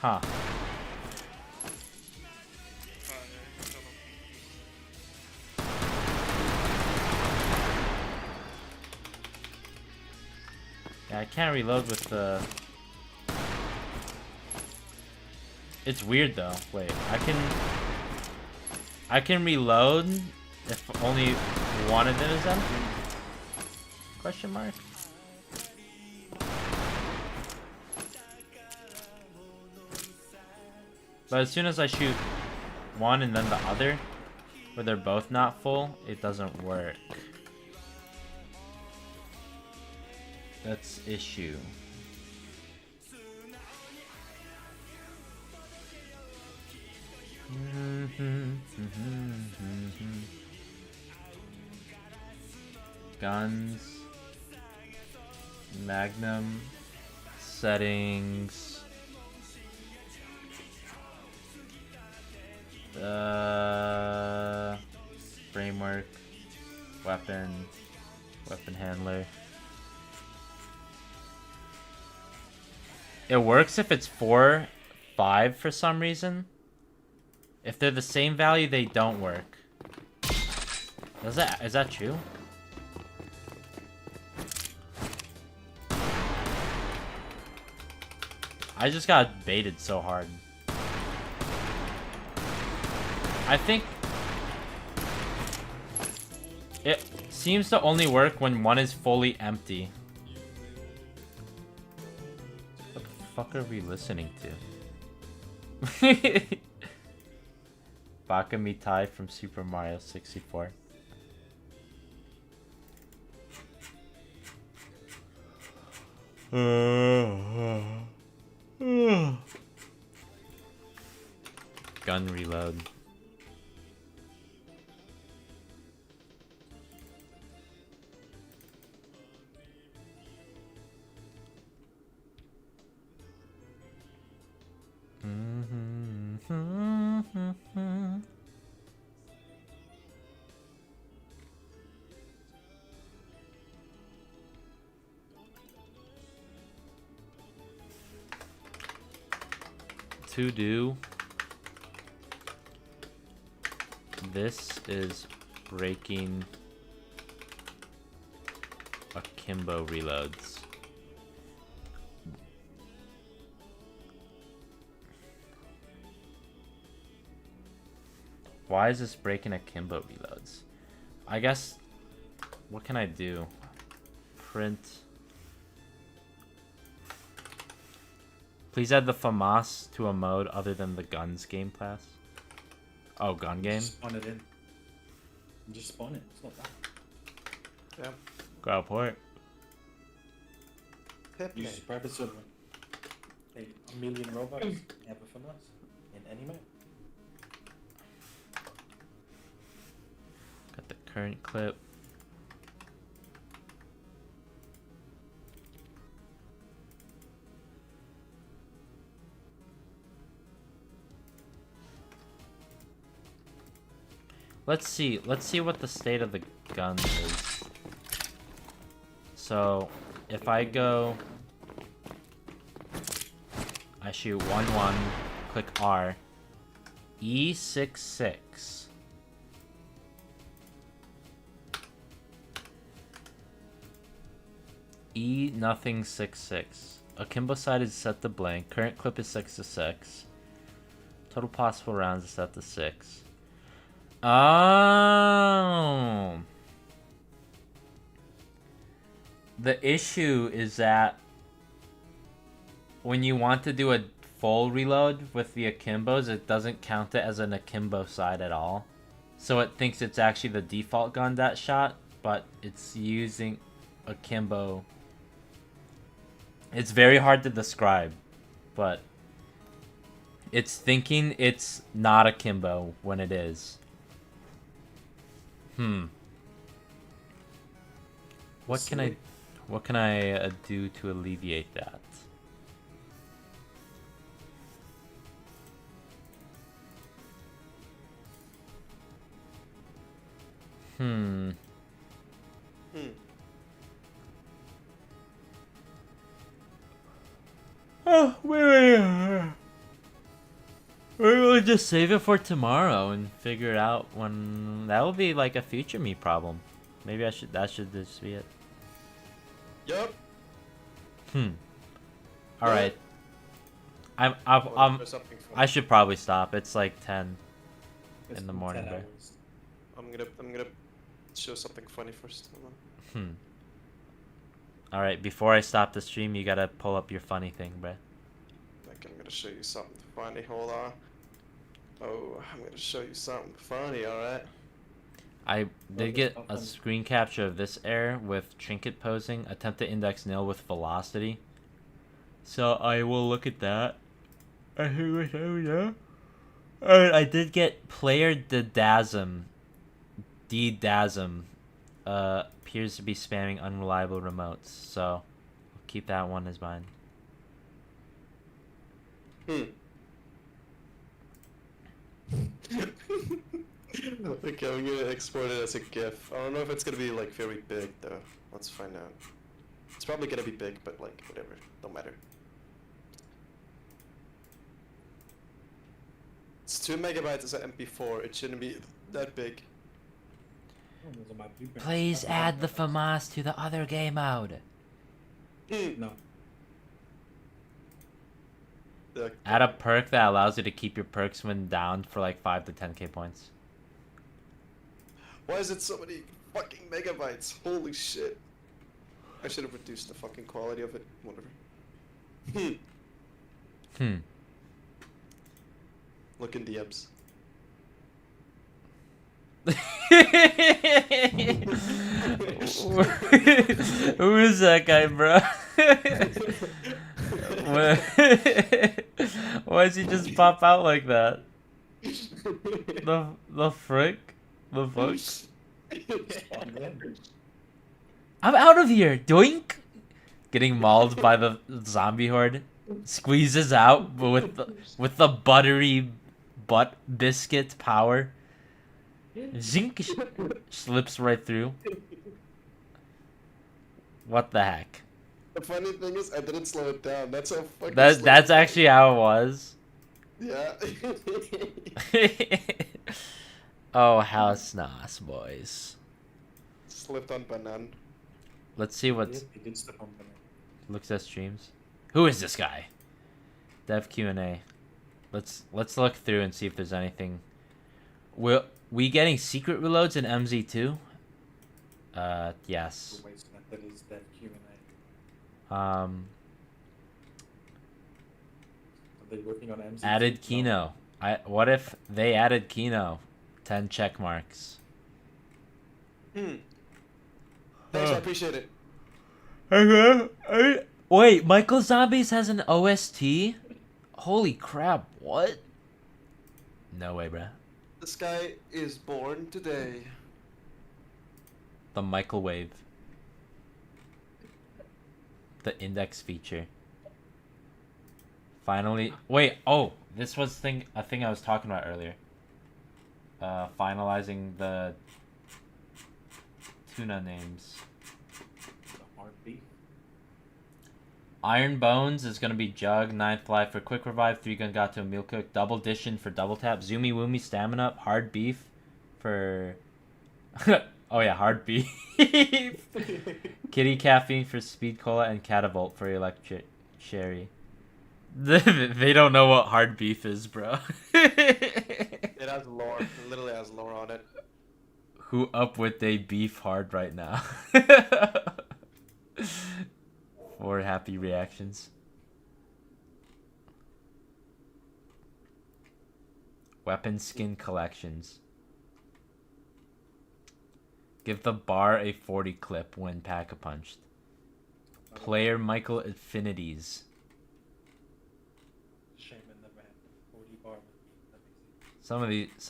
Huh. Yeah, I can't reload with the... It's weird though. Wait, I can reload if only one of them is empty? Question mark? But as soon as I shoot one and then the other, where they're both not full, it doesn't work. That's issue. Guns. Magnum. Settings. Framework. Weapon. Weapon handler. It works if it's 4, 5 for some reason. If they're the same value, they don't work. Is that true? I just got baited so hard. I think it seems to only work when one is fully empty. What the fuck are we listening to? Baka Mitai from Super Mario 64. Gun reload. To do. This is breaking akimbo reloads. Why is this breaking akimbo reloads? I guess, what can I do? Print. Please add the FAMAS to a mode other than the guns game class. Oh, gun game? Just spawn it in. Just spawn it. It's not bad. Yeah. Go port. Use private server. Hey, 1 million Robux. Ever from us. In any map. Got the current clip. Let's see what the state of the gun is. So, if I go... I shoot 1-1, click R. E66. E nothing 66. Akimbo side is set to blank. Current clip is 6 to 6. Total possible rounds is set to 6. Oh. The issue is that when you want to do a full reload with the Akimbos, it doesn't count it as an Akimbo side at all. So it thinks it's actually the default gun that shot, but it's using Akimbo. It's very hard to describe, but it's thinking it's not Akimbo when it is. What can I do to alleviate that? Oh, wait. We'll just save it for tomorrow and figure it out when... That will be like a future me problem. Maybe that should just be it. Yup. Alright. I should probably stop. It's like 10 in the morning, bro. I'm gonna show something funny first. Hold on. Alright, before I stop the stream, you gotta pull up your funny thing, bro. Like, I'm gonna show you something funny. Hold on. Oh, I'm gonna show you something funny. All right. I did get a screen capture of this error with trinket posing. Attempt to index nil with velocity. So I will look at that. Alright, I did get player Ddasm. Appears to be spamming unreliable remotes. So I'll keep that one as mine. Okay, I'm gonna export it as a GIF. I don't know if it's gonna be like very big though. Let's find out. It's probably gonna be big, but like whatever, don't matter. It's 2 megabytes as an MP4. It shouldn't be that big. Please add the FAMAS to the other game mode. No. Add a perk that allows you to keep your perks when down for like 5 to 10k points. Why is it so many fucking megabytes? Holy shit. I should have reduced the fucking quality of it. Whatever. Look in DMs. Who is that guy, bro? Why does he just pop out like that? The frick? The fuck? I'm out of here! Doink! Getting mauled by the zombie horde. Squeezes out with the buttery butt biscuit power. Zink! Slips right through. What the heck? The funny thing is, I didn't slow it down. That's how fucking. That's actually how it was. Yeah. Oh, how snos, boys. Slipped on banana. Let's see what looks at streams. Who is this guy? Dev Q&A. Let's look through and see if there's anything. Will we getting secret reloads in MZ2? Yes. Are they working on MZ2? Added Kino. What if they added Kino? 10 check marks. Thanks, I appreciate it. Wait, Michael Zombies has an OST? Holy crap, what? No way, bruh. This guy is born today. The microwave. The index feature. Finally. Wait, oh, this was a thing I was talking about earlier. finalizing the tuna names. The hard beef. Iron Bones is gonna be Jug, 9th Life for Quick Revive, 3 Gun Gato Meal Cook, Double Dishin for Double Tap, Zoomy Woomy Stamina Up, Hard Beef for oh yeah, Hard Beef. Kitty Caffeine for Speed Cola and Catavolt for Electric Sherry. They don't know what hard beef is, bro. It has lore. It literally has lore on it. Who up with they beef hard right now? 4 happy reactions. Weapon skin collections. Give the bar a 40 clip when pack-a-punched. Player Michael Affinities. Shame in the man. 40 bar. Some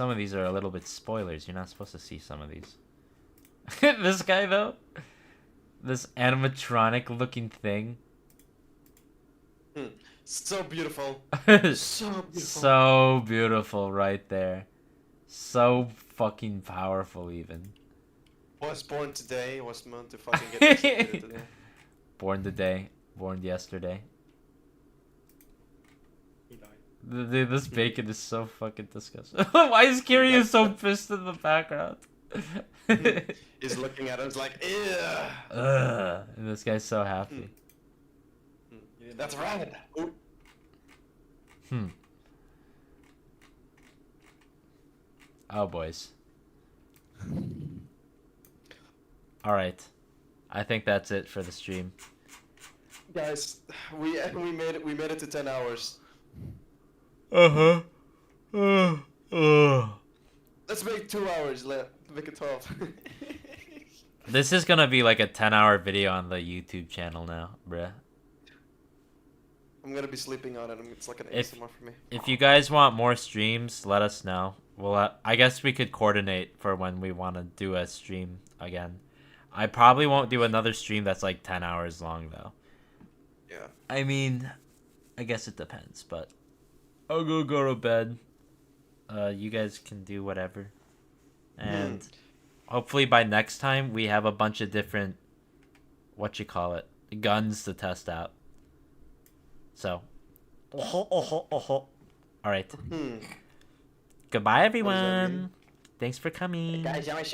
of these are a little bit spoilers. You're not supposed to see some of these. This guy though, this animatronic looking thing. So beautiful. So beautiful. So beautiful right there. So fucking powerful even. Was born today. Was meant to fucking get executed today. Born today. Born yesterday. He died. Dude, this bacon is so fucking disgusting. Why is Kiryu so pissed in the background? He's looking at us like, ew. And this guy's so happy. That's right. Ooh. Oh, boys. Alright. I think that's it for the stream. Guys, we made it to 10 hours. Uh-huh. Let's make 2 hours. Make it 12. This is gonna be like a 10-hour video on the YouTube channel now, bruh. I'm gonna be sleeping on it. It's like an If- ASMR for me. If you guys want more streams, let us know. Well, I guess we could coordinate for when we want to do a stream again. I probably won't do another stream that's like 10 hours long, though. Yeah. I mean, I guess it depends, but I'll go to bed. You guys can do whatever. And hopefully by next time, we have a bunch of different, guns to test out. So, all right. Goodbye, everyone. Thanks for coming. Guys, you want my